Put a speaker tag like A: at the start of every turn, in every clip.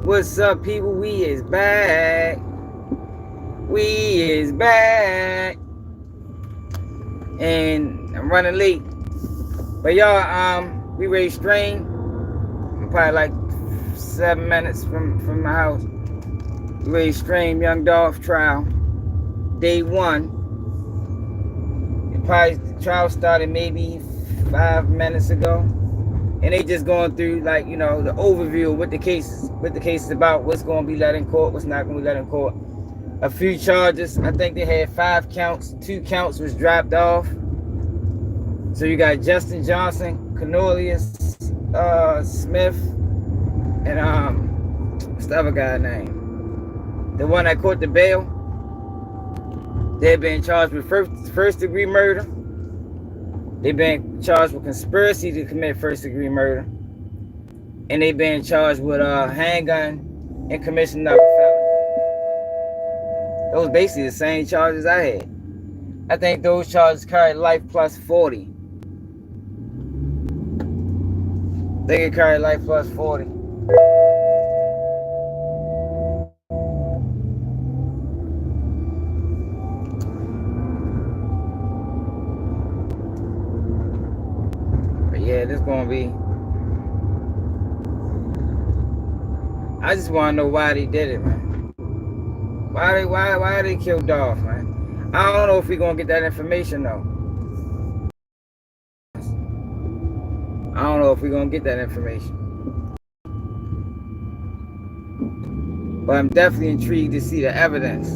A: What's up, people? We is back. We is back. And I'm running late. But y'all, we ready to stream. I'm probably like 7 minutes from my house. We ready to stream Young Dolph trial. Day 1. The trial started maybe 5 minutes ago. And they just going through, like, you know, the overview of what the case is about, what's going to be let in court, what's not going to be let in court. A few charges. I think they had 5 counts. 2 counts was dropped off. So you got Justin Johnson, Cornelius Smith, and what's the other guy's name? The one that caught the bail. They've been charged with first degree murder. They've been charged with conspiracy to commit first-degree murder. And they've been charged with handgun and commission of a felony. Those basically the same charges I had. I think those charges carry life plus 40. They can carry life plus 40. Yeah, this gonna be. I just wanna know why they did it, man. Why they killed Dolph, man? I don't know if we gonna get that information though. I don't know if we gonna get that information. But I'm definitely intrigued to see the evidence.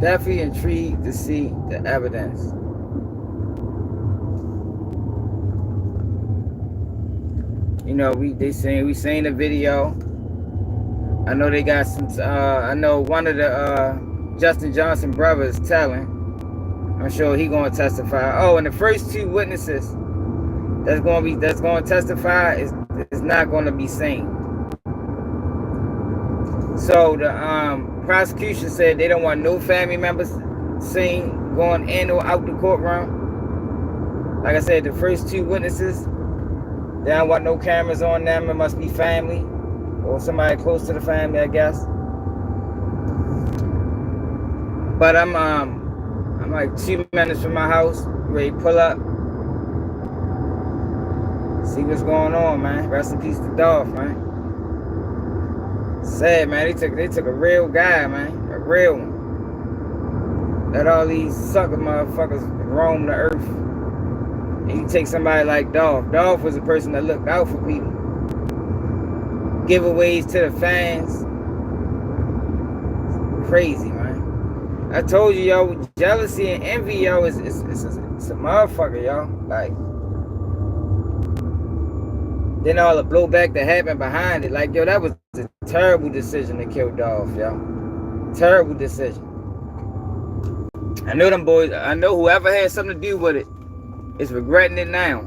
A: Definitely intrigued to see the evidence. You know, we seen the video. I know they got some. I know one of the Justin Johnson brothers telling. I'm sure he gonna testify. Oh, and the first 2 witnesses that's gonna testify is not gonna be seen. So the prosecution said they don't want no family members seen going in or out the courtroom. Like I said, the first 2 witnesses. They don't want no cameras on them. It must be family or somebody close to the family, I guess. But I'm like 2 minutes from my house, ready to pull up, see what's going on, man. Rest in peace to Dolph, man. Sad, man. They took a real guy, man, a real one. Let all these sucker motherfuckers roam the earth. And you take somebody like Dolph. Dolph was a person that looked out for people. Giveaways to the fans. Crazy, man. I told you, yo, jealousy and envy, yo, it's a motherfucker, yo. Like, then all the blowback that happened behind it. Like, yo, that was a terrible decision to kill Dolph, yo. Terrible decision. I know them boys, I know whoever had something to do with it is regretting it now.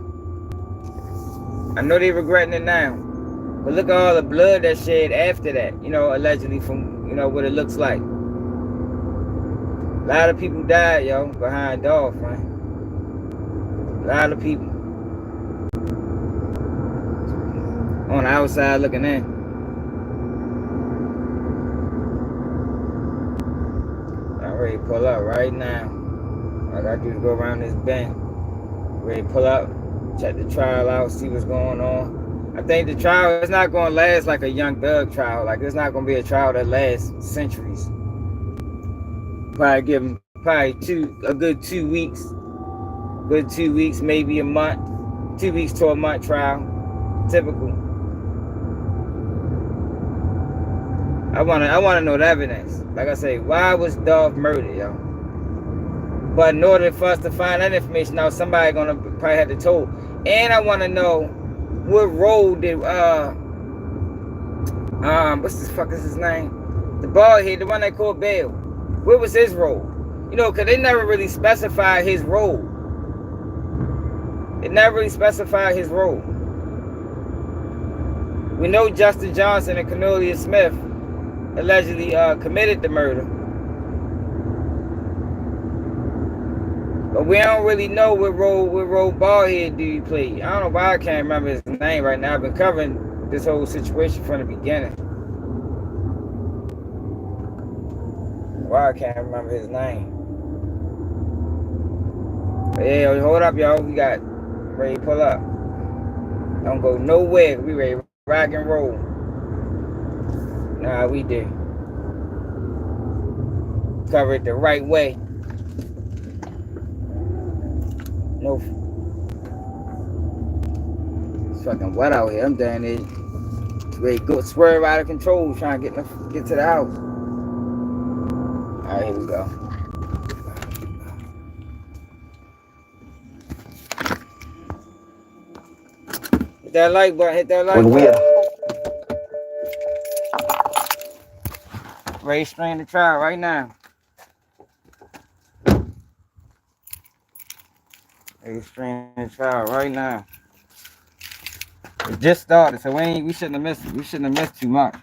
A: I know they regretting it now. But look at all the blood that shed after that, you know, allegedly from, you know, what it looks like. A lot of people died, yo, behind Dolph, man. A lot of people. On the outside looking in. I'm ready to pull up right now. All I gotta do is go around this bend. Ready to pull up, check the trial out, see what's going on. I think the trial is not going to last like a Young Thug trial. Like, it's not going to be a trial that lasts centuries. Probably give them a good 2 weeks. Good 2 weeks, maybe a month. 2 weeks to a month trial. Typical. I wanna know the evidence. Like I say, why was Dolph murdered, yo? But in order for us to find that information out, somebody gonna probably have to tell. And I want to know what role did what's this fuck is his name? The bald head, the one that caught bail. What was his role? You know, cause they never really specified his role. It never really specified his role. We know Justin Johnson and Cornelius Smith allegedly committed the murder. But we don't really know what role Ballhead dude played. I don't know why I can't remember his name right now. I've been covering this whole situation from the beginning. Why I can't remember his name. But yeah, hold up, y'all. We got ready to pull up. Don't go nowhere. We ready to rock and roll. Nah, we do. Cover it the right way. No. It's fucking wet out here. I'm down there. Ready to go swerve out of control trying to get to the house. Alright, here we go. Hit that like button. Hit that like button. Ready to strain the trial right now. Ready to strain the trial right now. It just started, so we shouldn't have missed. We shouldn't have missed too much.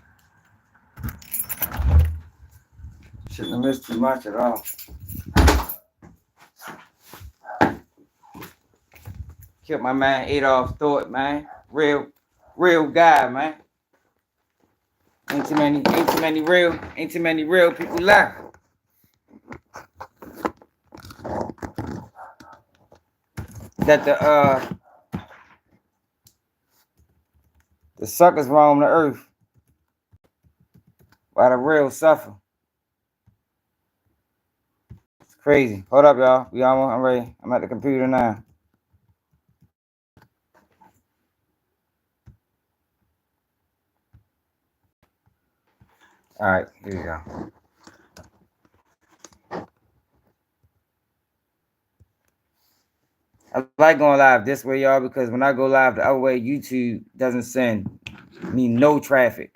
A: Shouldn't have missed too much at all. Killed my man Adolph Thorpe, man. Real guy, man. Ain't too many real people left. That the suckers roam the earth while the real suffer. It's crazy. Hold up, y'all. I'm ready. I'm at the computer now. All right, here we go. I like going live this way, y'all, because when I go live the other way, YouTube doesn't send me no traffic.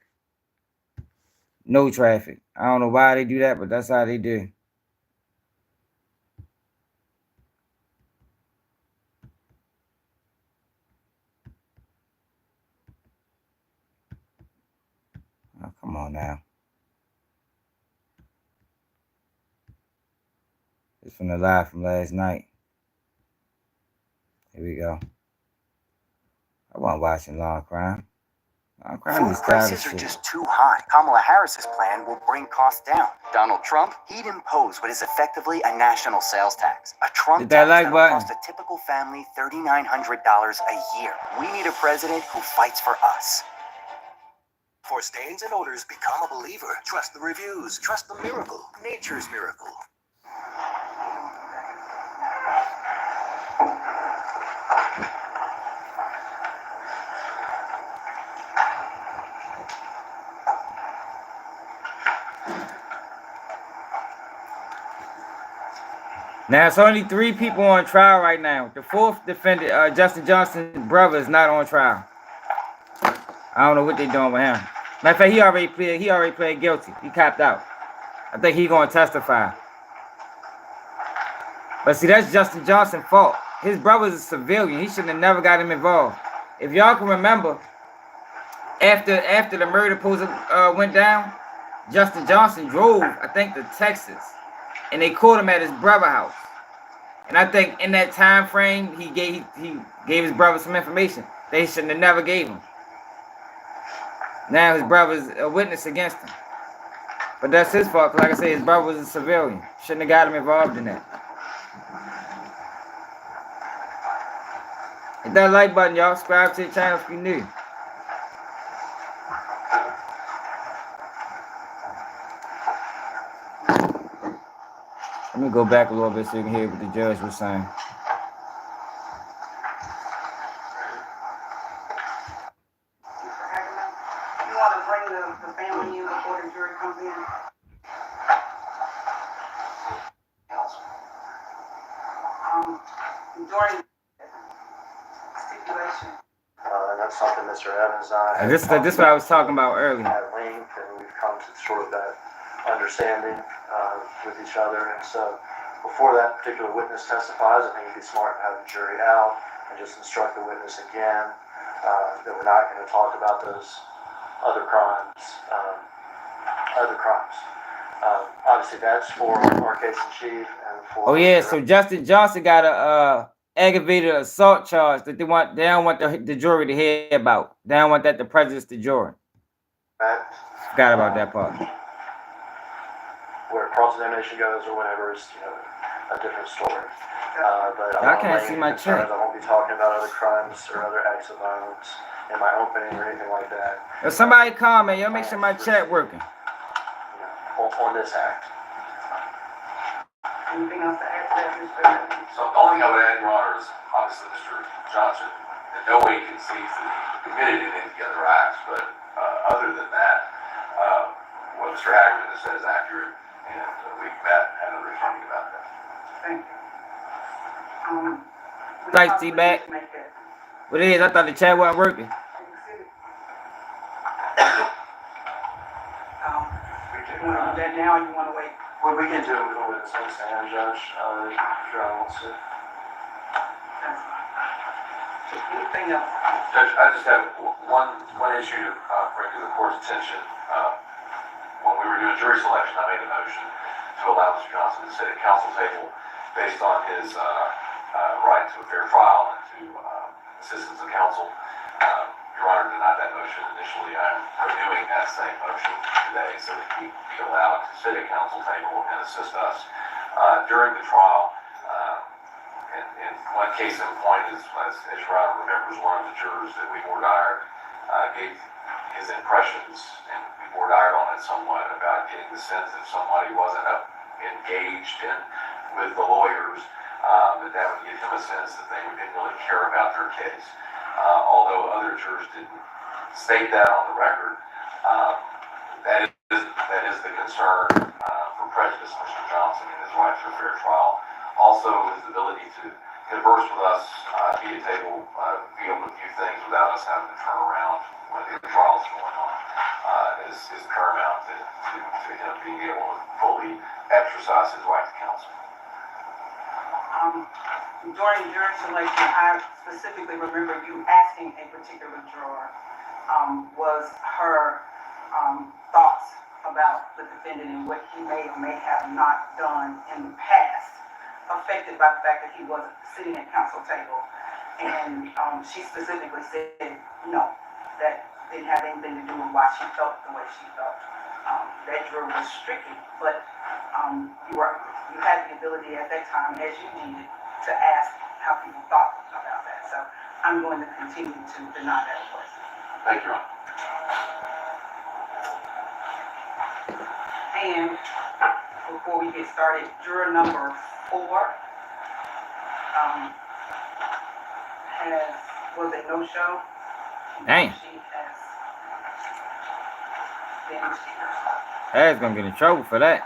A: No traffic. I don't know why they do that, but that's how they do. Oh, come on now. It's from the live from last night. Here we go. I wasn't watching Law and Crime.
B: Food prices are just too high. Kamala Harris's plan will bring costs down. Donald Trump, he'd impose what is effectively a national sales tax. A Trump tax that will cost a typical family $3,900 a year. We need a president who fights for us.
C: For stains and odors, become a believer. Trust the reviews. Trust the miracle. Nature's miracle.
A: Now, it's only 3 people on trial right now. The 4th defendant, Justin Johnson's brother, is not on trial. I don't know what they're doing with him. Matter of fact, he already pled guilty. He copped out. I think he's going to testify. But see, that's Justin Johnson's fault. His brother's a civilian. He shouldn't have never got him involved. If y'all can remember, after the murder went down, Justin Johnson drove, I think, to Texas. And they caught him at his brother's house. And I think in that time frame, he gave his brother some information they shouldn't have never gave him. Now his brother's a witness against him. But that's his fault, because like I said, his brother was a civilian. Shouldn't have got him involved in that. Hit that like button, y'all. Subscribe to the channel if you're new. Let me go back a little bit so you can hear what the judge was saying.
D: You want to bring the family in before the jury comes in? During stipulation.
E: And that's something Mr. Evans and I
A: This is what I was talking about earlier.
E: At length, and we've come to sort of that understanding with each other. And so before that particular witness testifies, I think it'd be smart to have the jury out and just instruct the witness again that we're not going to talk about those other crimes. Obviously, that's for our case in chief and for.
A: Oh yeah, so Justin Johnson got a aggravated assault charge that they don't want the jury to hear about. They don't want that to prejudice the jury. Forgot about that part.
E: Where cross-examination goes or whatever is, a different story. But
A: I can't see my check.
E: I won't be talking about other crimes or other acts of violence in my opening or anything like that.
A: If somebody call me, y'all make sure my chat working.
E: On this act.
D: Anything else to add to that, Mr. President?
F: So the only thing I would add, Your Honor, is obviously Mr. Johnson in no way concedes that he committed any of the other acts, but other than that, what Mr. Haggerty has said is accurate, and we've met and had another hearing about that.
D: Thank you.
A: Thanks, T-Back. What it is, I thought the chat wasn't working.
D: You want to do that now, or you want to wait?
E: Well, we can do it with a witness on the stand, Judge, if Your Honor wants to.
D: That's fine. Anything else?
F: Judge, I just have one issue to bring to the court's attention. When we were doing jury selection, I made a motion to allow Mr. Johnson to sit at counsel table based on his right to a fair trial and to assistance of counsel. Your Honor denied that motion initially. I'm renewing that same motion today so that he be allowed to sit at counsel table and assist us during the trial. And one case in point is, as Your Honor remembers, one of the jurors that we voir dire gave his impressions, and we voir dire on it somewhat, about getting the sense that somebody wasn't engaged with the lawyers, that would give him a sense that they didn't really care about their case. Although other jurors didn't state that on the record, that is the concern for prejudice, Mr. Johnson, and his right to a fair trial. Also, his ability to converse with us via table, be able to view things without us having to turn around when the trial is going on, is paramount to him being able to fully exercise his right to counsel.
D: During jury selection, I specifically remember you asking a particular juror, was her thoughts about the defendant and what he may or may have not done in the past affected by the fact that he wasn't sitting at counsel table. And she specifically said no, that didn't have anything to do with why she felt the way she felt. That juror was stricken, but you had the ability at that time, as you needed, to ask how people thought about that. So I'm going to continue to deny that request.
F: Thank you, Your Honor.
D: And before we get started, juror number 4 was a no-show.
A: Dang.
D: She has been excused.
A: Dad's gonna get in trouble for that.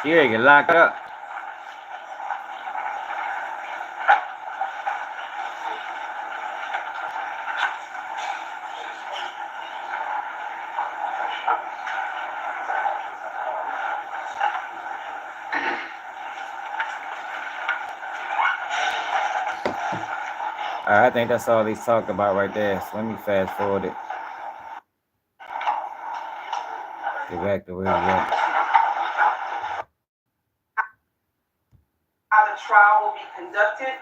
A: She ain't get locked up. I think that's all he's talking about right there. So let me fast forward it. Get back to where we went.
D: How the trial will be conducted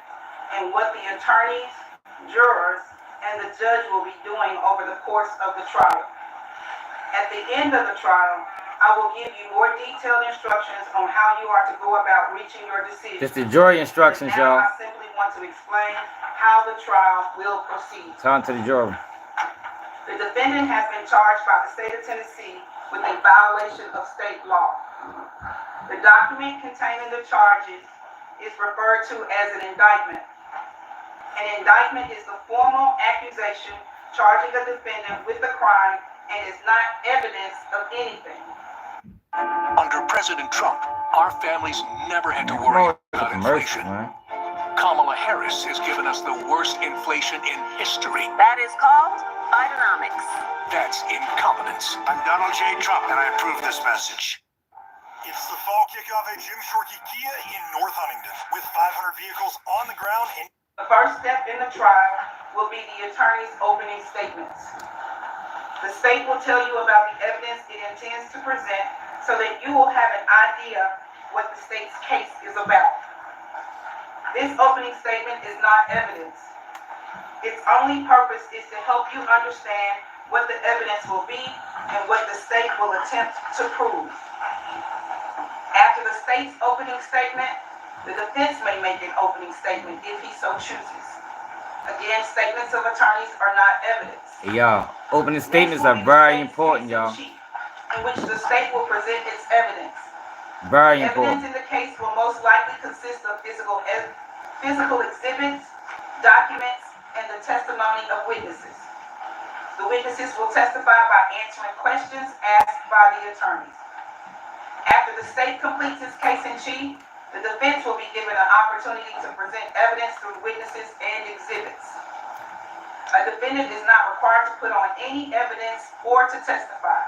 D: and what the attorneys, jurors, and the judge will be doing over the course of the trial. At the end of the trial, I will give you more detailed instructions on how you are to go about reaching your decision.
A: Just the jury instructions, y'all.
D: I simply want to explain how the trial will proceed.
A: Talk to the jury.
D: The defendant has been charged by the state of Tennessee with a violation of state law. The document containing the charges is referred to as an indictment. An indictment is the formal accusation charging a defendant with a crime and is not evidence of anything.
C: Under President Trump, our families never had to worry about inflation. Kamala Harris has given us the worst inflation in history.
G: That is called Bidenomics.
C: That's incompetence. I'm Donald J. Trump, and I approve this message. It's the fall kickoff at Jim Shorkey Kia in North Huntington, with 500 vehicles on the ground. And
D: the first step in the trial will be the attorney's opening statements. The state will tell you about the evidence it intends to present so that you will have an idea what the state's case is about. This opening statement is not evidence. Its only purpose is to help you understand what the evidence will be and what the state will attempt to prove. After the state's opening statement, the defense may make an opening statement if he so chooses. Again, statements of attorneys are not evidence.
A: Hey, y'all, opening statements are very important, y'all.
D: In which the state will present its evidence.
A: Very important.
D: Evidence in the case will most likely consist of physical exhibits, documents, and the testimony of witnesses. The witnesses will testify by answering questions asked by the attorneys. After the state completes its case in chief, the defense will be given an opportunity to present evidence through witnesses and exhibits. A defendant is not required to put on any evidence or to testify.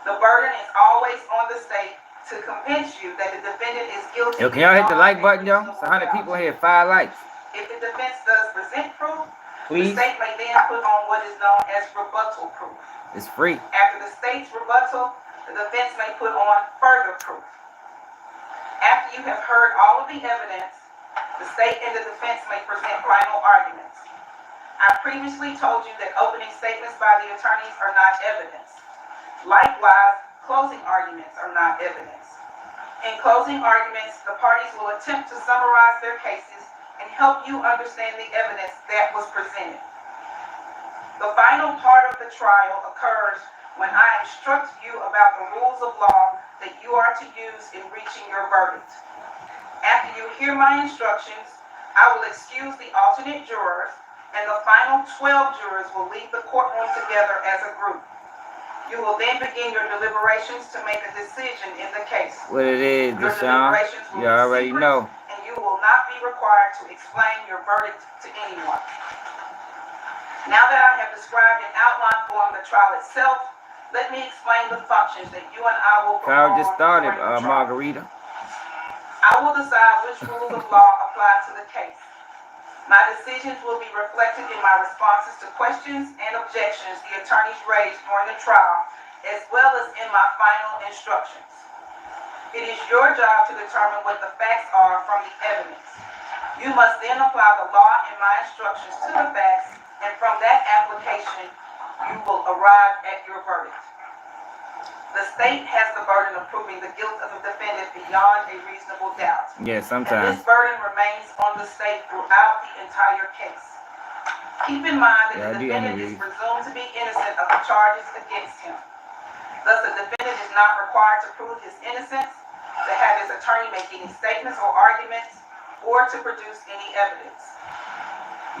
D: The burden is always on the state to convince you that the defendant is guilty.
A: Yo, can y'all hit the like button, y'all? It's 100 people here, 5 likes.
D: If the defense does present proof,
A: Please.
D: the state may then put on what is known as rebuttal proof.
A: It's free.
D: After the state's rebuttal, the defense may put on further proof. After you have heard all of the evidence, the state and the defense may present final arguments. I previously told you that opening statements by the attorneys are not evidence. Likewise, closing arguments are not evidence. In closing arguments, the parties will attempt to summarize their cases and help you understand the evidence that was presented. The final part of the trial occurs when I instruct you about the rules of law that you are to use in reaching your verdict. After you hear my instructions, I will excuse the alternate jurors, and the final 12 jurors will leave the courtroom together as a group. You will then begin your deliberations to make a decision in the case.
A: What it is,
D: Your
A: Deshaun?
D: deliberations will
A: You already
D: be secret,
A: know.
D: and you will not be required to explain your verdict to anyone. Now that I have described in outline form the trial itself, let me explain the functions that you and I will perform.
A: Trial just started,
D: during the trial.
A: Margarita.
D: I will decide which rules of law apply to the case. My decisions will be reflected in my responses to questions and objections the attorneys raised during the trial, as well as in my final instructions. It is your job to determine what the facts are from the evidence. You must then apply the law and my instructions to the facts, and from that application, you will arrive at your verdict. The state has the burden of proving the guilt of the defendant beyond a reasonable doubt.
A: Yeah,
D: And
A: sometimes.
D: this burden remains on the state throughout the entire case. Keep in mind that the defendant is presumed to be innocent of the charges against him. Thus, the defendant is not required to prove his innocence, to have his attorney make any statements or arguments, or to produce any evidence.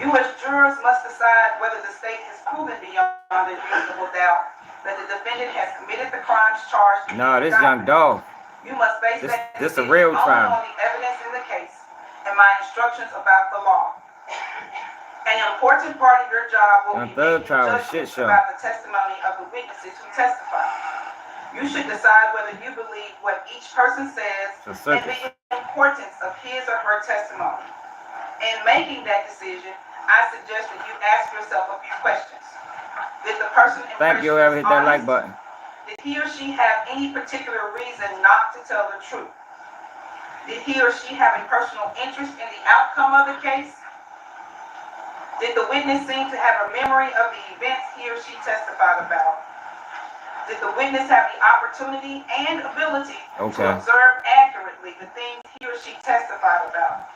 D: You as jurors must decide whether the state has proven beyond a reasonable doubt that the defendant has committed the crimes charged.
A: No, this young Dolph.
D: You must base
A: This a real trial.
D: on the evidence in the case and my instructions about the law. An important part of your job will be making judgments about the testimony of the witnesses who testify. You should decide whether you believe what each person says and the importance of his or her testimony. In making that decision, I suggest that you ask yourself a few questions. Did the person in
A: Thank you, whoever hit that like button.
D: Did he or she have any particular reason not to tell the truth? Did he or she have a personal interest in the outcome of the case? Did the witness seem to have a memory of the events he or she testified about? Did the witness have the opportunity and ability to observe accurately the things he or she testified about?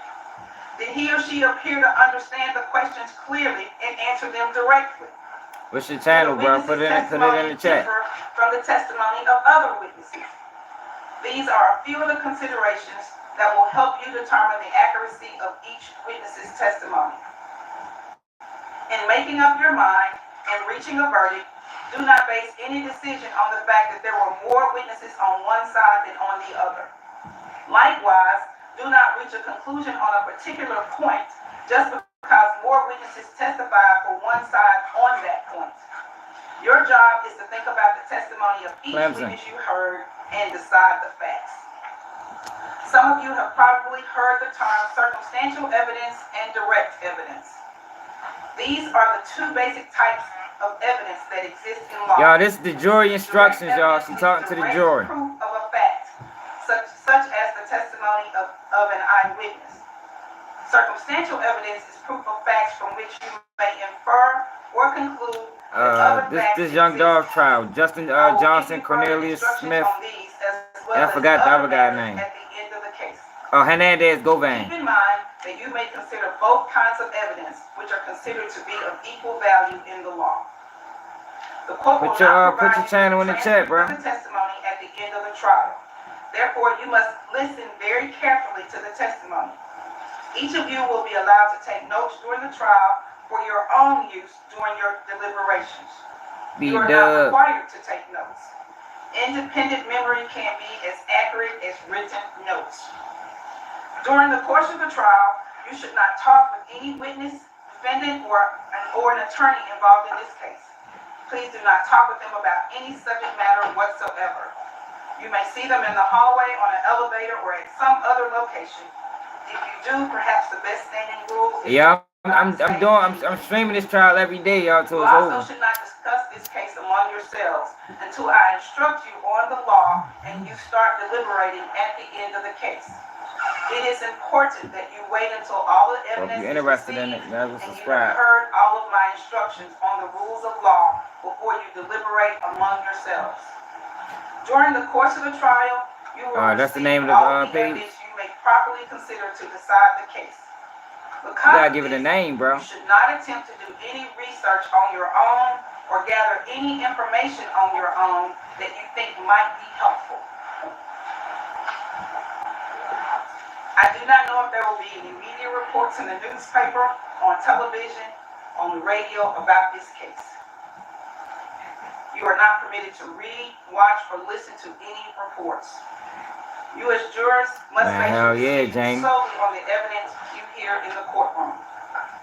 D: Did he or she appear to understand the questions clearly and answer them directly?
A: What's your channel, bro? Put it in the chat.
D: From the testimony of other witnesses. These are a few of the considerations that will help you determine the accuracy of each witness's testimony. In making up your mind and reaching a verdict, do not base any decision on the fact that there were more witnesses on one side than on the other. Likewise, do not reach a conclusion on a particular point just because more witnesses testified for one side on that point. Your job is to think about the testimony of each witness you heard and decide the facts. Some of you have probably heard the term circumstantial evidence and direct evidence. These are the two basic types of evidence that exists in law.
A: Y'all, this is the jury instructions, y'all. She talking to the jury.
D: Proof of a fact, such as the testimony of an eyewitness. Circumstantial evidence is proof of facts from which you may infer or conclude
A: this young Dolph trial, Justin Johnson, Cornelius Smith, and I forgot the other guy's name.
D: At the end of the case.
A: Hernandez Govan.
D: Keep in mind that you may consider both kinds of evidence, which are considered to be of equal value in the law. The court will not
A: put your channel in the chat, bro.
D: The testimony at the end of the trial. Therefore, you must listen very carefully to the testimony. Each of you will be allowed to take notes during the trial for your own use during your deliberations. You are not required to take notes. Independent memory can be as accurate as written notes. During the course of the trial, you should not talk with any witness, defendant, or an attorney involved in this case. Please do not talk with them about any subject matter whatsoever. You may see them in the hallway, on an elevator, or at some other location. If you do, perhaps the best standing rule is
A: I'm streaming this trial every day, y'all, till it's over.
D: You also should not discuss this case among yourselves until I instruct you on the law and you start deliberating at the end of the case. It is important that you wait until all the evidence
A: is interested in it,
D: and you have heard all of my instructions on the rules of law before you deliberate among yourselves. During the course of the trial, you will
A: that's the name of
D: all
A: the page.
D: evidence you may properly consider to decide the case. Because
A: you gotta give it a name, bro.
D: You should not attempt to do any research on your own or gather any information on your own that you think might be helpful. I do not know if there will be any media reports in the newspaper, on television, on the radio about this case. You are not permitted to read, watch, or listen to any reports. You as jurors must solely on the evidence you hear in the courtroom.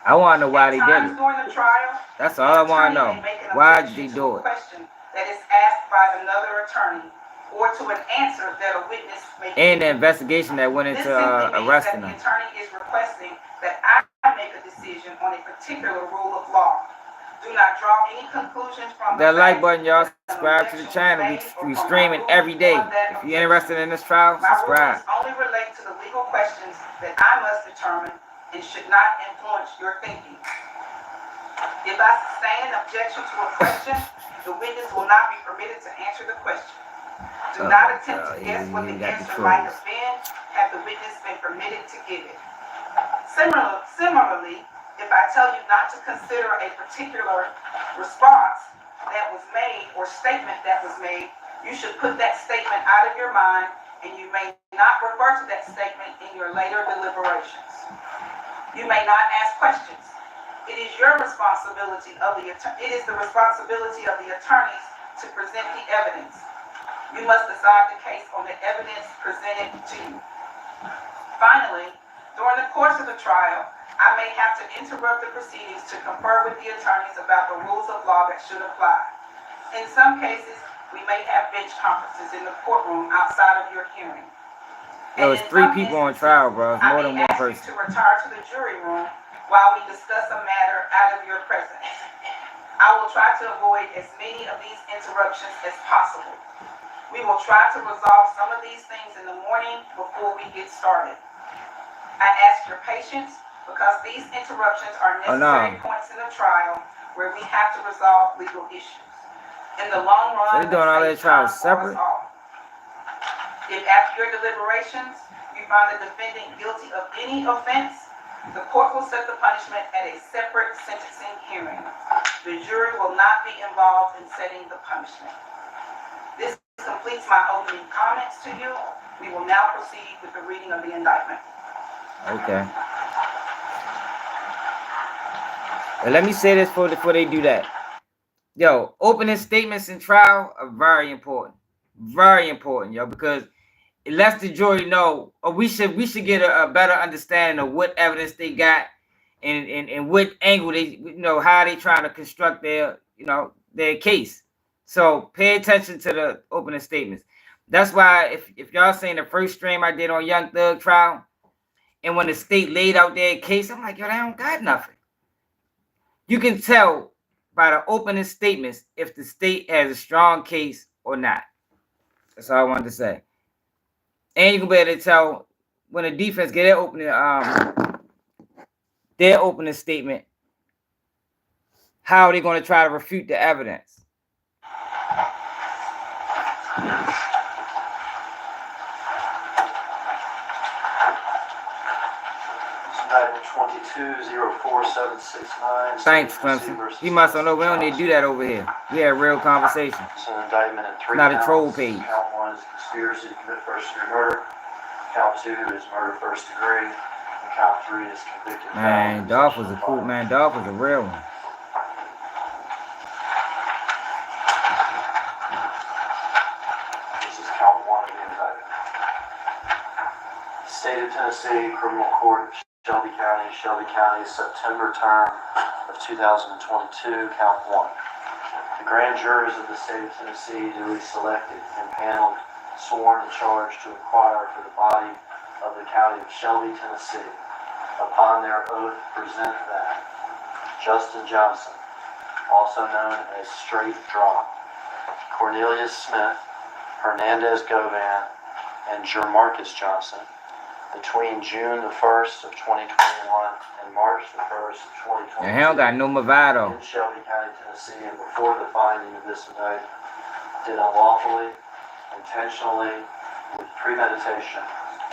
A: I want to know why they did it.
D: During the trial,
A: that's all I want to know. Why did they do it?
D: Question that is asked by another attorney, or to an answer that a witness may give.
A: And the investigation that went into arresting them.
D: The attorney is requesting that I make a decision on a particular rule of law. Do not draw any conclusions from
A: that like button, y'all. Subscribe to the channel. We streaming every day. If you're interested in this trial, subscribe.
D: My rulings only relate to the legal questions that I must determine and should not influence your thinking. If I sustain an objection to a question, the witness will not be permitted to answer the question. Do not attempt to guess what the answer might have been, had the witness been permitted to give it. Similarly, if I tell you not to consider a particular response that was made or statement that was made, you should put that statement out of your mind, and you may not refer to that statement in your later deliberations. You may not ask questions. It is the responsibility of the attorneys to present the evidence. You must decide the case on the evidence presented to you. Finally, during the course of the trial, I may have to interrupt the proceedings to confer with the attorneys about the rules of law that should apply. In some cases, we may have bench conferences in the courtroom outside of your hearing.
A: It's 3 people on trial, bro. It's more than one person.
D: To retire to the jury room while we discuss a matter out of your presence. I will try to avoid as many of these interruptions as possible. We will try to resolve some of these things in the morning before we get started. I ask your patience because these interruptions are necessary points in the trial where we have to resolve legal issues. In the long run,
A: they're doing all their trials separate.
D: If after your deliberations you find the defendant guilty of any offense, the court will set the punishment at a separate sentencing hearing. The jury will not be involved in setting the punishment. This completes my opening comments to you. We will now proceed with the reading of the indictment.
A: Okay. And let me say this before they do that. Yo, opening statements in trial are very important. Very important, yo, because it lets the jury know, or we should get a better understanding of what evidence they got and what angle they, how they trying to construct their case. So pay attention to the opening statements. That's why if y'all seen the first stream I did on Young Thug trial, and when the state laid out their case, I'm like, yo, they don't got nothing. You can tell by the opening statements if the state has a strong case or not. That's all I wanted to say. And you can be able to tell when the defense get their opening statement, how they're going to try to refute the evidence.
E: Indictment 22-04769.
A: Thanks, Clemson. You must know we don't need to do that over here. We have real conversation.
E: It's an indictment in 3
A: Not
E: counts.
A: a troll page.
E: Count 1 is conspiracy to commit first-degree murder. Count 2 is murder first degree. And count 3 is convicted.
A: Man, Dolph was a cool man. Dolph was a real one.
E: This is count 1 of the indictment. State of Tennessee Criminal Court, Shelby County, September term of 2022, count 1. The grand jurors of the state of Tennessee duly selected, impaneled, sworn, and charged to inquire for the body of the county of Shelby, Tennessee. Upon their oath, present that Justin Johnson, also known as Straight Drop, Cornelius Smith, Hernandez Govan, and Jermarcus Johnson, between June the 1st of 2021 and March the 1st of 2022.
A: And hell got no Movado.
E: In Shelby County, Tennessee, and before the finding of this indictment, did unlawfully, intentionally, with premeditation,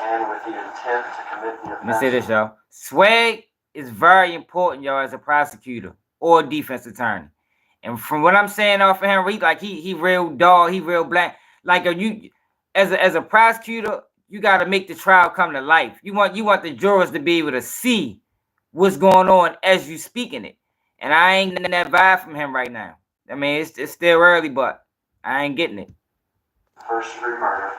E: and with the intent to commit the offense.
A: Let me say this, y'all. Swag is very important, y'all, as a prosecutor or defense attorney. And from what I'm saying off of him, he real dog, he real black. Like you, as a prosecutor, you got to make the trial come to life. You want the jurors to be able to see what's going on as you speaking it. And I ain't getting that vibe from him right now. I mean, it's still early, but I ain't getting it.
E: First-degree murder,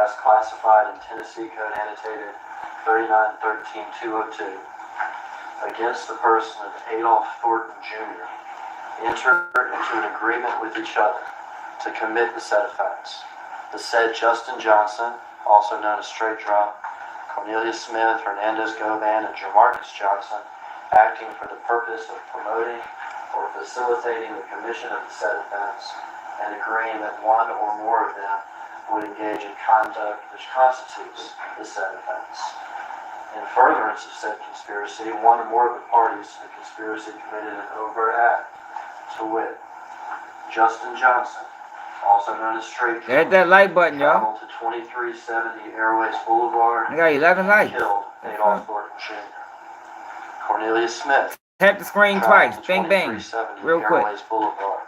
E: as classified in Tennessee Code Annotated 3913-202, against the person of Adolph Thornton Jr., enter into an agreement with each other to commit the said offense. The said Justin Johnson, also known as Straight Drop, Cornelius Smith, Hernandez Govan, and Jermarcus Johnson, acting for the purpose of promoting or facilitating the commission of the said offense, and agreeing that one or more of them would engage in conduct which constitutes the said offense. In furtherance of said conspiracy, one or more of the parties to the conspiracy committed an overt act, to wit, Justin Johnson, also known as Straight Drop,
A: hit that like button, y'all.
E: traveled to 2370 Airways Boulevard,
A: I got 11 likes.
E: killed Adolph Thornton Jr. Cornelius Smith
A: Tap the screen twice. Bang, bang. Real quick.
E: Airways Boulevard,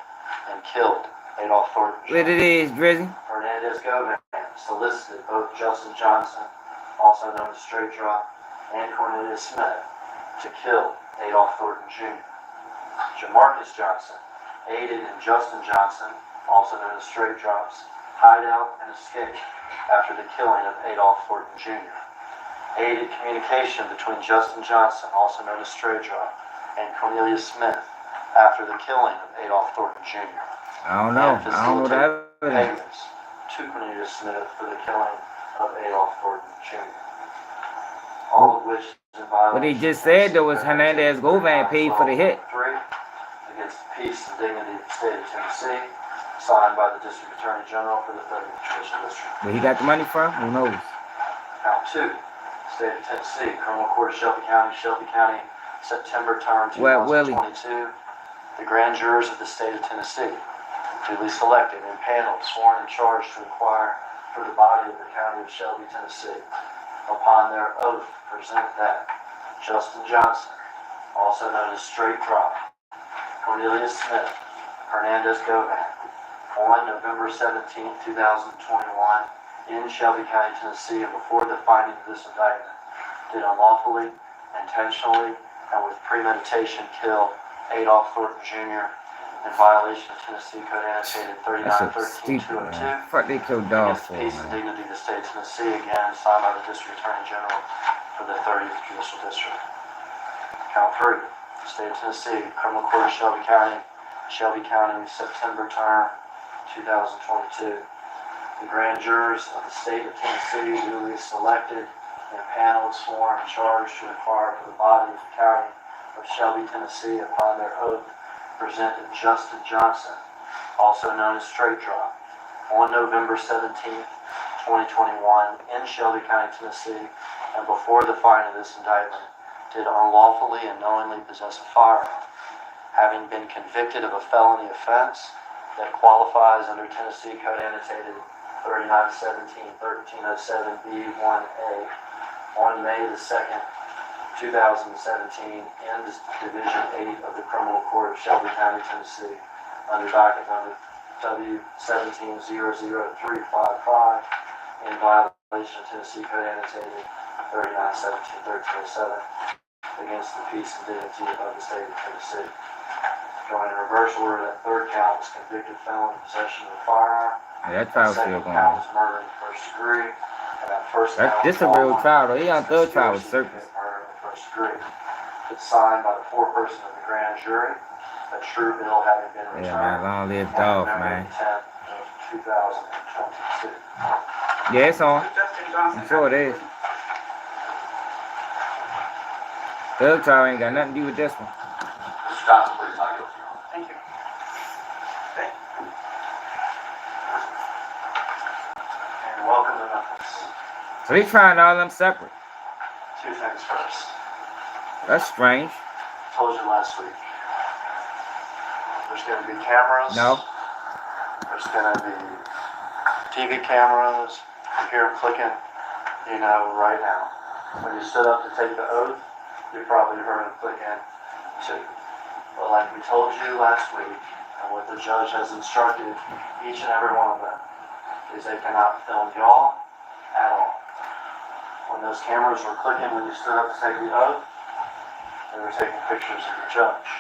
E: and killed Adolph Thornton Jr.
A: What it is, Drizzy.
E: Hernandez Govan solicited both Justin Johnson, also known as Straight Drop, and Cornelius Smith to kill Adolph Thornton Jr. Jermarcus Johnson aided in Justin Johnson, also known as Straight Drop's, hideout and escape after the killing of Adolph Thornton Jr. Aided communication between Justin Johnson, also known as Straight Drop, and Cornelius Smith after the killing of Adolph Thornton Jr.
A: I don't know. I don't know the evidence.
E: Payments to Cornelius Smith for the killing of Adolph Thornton Jr. All of which is in violation.
A: What he just said, though, was Hernandez Govan paid for the hit.
E: 3 against the peace and dignity of the state of Tennessee, signed by the District Attorney General for the 30th Judicial District.
A: Where he got the money from? Who knows?
E: Count 2, State of Tennessee, Criminal Court of Shelby County, September term
A: Wet Willie.
E: 2022. The grand jurors of the state of Tennessee, duly selected, impaneled, sworn, and charged to inquire for the body of the county of Shelby, Tennessee. Upon their oath, present that Justin Johnson, also known as Straight Drop, Cornelius Smith, Hernandez Govan, on November 17, 2021, in Shelby County, Tennessee, and before the finding of this indictment, did unlawfully, intentionally, and with premeditation kill Adolph Thornton Jr. in violation of Tennessee Code Annotated
A: That's a stupid,
E: 3913-202.
A: man. Fuck they killed Dolph
E: Against
A: for,
E: the peace and
A: man.
E: dignity of the state of Tennessee, again signed by the District Attorney General for the 30th Judicial District. Count 3, State of Tennessee, Criminal Court of Shelby County, September term, 2022. The grand jurors of the state of Tennessee duly selected, impaneled, sworn, and charged to inquire for the body of the county of Shelby, Tennessee, upon their oath, presented Justin Johnson, also known as Straight Drop, on November 17th, 2021 in Shelby County, Tennessee, and before the filing of this indictment, did unlawfully and knowingly possess a firearm, having been convicted of a felony offense that qualifies under Tennessee Code Annotated 3917-1307B1A on May the 2nd, 2017 in Division 8 of the Criminal Court of Shelby County, Tennessee, under docket number W17003555 in violation of Tennessee Code Annotated 3917-1307 against the peace and dignity of the state of Tennessee. Going in reverse order, that third count was convicted felon in possession of a firearm.
A: Yeah, that trial's still going on.
E: Second count was murder in the first degree. And that first count
A: This a real trial, though. He on third trial with
E: conspiracy to
A: circus.
E: commit murder in the first degree. It's signed by the foreperson of the grand jury. A true bill having been returned.
A: Yeah, man. Long live Dolph, man.
E: 10th of 2022.
A: Yeah, it's on.
D: Justin Johnson.
A: I'm sure it is. Third trial ain't got nothing to do with this one.
F: Mr. Johnson, please not guilty.
D: Thank you.
E: And welcome to Memphis.
A: So they trying all them separate.
E: Two things first.
A: That's strange.
E: Told you last week. There's going to be cameras.
A: No.
E: There's going to be TV cameras. You hear them clicking, you know, right now. When you stood up to take the oath, you probably heard them clicking too. But like we told you last week, and what the judge has instructed each and every one of them, is they cannot film y'all at all. When those cameras were clicking when you stood up to take the oath, they were taking pictures of the judge.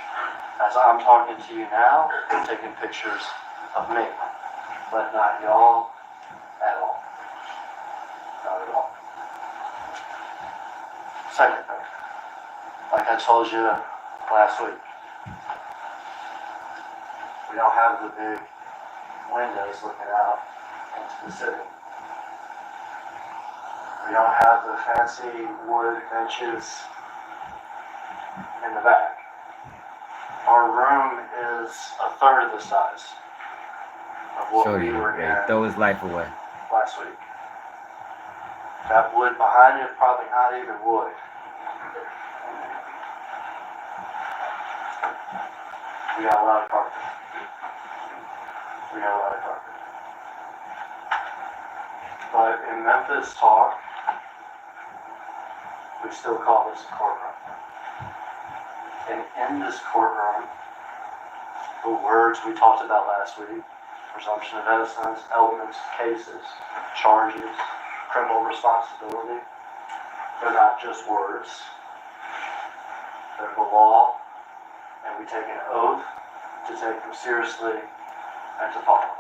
E: As I'm talking to you now, they're taking pictures of me, but not y'all at all. Not at all. Second thing, like I told you last week, we don't have the big windows looking out into the city. We don't have the fancy wood benches in the back. Our room is a third of the size of what
A: Show
E: we
A: you.
E: were in
A: Throw his life away.
E: last week. That wood behind you is probably not even wood. We got a lot of carpet. But in Memphis talk, we still call this a courtroom. And in this courtroom, the words we talked about last week, presumption of innocence, elements, cases, charges, criminal responsibility, they're not just words. They're the law, and we take an oath to take them seriously and to follow,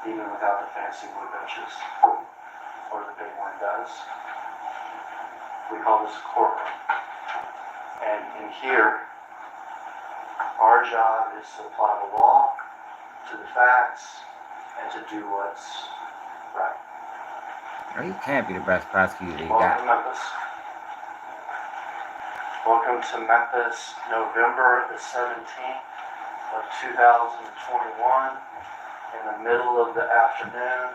E: even without the fancy wood benches or the big windows. We call this a courtroom. And in here, our job is to apply the law to the facts and to do what's right.
A: Oh, you can't be the best prosecutor they
E: Welcome to
A: got.
E: Memphis. Welcome to Memphis, November the 17th of 2021, in the middle of the afternoon,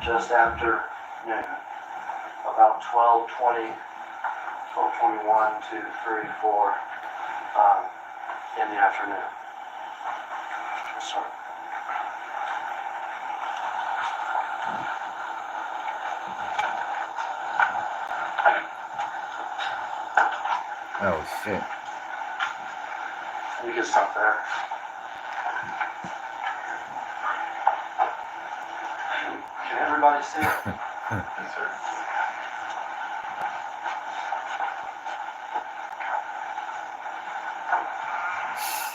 E: just after noon, about 12:20, 12:21, 2, 3, 4, in the afternoon. Sorry.
A: Oh, shit.
E: You can stop there. Can everybody see it?
F: Yes, sir.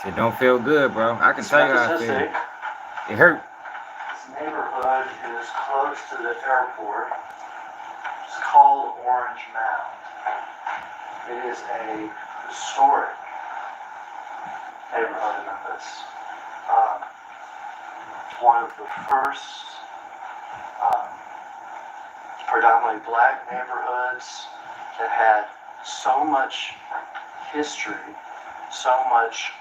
A: It don't feel good, bro. I can tell you how I feel.
E: Statistic.
A: It hurt.
E: This neighborhood is close to the airport. It's called Orange Mound. It is a historic neighborhood in Memphis. It's one of the first predominantly black neighborhoods that had so much history so much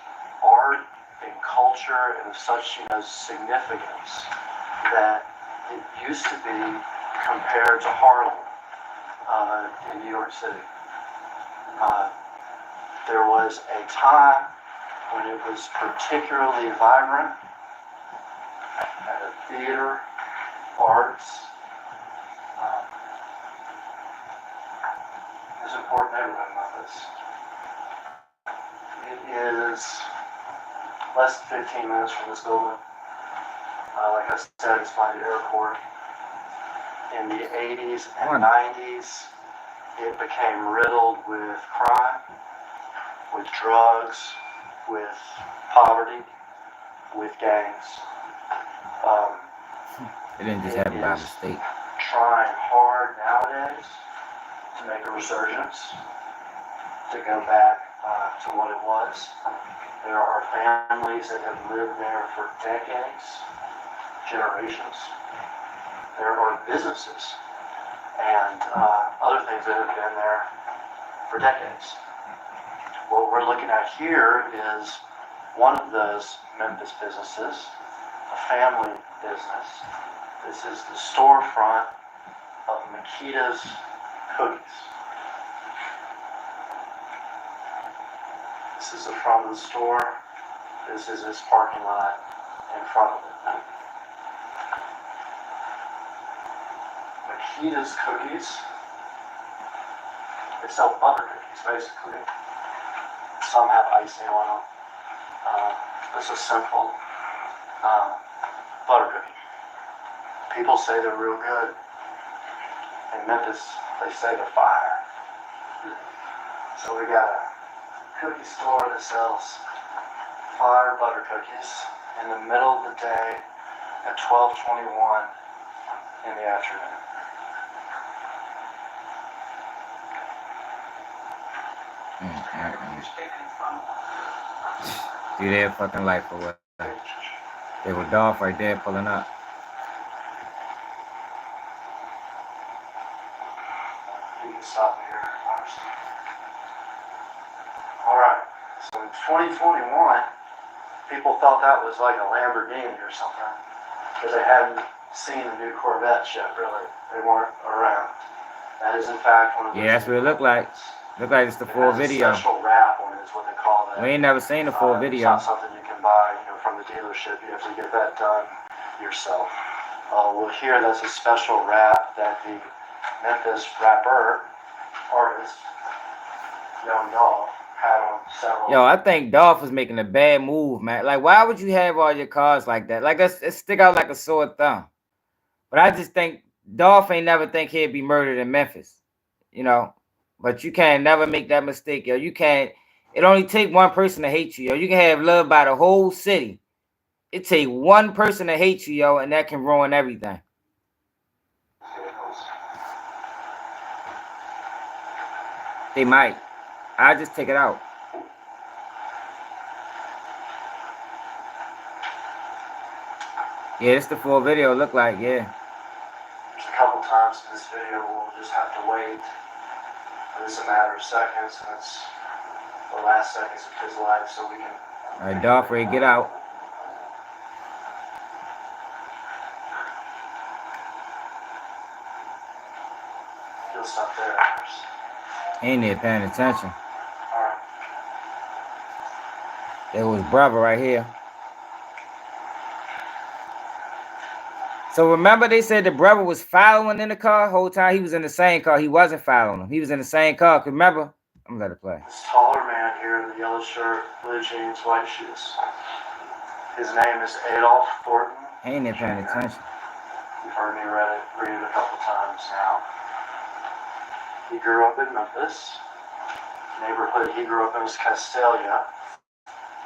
E: art and culture and such, significance that it used to be compared to Harlem in New York City. There was a time when it was particularly vibrant at a theater, arts. It's an important neighborhood in Memphis. It is less than 15 minutes from this building. Like I said, it's by the airport. In the 80s and 90s, it became riddled with crime, with drugs, with poverty, with gangs.
A: It didn't just happen by mistake.
E: Trying hard nowadays to make a resurgence, to go back to what it was. There are families that have lived there for decades, generations. There are businesses and other things that have been there for decades. What we're looking at here is one of those Memphis businesses, a family business. This is the storefront of Makita's Cookies. This is the front of the store. This is its parking lot in front of it. Makita's Cookies. They sell butter cookies, basically. Some have icing on them. This is simple butter cookie. People say they're real good. In Memphis, they say they're fire. So we got a cookie store that sells fire butter cookies in the middle of the day at 12:21 in the afternoon.
A: See their fucking life or what? They were Dolph right there pulling up.
E: You can stop here. Alright, so in 2021, people thought that was like a Lamborghini or something, because they hadn't seen the new Corvettes yet, really. They weren't around. That is, in fact, one of the...
A: Yeah, that's what it looked like. Looked like it's the full video.
E: Special wrap on it is what they call that.
A: We ain't never seen the full video.
E: It's not something you can buy, from the dealership. You have to get that done yourself. Well, here that's a special wrap that the Memphis rapper artist, Young Dolph, had on several.
A: Yo, I think Dolph was making a bad move, man. Like, why would you have all your cars like that? Like, it stick out like a sore thumb. But I just think Dolph ain't never think he'd be murdered in Memphis, But you can't never make that mistake, yo. You can't. It only take one person to hate you, yo. You can have love by the whole city. It take one person to hate you, yo, and that can ruin everything. They might. I just take it out. Yeah, it's the full video. Look like, yeah.
E: There's a couple times in this video we'll just have to wait. It's a matter of seconds, and it's the last seconds of his life, so we can...
A: All right, Dolph, ready, get out.
E: He'll stop there.
A: Ain't there paying attention.
E: All right.
A: There was brother right here. So remember they said the brother was following in the car whole time? He was in the same car. He wasn't following him. He was in the same car. Remember? I'm gonna let it play.
E: This taller man here in the yellow shirt, blue jeans, white shoes. His name is Adolph Thornton.
A: Ain't there paying attention.
E: You've heard me read it a couple times now. He grew up in Memphis. The neighborhood he grew up in was Castalia.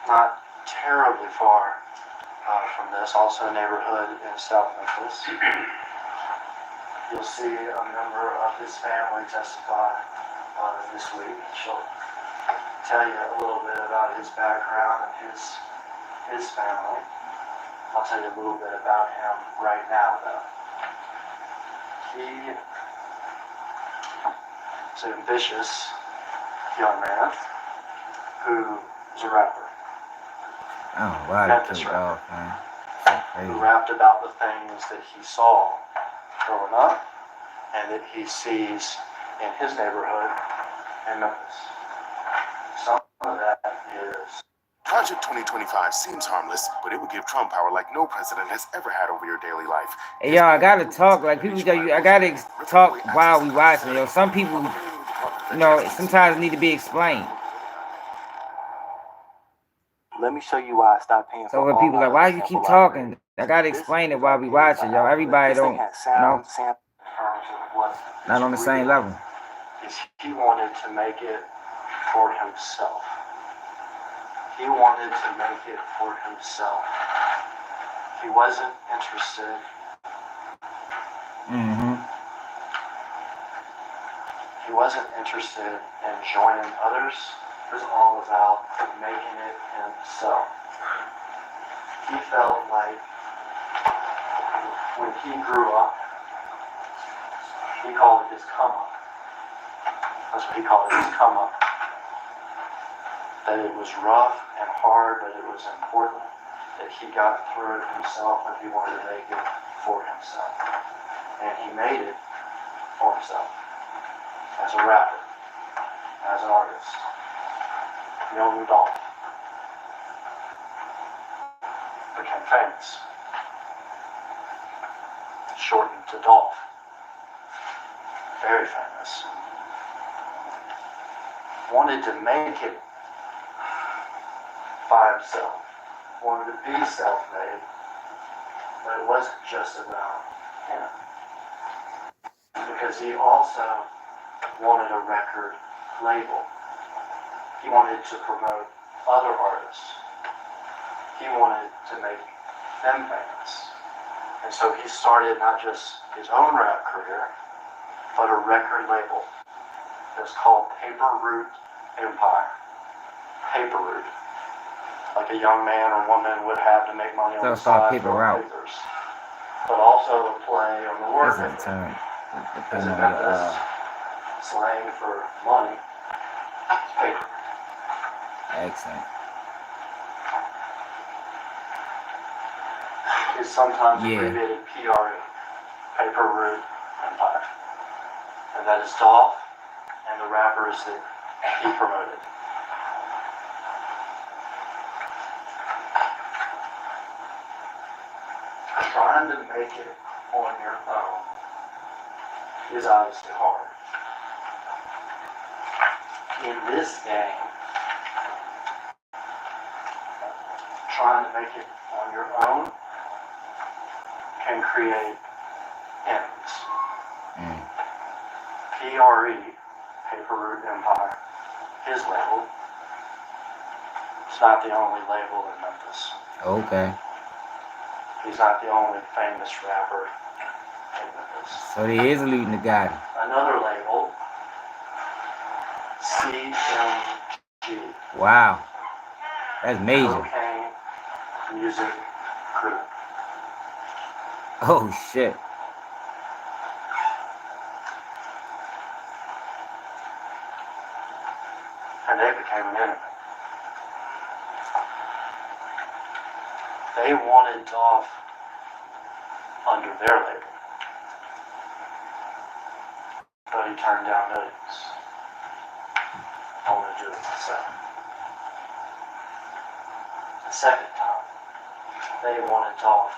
E: Not terribly far from this, also a neighborhood in South Memphis. You'll see a member of his family testify this week. She'll tell you a little bit about his background and his family. I'll tell you a little bit about him right now, though. He is an ambitious young man who is He's a rapper.
A: Oh, why
E: Memphis
A: they killed
E: rapper.
A: Dolph, man? So crazy.
E: Who rapped about the things that he saw growing up and that he sees in his neighborhood in Memphis. Some of that is...
H: Project 2025 seems harmless, but it would give Trump power like no president has ever had over your daily life.
A: Hey, y'all, I gotta talk. Like, people tell you, I gotta talk while we watching. Yo, some people, you know, sometimes need to be explained.
E: Let me show you why I stopped paying
A: So when people like, why you keep talking? I gotta explain it while we watching, yo. Everybody don't, you know, not on the same level.
E: Is he wanted to make it for himself. He wanted to make it for himself. He wasn't interested. He wasn't interested in joining others. It was all about making it himself. He felt like when he grew up, he called it his come up. That's what he called it, his come up. That it was rough and hard, but it was important that he got through it himself and he wanted to make it for himself. And he made it for himself. As a rapper, as an artist. Young Dolph became famous. Shortened to Dolph. Very famous. Wanted to make it by himself. Wanted to be self-made. But it wasn't just about him. Because he also wanted a record label. He wanted to promote other artists. He wanted to make them famous. And so he started not just his own rap career, but a record label that's called Paper Route Empire. Paper Route. Like a young man or woman would have to make money on the side
A: Paper
E: for
A: Route.
E: papers. But also a play on the word
A: That's
E: paper.
A: a term.
E: Because in Memphis, slang for money, paper.
A: Excellent.
E: Is sometimes abbreviated PRE, Paper Route Empire. And that is Dolph and the rappers that he promoted. Trying to make it on your own is obviously hard. In this game, trying to make it on your own can create enemies. PRE, Paper Route Empire, his label, is not the only label in Memphis.
A: Okay.
E: He's not the only famous rapper in Memphis.
A: So there is a looting the guy.
E: Another label, CMG.
A: Wow. That's major.
E: Cocaine Music Group.
A: Oh shit.
E: And they became an enemy. They wanted Dolph under their label. But he turned down millions. I want to do it myself. The second time, they wanted Dolph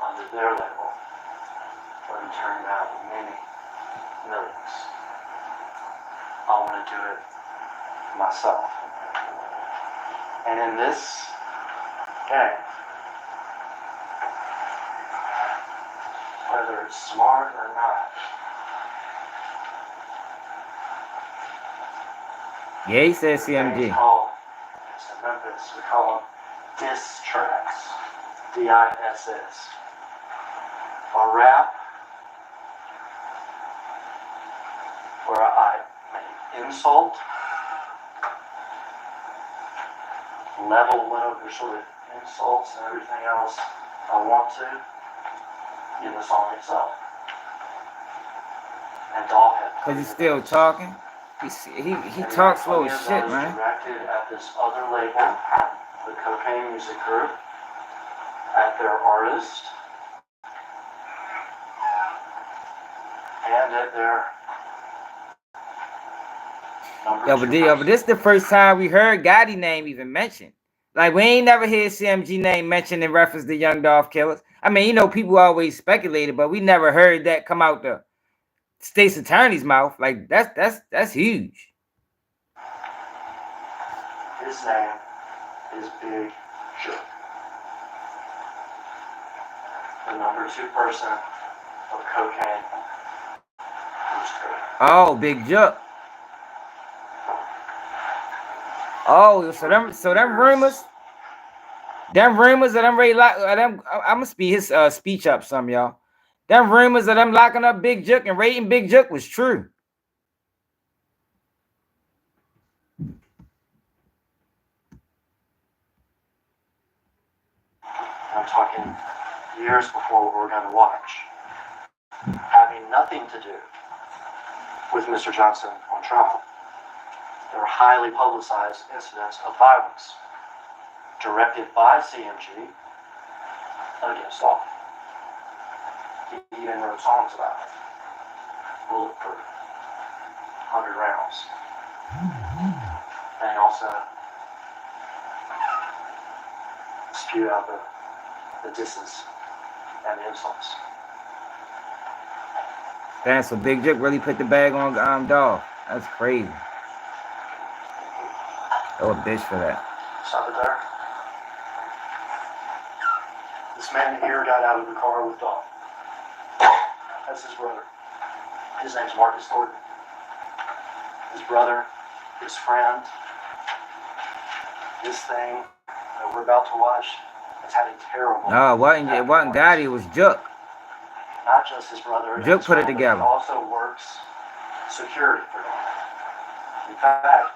E: under their label, but he turned down many millions. I want to do it myself. And in this game, whether it's smart or not,
A: Yeah, he said CMG.
E: It's in Memphis, we call them diss tracks. D-I-S-S. A rap where I may insult, level whatever sort of insults and everything else I want to in the song itself. And Dolph had...
A: Cause he's still talking? He talks slow as shit, man.
E: Directed at this other label, the Cocaine Music Group, at their artist, and at their
A: but this is the first time we heard Gotti name even mentioned. Like, we ain't never heard CMG name mentioned in reference to Young Dolph killers. I mean, you know, people always speculated, but we never heard that come out the state's attorney's mouth. Like, that's huge.
E: His name is Big Jook, the number 2 person of cocaine.
A: Oh, Big Jook. Oh, so them rumors that I'm ready lock them. I'm gonna speed his speech up some, y'all. Them rumors that I'm locking up Big Jook and raiding Big Jook was true.
E: I'm talking years before what we're going to watch, having nothing to do with Mr. Johnson on trial. There were highly publicized incidents of violence directed by CMG against Dolph. He even wrote songs about it. Bulletproof, 100 rounds. And he also spewed out the disses and the insults.
A: Damn, so Big Jook really put the bag on Dolph. That's crazy. Oh, a bitch for that.
E: Stop it there. This man here got out of the car with Dolph. That's his brother. His name's Marcus Thornton. His brother, his friend. This thing that we're about to watch has had a terrible...
A: No, it wasn't Gotti, it was Jook.
E: Not just his brother.
A: Jook put it together.
E: He also works security for Dolph. In fact,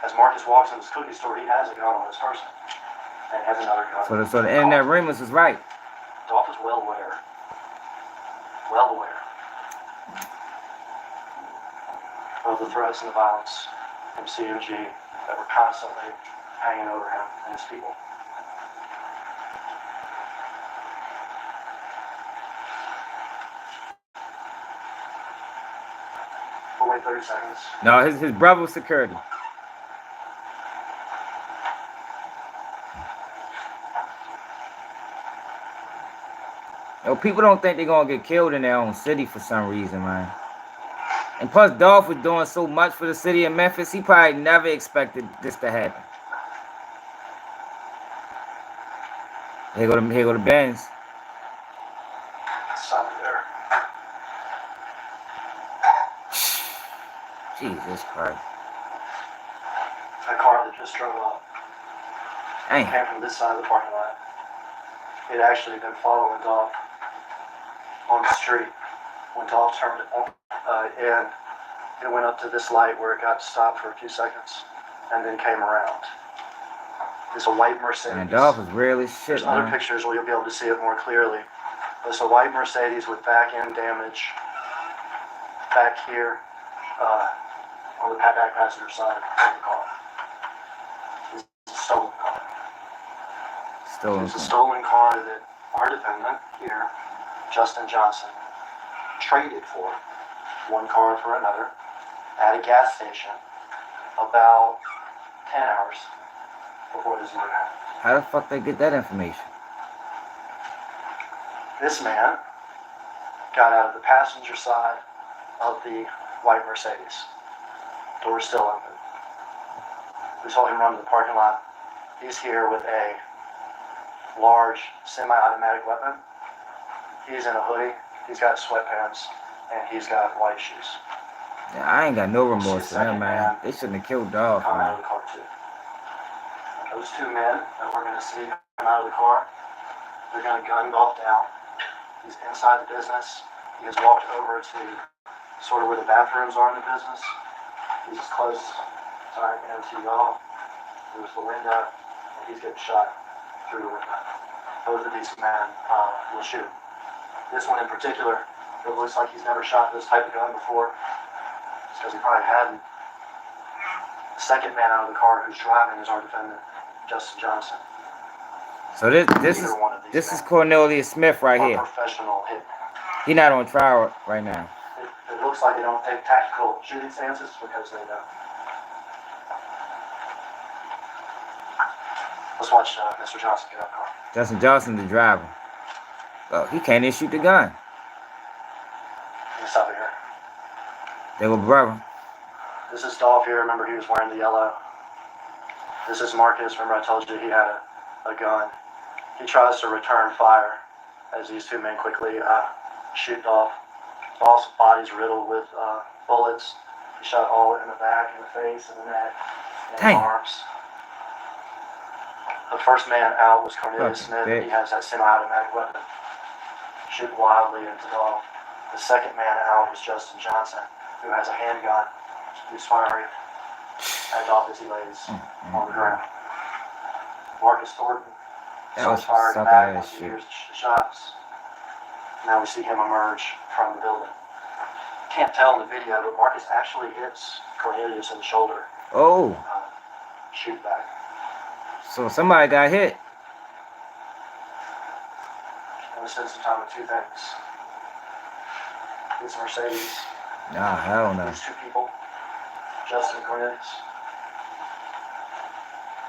E: as Marcus walks in his cookie store, he has a gun on his person. And has another gun.
A: So the internet rumors was right.
E: Dolph is well aware of the threats and the violence from CMG that were constantly hanging over him and his people. We'll wait 30 seconds.
A: No, his brother was security. Yo, people don't think they're gonna get killed in their own city for some reason, man. And plus, Dolph was doing so much for the city of Memphis, he probably never expected this to happen. Here go the Benz.
E: Stop there.
A: Jesus Christ.
E: That car that just drove up
A: Dang.
E: came from this side of the parking lot. It actually had been following Dolph on the street when Dolph turned in. It went up to this light where it got stopped for a few seconds and then came around. It's a white Mercedes.
A: Man, Dolph was real as shit,
E: There's other
A: man.
E: pictures where you'll be able to see it more clearly. It's a white Mercedes with back end damage back here on the back passenger side of the car. It's a stolen car. It's a stolen car that our defendant here, Justin Johnson, traded for one car for another at a gas station about 10 hours before this murder happened.
A: How the fuck they get that information?
E: This man got out of the passenger side of the white Mercedes. Door's still open. We saw him run to the parking lot. He's here with a large semi-automatic weapon. He's in a hoodie. He's got sweatpants, and he's got white shoes.
A: Yeah, I ain't got no remorse for them, man. They shouldn't have killed Dolph,
E: Come out of
A: man.
E: the car too. Those two men that we're going to see come out of the car, they're going to gun Dolph down. He's inside the business. He has walked over to sort of where the bathrooms are in the business. He's as close as I can to y'all. There's the window, and he's getting shot through the window. Both of these men will shoot. This one in particular, it looks like he's never shot this type of gun before. It's because he probably hadn't The second man out of the car who's driving is our defendant, Justin Johnson.
A: So this is Cornelius Smith right here.
E: Professional hit.
A: He's not on trial right now.
E: It looks like they don't take tactical shooting stances because they don't. Let's watch Mr. Johnson get out of the car.
A: Justin Johnson, the driver. Oh, he can't even shoot the gun.
E: Let's stop it here.
A: They were brother.
E: This is Dolph here. Remember, he was wearing the yellow. This is Marcus. Remember, I told you he had a gun. He tries to return fire as these two men quickly shoot Dolph. Dolph's body's riddled with bullets. He shot all in the back, in the face, in the neck, in the arms. The first man out was Cornelius Smith. He has that semi-automatic weapon. Shoot wildly into Dolph. The second man out was Justin Johnson, who has a handgun. He's firing at Dolph as he lays on the ground. Marcus Thornton starts firing back once he hears the shots. Now we see him emerge from the building. Can't tell in the video, but Marcus actually hits Cornelius in the shoulder.
A: Oh.
E: Shoot back.
A: So somebody got hit.
E: I'm going to spend some time with two things. This Mercedes.
A: Nah, hell no.
E: These two people, Justin and Cornelius.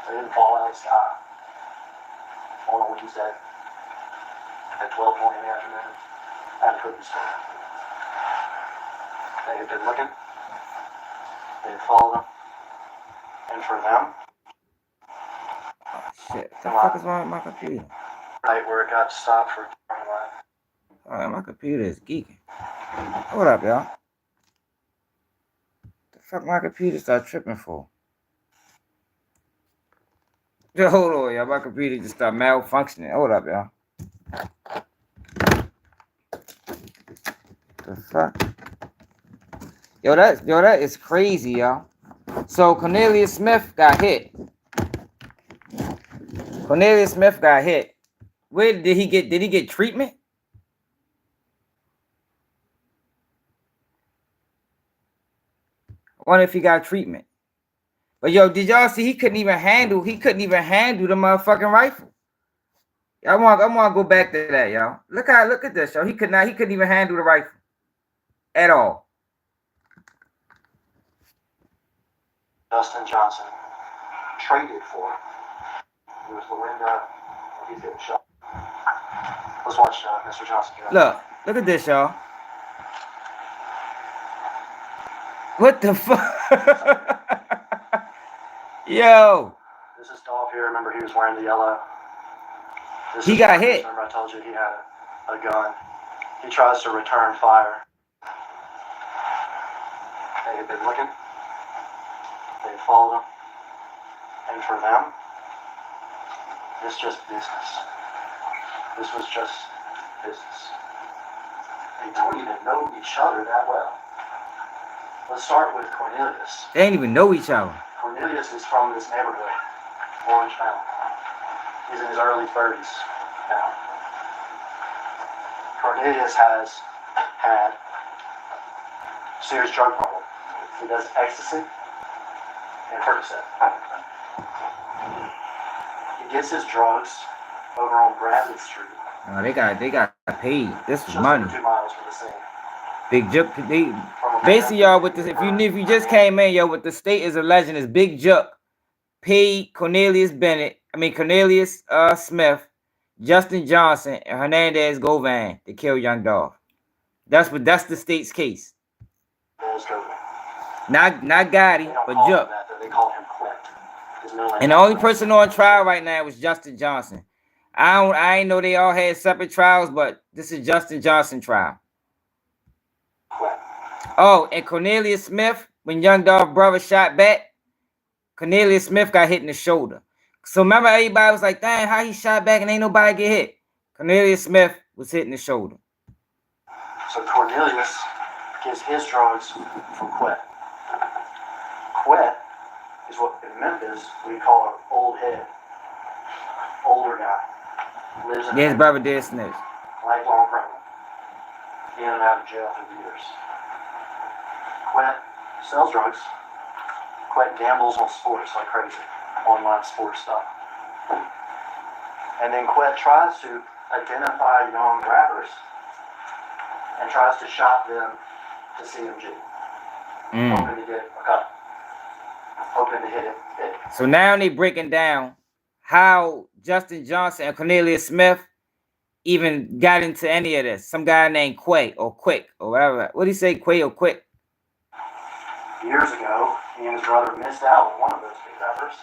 E: They didn't fall out of the sky on a Wednesday at 12:20 in the afternoon at a cookie store. They had been looking. They had followed them. And for them,
A: shit, what the fuck is wrong with my computer?
E: Right where it got stopped for turning left.
A: Alright, my computer is geeking. Hold up, y'all. The fuck my computer start tripping for? Just hold on, y'all. My computer just start malfunctioning. Hold up, y'all. The fuck? Yo, that is crazy, y'all. So Cornelius Smith got hit. Cornelius Smith got hit. Where did he get treatment? I wonder if he got treatment. But yo, did y'all see he couldn't even handle the motherfucking rifle? I want to go back to that, y'all. Look at this, y'all. He couldn't even handle the rifle at all.
E: Justin Johnson traded for it. It was the window. He's getting shot. Let's watch Mr. Johnson get out.
A: Look at this, y'all. What the fuck? Yo.
E: This is Dolph here. Remember, he was wearing the yellow.
A: He got hit.
E: Remember, I told you he had a gun. He tries to return fire. They had been looking. They had followed him. And for them, it's just business. This was just business. They don't even know each other that well. Let's start with Cornelius.
A: They ain't even know each other.
E: Cornelius is from this neighborhood, Orange Mountain. He's in his early 30s now. Cornelius has had serious drug problem. He does ecstasy and Percocet. He gets his drugs over on Bradley Street.
A: Oh, they got paid. This was money.
E: 2 miles from the scene.
A: Big Juck. Basically, y'all, with this, if you just came in, yo, what the state is alleging is Big Juck paid Cornelius Smith, Justin Johnson, and Hernandez Govan to kill young Dolph. That's the state's case. Not Gotti, but Juck.
E: They call him Quint.
A: And the only person on trial right now was Justin Johnson. I ain't know they all had separate trials, but this is Justin Johnson trial. Oh, and Cornelius Smith, when young Dolph brother shot back, Cornelius Smith got hit in the shoulder. So remember, everybody was like, dang, how he shot back and ain't nobody get hit? Cornelius Smith was hit in the shoulder.
E: So Cornelius gets his drugs from Quet. Quet is what in Memphis we call an old head. Older guy. Lives in
A: his brother did snitch.
E: Lifelong criminal. In and out of jail for years. Quet sells drugs Quet gambles on sports like crazy, online sports stuff. And then Quet tries to identify young rappers and tries to shop them to CMG, hoping to get a cut, hoping to hit it.
A: So now they breaking down how Justin Johnson and Cornelius Smith even got into any of this. Some guy named Quay or Quick or whatever. What do you say, Quay or Quick?
E: Years ago, he and his brother missed out on one of those big rappers.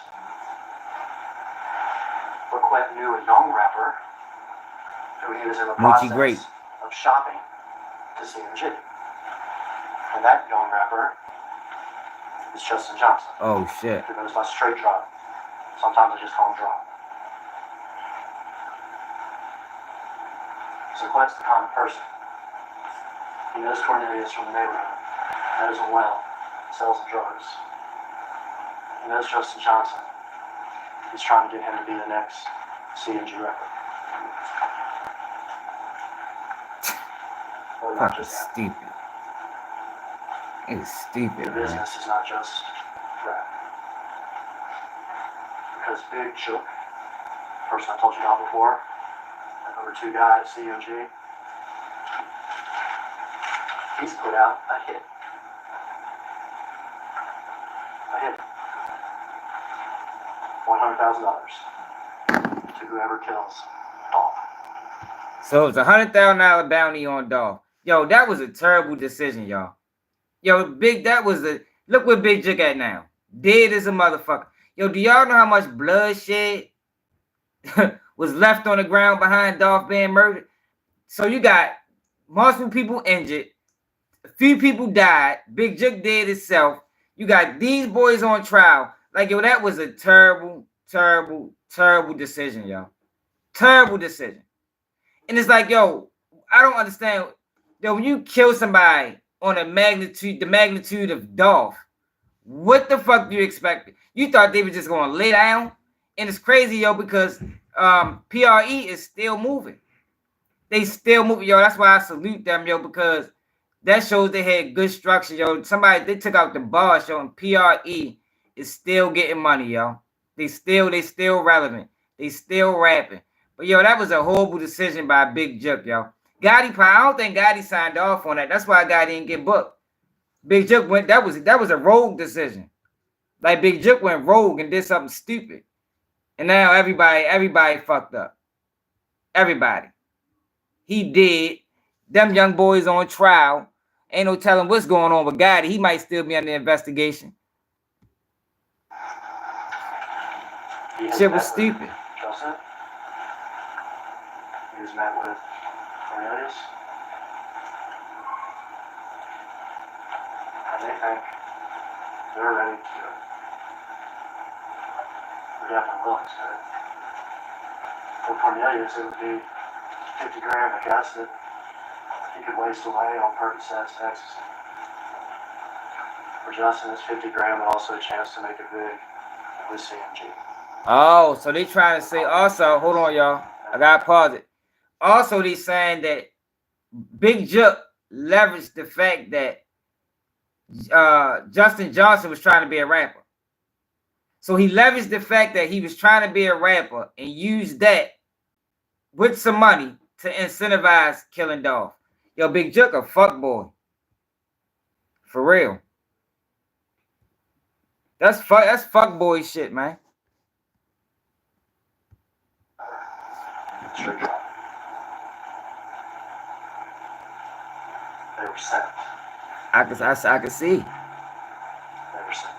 E: But Quet knew a young rapper who he was in the process of shopping to CMG. And that young rapper is Justin Johnson.
A: Oh, shit.
E: Who goes by Straight Drop. Sometimes I just call him Drop. So Quet's the kind of person. He knows Cornelius from the neighborhood, knows him well, sells him drugs. He knows Justin Johnson. He's trying to get him to be the next CMG rapper.
A: Fucking stupid. It's stupid,
E: the business is not just rap. Because Big Chook, the person I told you about before, that number 2 guy at CMG, he's put out a hit. $100,000 to whoever kills Dolph.
A: So it's $100,000 bounty on Dolph. Yo, that was a terrible decision, y'all. Yo, look where Big Jig at now. Dead as a motherfucker. Yo, do y'all know how much bloodshed was left on the ground behind Dolph being murdered? So you got multiple people injured. A few people died. Big Jig dead itself. You got these boys on trial. Like, yo, that was a terrible, terrible, terrible decision, y'all. Terrible decision. And it's like, yo, I don't understand. Yo, when you kill somebody on the magnitude of Dolph, what the fuck do you expect? You thought they were just going to lay down? And it's crazy, yo, because PRE is still moving. They still moving, yo. That's why I salute them, yo, because that shows they had good structure, yo. They took out the boss, yo, and PRE is still getting money, yo. They still relevant. They still rapping. But, yo, that was a horrible decision by Big Juke, yo. I don't think Gotti signed off on that. That's why Gotti didn't get booked. Big Juke went, that was a rogue decision. Like, Big Juke went rogue and did something stupid. And now everybody fucked up. Everybody. He did. Them young boys on trial. Ain't no telling what's going on with Gotti. He might still be under investigation. Shit was stupid.
E: Justin? He was met with Cornelius. And they think they're ready to do it. They're definitely willing to do it. For Cornelius, it would be 50 grand, I guess, that he could waste away on Percocets, Texas. For Justin, it's 50 grand, but also a chance to make it big with CMG.
A: Oh, so they trying to say also, hold on, y'all. I gotta pause it. Also, they saying that Big Juke leveraged the fact that Justin Johnson was trying to be a rapper. So he leveraged the fact that he was trying to be a rapper and used that with some money to incentivize killing Dolph. Yo, Big Juke a fuck boy. For real. That's fuck boy shit, man.
E: Straight drop. They were sent.
A: I can see.
E: They were sent.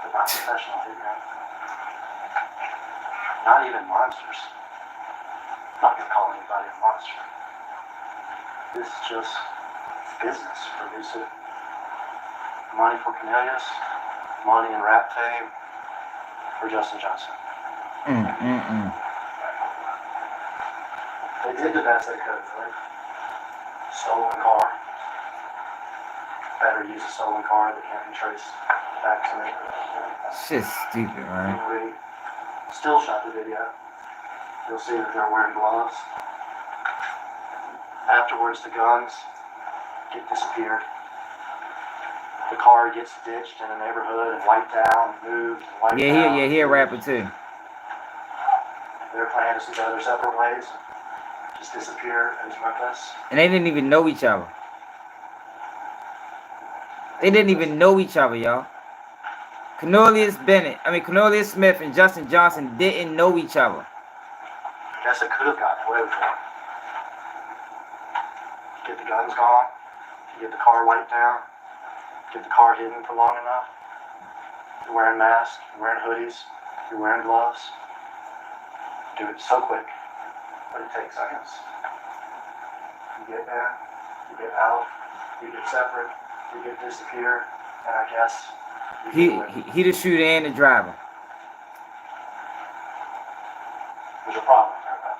E: They're not professional hitmen. Not even monsters. I'm not gonna call anybody a monster. This is just business for Musu. Money for Cornelius, money in rap fame for Justin Johnson. They did the best they could, really. Stolen car. Better use a stolen car that can't be traced back to me.
A: Shit's stupid, man.
E: When we still shot the video, you'll see that they're wearing gloves. Afterwards, the guns get disappeared. The car gets ditched in a neighborhood and wiped out and moved and wiped out.
A: Yeah, he a rapper too.
E: Their plan is to go their separate ways, just disappear into Memphis.
A: And they didn't even know each other. They didn't even know each other, y'all. Cornelius Smith and Justin Johnson didn't know each other.
E: Guess it could have gotten away with it. Get the guns gone, get the car wiped down, get the car hidden for long enough. You're wearing masks, you're wearing hoodies, you're wearing gloves. Do it so quick, but it takes seconds. You get there, you get out, you get separate, you get disappear, and I guess
A: he the shooter and the driver.
E: There's a problem there, man.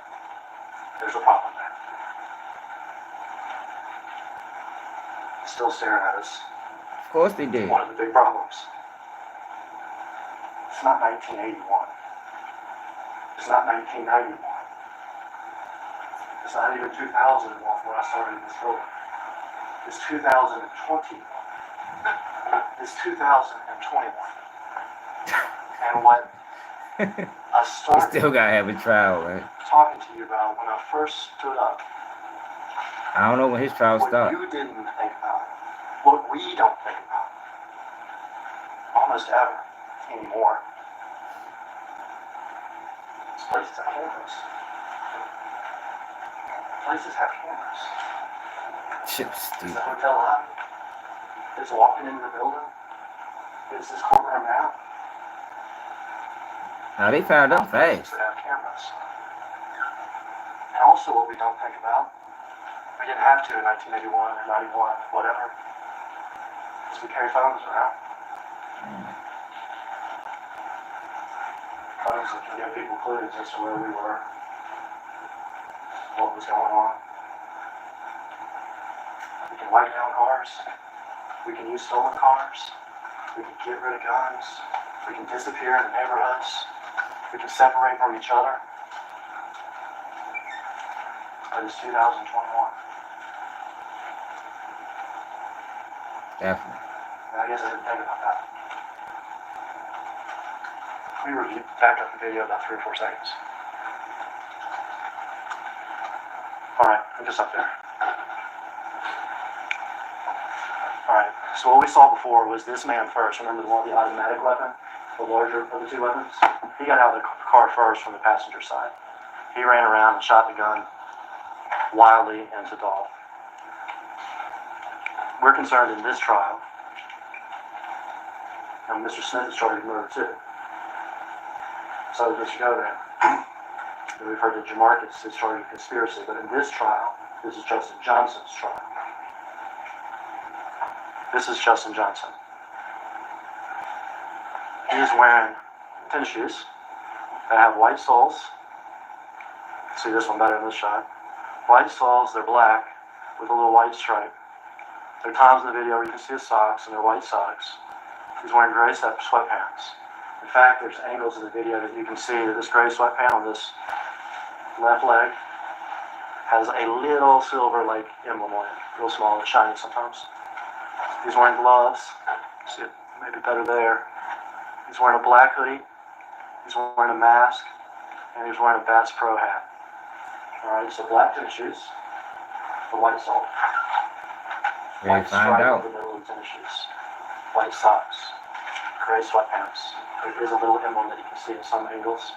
E: There's a problem there. Still staring at us.
A: Of course they did.
E: One of the big problems. It's not 1981. It's not 1991. It's not even 2001 when I started in this building. It's 2021. It's 2021. And what I started
A: Still gotta have a trial, right?
E: talking to you about when I first stood up,
A: I don't know when his trial
E: what
A: started.
E: you didn't think about, what we don't think about, almost ever anymore. These places have cameras. Places have cameras.
A: Shit,
E: Is
A: stupid.
E: the hotel lobby? Is walking into the building? Is this courtroom now?
A: Now they found out fast.
E: Places that have cameras. And also what we don't think about, we didn't have to in 1981 or 91, whatever, is we carry phones around. Phones that can give people clues as to where we were, what was going on. We can wipe down cars. We can use stolen cars. We can get rid of guns. We can disappear in the neighborhoods. We can separate from each other. But it's 2021.
A: Definitely.
E: I guess I didn't think about that. We reviewed, back up the video about 3 or 4 seconds. Alright, I'm just up there. Alright, so what we saw before was this man first. Remember the one with the automatic weapon? The larger of the two weapons? He got out of the car first from the passenger side. He ran around and shot the gun wildly into Dolph. We're concerned in this trial, and Mr. Smith is charged with murder too. So let's go there. And we've heard that Jamarcus is charged with conspiracy, but in this trial, this is Justin Johnson's trial. This is Justin Johnson. He is wearing tennis shoes that have white soles. See this one better in this shot. White soles, they're black with a little white stripe. There are times in the video where you can see his socks, and they're white socks. He's wearing gray sweatpants. In fact, there's angles in the video that you can see that this gray sweatpant on this left leg has a little silver like emblem on it, real small and shiny sometimes. He's wearing gloves. See it maybe better there. He's wearing a black hoodie. He's wearing a mask, and he's wearing a Bass Pro hat. All right, so black tennis shoes, the white sole. White stripe over the middle of the tennis shoes. White socks. Gray sweatpants. There is a little emblem that you can see in some angles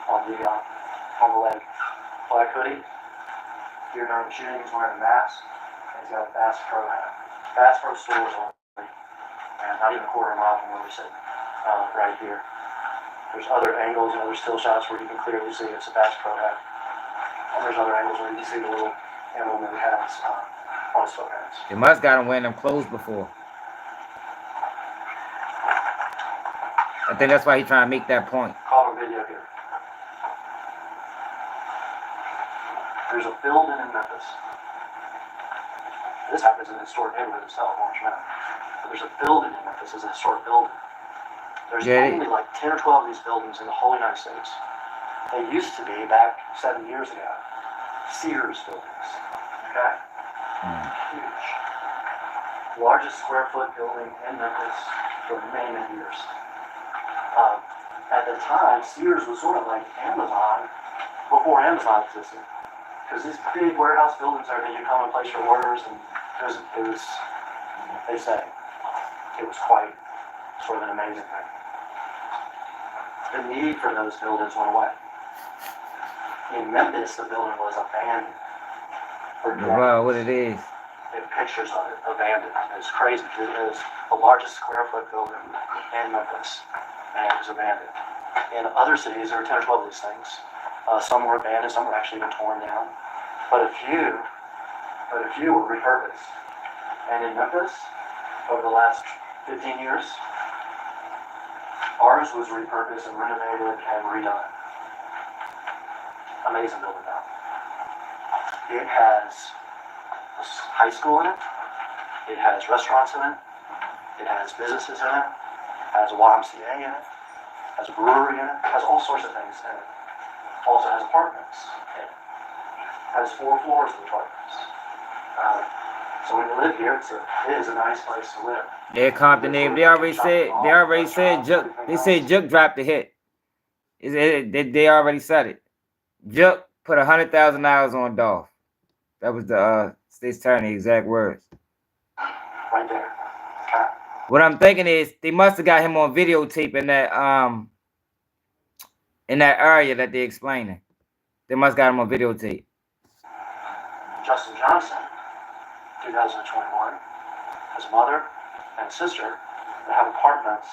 E: on the leg. Black hoodie. Here during the shooting, he's wearing a mask, and he's got a Bass Pro hat. Bass Pro stores only, and not even a quarter of a mile from where we're sitting, right here. There's other angles and other still shots where you can clearly see it's a Bass Pro hat. And there's other angles where you can see the little emblem that he has on his sweatpants.
A: They must got him wearing them clothes before. I think that's why he's trying to make that point.
E: Call him video here. There's a building in Memphis. This happens in a historic neighborhood itself, Orange Mountain. But there's a building in Memphis as a historic building. There's only like 10 or 12 of these buildings in the whole United States. They used to be, back 7 years ago, Sears buildings. Okay? Huge. largest square foot building in Memphis for many, many years. At the time, Sears was sort of like Amazon before Amazon existed. Because these big warehouse buildings, everything, you come and place your orders, and it was, they say, it was quite sort of an amazing thing. The need for those buildings went away. In Memphis, the building was abandoned.
A: Wow, what it is.
E: They have pictures of it, abandoned. It's crazy. It is the largest square foot building in Memphis, and it was abandoned. In other cities, there were 10 or 12 of these things. Some were abandoned, some were actually even torn down. But a few were repurposed. And in Memphis, over the last 15 years, ours was repurposed and renovated and redone. Amazing building now. It has a high school in it. It has restaurants in it. It has businesses in it. It has a YMCA in it. It has a brewery in it. It has all sorts of things in it. Also has apartments in it. It has 4 floors of apartments. So when you live here, it is a nice place to live.
A: Yeah, Compton name. They already said Juke. They say Juke dropped the hit. They already said it. Juke put $100,000 on Dolph. That was the state's attorney exact words.
E: Right there. Okay.
A: What I'm thinking is they must have got him on videotape in that area that they're explaining. They must got him on videotape.
E: Justin Johnson, 2021, his mother and sister that have apartments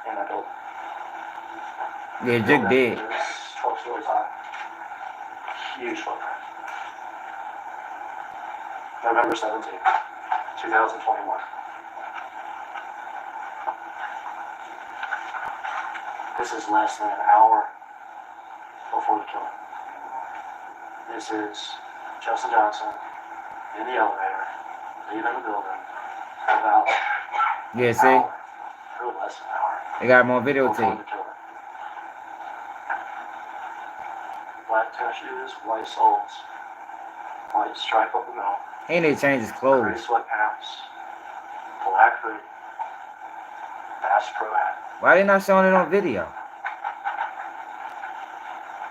E: in that building.
A: Yeah, Juke did.
E: 12 stories high. Huge footprint. November 17th, 2021. This is less than an hour before the killing. This is Justin Johnson in the elevator, leaving the building about
A: Yeah, see?
E: an hour, a little less than an hour.
A: They got him on
E: Before
A: videotape.
E: the killing. Black tennis shoes, white soles, white stripe up the middle,
A: Ain't they changed his
E: gray
A: clothes?
E: sweatpants, black hoodie, Bass Pro hat.
A: Why they not showing it on video?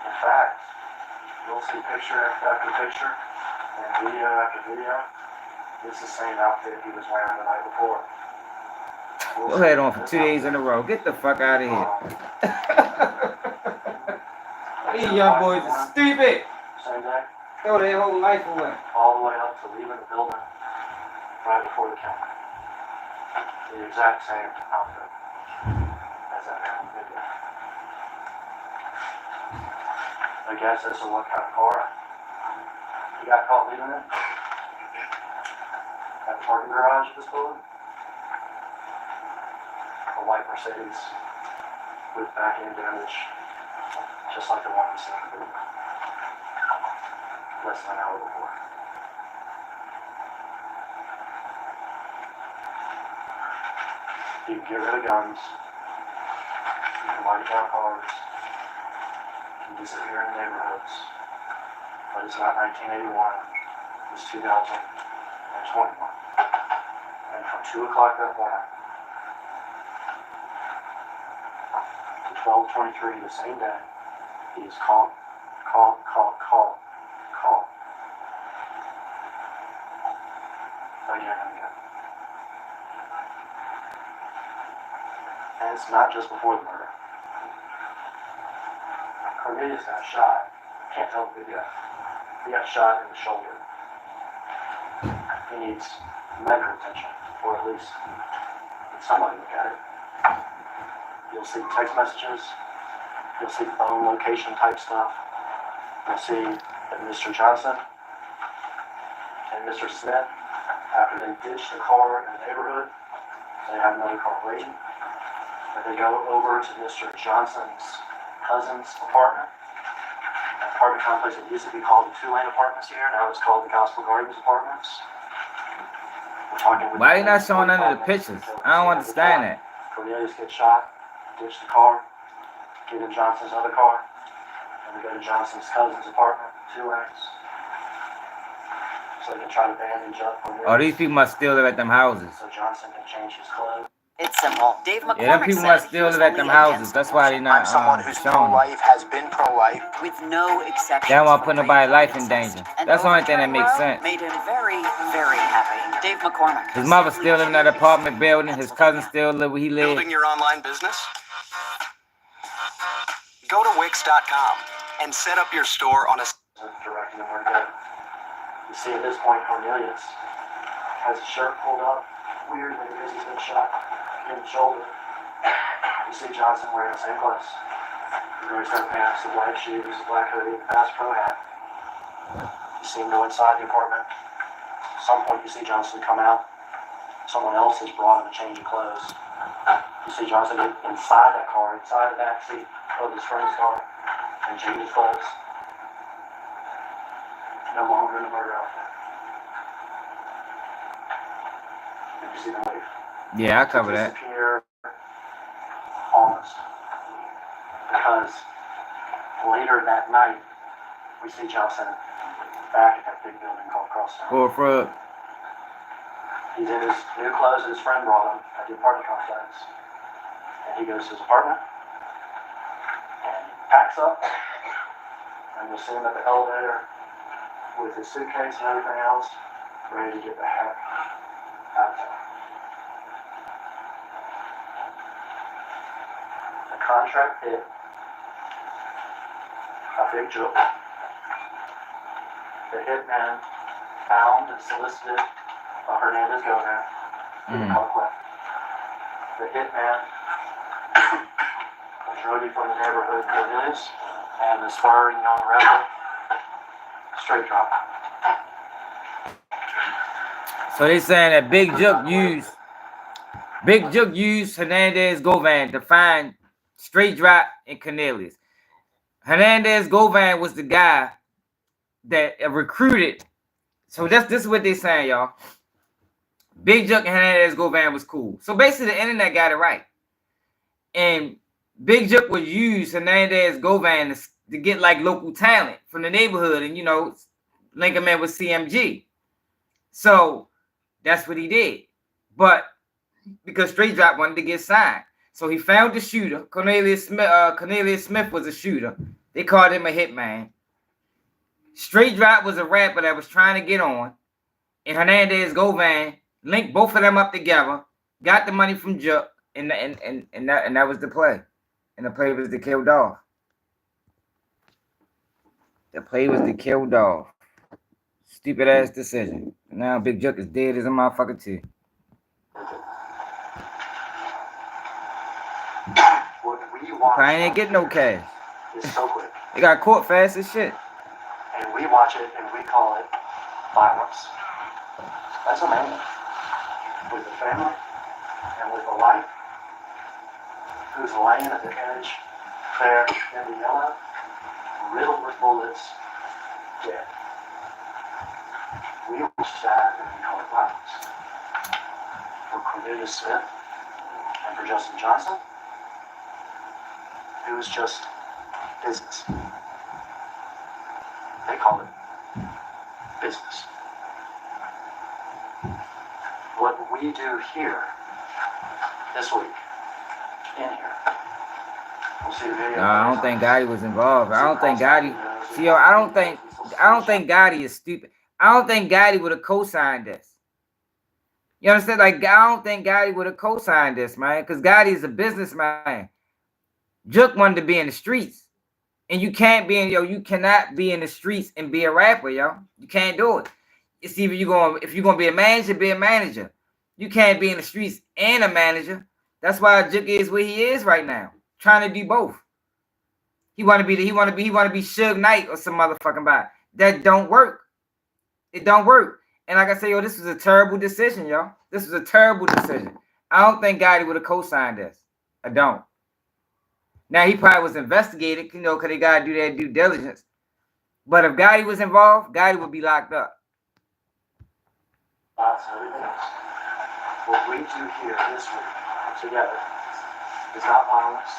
E: In fact, you'll see picture after picture and video after video. It's the same outfit he was wearing the night before.
A: Go ahead on for 2 days in a row. Get the fuck out of here. These young boys are stupid.
E: Same day,
A: Throw their whole life away.
E: all the way up to leaving the building right before the killing. The exact same outfit as that man in the video. I guess as to what kind of car he got caught leaving it at the parking garage of this building. A white Mercedes with back end damage, just like the one we seen in the video. Less than an hour before. You can get rid of guns. You can light down cars. You can disappear in neighborhoods. But it's not 1981. It's 2021. And from 2 o'clock that morning to 12:23 the same day, he is called. Again and again. And it's not just before the murder. Cornelius got shot. Can't tell the video. He got shot in the shoulder. He needs medical attention, or at least somebody look at it. You'll see text messages. You'll see phone location type stuff. You'll see that Mr. Johnson and Mr. Smith, after they ditch the car in the neighborhood, they have another car waiting. But they go over to Mr. Johnson's cousin's apartment. An apartment complex that used to be called the Two-Lane Apartments here, now it's called the Gospel Gardens Apartments. We're talking with
A: Why they not showing none of the pictures? I don't understand that.
E: Cornelius gets shot, ditch the car, get in Johnson's other car, and we go to Johnson's cousin's apartment, 2 lanes. so they can try to bandage up.
A: Oh, these people must still live at them houses.
E: So Johnson can change his clothes.
G: It's simple. Dave McCormick
A: Yeah, them people must still live at them houses. That's why they not
C: I'm someone who's
A: showing them.
C: pro-life, has been pro-life.
G: with no exceptions.
A: They don't want to
G: for
A: put nobody's life in
G: incest.
A: danger.
G: And
A: That's the only thing that
G: overturning
A: makes
G: Roe
A: sense.
G: Made him very, very happy. Dave McCormick.
A: His mother still living in that apartment building. His cousin still live where he lives.
C: Building your online business? Go to Wix.com and set up your store on a...
E: Directing them where to go. You see at this point Cornelius has his shirt pulled up, weirdly because he's been shot in the shoulder. You see Johnson wearing the same clothes. The very same pants, the white shoes, the black hoodie, the Bass Pro hat. You see him go inside the apartment. At some point you see Johnson come out. Someone else has brought him a change of clothes. You see Johnson get inside that car, inside the back seat of his friend's car, and change his clothes. No longer in the murder outfit. Did you see them leave?
A: Yeah, I cover that.
E: Disappear almost. Because later that night, we see Johnson back at that big building called Crosstown.
A: Poor Frog.
E: He's in his new clothes that his friend brought him at the apartment complex. And he goes to his apartment and he packs up. And you'll see him at the elevator with his suitcase and everything else, ready to get the heck out of town. The contract hit a big joke. The hitman found and solicited Hernandez Gomez in the Parkway. The hitman was Rudy from the neighborhood Cornelius and the swearing young rebel straight drop.
A: So they saying that Big Jook used Hernandez Govan to find Straight Drop and Cornelius. Hernandez Govan was the guy that recruited. So this is what they saying, y'all. Big Jook and Hernandez Govan was cool. So basically the internet got it right. And Big Jook would use Hernandez Govan to get like local talent from the neighborhood and, you know, link him in with CMG. So that's what he did. But because Straight Drop wanted to get signed. So he found the shooter. Cornelius Smith was a shooter. They called him a hitman. Straight Drop was a rapper that was trying to get on. And Hernandez Govan linked both of them up together, got the money from Jook, and that was the play. And the play was to kill Dolph. The play was to kill Dolph. Stupid ass decision. Now Big Jook is dead as a motherfucker too.
E: What we watch
A: I ain't getting no cash.
E: is so quick.
A: They got caught fast as shit.
E: And we watch it and we call it violence. That's a man with a family and with a life who's laying at the edge there in the yellow, riddled with bullets, dead. We watch that and we call it violence. For Cornelius Smith and for Justin Johnson, it was just business. They call it business. What we do here this week, in here, we'll see the video.
A: No, I don't think Gotti was involved. I don't think Gotti. See, yo, I don't think Gotti is stupid. I don't think Gotti would have co-signed this. You understand? Like, I don't think Gotti would have co-signed this, man, because Gotti is a businessman. Jook wanted to be in the streets. And you can't be in, you cannot be in the streets and be a rapper, yo. You can't do it. It's either if you're gonna be a manager, be a manager. You can't be in the streets and a manager. That's why Jook is where he is right now, trying to do both. He wanna be Suge Knight or some motherfucking body. That don't work. It don't work. And like I say, yo, this was a terrible decision, yo. This was a terrible decision. I don't think Gotti would have co-signed this. I don't. Now, he probably was investigated, you know, because they got to do their due diligence. But if Gotti was involved, Gotti would be locked up.
E: That's everything else. What we do here this week together is not violence,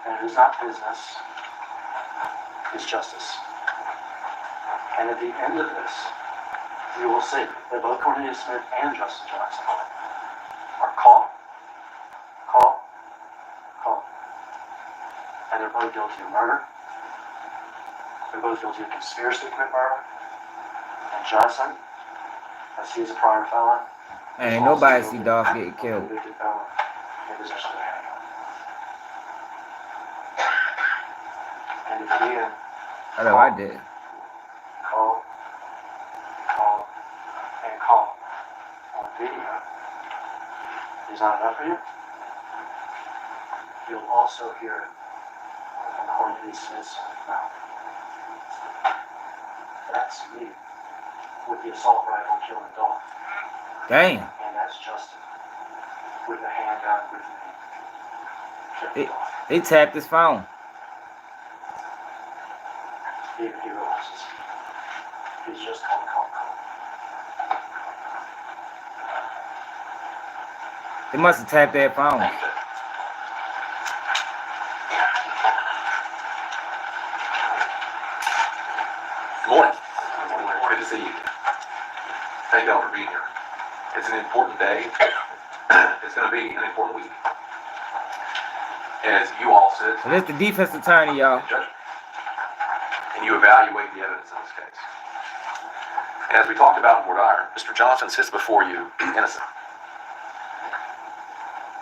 E: and it is not business. It's justice. And at the end of this, You will see that both Cornelius Smith and Justin Johnson are caught, and they're both guilty of murder. They're both guilty of conspiracy to commit murder. And Johnson, as he is a prior felon,
A: Man, ain't nobody see Dolph get killed.
E: convicted felon in possession of a handgun. And if he and
A: I know I did.
E: call on video is not enough for you, you'll also hear it from Cornelius Smith's mouth. That's me with the assault rifle killing Dolph.
A: Damn.
E: And that's Justin with a handgun with me killing Dolph.
A: They tapped his phone.
E: Even he realizes he's just called call.
A: They must have tapped their phone.
F: Good morning. Good to see you. Thank you all for being here. It's an important day. It's going to be an important week. As you all sit,
A: So this the defense attorney, y'all.
F: and you evaluate the evidence in this case. And as we talked about in Ward Iron, Mr. Johnson sits before you innocent.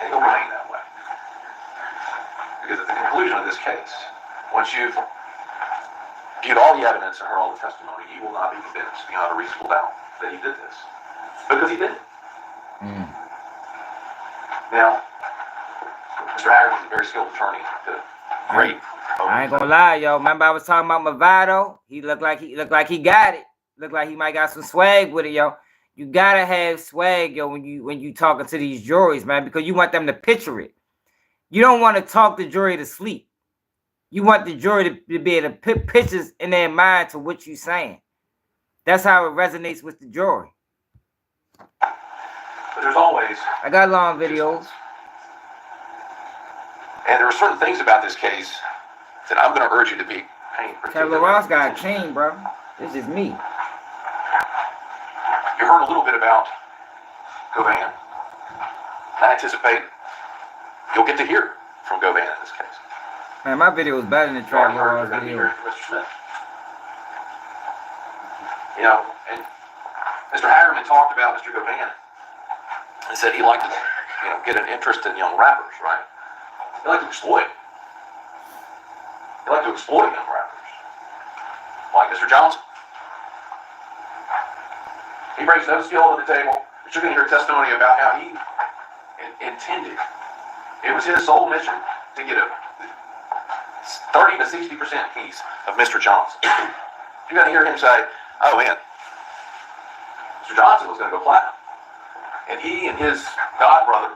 F: And he'll remain that way. Because at the conclusion of this case, once you've viewed all the evidence and heard all the testimony, you will not be convinced beyond a reasonable doubt that he did this. Because he did it. Now, Mr. Haggard was a very skilled attorney. Did a great.
A: I ain't gonna lie, yo. Remember I was talking about Movado? He looked like he got it. Looked like he might got some swag with it, yo. You gotta have swag, yo, when you talking to these juries, man, because you want them to picture it. You don't want to talk the jury to sleep. You want the jury to be able to put pictures in their mind to what you're saying. That's how it resonates with the jury.
F: But there's always.
A: I got long videos.
F: And there are certain things about this case that I'm going to urge you to be paying particular
A: Kevin Ross got a
F: attention.
A: chain, bro. This is me.
F: You heard a little bit about Govan. I anticipate you'll get to hear from Govan in this case.
A: Man, my video was better than
F: You're
A: Trevor Ross
F: going to be
A: video.
F: hearing from Mr. Smith. You know, and Mr. Hagerman talked about Mr. Govan and said he liked to, get an interest in young rappers, right? He liked to exploit. He liked to exploit young rappers, like Mr. Johnson. He brings no skill to the table, but you're going to hear testimony about how he intended. It was his sole mission to get a 30 to 60% piece of Mr. Johnson. You're going to hear him say, oh man, Mr. Johnson was going to go platinum. And he and his godbrother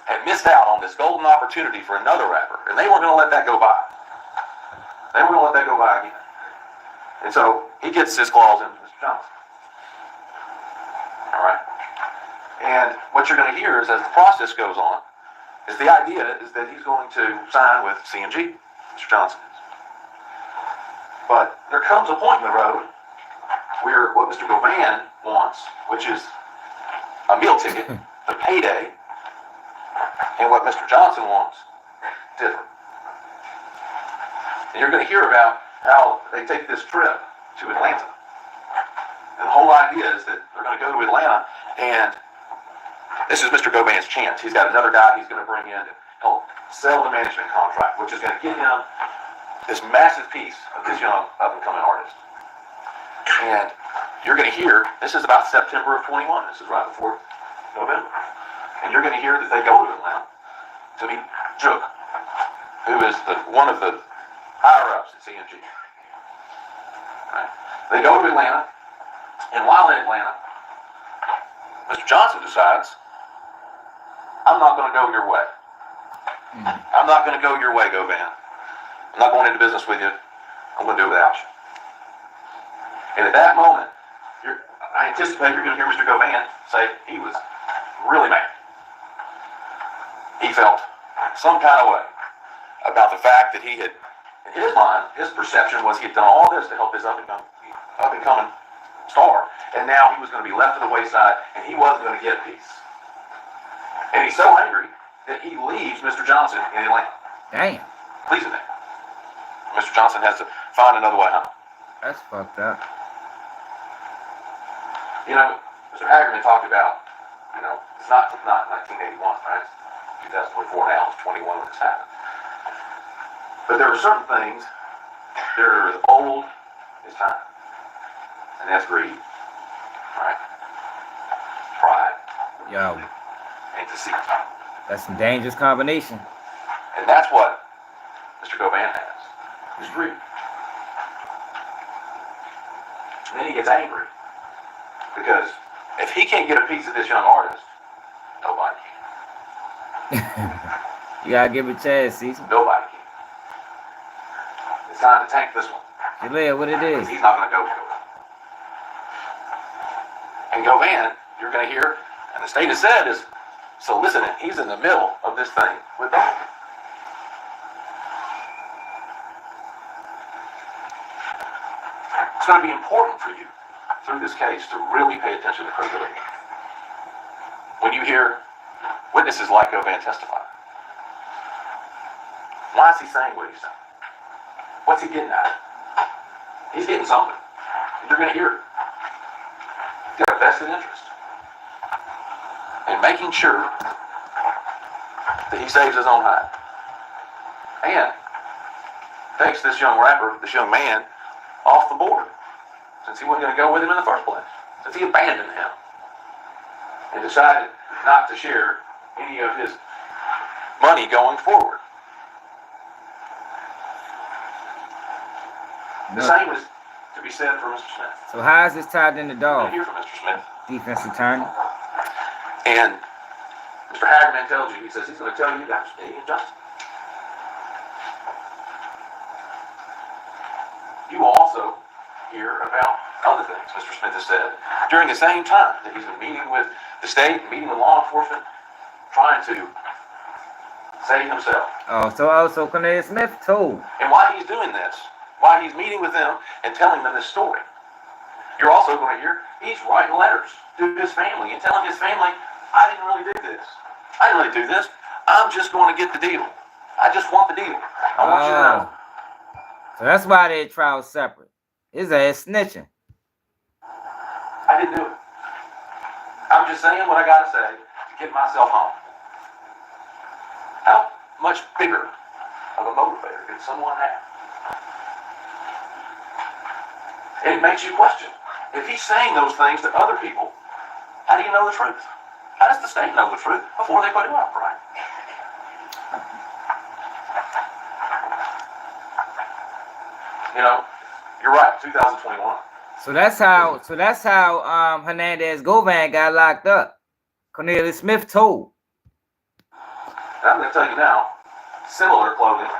F: had missed out on this golden opportunity for another rapper, and they weren't going to let that go by. They weren't going to let that go by again. And so he gets his claws into Mr. Johnson. All right? And what you're going to hear is, as the process goes on, is the idea is that he's going to sign with CMG, Mr. Johnson is. But there comes a point in the road where what Mr. Govan wants, which is a meal ticket, the payday, and what Mr. Johnson wants, different. And you're going to hear about how they take this trip to Atlanta. And the whole idea is that they're going to go to Atlanta, and this is Mr. Govan's chance. He's got another guy he's going to bring in to help sell the management contract, which is going to give him this massive piece of this young up-and-coming artist. And you're going to hear, this is about September of 21. This is right before November. And you're going to hear that they go to Atlanta to meet Jook, who is one of the higher-ups at CMG. Right? They go to Atlanta, and while in Atlanta, Mr. Johnson decides, I'm not going to go your way. I'm not going to go your way, Govan. I'm not going into business with you. I'm going to do it without you. And at that moment, I anticipate you're going to hear Mr. Govan say he was really mad. He felt some kind of way about the fact that he had, in his mind, his perception was he had done all this to help his up-and-coming star, and now he was going to be left to the wayside, and he wasn't going to get a piece. And he's so angry that he leaves Mr. Johnson in Atlanta.
A: Damn.
F: Leaves him there. Mr. Johnson has to find another way home.
A: That's fucked up.
F: You know, Mr. Hagerman talked about, you know, it's not 1981, right? It's 2024 now. It's 21 when this happened. But there are certain things that are as old as time. And that's greed, right? Pride.
A: Yo.
F: And deceit.
A: That's some dangerous combination.
F: And that's what Mr. Co-defendant has. Is greed. And then he gets angry. Because if he can't get a piece of this young artist, nobody can.
A: You gotta give it a chance, Cecil.
F: Nobody can. It's time to tank this one.
A: Jalea, what it is?
F: He's not going to go. And Govan, you're going to hear, and the state has said is soliciting. He's in the middle of this thing with Dolph. It's going to be important for you through this case to really pay attention to credibility. When you hear witnesses like Govan testify, why is he saying what he's saying? What's he getting at? He's getting something. And you're going to hear it. He's got a vested interest in making sure that he saves his own hide. And takes this young rapper, this young man, off the board. Since he wasn't going to go with him in the first place. Since he abandoned him. And decided not to share any of his money going forward. The same is to be said for Mr. Smith.
A: So how is this tied into Dolph?
F: Hear from Mr. Smith.
A: Defense attorney.
F: And Mr. Hagerman tells you, he says he's going to tell you guys any injustice. You will also hear about other things Mr. Smith has said during the same time that he's been meeting with the state, meeting with law enforcement, trying to save himself.
A: So Cornelius Smith told.
F: And why he's doing this, why he's meeting with them and telling them this story. You're also going to hear he's writing letters to his family and telling his family, I didn't really do this. I didn't really do this. I'm just going to get the deal. I just want the deal. I want you to know.
A: So that's why they trial separate. His ass snitching.
F: I didn't do it. I'm just saying what I got to say to get myself home. How much bigger of a motivator can someone have? And it makes you question. If he's saying those things to other people, how do you know the truth? How does the state know the truth before they put him up, right? You know, you're right, 2021.
A: So that's how Hernandez Govan got locked up. Cornelius Smith told.
F: And I'm going to tell you now, similar clothing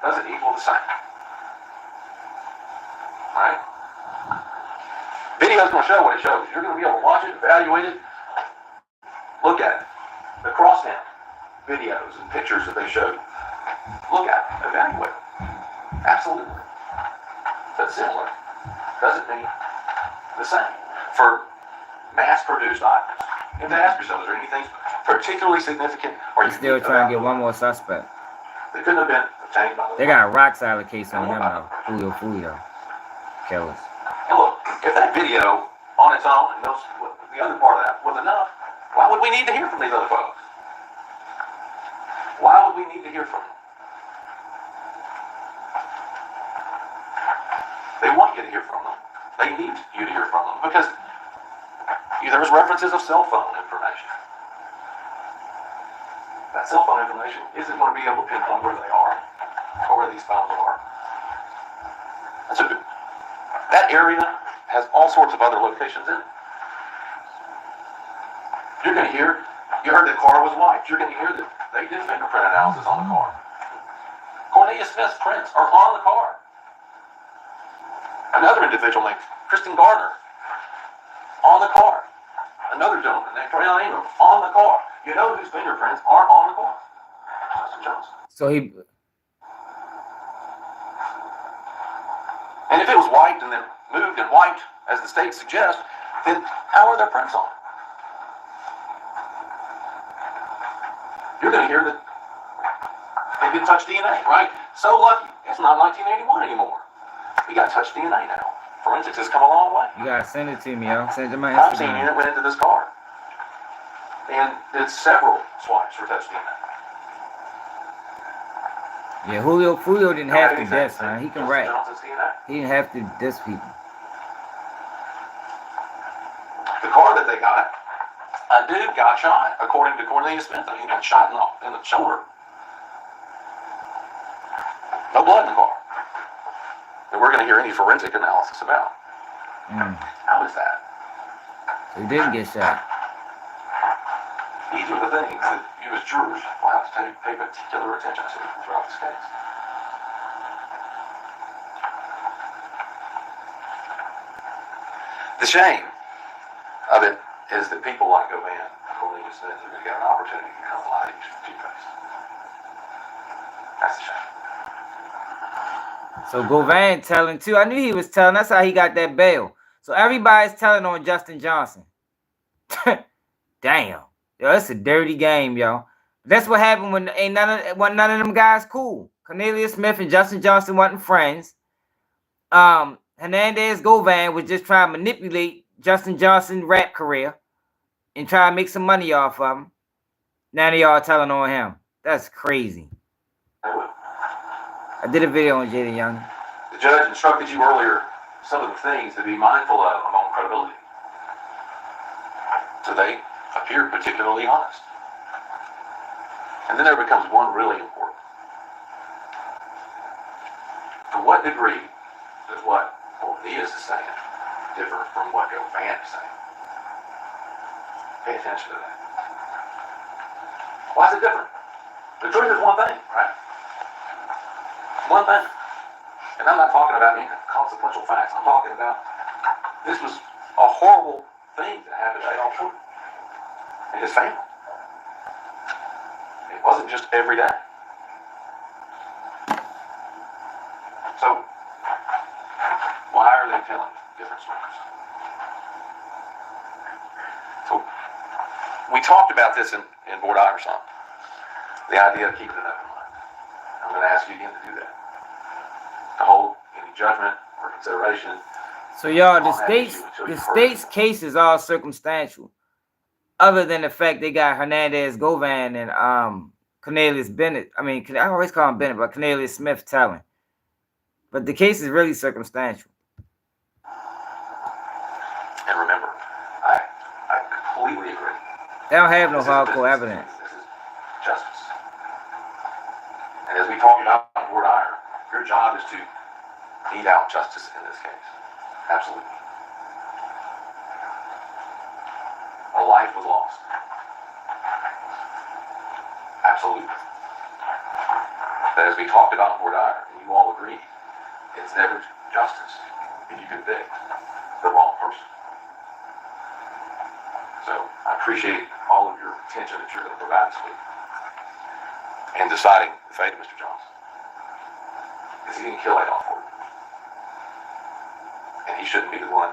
F: doesn't equal the same. Right? Video's going to show what it shows. You're going to be able to watch it, evaluate it, look at it. The crosstown videos and pictures that they showed. Look at it, evaluate it. Absolutely. But similar doesn't mean the same. For mass-produced items, you have to ask yourself, is there anything particularly significant or
A: He's still trying to get one more suspect.
F: They couldn't have been obtained by the
A: They got a rock solid case on him though. Julio. Killers.
F: And look, if that video on its own and those, the other part of that was enough, why would we need to hear from these other folks? Why would we need to hear from them? They want you to hear from them. They need you to hear from them because there's references of cell phone information. That cell phone information isn't going to be able to pinpoint where they are or where these phones are. That area has all sorts of other locations in it. You're going to hear, you heard the car was wiped. You're going to hear that they did fingerprint analysis on the car. Cornelius Smith's prints are on the car. Another individual named Kristen Gardner on the car. Another gentleman named Trail Ingram on the car. You know whose fingerprints aren't on the car? Justin Johnson.
A: So he.
F: And if it was wiped and then moved and wiped, as the state suggests, then how are their prints on it? You're going to hear that they didn't touch DNA, right? So lucky. It's not 1981 anymore. We got touch DNA now. Forensics has come a long way.
A: You gotta send it to me, yo. Send it to my
F: Crime scene
A: Instagram.
F: unit went into this car and did several swipes for touch DNA.
A: Yeah, Julio didn't have to diss, man. He can
F: Justin
A: rap.
F: Johnson's DNA.
A: He didn't have to diss people.
F: The car that they got, a dude got shot, according to Cornelius Smith. I mean, he got shot in the shoulder. No blood in the car. And we're going to hear any forensic analysis about. How is that?
A: So he didn't get shot.
F: These are the things that you as jurors will have to pay particular attention to throughout this case. The shame of it is that people like Govan and Cornelius Smith are going to get an opportunity to come lie to you face. That's the shame.
A: So Govan telling too. I knew he was telling. That's how he got that bail. So everybody's telling on Justin Johnson. Damn. Yo, it's a dirty game, yo. That's what happened when none of them guys cool. Cornelius Smith and Justin Johnson wasn't friends. Hernandez Govan was just trying to manipulate Justin Johnson's rap career and try to make some money off of him. Now they all telling on him. That's crazy. I did a video on Jada Young.
F: The judge instructed you earlier some of the things to be mindful of among credibility. So they appeared particularly honest. And then there becomes one really important. To what degree does what Cornelius is saying differ from what Govan is saying? Pay attention to that. Why is it different? The truth is one thing, right? One thing. And I'm not talking about any consequential facts. I'm talking about this was a horrible thing that happened to Adolph Short and his family. It wasn't just every day. So, why are they telling different stories? So, we talked about this in Board Iverson. The idea of keeping an open mind. I'm going to ask you again to do that. To hold any judgment or consideration.
A: So y'all, the state's case is all circumstantial. Other than the fact they got Hernandez Govan and Cornelius Bennett. I mean, I always call him Bennett, but Cornelius Smith telling. But the case is really circumstantial.
F: And remember, I completely agree.
A: They don't have no hardcore evidence.
F: This is justice. And as we talked about on Board Iron, your job is to mete out justice in this case. Absolutely. A life was lost. Absolutely. But as we talked about on Board Iron, and you all agreed, it's never justice if you convict the wrong person. So I appreciate all of your attention that you're going to provide this week in deciding the fate of Mr. Johnson. Because he didn't kill Adolph Ford. And he shouldn't be the one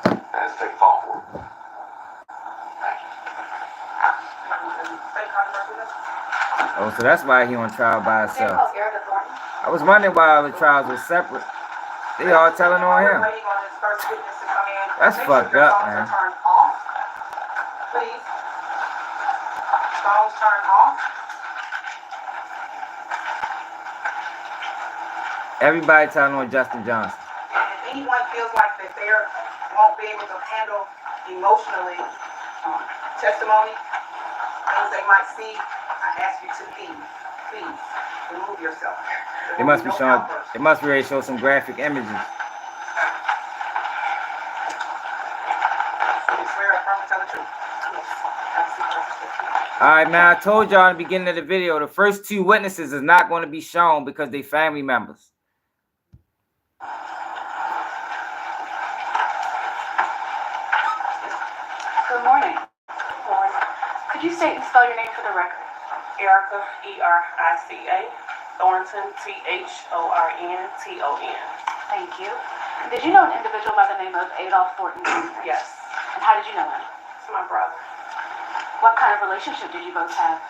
F: that has to take the fall for it. Thank you.
A: Oh, so that's why he on trial by himself. I was wondering why all the trials were separate. They all telling on him. That's fucked up, man.
D: Please. Phones turned off.
A: Everybody telling on Justin Johnson.
D: If anyone feels like that they won't be able to handle emotionally testimony, things they might see, I ask you to please remove yourself.
A: They must be showing. They must be ready to show some graphic images. All right, man. I told y'all in the beginning of the video, the first two witnesses is not going to be shown because they family members.
I: Good morning. Good morning. Could you state and spell your name for the record? Erica, E-R-I-C-A. Thornton, Thornton.
G: Thank you.
I: Did you know an individual by the name of Adolph Thornton Jr.?
D: Yes,
I: And how did you know him?
D: it's my brother.
I: What kind of relationship did you both have?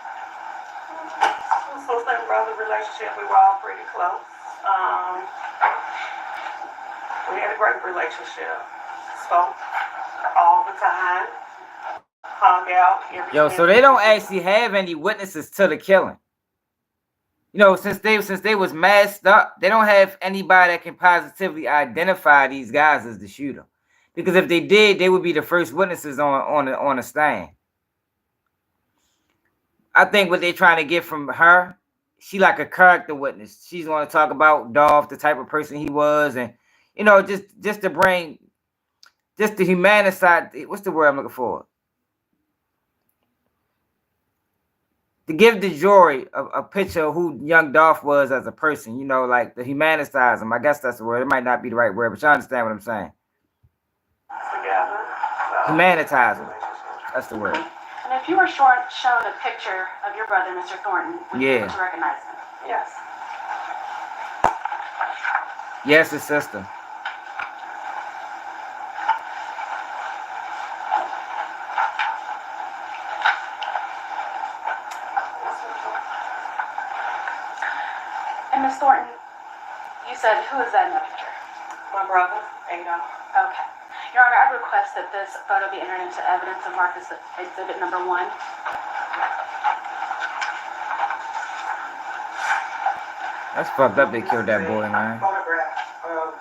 D: Sister-brother relationship, we were all pretty close. We had a great relationship. Spoke all the time. Hung out.
A: Yo, so they don't actually have any witnesses to the killing. You know, since they was masked up, they don't have anybody that can positively identify these guys as the shooter. Because if they did, they would be the first witnesses on the stand. I think what they're trying to get from her, she like a character witness. She's going to talk about Dolph, the type of person he was, and you know, just to bring, just the humanity side. What's the word I'm looking for? To give the jury a picture of who young Dolph was as a person, you know, like the humanize him. I guess that's the word. It might not be the right word, but you understand what I'm saying.
D: Together. So.
A: Humanitize him. That's the word.
I: And if you were shown a picture of your brother, Mr. Thornton, would you be able to recognize him?
D: Yes.
A: Yes, his sister.
I: And Miss Thornton, you said, who is that in that picture?
D: My brother, Adolph.
I: Okay. Your Honor, I request that this photo be entered into evidence and marked as exhibit number 1.
A: That's fucked up. They killed that boy, man.
D: Photograph of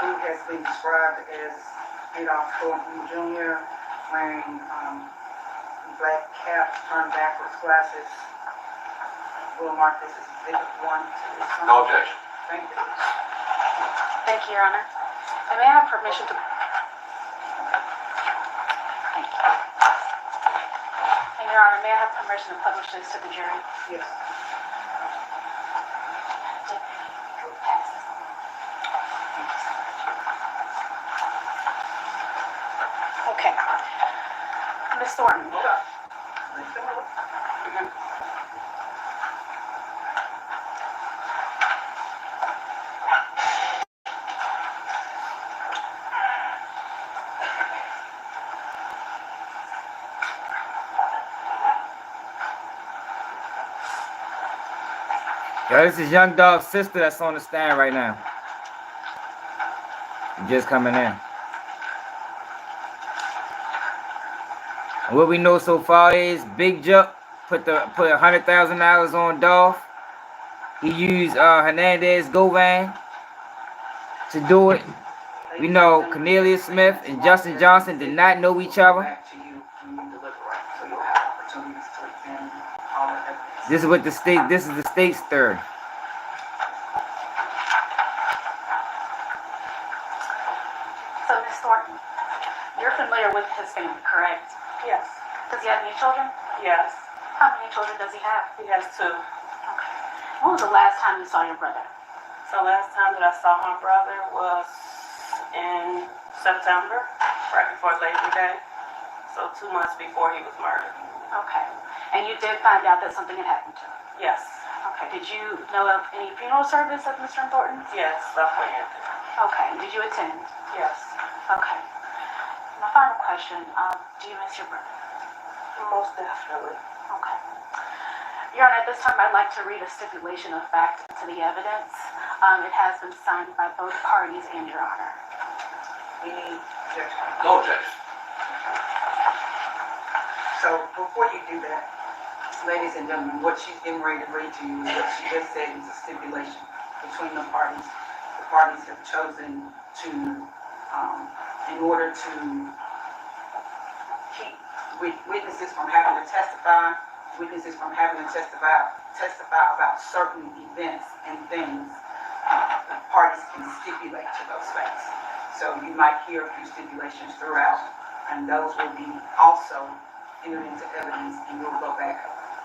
D: who has been described as Adolph Thornton Jr. wearing black cap, turned backwards glasses. We'll mark this as exhibit 1 to this one.
F: No objection.
D: Thank you.
I: Thank you, Your Honor. And may I have permission to... Thank you. And Your Honor, may I have permission to publish this to the jury?
D: Yes.
I: Okay. Miss Thornton.
D: Hold up.
A: Yo, this is young Dolph's sister that's on the stand right now. Just coming in. And what we know so far is Big Jup put $100,000 on Dolph. He used Hernandez Govan to do it. We know Cornelia Smith and Justin Johnson did not know each other. This is what the state. This is the state's third.
I: So, Miss Thornton, you're familiar with his family, correct?
D: Yes.
I: Does he have any children?
D: Yes.
I: How many children does he have?
D: He has 2.
I: Okay. When was the last time you saw your brother?
D: So last time that I saw my brother was in September, right before Labor Day. So 2 months before he was murdered.
I: Okay. And you did find out that something had happened to him?
D: Yes.
I: Okay. Did you know of any funeral service at Mr. Thornton's?
D: Yes, I planned it.
I: Okay. Did you attend?
D: Yes.
I: Okay. My final question, do you miss your brother?
D: Most definitely.
I: Okay. Your Honor, at this time I'd like to read a stipulation of fact to the evidence. It has been signed by both parties and Your Honor.
D: Any objection?
F: No objection.
D: So before you do that, ladies and gentlemen, what she's getting ready to read to you is what she just said is a stipulation between the parties. The parties have chosen to, in order to keep witnesses from having to testify, witnesses from having to testify about certain events and things, the parties can stipulate to those facts. So you might hear a few stipulations throughout, and those will be also entered into evidence, and we'll go back.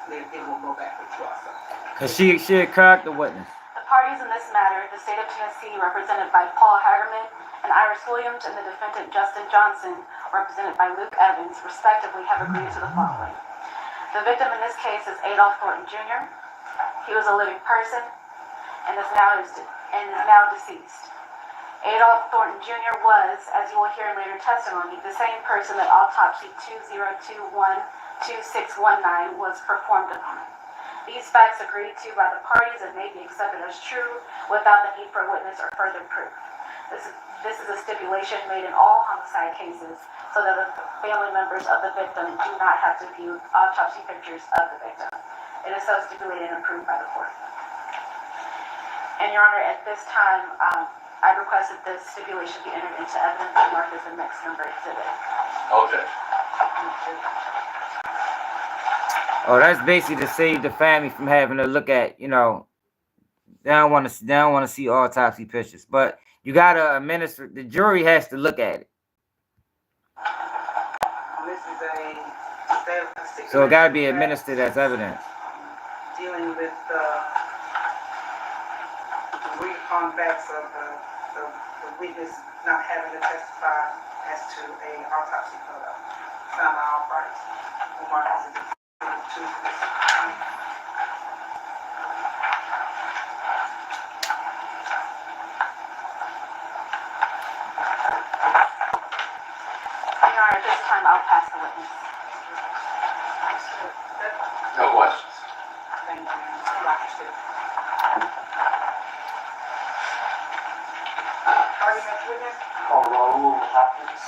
D: It will go back with you also.
A: Cause she a character witness.
I: The parties in this matter, the state of Tennessee, represented by Paul Hagerman and Iris Williams, and the defendant Justin Johnson, represented by Luke Evans, respectively, have agreed to the following. The victim in this case is Adolph Thornton Jr. He was a living person and is now deceased. Adolph Thornton Jr. was, as you will hear in later testimony, the same person that autopsy 2021-2619 was performed upon. These facts agreed to by the parties and may be accepted as true without the need for a witness or further proof. This is a stipulation made in all homicide cases so that the family members of the victim do not have to view autopsy pictures of the victim. It is so stipulated and approved by the court. And Your Honor, at this time, I request that this stipulation be entered into evidence and marked as the next number exhibit.
F: Okay.
A: Oh, that's basically to save the family from having to look at, you know, they don't want to see autopsy pictures. But you gotta administer. The jury has to look at it.
D: This is a
A: So it gotta be administered as evidence.
D: dealing with the agreed upon facts of the witness not having to testify as to a autopsy photo. Found by all parties. We'll mark this as exhibit 2 to this.
I: Your Honor, at this time, I'll pass the witness.
F: No questions.
D: Thank you, Dr. Stitt. Argument witness?
E: Raul Hopkins.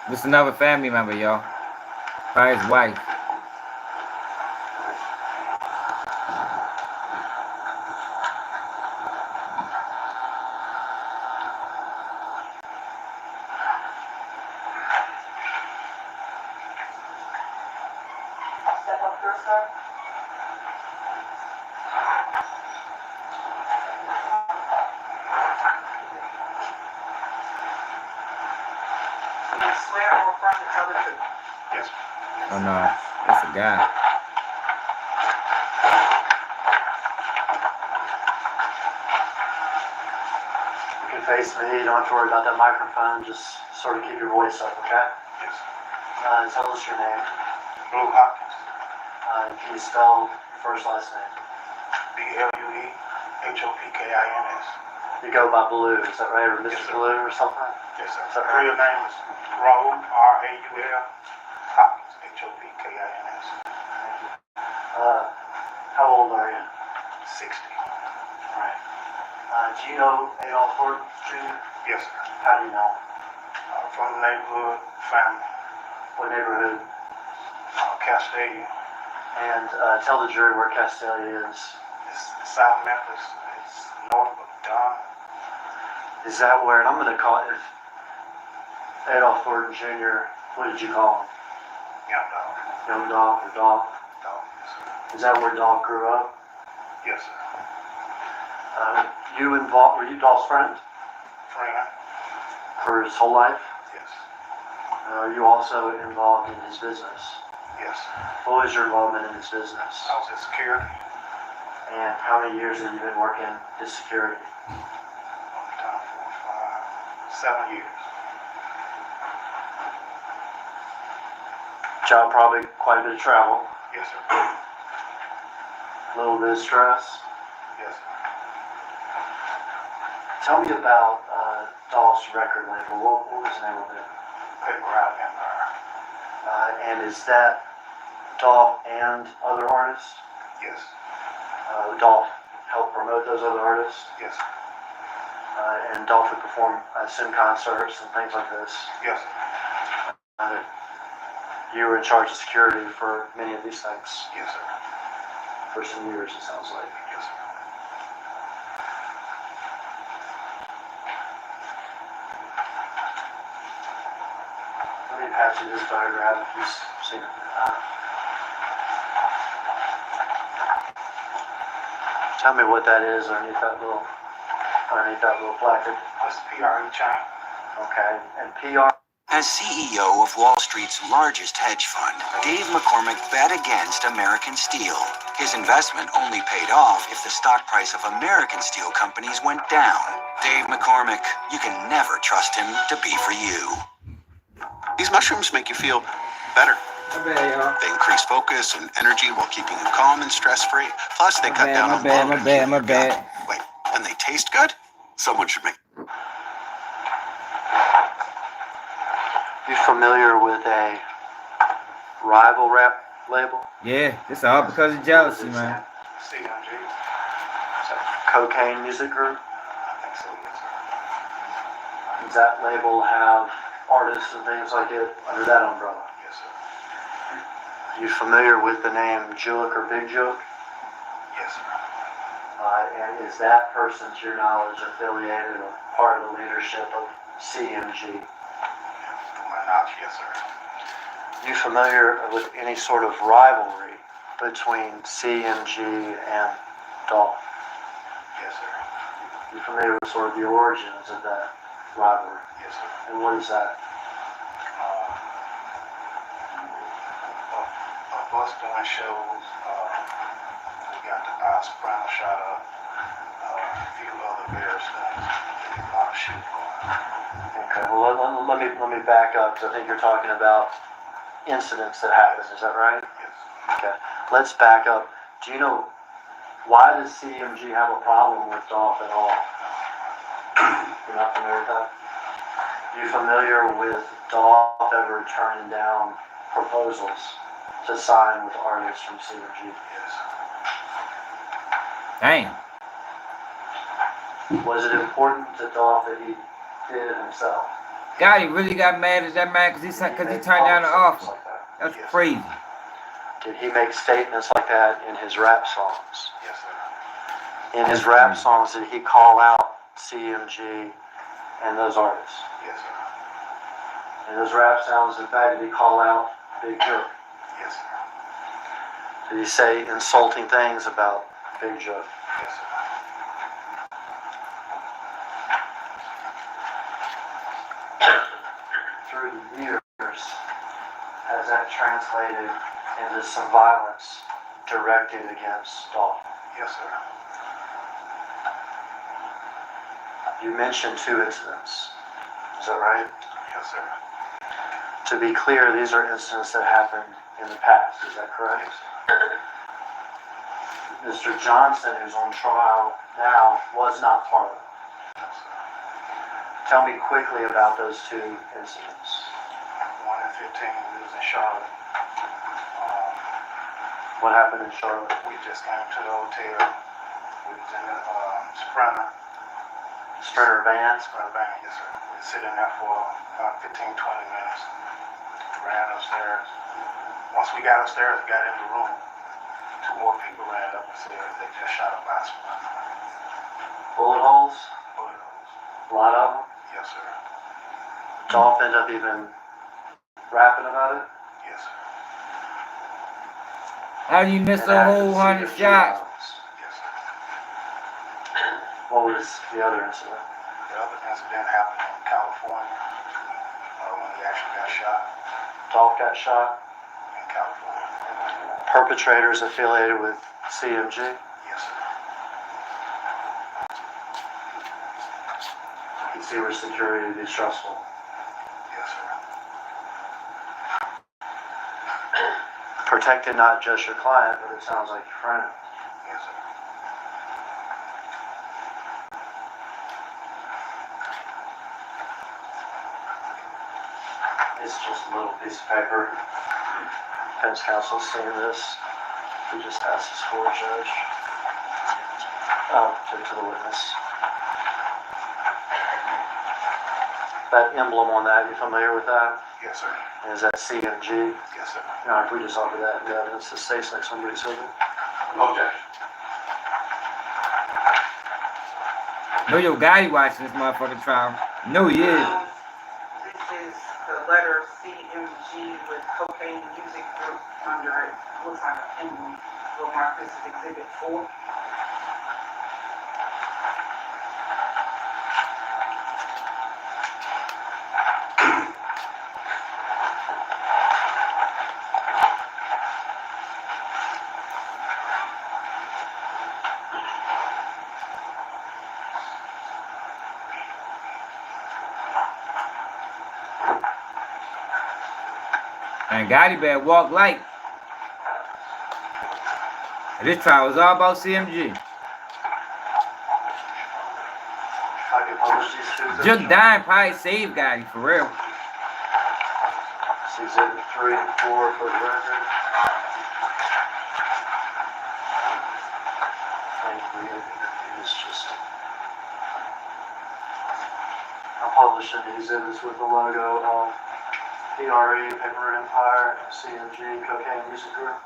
A: This is another family member, y'all. By his wife.
D: Step up here, sir. You swear or affirm to tell the truth?
C: Yes.
A: Oh no, it's a guy.
E: You can face me, you don't have to worry about that microphone, just sort of keep your voice up, okay?
C: Yes.
E: Tell us your name.
C: Blue Hopkins.
E: Can you spell your first last name?
C: BLUEHOPKINS.
E: You go by Blue, is that right? Or Mr.
C: Yes, sir.
E: Blue or something?
C: Yes, sir.
E: Is that right?
C: Real name is Raul, R-A-U-L, Hopkins, H-O-P-K-I-N-S.
E: How old are you?
C: 60.
E: Right. Do you know Adolph Thornton Jr.?
C: Yes, sir.
E: How do you know?
C: From the neighborhood, family,
E: What neighborhood?
C: Castalia.
E: And tell the jury where Castalia is.
C: It's South Memphis. It's north of Dunn.
E: Is that where, and I'm going to call it, Adolph Thornton Jr., what did you call him?
C: Young dog.
E: Young Dolph or Dolph?
C: Dog, yes, sir.
E: Is that where Dolph grew up?
C: Yes, sir.
E: Were you Dolph's friend
C: Friend?
E: for his whole life?
C: Yes.
E: Are you also involved in his business?
C: Yes, sir.
E: What was your involvement in his business?
C: I was in security.
E: And how many years have you been working his security?
C: Long time, 4, 5, 7 years.
E: Job probably quite a bit of travel,
C: Yes, sir.
E: a little bit of stress.
C: Yes, sir.
E: Tell me about Dolph's record label. What was the name of it?
C: Paper Route Empire.
E: And is that Dolph and other artists?
C: Yes.
E: Dolph helped promote those other artists?
C: Yes.
E: And Dolph would perform, I assume, concerts and things like this.
C: Yes.
E: You were in charge of security for many of these things
C: Yes, sir.
E: for some years, it sounds like.
C: Yes, sir.
E: Let me pass you this diagram if you've seen it. Tell me what that is underneath that little placard.
C: That's the PRE chain.
E: Okay, and PR
B: As CEO of Wall Street's largest hedge fund, Dave McCormick bet against American steel. His investment only paid off if the stock price of American steel companies went down. Dave McCormick, you can never trust him to be for you.
H: These mushrooms make you feel better. They increase focus and energy while keeping you calm and stress-free. Plus, they cut down on bloating.
A: My bad.
H: Wait, and they taste good? Someone should make...
E: You familiar with a rival rap label?
A: Yeah, it's all because of jealousy, man.
E: CMG. Cocaine Music Group? Does that label have artists and things like it under that umbrella?
C: Yes, sir.
E: You familiar with the name Julik or Big Julik?
C: Yes, sir.
E: And is that person, to your knowledge, affiliated or part of the leadership of CMG?
C: Yes, sir.
E: You familiar with any sort of rivalry between CMG and Dolph?
C: Yes, sir.
E: You familiar with sort of the origins of that rivalry?
C: Yes, sir.
E: And what is that?
C: Us doing shows, we got the Ice Brown shot up, a few other various things, a lot of shit going on.
E: Okay, well let me back up, because I think you're talking about incidents that happened, is that right?
C: Yes.
E: Okay, let's back up. Do you know, why does CMG have a problem with Dolph at all? You're not familiar with that? Are you familiar with Dolph ever turning down proposals to sign with artists from CMG?
C: Yes.
A: Dang.
E: Was it important to Dolph that he did it himself?
A: God, he really got mad at that man because he turned down the offer.
E: Like that.
A: That's crazy.
E: Did he make statements like that in his rap songs?
C: Yes, sir.
E: In his rap songs, did he call out CMG and those artists?
C: Yes, sir.
E: In those rap songs, in fact, did he call out Big Joe?
C: Yes, sir.
E: Did he say insulting things about Big Joe?
C: Yes, sir.
E: Through the years, has that translated into some violence directed against Dolph?
C: Yes, sir.
E: You mentioned 2 incidents. Is that right?
C: Yes, sir.
E: To be clear, these are incidents that happened in the past. Is that correct?
C: Yes,
E: Mr. Johnson, who's on trial now, was not part of it.
C: yes, sir.
E: Tell me quickly about those 2 incidents.
C: 1 and 15, we was in Charlotte.
E: What happened in Charlotte?
C: We just came to the hotel. We was in the Sprinter.
E: Sprinter van?
C: Sprinter van, yes, sir. We was sitting there for about 15, 20 minutes. Ran upstairs. Once we got upstairs and got in the room, 2 more people ran up the stairs. They just shot up my Sprinter.
E: Bullet holes?
C: Bullet holes.
E: A lot of them?
C: Yes, sir.
E: Dolph ended up even rapping about it?
C: Yes, sir.
A: How do you miss
E: And
A: a
E: active
A: whole 100
E: CMG
A: shots?
E: albums.
C: Yes, sir.
E: What was the other incident?
C: The other incident happened in California when he actually got shot
E: Dolph got shot?
C: in California.
E: Perpetrators affiliated with CMG?
C: Yes, sir.
E: Consumer security to be stressful.
C: Yes, sir.
E: Protecting not just your client, but it sounds like your friend.
C: Yes, sir.
E: It's just a little piece of paper. Defense counsel's seen this. We just asked this for a judge. Oh, to the witness. That emblem on that, you familiar with that?
C: Yes, sir.
E: Is that CMG?
C: Yes, sir.
E: Now, if we just offer that in the evidence, the state's like somebody's with it.
F: Objection.
A: Know your guy watching this motherfucking trial. No, he is.
D: This is the letter CMG with Cocaine Music Group under it. Looks like a emblem. We'll mark this as Exhibit 4.
A: And Gotti better walk light. This trial was all about CMG. Just dying probably saved Gotti, for real.
E: Exhibit 3 and 4 for the record. I'm publishing the exhibits with the logo of PRE, Paper Empire, and CMG, Cocaine Music Group.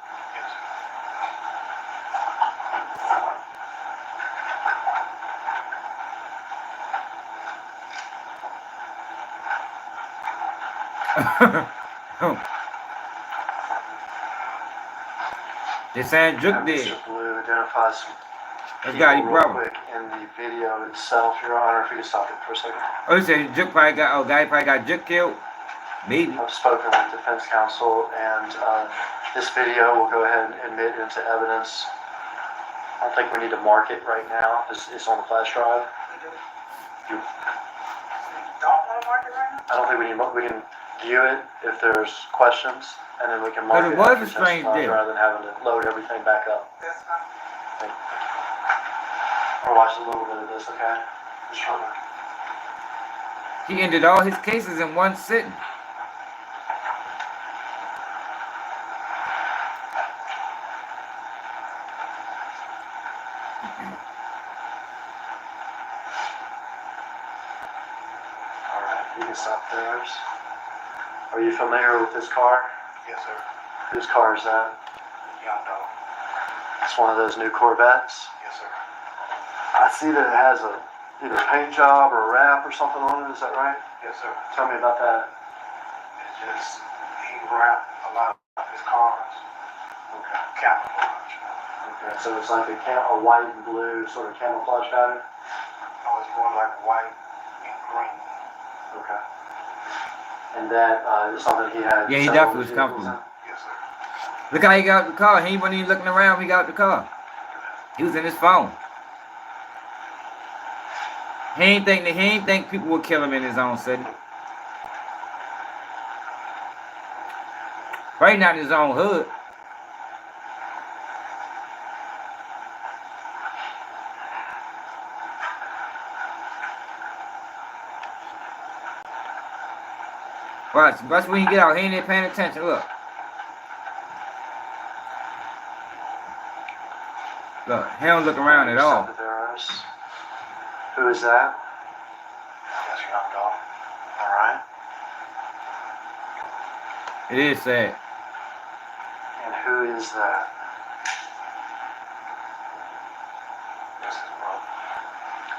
A: They saying Juke did.
E: Mr. Blue identifies some
A: That's Gotti
E: real
A: brother.
E: quick in the video itself, Your Honor, if you could stop it for a second.
A: Oh, you said Juke probably got, oh, Gotti probably got Juke killed? Maybe.
E: I've spoken with defense counsel, and this video will go ahead and admit into evidence. I don't think we need to mark it right now. It's on the flash drive.
D: Don't want to mark it right now?
E: I don't think we can view it if there's questions, and then we can mark
A: But
E: it
A: it was
E: after
A: a strange
E: testimony
A: deal.
E: rather than having to load everything back up.
D: That's fine.
E: We'll watch a little bit of this, okay? Sure.
A: He ended all his cases in one sitting.
E: You can stop there. Are you familiar with this car?
C: Yes, sir.
E: Whose car is that?
C: Young Dolph.
E: It's one of those new Corvettes.
C: Yes, sir.
E: I see that it has either a paint job or a wrap or something on it. Is that right?
C: Yes, sir.
E: Tell me about that.
C: It's just, he wrapped a lot of his cars.
E: Okay.
C: Camouflage.
E: Okay. So it's like a white and blue sort of camouflage pattern.
C: I was more like white and green.
E: Okay. And that is something he had.
A: Yeah, he
E: several
A: definitely was
E: vehicles
A: comfortable.
C: Yes, sir.
A: Look how he got out the car. He wasn't even looking around when he got out the car. He was in his phone. He ain't think people would kill him in his own city. Right now in his own hood. Watch when you get out. He ain't paying attention. Look. Look, he don't look around at all.
E: Who is that?
C: That's Young Dolph.
E: All right.
A: It is sad.
E: And who is that?
C: That's his brother.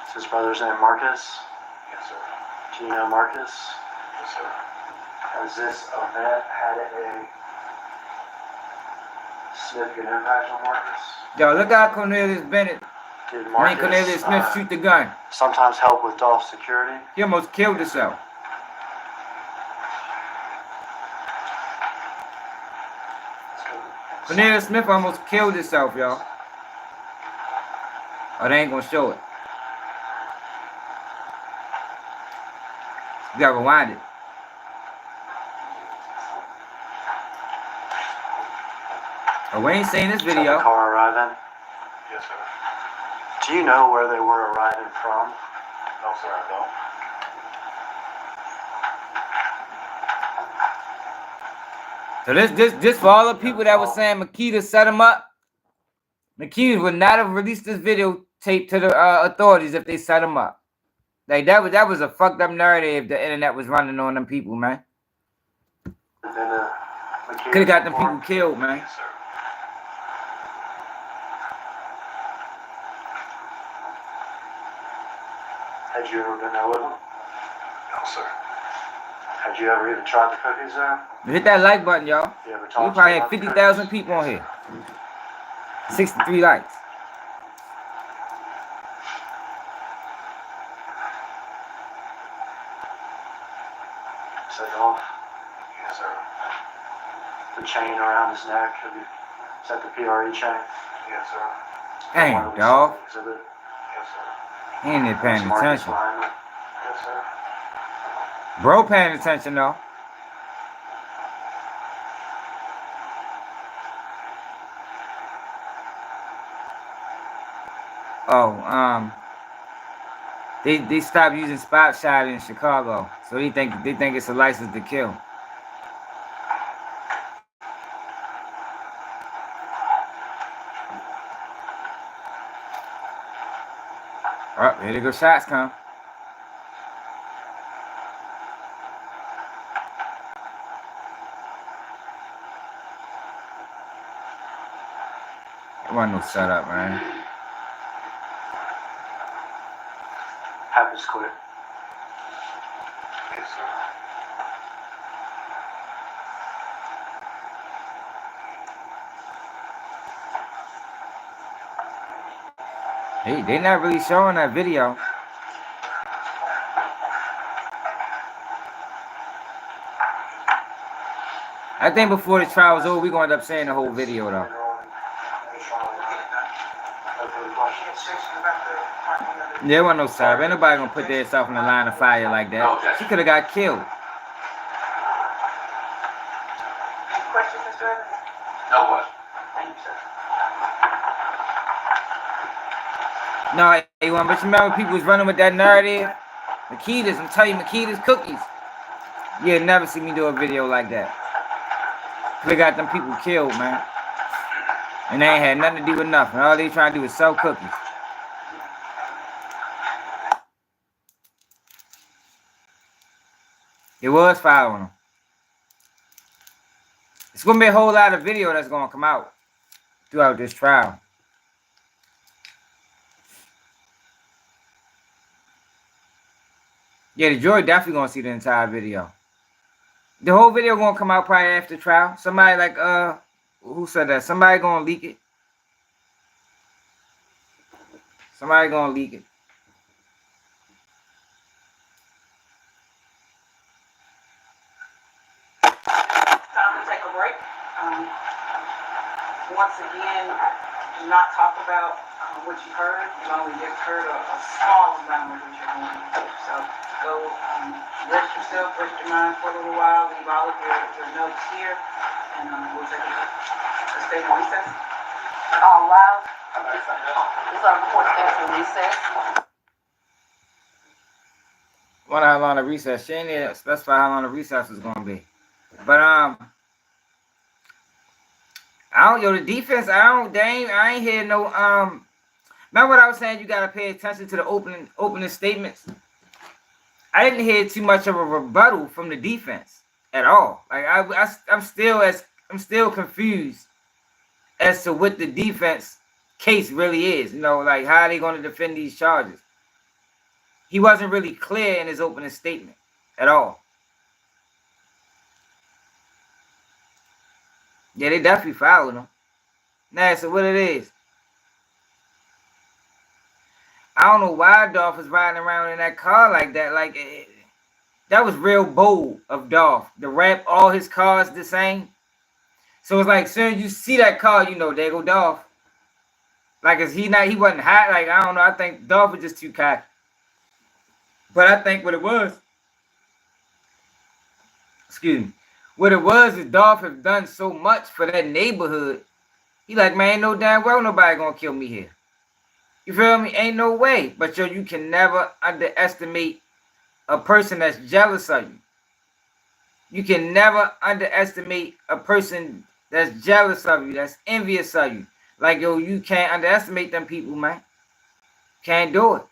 E: Is his brother's name Marcus?
C: Yes, sir.
E: Do you know Marcus?
C: Yes, sir.
E: Has this event had a significant impact on Marcus?
A: Yo, look how Cornelius Bennett,
E: Did
A: Cornelius Smith shoot the gun.
E: sometimes help with Dolph's security?
A: He almost killed himself. Cornelius Smith almost killed himself, y'all. Oh, they ain't gonna show it. You gotta rewind it. Oh, we ain't seen this
E: Is that
A: video.
E: the car arriving?
C: Yes, sir.
E: Do you know where they were arriving from?
C: No, sir, I don't.
A: So this for all the people that were saying Makita set him up. Makita would not have released this video tape to the authorities if they set him up. Like that was a fucked up narrative the internet was running on them people, man. Could have got them people killed, man.
C: Yes, sir.
E: Had you ever been there with them?
C: No, sir.
E: Had you ever even tried the cookies there?
A: Hit that like button, y'all.
E: You ever
A: We
E: talked
A: probably
E: to
A: had
E: them about the
A: 50,000
E: cookies?
A: people on here. 63 likes.
E: Is that Dolph?
C: Yes, sir.
E: The chain around his neck? Is that the PRE chain?
C: Yes, sir.
A: Damn, dog.
E: Exhibit.
C: Yes, sir.
A: He ain't even paying
E: Marcus
A: attention.
E: behind it.
C: Yes, sir.
A: Bro paying attention, though. Oh, they stopped using spot shot in Chicago, so they think it's a license to kill. Oh, here they go, shots come. It wasn't no setup, man.
E: Happens quick.
C: Yes, sir.
A: Hey, they not really showing that video. I think before the trial is over, we're going to end up seeing the whole video, though. There wasn't no setup. Ain't nobody going to put themselves in the line of fire like that. She could have got killed.
D: Any questions, Mr. Evans?
F: No question.
D: Thank you, sir.
A: No, hey, but you remember people was running with that narrative? Makeda's, I'm telling you, Makeda's cookies. You'll never see me do a video like that. They got them people killed, man. And they ain't had nothing to do with nothing. All they trying to do is sell cookies. It was following them. It's going to be a whole lot of video that's going to come out throughout this trial. Yeah, the jury definitely going to see the entire video. The whole video going to come out probably after trial. Somebody like, who said that? Somebody going to leak it. Somebody going to leak it.
D: Time to take a break. Once again, do not talk about what you heard. You only just heard a small amount of what you're going to do. So go rest yourself, rest your mind for a little while. Leave all of your notes here, and we'll take a statement recess.
G: All loud. This our report stands for recess.
A: Wonder how long the recess. She ain't even specify how long the recess is gonna be. But I don't, the defense, I ain't hear no remember what I was saying, you gotta pay attention to the opening statements. I didn't hear too much of a rebuttal from the defense at all. Like I'm still confused as to what the defense case really is. You know, like how are they gonna defend these charges? He wasn't really clear in his opening statement at all. Yeah, they definitely followed him. Nah, so what it is. I don't know why Dolph is riding around in that car like that. Like, that was real bold of Dolph to wrap all his cars the same. So it's like, as soon as you see that car, you know, there go Dolph. Like, he wasn't hot. Like, I don't know. I think Dolph was just too cocky. But I think what it was, what it was is Dolph has done so much for that neighborhood. He like, man, ain't no damn well nobody gonna kill me here. You feel me? Ain't no way. But yo, you can never underestimate a person that's jealous of you. You can never underestimate a person that's jealous of you, that's envious of you. Like, yo, you can't underestimate them people, man. Can't do it.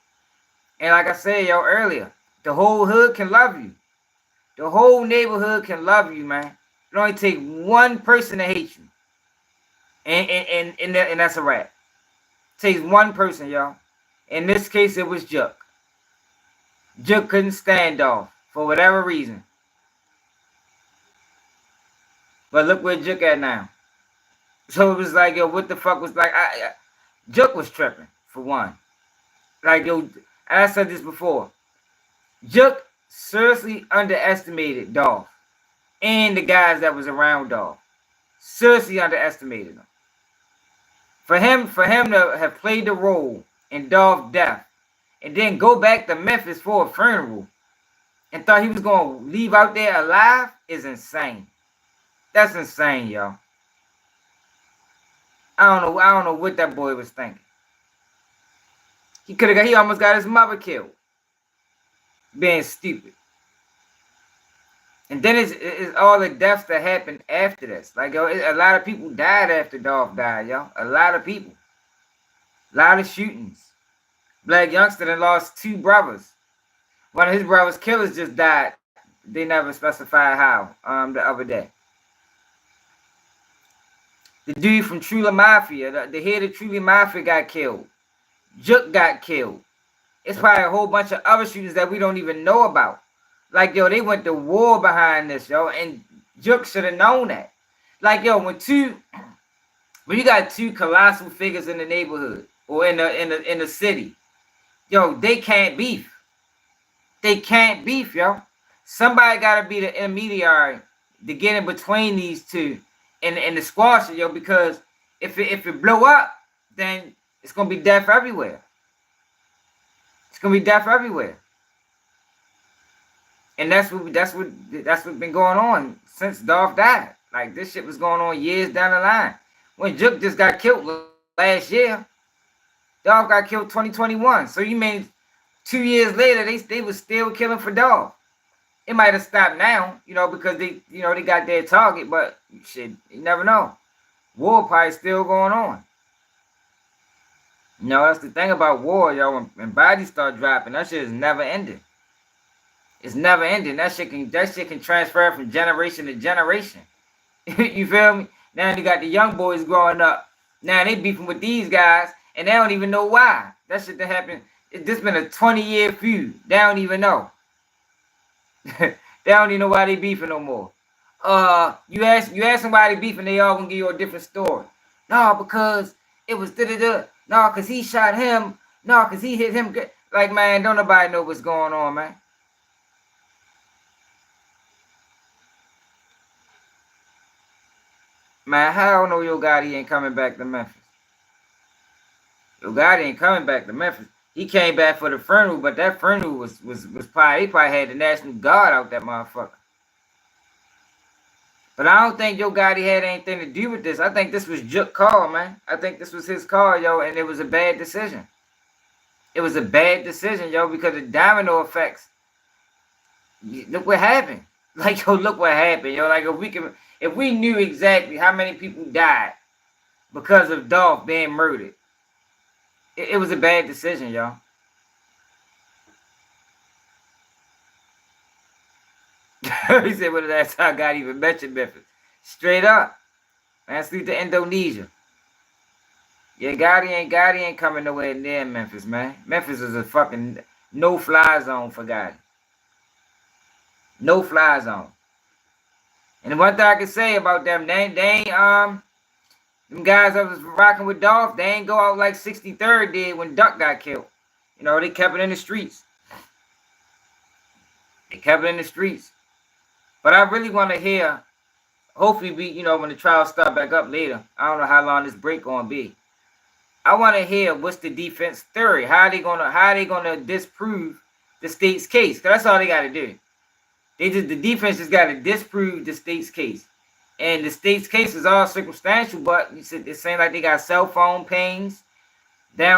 A: And like I said, yo, earlier, the whole hood can love you. The whole neighborhood can love you, man. It only take one person to hate you. And that's a wrap. Takes one person, y'all. In this case, it was Juk. Juk couldn't stand Dolph for whatever reason. But look where Juk at now. So it was like, yo, what the fuck was like? Juk was tripping, for one. Like, yo, I said this before. Juk seriously underestimated Dolph and the guys that was around Dolph. Seriously underestimated them. For him to have played the role in Dolph's death and then go back to Memphis for a funeral and thought he was going to leave out there alive is insane. That's insane, y'all. I don't know what that boy was thinking. He almost got his mother killed. Being stupid. And then it's all the deaths that happened after this. Like, yo, a lot of people died after Dolph died, yo. A lot of people. A lot of shootings. Black youngster that lost 2 brothers. One of his brother's killers just died. They never specified how, the other day. The dude from Truly Mafia, the head of Truly Mafia got killed. Juke got killed. It's probably a whole bunch of other shootings that we don't even know about. Like, yo, they went to war behind this, yo, and Juke should have known that. Like, yo, when you got 2 colossal figures in the neighborhood or in the city, yo, they can't beef. They can't beef, yo. Somebody gotta be the intermediary to get in between these two and the squash it, yo, because if it blow up, then it's gonna be death everywhere. It's gonna be death everywhere. And that's what's been going on since Dolph died. Like, this shit was going on years down the line. When Juke just got killed last year, Dolph got killed 2021. So you mean 2 years later they was still killing for Dolph. It might have stopped now, you know, because they got their target, but shit, you never know. War probably still going on. You know, that's the thing about war, yo. When bodies start dropping, that shit is never ending. It's never ending. That shit can transfer from generation to generation. You feel me? Now you got the young boys growing up. Now they beefing with these guys, and they don't even know why. That shit that happened. This been a 20-year feud. They don't even know. They don't even know why they beefing no more. You ask somebody beefing, they all gonna give you a different story. No, because it was da-da-da. No, because he shot him. No, because he hit him. Like, man, don't nobody know what's going on, man. Man, how I know Yo Gotti ain't coming back to Memphis? Yo Gotti ain't coming back to Memphis. He came back for the funeral, but that funeral was probably, he probably had the National Guard out that motherfucker. But I don't think Yo Gotti had anything to do with this. I think this was Juke's call, man. I think this was his call, yo, and it was a bad decision. It was a bad decision, yo, because the domino effects. Look what happened. Like, yo, look what happened, yo. Like, if we knew exactly how many people died because of Dolph being murdered, it was a bad decision, y'all. He said, well, that's how God even mentioned Memphis. Straight up. Man, salute to Indonesia. Yeah, Gotti ain't coming nowhere near Memphis, man. Memphis is a fucking no-fly zone for Gotti. No-fly zone. And the one thing I can say about them, they ain't, them guys that was rocking with Dolph, they ain't go out like 63rd did when Duck got killed. You know, they kept it in the streets. They kept it in the streets. But I really want to hear, hopefully when the trial start back up later, I don't know how long this break gonna be. I want to hear what's the defense theory. How they gonna disprove the state's case? Cause that's all they gotta do. The defense just gotta disprove the state's case. And the state's case is all circumstantial, but it seems like they got cell phone pings. They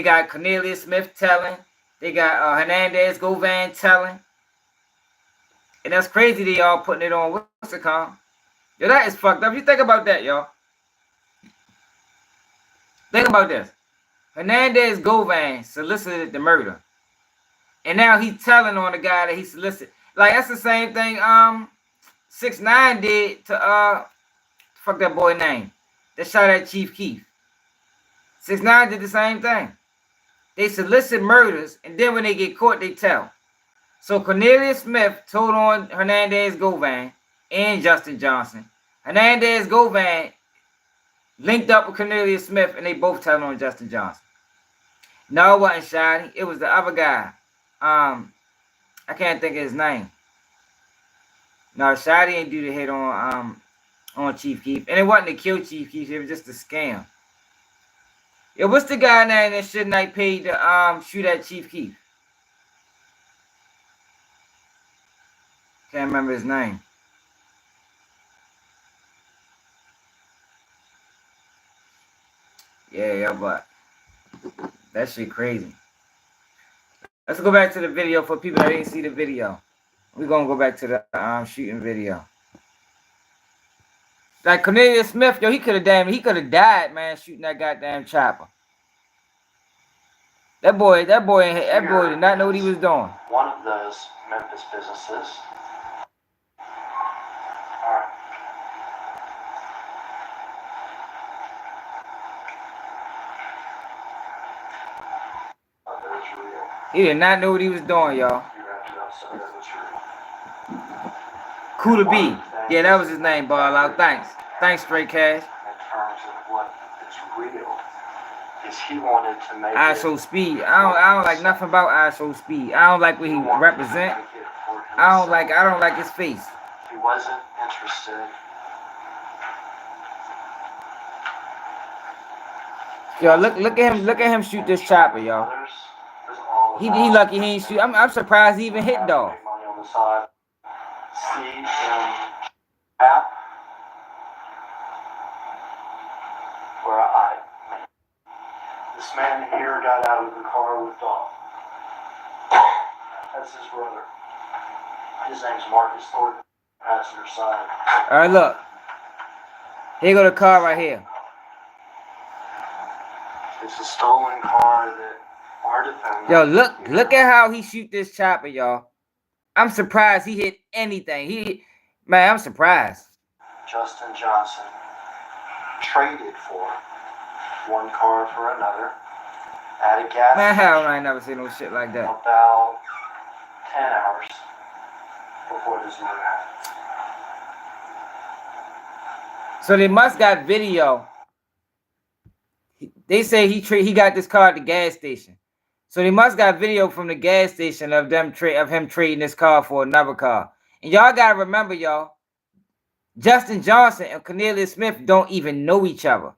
A: got Cornelius Smith telling. They got Hernandez Govan telling. And that's crazy they all putting it on what's it called? Yo, that is fucked up. You think about that, y'all. Think about this. Hernandez Govan solicited the murder. And now he's telling on the guy that he solicited. Like, that's the same thing 6ix9ine did to fuck that boy name that shot at Chief Keef. 6ix9ine did the same thing. They solicit murders, and then when they get caught, they tell. So Cornelius Smith told on Hernandez Govan and Justin Johnson. Hernandez Govan linked up with Cornelius Smith, and they both told on Justin Johnson. No, it wasn't Shotty. It was the other guy. I can't think of his name. No, Shotty ain't do the hit on Chief Keef. And it wasn't to kill Chief Keef, it was just a scam. Yo, what's the guy name that shouldn't I paid to shoot at Chief Keef? Can't remember his name. Yeah, but that shit crazy. Let's go back to the video for people that didn't see the video. We're gonna go back to the shooting video. Like Cornelius Smith, yo, he could have died, man, shooting that goddamn chopper. That boy did not know what he was doing.
E: One of those Memphis businesses. All right.
A: He did not know what he was doing, y'all. Kuda B. Yeah, that was his name, Barlow. Thanks. Thanks, Straight Cash.
E: In terms of what is real, is he wanted to make
A: ISO Speed. I don't like nothing about ISO Speed. I don't like what he represent. I don't like his face.
E: He wasn't interested.
A: Yo, look at him shoot this chopper, y'all. He lucky he ain't shoot. I'm surprised he even hit Dolph.
E: Money on the side. See him tap where this man here got out of the car with Dolph. That's his brother. His name's Marcus Thornton, passenger side.
A: All right, look. Here go the car right here.
E: It's a stolen car that our defendant.
A: Yo, look at how he shoot this chopper, y'all. I'm surprised he hit anything. Man, I'm surprised.
E: Justin Johnson traded for one car for another at a gas
A: Man, hell,
E: station
A: I ain't never seen no shit like that.
E: about 10 hours before this murder happened.
A: So they must got video. They say he got this car at the gas station. So they must got video from the gas station of him trading this car for another car. And y'all gotta remember, y'all, Justin Johnson and Cornelius Smith don't even know each other.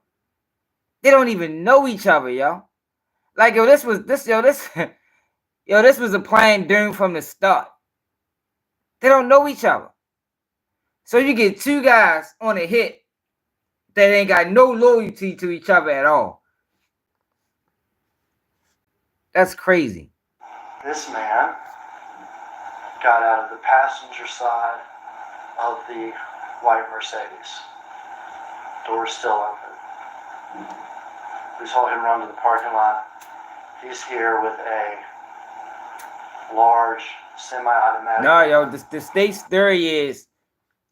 A: They don't even know each other, y'all. Like, yo, this was a plan doomed from the start. They don't know each other. So you get two guys on a hit that ain't got no loyalty to each other at all. That's crazy.
E: This man got out of the passenger side of the white Mercedes. Door's still open. We saw him run to the parking lot. He's here with a large semi-automatic.
A: No, yo, the state's theory is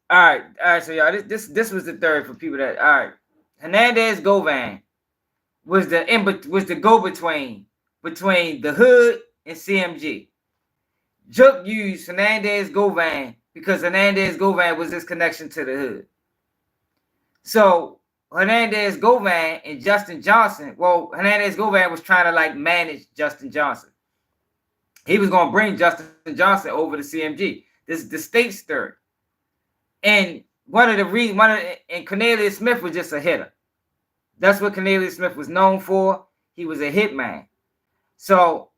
A: all right, so y'all, this was the theory for people that all right. Hernandez Govan was the go-between the hood and CMG. Juk used Hernandez Govan because Hernandez Govan was his connection to the hood. So Hernandez Govan and Justin Johnson, well, Hernandez Govan was trying to like manage Justin Johnson. He was gonna bring Justin Johnson over to CMG. This is the state's theory. And and Cornelius Smith was just a hitter. That's what Cornelius Smith was known for. He was a hitman. So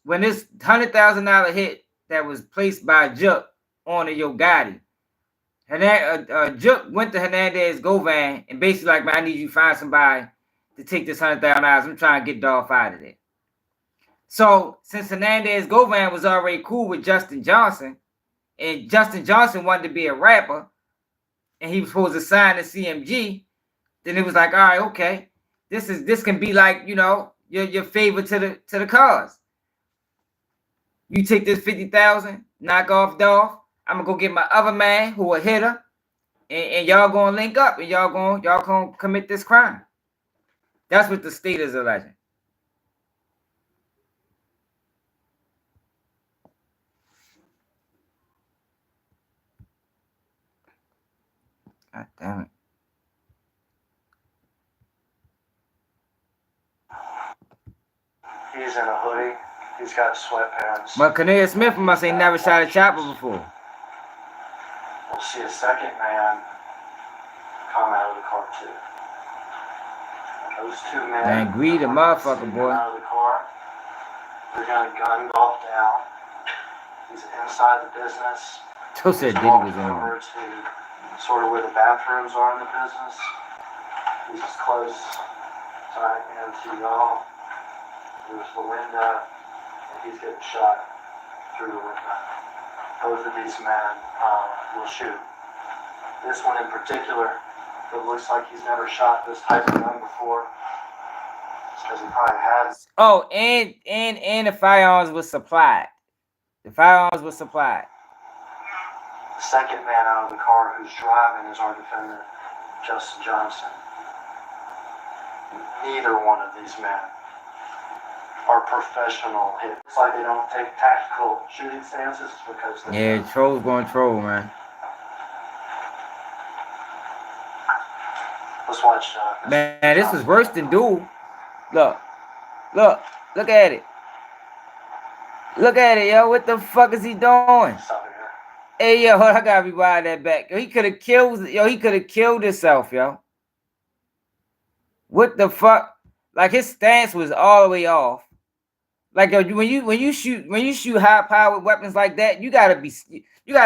A: when this $100,000 hit that was placed by Juk on a Yo Gotti, Juk went to Hernandez Govan and basically like, man, I need you to find somebody to take this $100,000. I'm trying to get Dolph out of there. So since Hernandez Govan was already cool with Justin Johnson, and Justin Johnson wanted to be a rapper, and he was supposed to sign to CMG, then it was like, all right, okay, this can be like, you know, your favor to the cause. You take this 50,000, knock off Dolph. I'm gonna go get my other man who a hitter, and y'all gonna link up, and y'all gonna commit this crime. That's what the state is alleging. God damn it.
E: He's in a hoodie. He's got sweatpants.
A: But Cornelius Smith must ain't never shot a chopper before.
E: We'll see a second man come out of the car too. Those two men.
A: Man, greed a motherfucker, boy.
E: Out of the car. They're gonna gun Dolph down. He's inside the business.
A: Joe said Diddy was in
E: over to sort of where the bathrooms are in the business. He's as close as I am to y'all. There's the window. and he's getting shot through the window. Both of these men will shoot. This one in particular, it looks like he's never shot this type of gun before. Because he probably has.
A: Oh, and the firearms was supplied. The firearms was supplied.
E: The second man out of the car who's driving is our defendant, Justin Johnson. Neither one of these men are professional hits. It's like they don't take tactical shooting stances because they
A: Yeah, trolls going troll, man.
E: Let's watch.
A: Man, this was worse than duel. Look at it. Look at it, yo. What the fuck is he doing? Hey, yo, I gotta rewind that back. Yo, he could have killed. Yo, he could have killed himself, yo. What the fuck? Like his stance was all the way off. Like yo, when you shoot high powered weapons like that, you gotta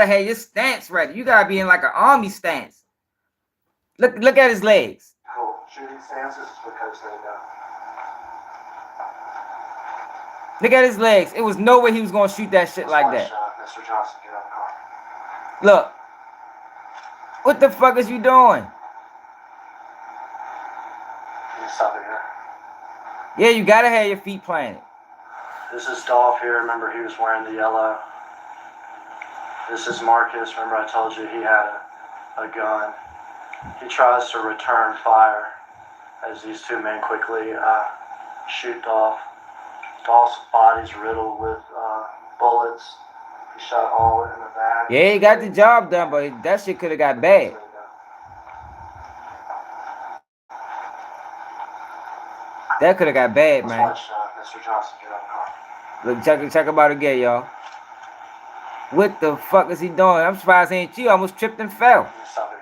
A: have your stance ready. You gotta be in like an army stance. Look at his legs.
E: Cool. Shooting stances because they know.
A: Look at his legs. It was no way he was gonna shoot that shit like that.
E: Mr. Johnson, get out of the car.
A: Look. What the fuck is you doing?
E: You stop it here.
A: Yeah, you gotta have your feet planted.
E: This is Dolph here. Remember, he was wearing the yellow. This is Marcus. Remember, I told you he had a gun. He tries to return fire as these two men quickly shoot Dolph. Dolph's body's riddled with bullets. He shot all in the back.
A: Yeah, he got the job done, but that shit could have got bad. That could have got bad, man.
E: Let's watch Mr. Johnson get out of the car.
A: Look, check him out again, y'all. What the fuck is he doing? I'm surprised he ain't you. Almost tripped and fell.
E: Stop it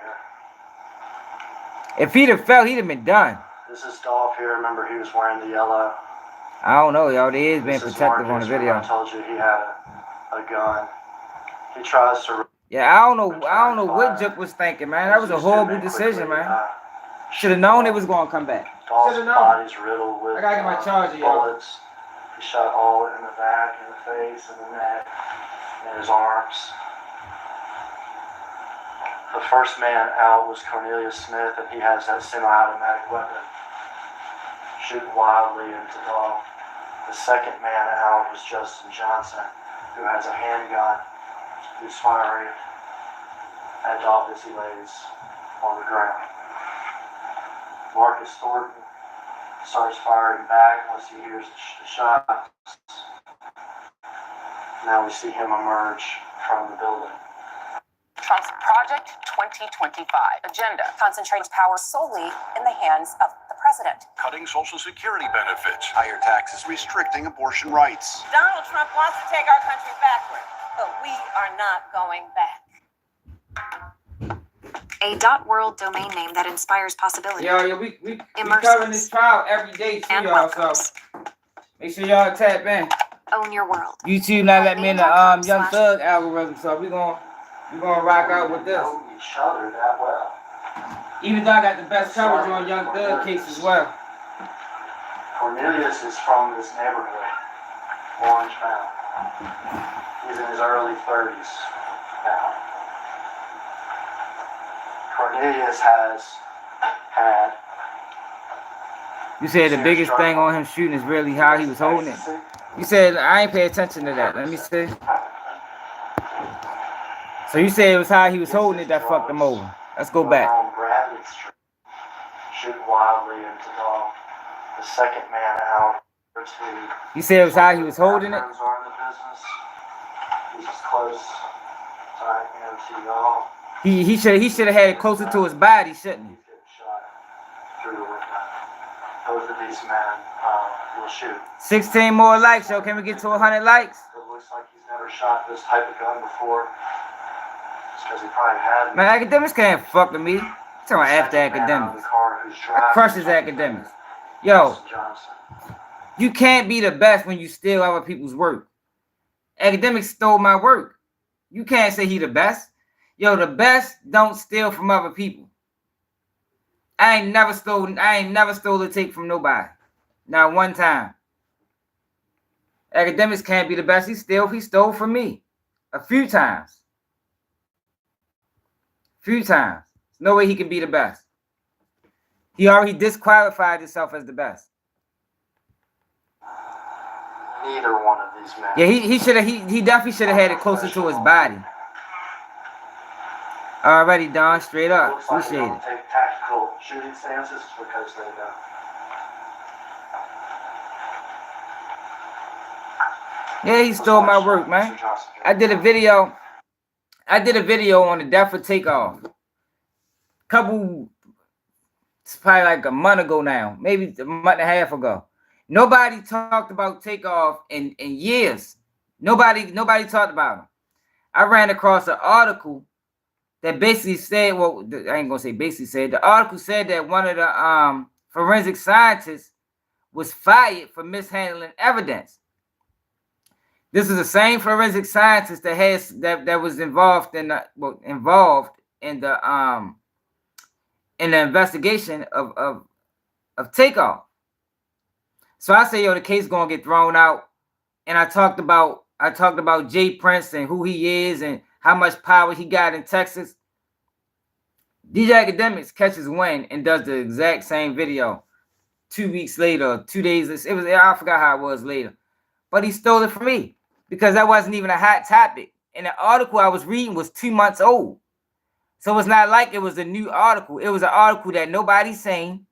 E: here.
A: If he'd have fell, he'd have been done.
E: This is Dolph here. Remember, he was wearing the yellow.
A: I don't know, y'all. They is being protective on the video.
E: I told you he had a gun. He tries to.
A: Yeah, I don't know what Juk was thinking, man. That was a horrible decision, man. Should have known it was gonna come back.
E: Dolph's body's riddled with
A: I gotta get my charger, y'all.
E: bullets. He shot all in the back, in the face, in the neck, in his arms. The first man out was Cornelius Smith, and he has that semi-automatic weapon, shooting wildly into Dolph. The second man out was Justin Johnson, who has a handgun, who's firing at Dolph as he lays on the ground. Marcus Thornton starts firing back once he hears the shots. Now we see him emerge from the building.
J: Trump's Project 2025 agenda concentrates power solely in the hands of the president.
H: Cutting Social Security benefits, higher taxes, restricting abortion rights.
J: Donald Trump wants to take our country backward, but we are not going back.
K: A .world domain name that inspires possibility.
A: Yo, we covering this trial every day too, y'all. So make sure y'all tap in.
K: Own your world.
A: YouTube not let me in the Young Thug algorithm, so we gonna rock out with this.
E: Know each other that well.
A: Even though I got the best coverage on Young Thug case as well.
E: Cornelius is from this neighborhood, Orange Mountain. He's in his early 30s now. Cornelius has had.
A: You said the biggest thing on him shooting is really how he was holding it. You said I ain't pay attention to that. Let me see. So you said it was how he was holding it that fucked him over. Let's go back.
E: On Bradley Street, shooting wildly into Dolph. The second man out.
A: You said it was how he was holding it?
E: He's as close as I am to y'all.
A: He should have had it closer to his body, shouldn't he?
E: Through the window. Both of these men will shoot.
A: 16 more likes, yo. Can we get to 100 likes?
E: It looks like he's never shot this type of gun before. It's because he probably had.
A: Man, academics can't fuck with me. I'm talking about after academics. I crush his academics. Yo, you can't be the best when you steal other people's work. Academics stole my work. You can't say he the best. Yo, the best don't steal from other people. I ain't never stole a tape from nobody. Not one time. Academics can't be the best. He stole from me a few times. There's no way he can be the best. He already disqualified himself as the best.
E: Neither one of these men.
A: Yeah, he definitely should have had it closer to his body. Already, Don, straight up.
E: Looks like they
A: Appreciate
E: don't
A: it.
E: take tactical shooting stances because they don't.
A: Yeah, he stole my work, man. I did a video on the death of Takeoff. It's probably like a month ago now, maybe a month and a half ago. Nobody talked about Takeoff in years. Nobody talked about him. I ran across an article that basically said, well, I ain't gonna say basically said, the article said that one of the forensic scientists was fired for mishandling evidence. This is the same forensic scientist that was involved in the investigation of Takeoff. So I say, yo, the case gonna get thrown out. And I talked about Jay Prince and who he is and how much power he got in Texas. DJ Academics catches wind and does the exact same video 2 weeks later, 2 days. I forgot how it was later. But he stole it from me because that wasn't even a hot topic. And the article I was reading was 2 months old. So it's not like it was a new article. It was an article that nobody's seen.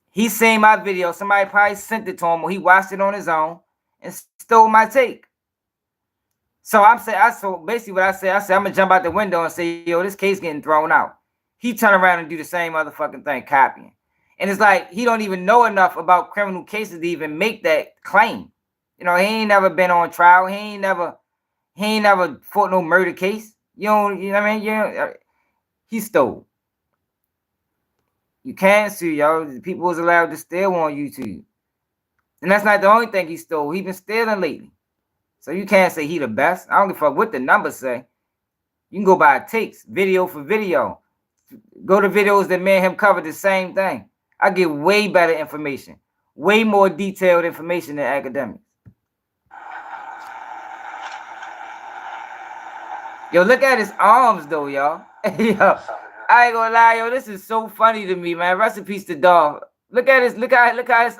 A: He seen my video. Somebody probably sent it to him or he watched it on his own and stole my take. So basically what I said, I'm gonna jump out the window and say, yo, this case getting thrown out. He turn around and do the same motherfucking thing, copying. And it's like he don't even know enough about criminal cases to even make that claim. You know, he ain't never been on trial. He ain't never fought no murder case. You know what I mean? He stole. You can't sue, y'all. People was allowed to steal on YouTube. And that's not the only thing he stole. He been stealing lately. So you can't say he the best. I don't give a fuck what the numbers say. You can go by takes, video for video. Go to videos that me and him covered the same thing. I get way better information. Way more detailed information than academics. Yo, look at his arms though, y'all. Yo, I ain't gonna lie, yo. This is so funny to me, man. Rest in peace to Dolph. Look how his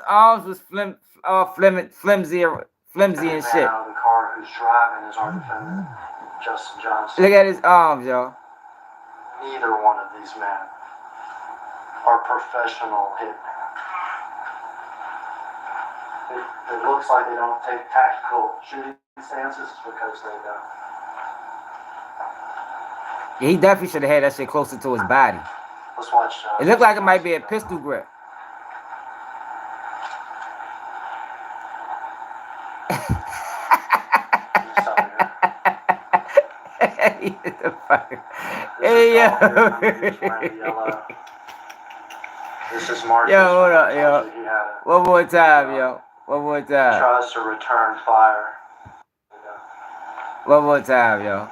A: arms was flimsy and shit.
E: The car who's driving is our defendant, Justin Johnson.
A: Look at his arms, y'all.
E: Neither one of these men are professional hitmen. It looks like they don't take tactical shooting stances because they don't.
A: Yeah, he definitely should have had that shit closer to his body.
E: Let's watch.
A: It looked like it might be a pistol grip. Hey, yo.
E: This is Marcus.
A: Yo, hold up, yo. One more time, yo. One more time.
E: Tries to return fire.
A: One more time, yo.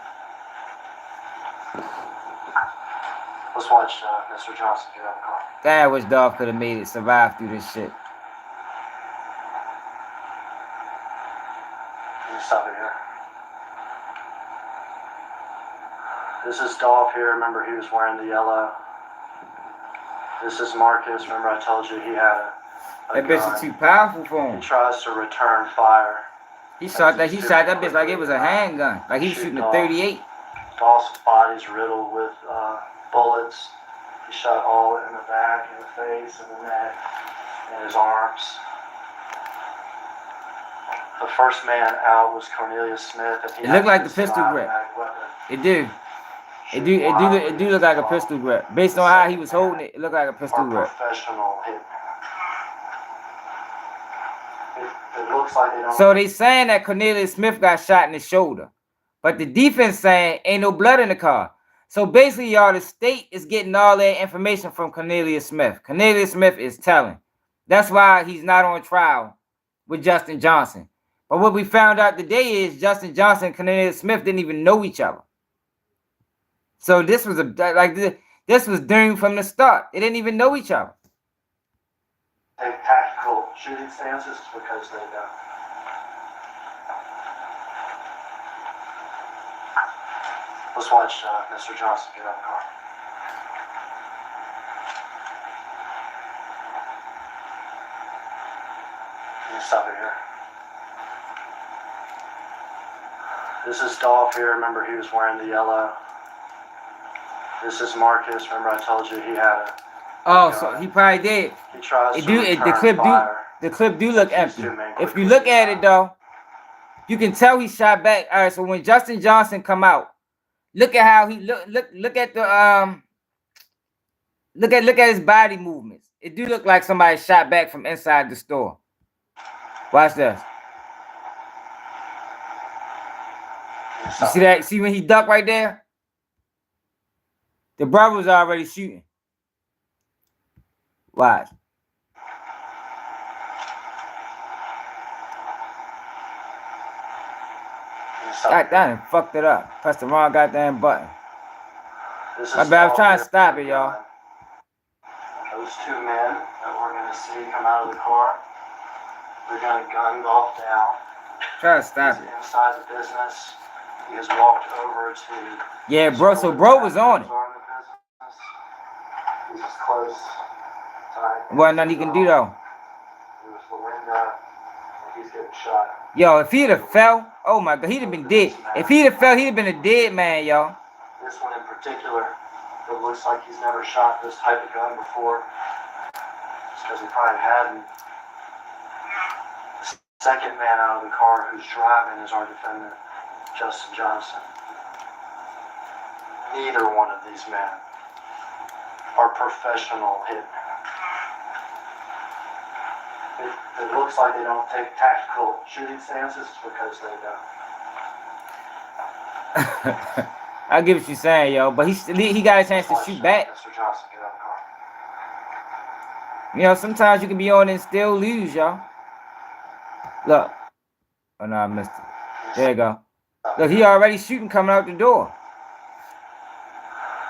E: Let's watch Mr. Johnson get out of the car.
A: Damn, I wish Dolph could have made it survive through this shit.
E: Can you stop it here? This is Dolph here. Remember, he was wearing the yellow. This is Marcus. Remember, I told you he had a
A: that bitch is too powerful for him.
E: He tries to return fire.
A: He shot that bitch like it was a handgun. Like he was shooting a 38.
E: Dolph's body's riddled with bullets. He shot all in the back, in the face, in the neck, in his arms. The first man out was Cornelius Smith. And
A: it looked like the pistol grip. It do. It do look like a pistol grip. Based on how he was holding it, it looked like a pistol grip.
E: Professional hitman. It looks like they don't.
A: So they saying that Cornelius Smith got shot in the shoulder, but the defense saying ain't no blood in the car. So basically, y'all, the state is getting all their information from Cornelius Smith. Cornelius Smith is telling. That's why he's not on trial with Justin Johnson. But what we found out today is Justin Johnson and Cornelius Smith didn't even know each other. So this was this was doomed from the start. They didn't even know each other.
E: Take tactical shooting stances because they don't. Let's watch Mr. Johnson get out of the car. Can you stop it here? This is Dolph here. Remember, he was wearing the yellow. This is Marcus. Remember, I told you he had a.
A: Oh, so he probably did.
E: He tries
A: It
E: to return fire.
A: The clip do look empty. If you look at it though, you can tell he shot back. All right, so when Justin Johnson come out, look at how he look at the look at his body movements. It do look like somebody shot back from inside the store. Watch this. You see that? See when he ducked right there? The brother was already shooting. Watch. God damn, fucked it up. Pressed the wrong goddamn button. My bad, I'm trying to stop it, y'all.
E: Those two men that we're gonna see come out of the car, they're gonna gun Dolph down.
A: Try to stop it.
E: Inside the business, he has walked over to.
A: Yeah, bro. So bro was on it.
E: He's as close.
A: Wasn't nothing he can do though.
E: It was Linda, and he's getting shot.
A: Yo, if he'd have fell, oh my god, he'd have been dead. If he'd have fell, he'd have been a dead man, yo.
E: This one in particular, it looks like he's never shot this type of gun before. Just because he probably hadn't. The second man out of the car who's driving is our defendant, Justin Johnson. Neither one of these men are professional hitmen. It looks like they don't take tactical shooting stances because they don't.
A: I get what you're saying, yo, but he got a chance to shoot back.
E: Mr. Johnson, get out of the car.
A: You know, sometimes you can be on and still lose, y'all. Look. Oh no, I missed it. There you go. Look, he already shooting coming out the door.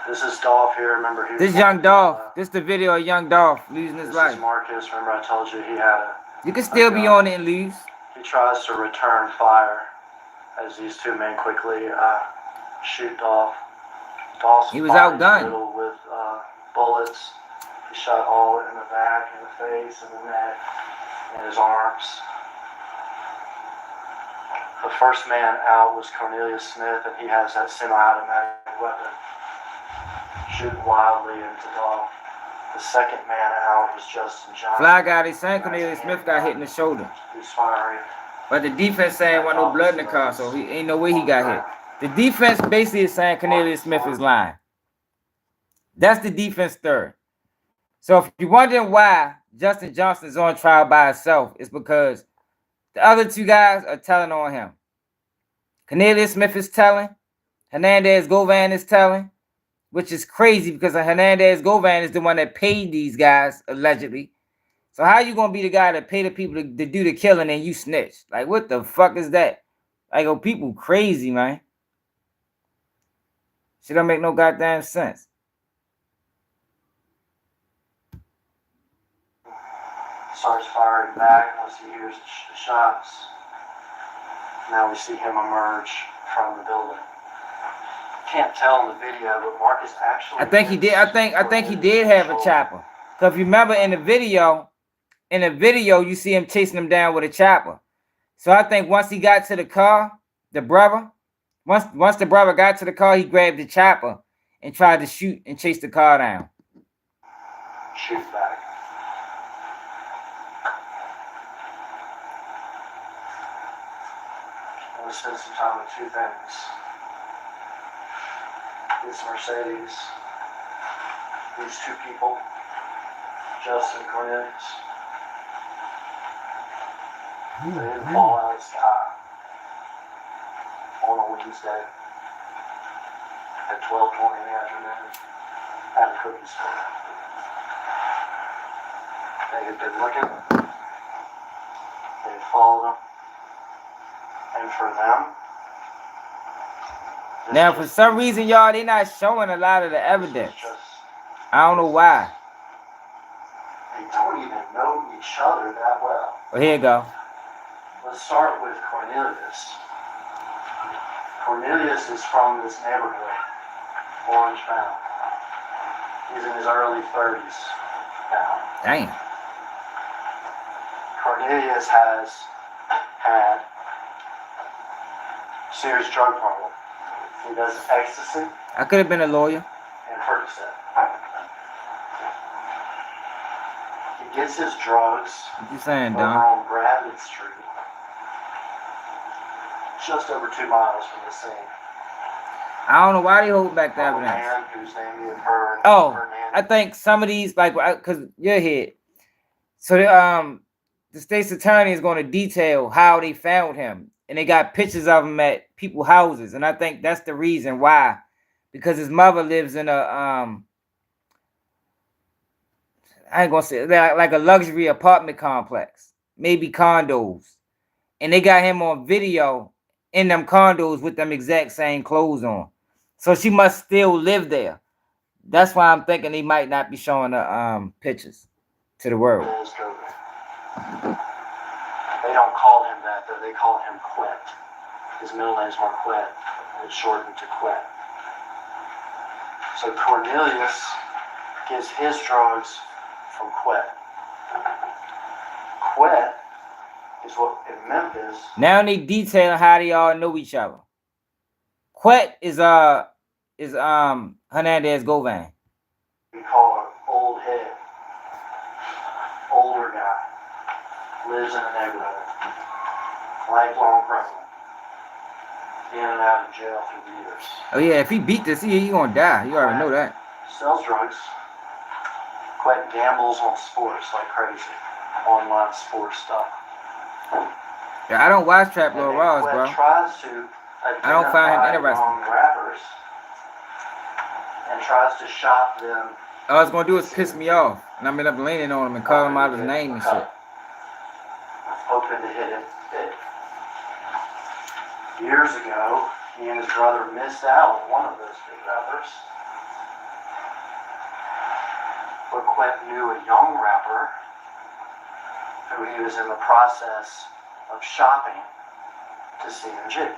E: This is Dolph here. Remember, he was
A: this young Dolph. This is the video of young Dolph losing his life.
E: This is Marcus. Remember, I told you he had a.
A: You can still be on it and lose.
E: He tries to return fire as these two men quickly shoot Dolph. Dolph's
A: he was outgunned.
E: Riddled with bullets. He shot all in the back, in the face, in the neck, in his arms. The first man out was Cornelius Smith, and he has that semi-automatic weapon, shooting wildly into Dolph. The second man out was Justin Johnson.
A: Fly guy, they saying Cornelius Smith got hit in the shoulder.
E: He's firing.
A: But the defense saying wasn't no blood in the car, so he ain't no way he got hit. The defense basically is saying Cornelius Smith is lying. That's the defense third. So if you're wondering why Justin Johnson is on trial by himself, it's because the other two guys are telling on him. Cornelius Smith is telling. Hernandez Govan is telling. Which is crazy because Hernandez Govan is the one that paid these guys, allegedly. So how you gonna be the guy that pay the people to do the killing and you snitch? Like, what the fuck is that? Like, oh, people crazy, man. Shit don't make no goddamn sense.
E: Starts firing back once he hears the shots. Now we see him emerge from the building. Can't tell in the video, but Marcus actually.
A: I think he did. I think he did have a chopper. Cause if you remember in the video, you see him chasing him down with a chopper. So I think once he got to the car, the brother, once the brother got to the car, he grabbed the chopper and tried to shoot and chase the car down.
E: Shoot back. I want to spend some time with two things. This Mercedes, these two people, Justin Cornelius, they didn't fall out of the sky on a Wednesday at 12:20 in the afternoon at a cookie store. They had been looking, they had followed them, and for them,
A: now, for some reason, y'all, they're not showing a lot of the evidence. I don't know why.
E: They don't even know each other that well.
A: Well, here you go.
E: Let's start with Cornelius. Cornelius is from this neighborhood, Orange Mountain. He's in his early 30s now.
A: Damn.
E: Cornelius has had serious drug problem. He does ecstasy
A: I could have been a lawyer.
E: and Percocet. He gets his drugs
A: What you saying,
E: over
A: Don?
E: on Bradley Street, just over 2 miles from the scene.
A: I don't know why they hold back the
E: From a
A: evidence.
E: man whose name you have heard.
A: Oh,
E: Hernandez.
A: I think some of these, like, because you're here. So the state's attorney is going to detail how they found him, and they got pictures of him at people's houses, and I think that's the reason why, because his mother lives in a I ain't gonna say like a luxury apartment complex, maybe condos, and they got him on video in them condos with them exact same clothes on, so she must still live there. That's why I'm thinking they might not be showing the pictures to the world.
E: They don't call him that, though. They call him Quet. His middle name's Marquette. It's shortened to Quet. So Cornelius gets his drugs from Quet. Quet is what in Memphis.
A: Now they detail how they all know each other. Quet is Hernandez Govan.
E: We call an old head, older guy, lives in a neighborhood, lifelong criminal, in and out of jail through the years.
A: Oh yeah, if he beat this, he gonna die. You already know that.
E: Sells drugs. Quet gambles on sports like crazy, online sports stuff.
A: Yeah, I don't watch Trap Lord Ross,
E: Quet
A: bro.
E: tries to
A: I don't find him interesting.
E: young rappers and tries to shop them.
A: All it's gonna do is piss me off, and I'm end up leaning on him and calling him out his name and shit.
E: Hoping to hit it big. Years ago, he and his brother missed out on one of those big rappers. But Quet knew a young rapper who he was in the process of shopping to CMG.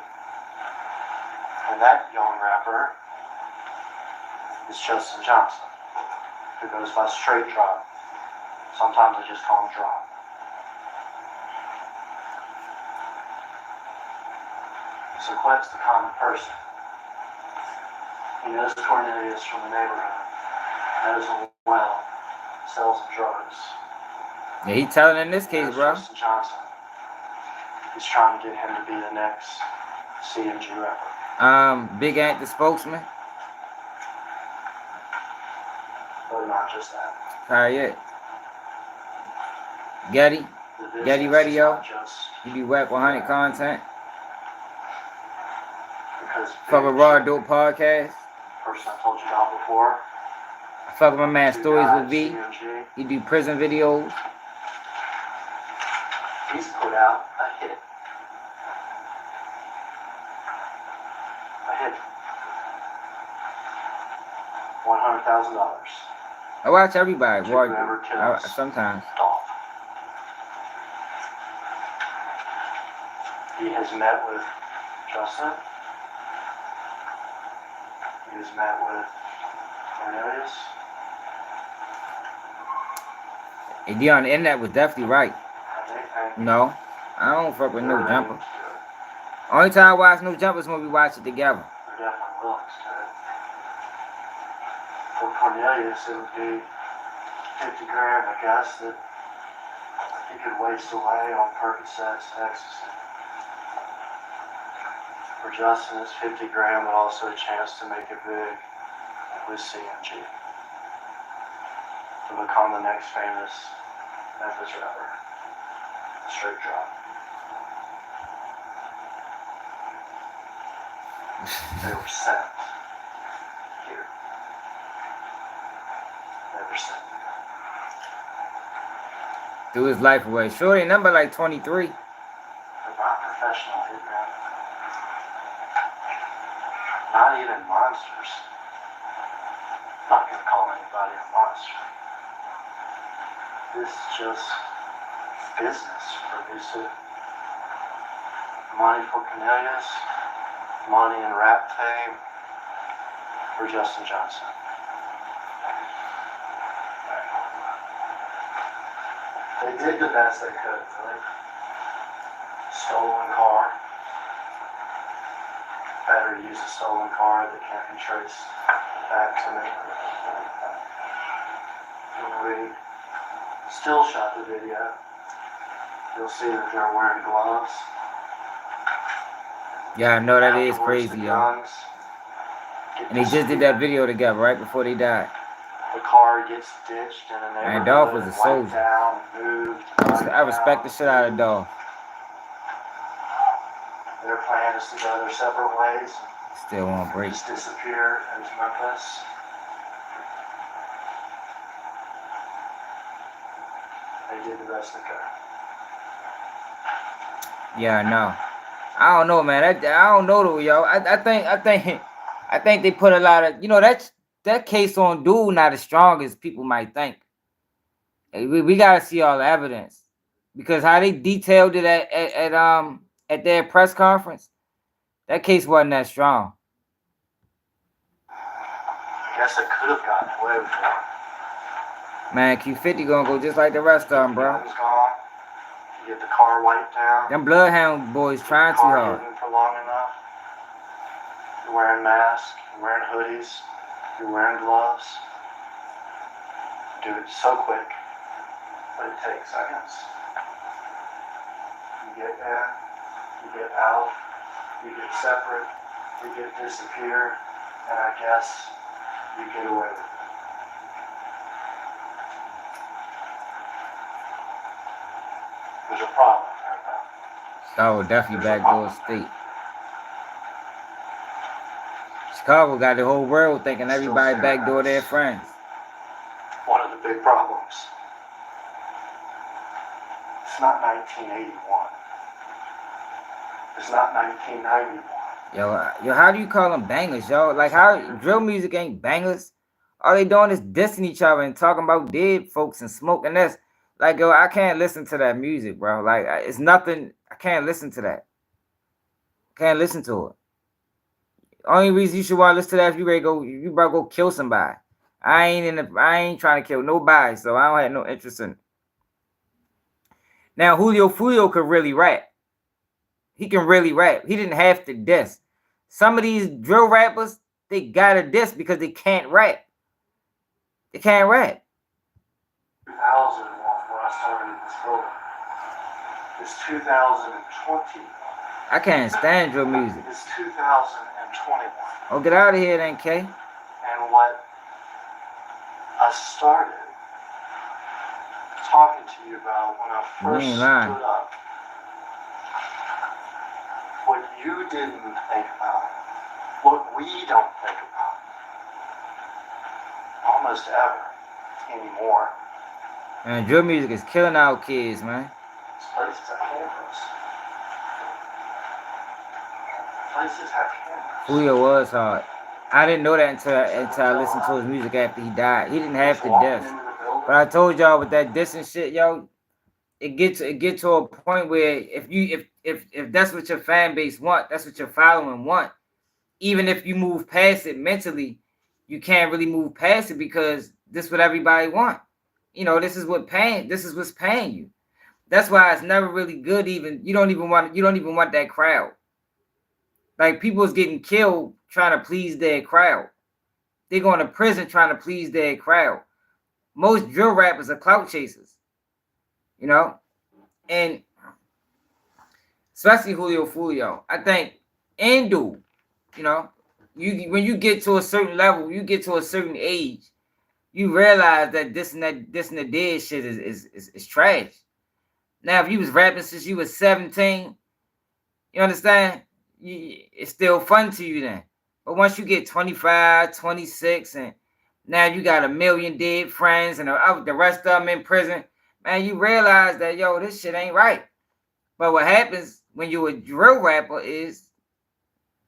E: And that young rapper is Justin Johnson, who goes by Straight Drop. Sometimes I just call him Drop. So Quet's the common person. He knows Cornelius from the neighborhood, knows him well, sells him drugs.
A: Yeah, he telling in this case, bro.
E: Justin Johnson. He's trying to get him to be the next CMG rapper.
A: Big Ant, the spokesman.
E: But not just that.
A: Probably it. Getty Radio. You be whack 100 content. Fuck with Raw Dope Podcast.
E: Person I told you about before.
A: Fuck with my man Stories with V.
E: CMG.
A: He do prison videos.
E: He's put out a hit. $100,000.
A: I watch everybody.
E: Whoever kills
A: Sometimes.
E: Dolph. He has met with Justin. He has met with Cornelius.
A: And D on the internet was definitely right. No, I don't fuck with No Jumper. Only time I watch No Jumper is when we watch it together.
E: They're definitely willing to it. For Cornelius, it would be 50 grand, I guess, that he could waste away on Percocets and ecstasy. For Justin, it's 50 grand, but also a chance to make it big with CMG. To become the next famous Memphis rapper. Straight Drop. They were sent here. They were sent here.
A: Threw his life away. Shorty number like 23.
E: They're not professional hitmen. Not even monsters. Not gonna call anybody a monster. This is just business for these two. Money for Cornelius, money and rap fame, or Justin Johnson? They did the best they could, really. Stolen car. Better to use a stolen car that can't be traced back to me. When we still shot the video, you'll see that they're wearing gloves.
A: Yeah, I know that is crazy, y'all. And they just did that video together right before they died.
E: The car gets ditched in a neighborhood.
A: And Dolph was a soldier.
E: Down, moved,
A: I respect the shit out of Dolph.
E: Their plan is to go their separate ways.
A: Still won't break.
E: Just disappear into Memphis. They did the best they could.
A: Yeah, I know. I don't know, man. I don't know though, yo. I think they put a lot of, that case on dude not as strong as people might think. We gotta see all the evidence, because how they detailed it at their press conference, that case wasn't that strong.
E: I guess it could have gotten away with it.
A: Man, Q50 gonna go just like the rest of them, bro.
E: Gun's gone. You get the car wiped down.
A: Them Bloodhound boys trying too hard.
E: Hidden for long enough. You're wearing masks. You're wearing hoodies. You're wearing gloves. Do it so quick, but it takes seconds. You get in, you get out, you get separate, you get disappeared, and I guess you get away with it. There's a problem right now.
A: Chicago definitely backdoor state. Chicago got the whole world thinking everybody backdoor their friends.
E: One of the big problems. It's not 1981. It's not 1991.
A: Yo, how do you call them bangers, yo? Like, how drill music ain't bangers? All they doing is dissing each other and talking about dead folks and smoking this. Like, yo, I can't listen to that music, bro. Like, it's nothing. I can't listen to that. Can't listen to it. Only reason you should want to listen to that if you ready to go, you about to go kill somebody. I ain't trying to kill nobody, so I don't have no interest in it. Now, Julio could really rap. He can really rap. He didn't have to diss. Some of these drill rappers, they got to diss because they can't rap. They can't rap.
E: 2001 when I started this program. It's 2020.
A: I can't stand drill music.
E: It's 2021.
A: Oh, get out of here then, K.
E: And what I started talking to you about when I first stood up, what you didn't think about, what we don't think about, almost ever anymore.
A: Man, drill music is killing our kids, man.
E: It's places have cameras. Places have cameras.
A: Julio was hard. I didn't know that until I listened to his music after he died. He didn't have to diss. But I told y'all with that dissing shit, yo, it get to a point where if that's what your fan base want, that's what your following want. Even if you move past it mentally, you can't really move past it because this is what everybody want. This is what's paying you. That's why it's never really good. Even you don't even want that crowd. Like, people is getting killed trying to please their crowd. They're going to prison trying to please their crowd. Most drill rappers are clout chasers, and especially Julio. I think, and dude, when you get to a certain level, you get to a certain age, you realize that this and the dead shit is trash. Now, if you was rapping since you was 17, you understand? It's still fun to you then. But once you get 25, 26, and now you got 1 million dead friends and the rest of them in prison, man, you realize that, yo, this shit ain't right. But what happens when you're a drill rapper is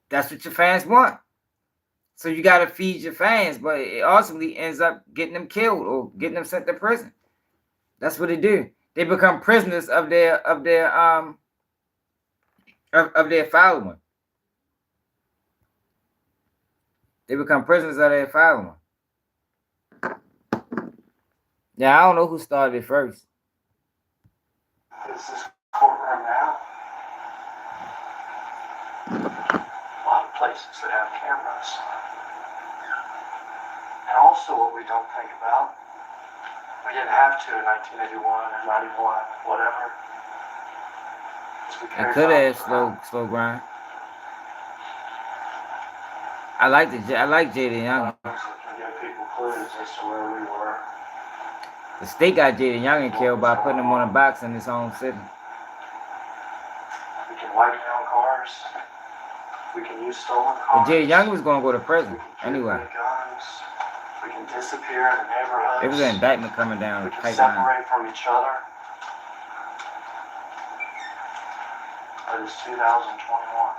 A: that's what your fans want. So you got to feed your fans, but it ultimately ends up getting them killed or getting them sent to prison. That's what they do. They become prisoners of their following. They become prisoners of their father. Yeah, I don't know who started it first.
E: Is this courtroom now? A lot of places that have cameras. And also what we don't think about, we didn't have to in 1981 or 91, whatever.
A: It could have slow grind. I like Jada Young.
E: Give people clues as to where we were.
A: The state got Jada Young killed by putting him on a box in his own city.
E: We can wipe down cars. We can use stolen cars.
A: But Jada Young was going to go to prison anyway.
E: Guns. We can disappear in the neighborhoods.
A: There was an indictment coming down.
E: We can separate from each other. But it's 2021.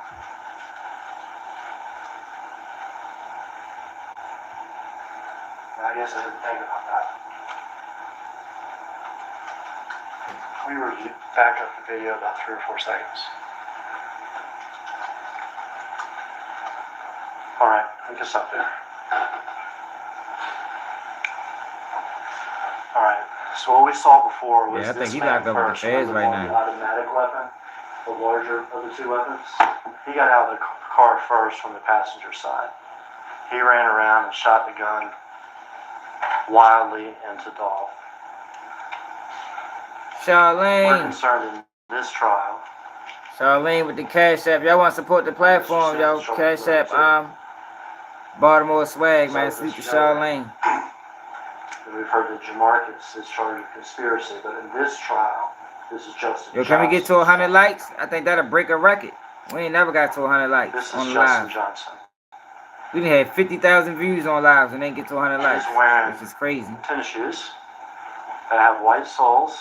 E: I guess I didn't think about that. We were back up the video about 3 or 4 seconds. All right, I guess up there. All right. So what we saw before was
A: I think
E: this
A: he
E: man
A: locked up with the
E: first,
A: feds right
E: the
A: now.
E: automatic weapon, the larger of the 2 weapons. He got out of the car first from the passenger side. He ran around and shot the gun wildly into Dolph. We're
A: Charlene.
E: concerned in this trial.
A: Charlene with the Cash App. Y'all want to support the platform, y'all. Cash App, Baltimore swag, man. Sleep to Charlene.
E: We've heard that Jamarcus is charged with conspiracy, but in this trial, this is Justin
A: Yo, can we get to 100 likes? I think that'll break a record. We ain't never got to 100 likes
E: This is
A: on
E: Justin
A: live.
E: Johnson.
A: We done had 50,000 views on lives and ain't get to 100 likes,
E: He's wearing
A: which is crazy.
E: tennis shoes that have white soles.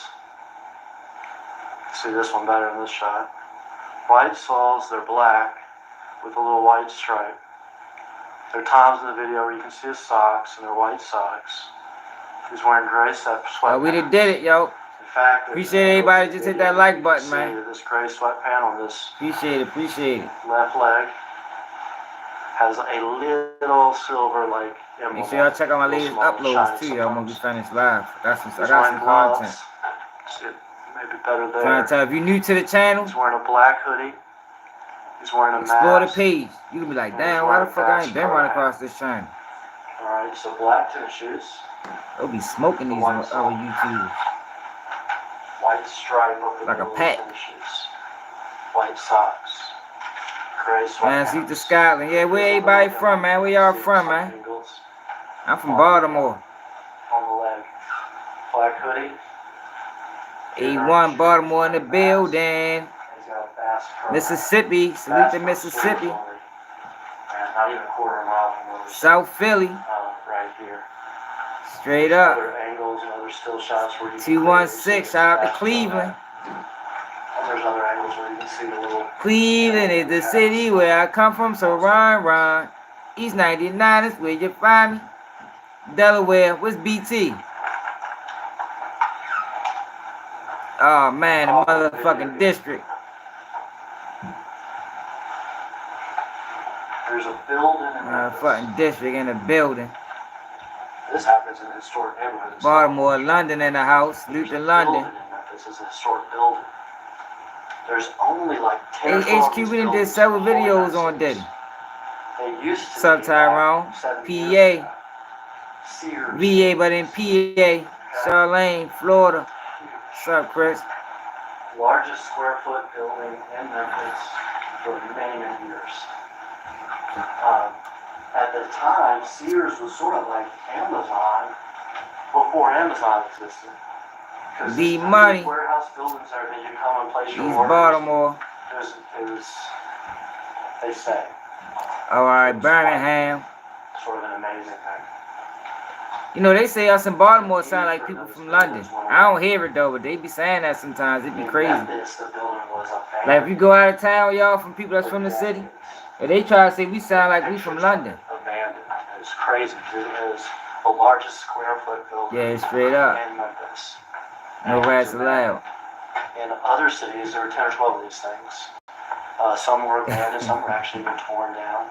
E: See this one better in this shot. White soles, they're black with a little white stripe. There are times in the video where you can see his socks, and they're white socks. He's wearing gray sweatpants.
A: We done did it, yo.
E: In fact,
A: Appreciate everybody just hit that like button, man.
E: This gray sweatpant on this
A: Appreciate it.
E: left leg has a little silver like emblem.
A: Make sure y'all check out my latest uploads too, yo, when we finish live. I got some content.
E: See it maybe better there.
A: Trying to tell if you're new to the channel,
E: He's wearing a black hoodie. He's wearing a
A: explore
E: mask.
A: the page. You can be like, damn, why the fuck I ain't been running across this channel?
E: Alright, so black tennis shoes.
A: They'll be smoking these other YouTubers.
E: White stripe over
A: Like
E: the
A: a pack.
E: tennis shoes. White socks. Gray sweatpants.
A: Man, see to Scotland. Yeah, where everybody from, man? Where y'all from, man? I'm from Baltimore.
E: On the leg. Black hoodie.
A: A1 Baltimore in the building.
E: He's got a bass pro.
A: Mississippi. Salute to Mississippi.
E: Not even a quarter mile from where we're
A: South Philly.
E: right here.
A: Straight up.
E: Other angles and other still shots where you can
A: 216. Shout out to Cleveland.
E: And there's other angles where you can see the little
A: Cleveland is the city where I come from, so run. East 99 is where you find me. Delaware, what's BT? Oh man, the motherfucking district.
E: There's a building in
A: Motherfucking district in the building.
E: This happens in historic neighborhoods.
A: Baltimore, London in the house. Salute to London.
E: This is a historic building. There's only like 10 or 12
A: HQ, we done did several videos on Diddy.
E: They used to
A: What's up, Tyrone? PA.
E: Sears.
A: VA, but in PA. Charlene, Florida. What's up, Chris?
E: Largest square foot building in Memphis for many, many years. At the time, Sears was sort of like Amazon before Amazon existed.
A: B money.
E: Warehouse buildings there that you come and place your
A: East
E: orders.
A: Baltimore.
E: It was, they say,
A: Alright, Birmingham.
E: sort of an amazing thing.
A: You know, they say us in Baltimore sound like people from London. I don't hear it though, but they be saying that sometimes. It be crazy. Like if you go out of town, y'all, from people that's from the city, and they try to say we sound like we from London.
E: Abandoned. It's crazy. It is the largest square foot building
A: Yeah, straight up.
E: in Memphis.
A: No rats allowed.
E: In other cities, there were 10 or 12 of these things. Some were abandoned, some were actually been torn down.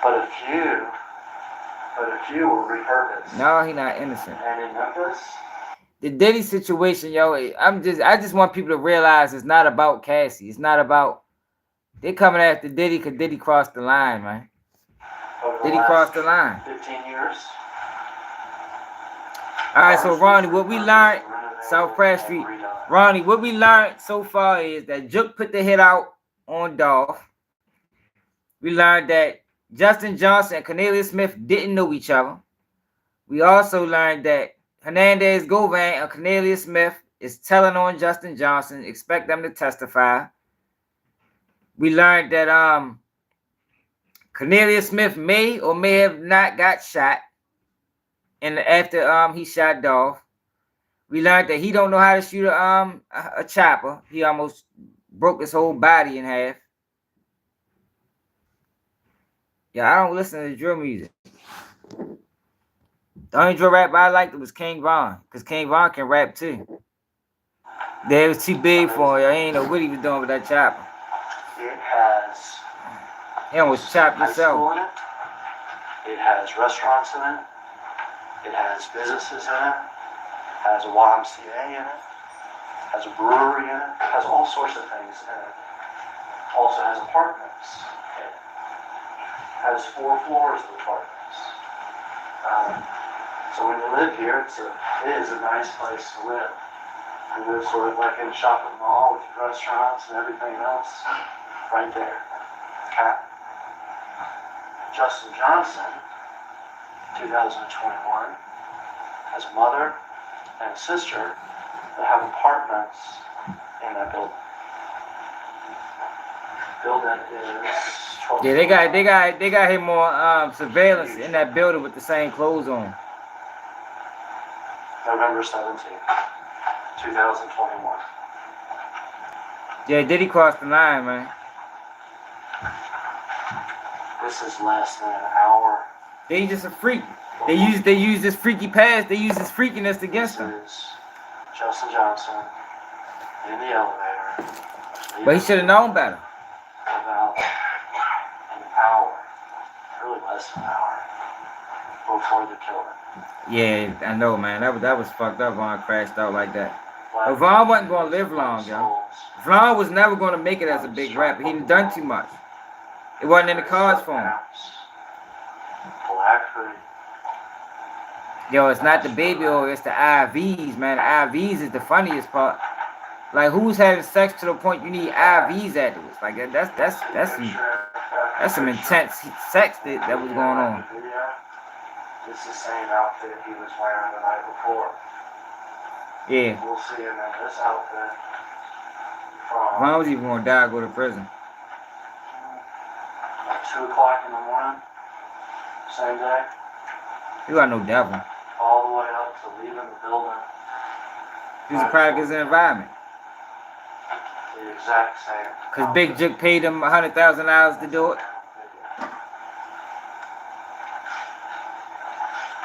E: But a few but a few were repurposed.
A: No, he not innocent.
E: And in Memphis,
A: the Diddy situation, yo, I just want people to realize it's not about Cassie. It's not about they coming after Diddy because Diddy crossed the line, man. Diddy crossed the line.
E: 15 years.
A: All right, so Ronnie, what we learned, South Pratt Street, Ronnie, what we learned so far is that Juke put the hit out on Dolph. We learned that Justin Johnson and Cornelius Smith didn't know each other. We also learned that Hernandez Govan and Cornelius Smith is telling on Justin Johnson, expect them to testify. We learned that Cornelius Smith may or may have not got shot after he shot Dolph. We learned that he don't know how to shoot a chopper. He almost broke his whole body in half. Yeah, I don't listen to drill music. The only drill rap I liked was King Von, because King Von can rap too. It was too big for him. I ain't know what he was doing with that chopper.
E: It has.
A: He almost chopped himself.
E: It has restaurants in it. It has businesses in it. It has a YMCA in it. It has a brewery in it. It has all sorts of things in it. Also has apartments in it. It has 4 floors of apartments. So when you live here, it is a nice place to live. You live sort of like in a shopping mall with restaurants and everything else right there. Okay. Justin Johnson, 2021, has a mother and a sister that have apartments in that building. Building is 12.
A: Yeah, they got him on surveillance in that building with the same clothes on.
E: November 17th, 2021.
A: Yeah, Diddy crossed the line, man.
E: This is less than an hour.
A: They just a freak. They use this freaky past. They use this freakiness against him.
E: This is Justin Johnson in the elevator.
A: But he should have known better.
E: About an hour, really less than an hour, before the killing.
A: Yeah, I know, man. That was fucked up. Vaughn crashed out like that. But Vaughn wasn't gonna live long, yo. Vaughn was never gonna make it as a big rapper. He done too much. It wasn't in the cards for him. Yo, it's not the baby oil, it's the IVs, man. The IVs is the funniest part. Like, who's having sex to the point you need IVs afterwards? Like, that's some intense sex that was going on.
E: It's the same outfit he was wearing the night before.
A: Yeah.
E: We'll see him in this outfit.
A: Vaughn was even gonna die or go to prison.
E: 2 o'clock in the morning, same day.
A: You got no devil.
E: All the way up to leaving the building.
A: He was a product of his environment.
E: The exact same.
A: Because Big Juke paid him $100,000 to do it.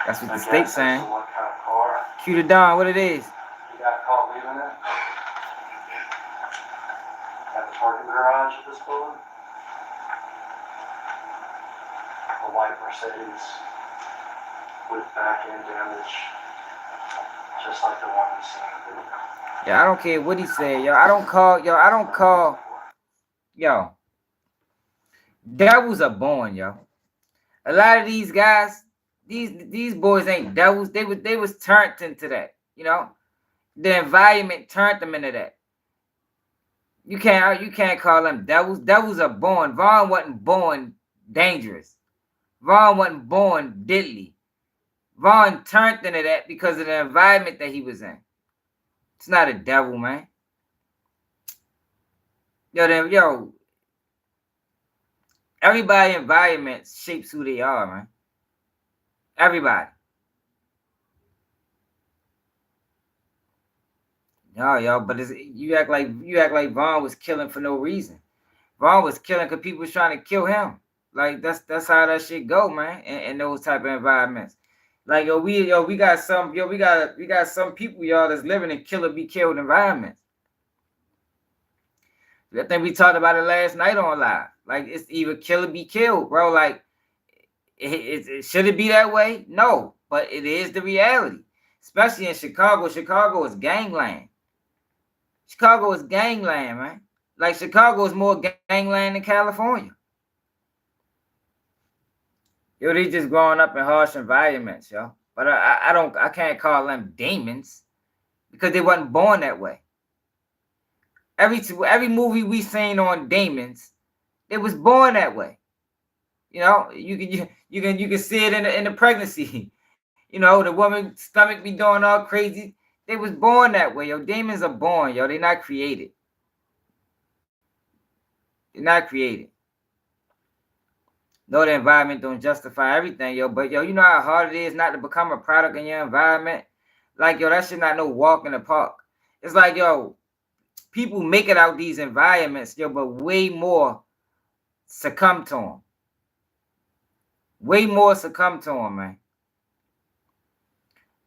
A: That's what the state's saying.
E: What kind of car?
A: Cue the Dawn, what it is.
E: He got caught leaving it at the parking garage of this building. A white Mercedes with back-end damage, just like the one we seen in the video.
A: Yeah, I don't care what he said, yo. I don't call, yo. Devils are born, yo. A lot of these guys, these boys ain't devils. They was turned into that, you know. The environment turned them into that. You can't call them devils. Devils are born. Vaughn wasn't born dangerous. Vaughn wasn't born diddly. Vaughn turned into that because of the environment that he was in. It's not a devil, man. Yo, everybody environment shapes who they are, man. Everybody. Yo, but you act like Vaughn was killing for no reason. Vaughn was killing because people was trying to kill him. Like that's how that shit go, man. In those type of environments. Like we got some people, y'all, that's living in kill or be killed environments. I think we talked about it last night on live. Like, it's either kill or be killed, bro. Like, Should it be that way? No, but it is the reality. Especially in Chicago. Chicago is gangland. Chicago is gangland, man. Like Chicago is more gangland than California. Yo, they just growing up in harsh environments, yo. But I can't call them demons because they wasn't born that way. Every movie we seen on demons, they was born that way. You know, you can see it in the pregnancy. You know, the woman's stomach be doing all crazy. They was born that way, yo. Demons are born, yo. They're not created. They're not created. No, the environment don't justify everything, yo. But yo, you know how hard it is not to become a product in your environment? Like, yo, that shit not no walk in the park. It's like, yo, people make it out these environments, yo, but way more succumb to them. Way more succumb to them, man.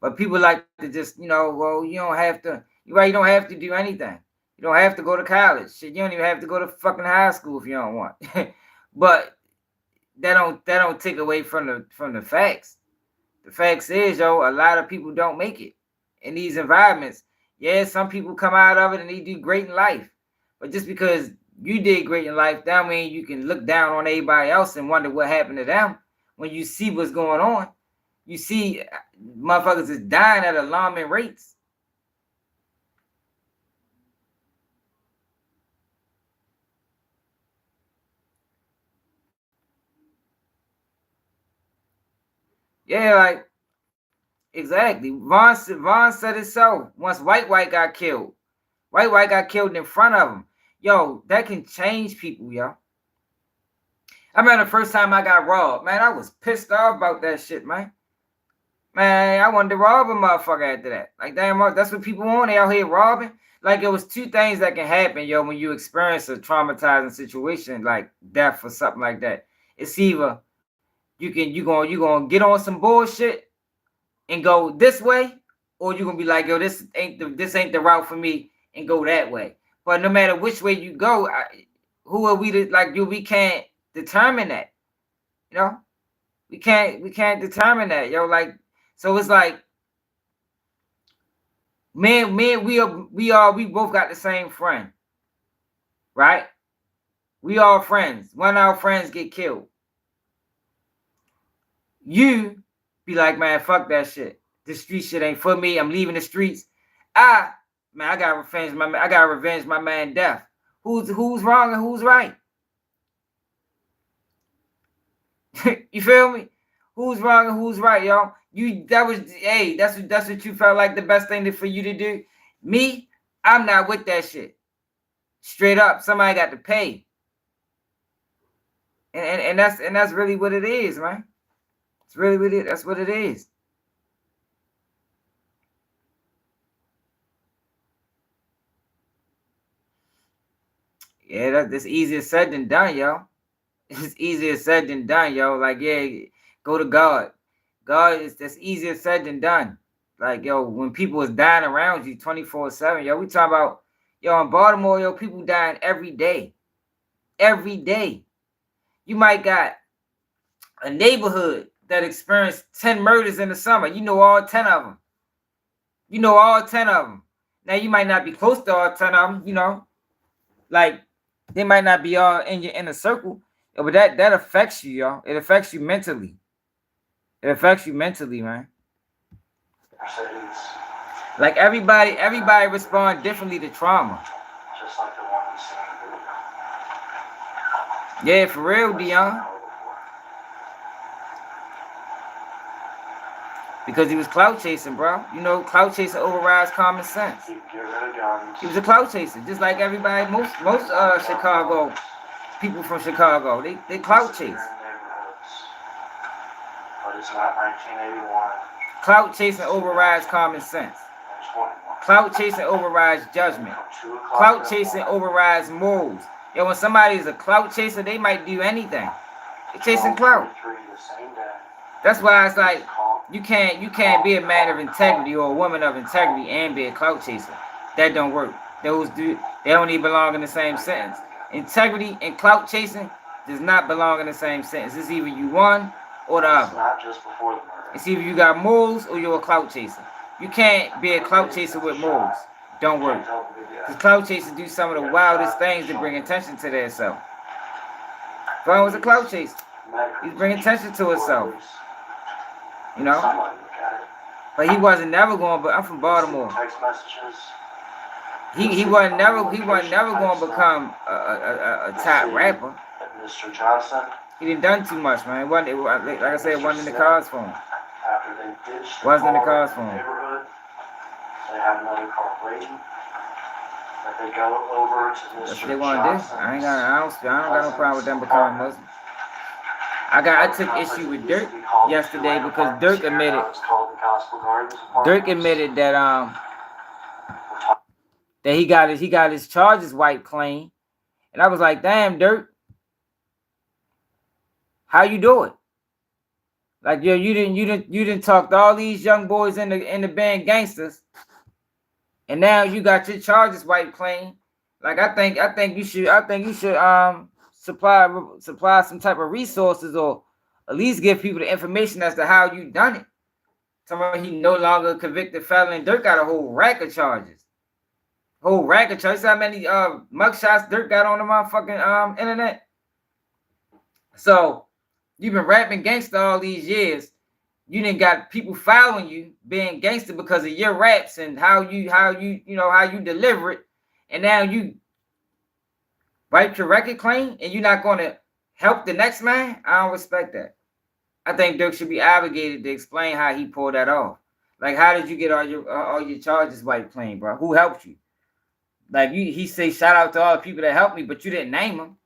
A: But people like to just, you know, well, you don't have to, you don't have to do anything. You don't have to go to college. Shit, you don't even have to go to fucking high school if you don't want. But that don't take away from the facts. The facts is, yo, a lot of people don't make it in these environments. Yeah, some people come out of it and they do great in life. But just because you did great in life, that means you can look down on everybody else and wonder what happened to them. When you see what's going on, you see motherfuckers is dying at alarming rates. Yeah, like, exactly. Vaughn said it so. Once White got killed. White got killed in front of him. Yo, that can change people, yo. I remember the first time I got robbed. Man, I was pissed off about that shit, man. Man, I wanted to rob a motherfucker after that. Like, damn, that's what people want. They out here robbing. Like, it was two things that can happen, yo, when you experience a traumatizing situation like death or something like that. It's either you gonna get on some bullshit and go this way, or you're gonna be like, yo, this ain't the route for me, and go that way. But no matter which way you go, who are we to, like, yo, we can't determine that. You know? We can't determine that, yo. Like, so it's like, man, we both got the same friend. Right? We all friends. One of our friends get killed. You be like, man, fuck that shit. This street shit ain't for me. I'm leaving the streets. I gotta revenge my man death. Who's wrong and who's right? You feel me? Who's wrong and who's right, yo? That's what you felt like the best thing for you to do. Me, I'm not with that shit. Straight up, somebody got to pay. And that's really what it is, man. It's really what it. That's what it is. Yeah, that's easier said than done, yo. It's easier said than done, yo. Like, yeah, go to God. That's easier said than done. Like, yo, when people is dying around you 24/7, yo, we talking about, yo, in Baltimore, yo, people dying every day. Every day. You might got a neighborhood that experienced 10 murders in the summer. You know all 10 of them. You know all 10 of them. Now, you might not be close to all 10 of them, you know. Like, they might not be all in your inner circle. But that affects you, yo. It affects you mentally. It affects you mentally, man. Like, everybody respond differently to trauma.
E: Just like the one we seen.
A: Yeah, for real, Dion. Because he was clout chasing, bro. You know, clout chasing overrides common sense.
E: Get rid of guns.
A: He was a clout chaser, just like everybody. Most Chicago people from Chicago, they clout chase.
E: But it's not 1981.
A: Clout chasing overrides common sense. Clout chasing overrides judgment. Clout chasing overrides morals. Yo, when somebody is a clout chaser, they might do anything. They're chasing clout. That's why it's like, you can't be a man of integrity or a woman of integrity and be a clout chaser. That don't work. They don't even belong in the same sentence. Integrity and clout chasing does not belong in the same sentence. It's either you one or the other.
E: Not just before the murder.
A: It's either you got morals or you're a clout chaser. You can't be a clout chaser with morals. Don't work. Because clout chasers do some of the wildest things to bring attention to themselves. Vaughn was a clout chaser. He's bringing attention to himself. You know? But he wasn't never going, but I'm from Baltimore.
E: Text messages.
A: He wasn't never going to become a top rapper.
E: Mr. Johnson.
A: He didn't done too much, man. Like I said, it wasn't in the cards for him.
E: After they ditched
A: Wasn't in the cards for him.
E: Neighborhood, they had another car waiting. That they go over to Mr.
A: That's what they want to do. I don't got no problem with them becoming Muslim. I took issue with Dirk yesterday because Dirk admitted that he got his charges wiped clean, and I was like, damn, Dirk, how you do it? Like, yo, you didn't talk to all these young boys in the band gangsters, and now you got your charges wiped clean. Like, I think you should supply some type of resources, or at least give people the information as to how you done it. Somebody he no longer a convicted felon. Dirk got a whole rack of charges. Whole rack of charges. How many mugshots Dirk got on the motherfucking internet? So you've been rapping gangster all these years. You didn't got people following you being gangster because of your raps and how you deliver it. And now you wipe your record clean and you're not going to help the next man? I don't respect that. I think Dirk should be obligated to explain how he pulled that off. Like, how did you get all your charges wiped clean, bro? Who helped you? Like, he say shout out to all the people that helped me, but you didn't name them.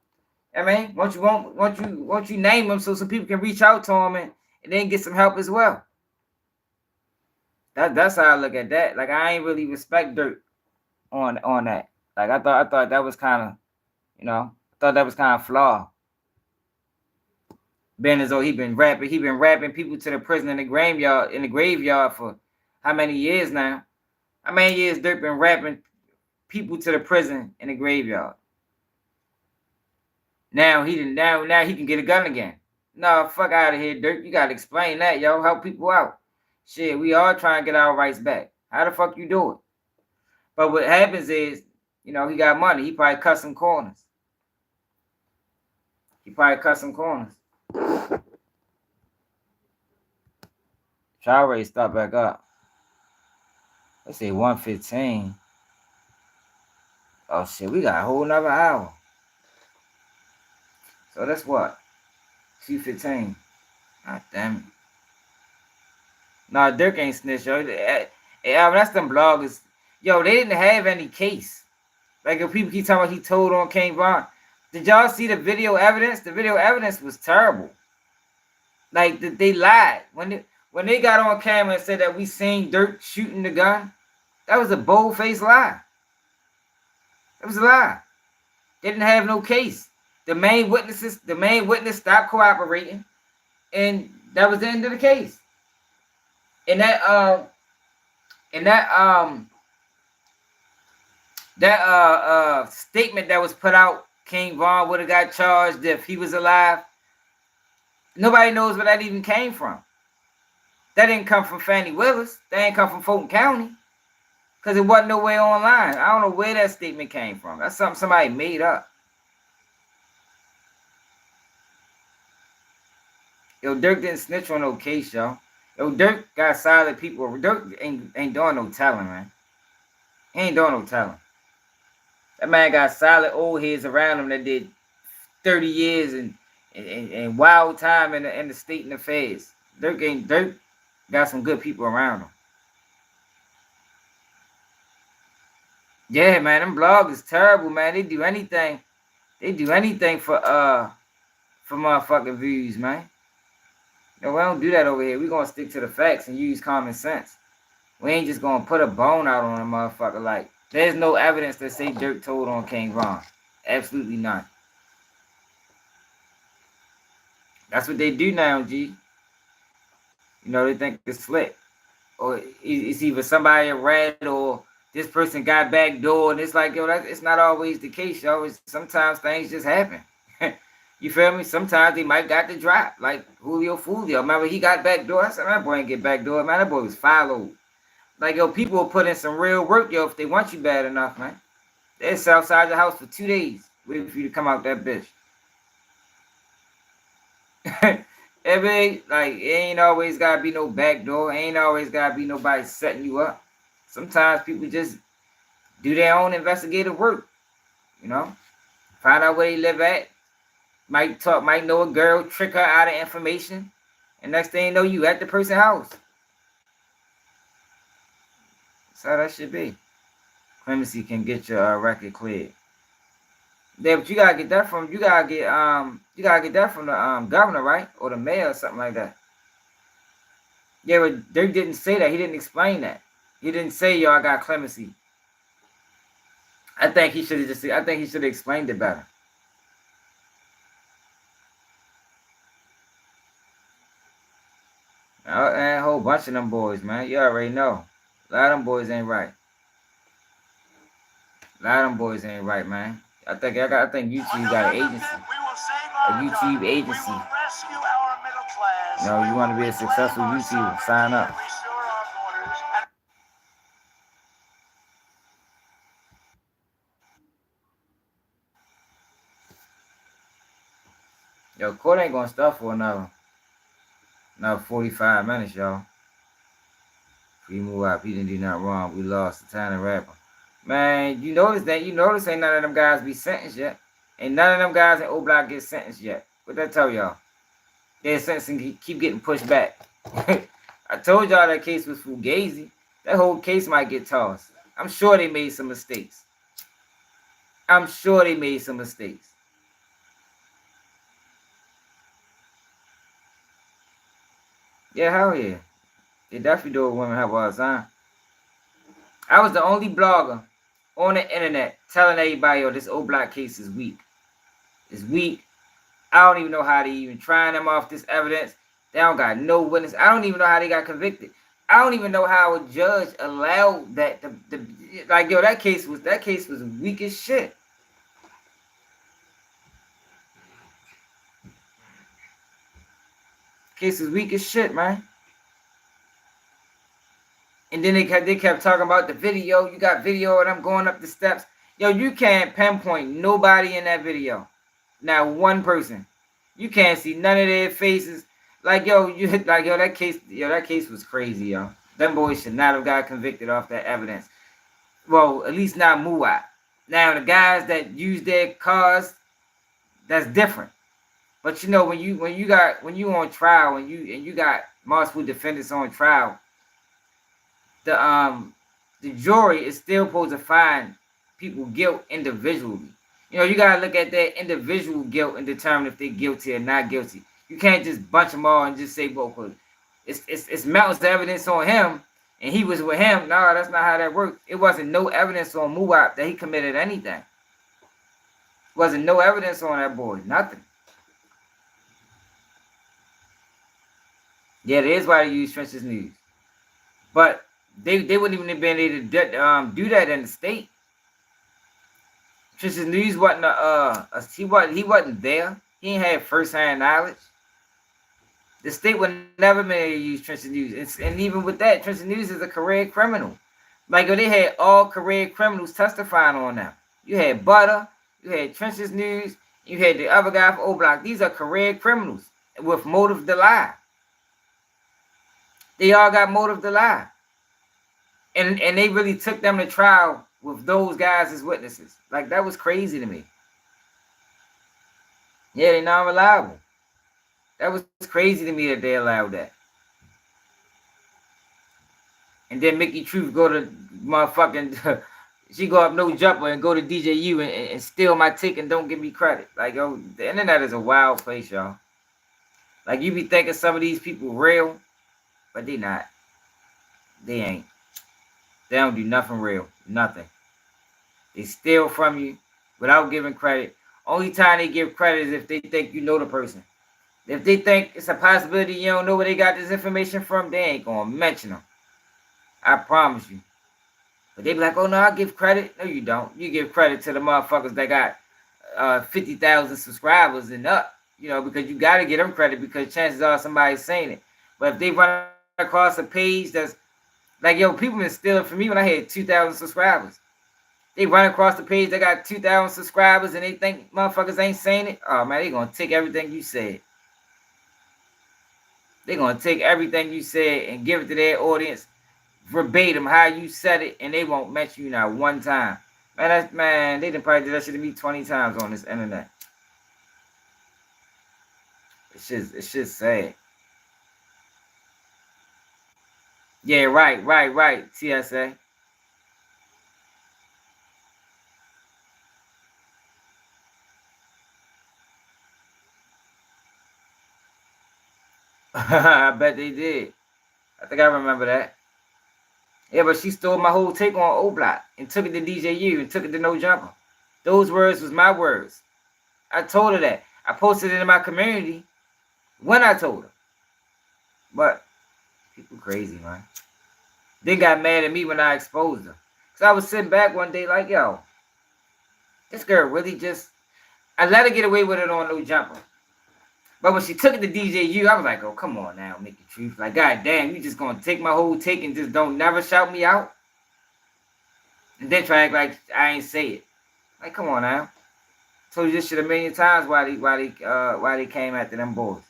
A: I mean, won't you name them so some people can reach out to him and then get some help as well? That's how I look at that. Like, I ain't really respect Dirk on that. Like, I thought that was kind of, flawed. Being as though he been rapping people to the prison in the graveyard for how many years now? How many years Dirk been rapping people to the prison in the graveyard? Now he can get a gun again. No, fuck out of here, Dirk. You gotta explain that, yo. Help people out. Shit, we all trying to get our rights back. How the fuck you do it? But what happens is, he got money. He probably cut some corners. Trial rate start back up. Let's say 115. Oh shit, we got a whole nother hour. So that's what? 2:15. God damn it. Nah, Dirk ain't snitch, yo. That's them bloggers. Yo, they didn't have any case. Like, if people keep talking about he told on King Von. Did y'all see the video evidence? The video evidence was terrible. Like, they lied. When they got on camera and said that we seen Dirk shooting the gun, that was a bold-faced lie. It was a lie. They didn't have no case. The main witness stopped cooperating, and that was the end of the case. And that statement that was put out, King Von would have got charged if he was alive. Nobody knows where that even came from. That didn't come from Fannie Willis. That didn't come from Fulton County. Because it wasn't nowhere online. I don't know where that statement came from. That's something somebody made up. Yo, Dirk didn't snitch on no case, yo. Yo, Dirk got solid people. Dirk ain't doing no telling, man. He ain't doing no telling. That man got solid old heads around him that did 30 years and wild time in the state and the feds. Dirk got some good people around him. Yeah, man, them blogs is terrible, man. They do anything for motherfucking views, man. No, we don't do that over here. We're gonna stick to the facts and use common sense. We ain't just gonna put a bone out on a motherfucker. Like, there's no evidence that say Dirk told on King Von. Absolutely not. That's what they do now, G. They think it's slick. Or it's either somebody a rat or this person got back door. And it's like, yo, it's not always the case, yo. Sometimes things just happen. You feel me? Sometimes they might got the drop, like Julio Fulio. Remember, he got backdoor. I said, that boy ain't get backdoor, man. That boy was followed. Like, yo, people will put in some real work, yo, if they want you bad enough, man. They'll sit outside your house for 2 days waiting for you to come out that bitch. Like, it ain't always gotta be no backdoor. It ain't always gotta be nobody setting you up. Sometimes people just do their own investigative work, you know? Find out where they live at. Might know a girl, trick her out of information. And next thing you know, you at the person's house. That's how that should be. Clemency can get your record cleared. Yeah, but you gotta get that from the governor, right? Or the mayor or something like that. Yeah, but they didn't say that. He didn't explain that. He didn't say, yo, I got clemency. I think he should have explained it better. And a whole bunch of them boys, man. You already know. A lot of them boys ain't right. Man. I think YouTube got an agency. A YouTube agency. No, you want to be a successful YouTuber, sign up. Yo, court ain't gonna stop for another 45 minutes, y'all. Free move out. He didn't do nothing wrong. We lost the time rapper. Man, you notice ain't none of them guys be sentenced yet. Ain't none of them guys in O-Block get sentenced yet. What that tell y'all? Their sentencing keep getting pushed back. I told y'all that case was fugazi. That whole case might get tossed. I'm sure they made some mistakes. Yeah, hell yeah. They definitely do what women have all the time. I was the only blogger on the internet telling everybody, yo, this O-Block case is weak. It's weak. I don't even know how they even trying them off this evidence. They don't got no witness. I don't even know how they got convicted. I don't even know how a judge allowed that. Like, yo, that case was weak as shit. Case is weak as shit, man. And then they kept talking about the video. You got video of them going up the steps. Yo, you can't pinpoint nobody in that video. Not one person. You can't see none of their faces. Like, that case was crazy, yo. Them boys should not have got convicted off that evidence. Well, at least not Muwat. Now, the guys that use their cars, that's different. But you know, when you on trial and you got multiple defendants on trial, the jury is still supposed to find people guilt individually. You know, you gotta look at their individual guilt and determine if they're guilty or not guilty. You can't just bunch them all and just say, well, it's mountains of evidence on him and he was with him. No, that's not how that works. It wasn't no evidence on Muwat that he committed anything. Wasn't no evidence on that boy. Nothing. Yeah, that is why they use Trenches News. But they wouldn't even have been able to do that in the state. Trenches News wasn't he wasn't there. He ain't had first-hand knowledge. The state would never been able to use Trenches News. And even with that, Trenches News is a career criminal. Like, they had all career criminals testifying on them. You had Butter, you had Trenches News, you had the other guy for O-Block. These are career criminals with motive to lie. They all got motive to lie. And they really took them to trial with those guys as witnesses. Like, that was crazy to me. Yeah, they're non-reliable. That was crazy to me that they allowed that. And then Mickey Truth go to motherfucking... she go up No Jumper and go to DJU and steal my ticket and don't give me credit. Like, yo, the internet is a wild place, y'all. Like, you be thinking some of these people real, but they not. They ain't. They don't do nothing real. Nothing. They steal from you without giving credit. Only time they give credit is if they think you know the person. If they think it's a possibility you don't know where they got this information from, they ain't going to mention them. I promise you. But they be like, oh, no, I give credit. No, you don't. You give credit to the motherfuckers that got 50,000 subscribers and up, you know, because you got to get them credit because chances are somebody's saying it. But if they run across a page that's like, yo, people been stealing from me when I had 2,000 subscribers. They run across the page, they got 2,000 subscribers, and they think motherfuckers ain't saying it. Oh, man, they going to take everything you said. They going to take everything you said and give it to their audience verbatim how you said it, and they won't mention you not one time. Man, they done probably did that shit to me 20 times on this internet. It's just sad. Yeah, right, TSA. I bet they did. I think I remember that. Yeah, but she stole my whole take on O-Block and took it to DJU and took it to No Jumper. Those words was my words. I told her that. I posted it in my community when I told her. But people crazy, man. They got mad at me when I exposed her. Because I was sitting back one day like, yo, this girl really just... I let her get away with it on No Jumper. But when she took it to DJU, I was like, oh, come on now, make the truth. Like, God damn, you just going to take my whole take and just don't never shout me out? And then try to act like I ain't say it. Like, come on now. Told you this shit a million times why they came after them boys.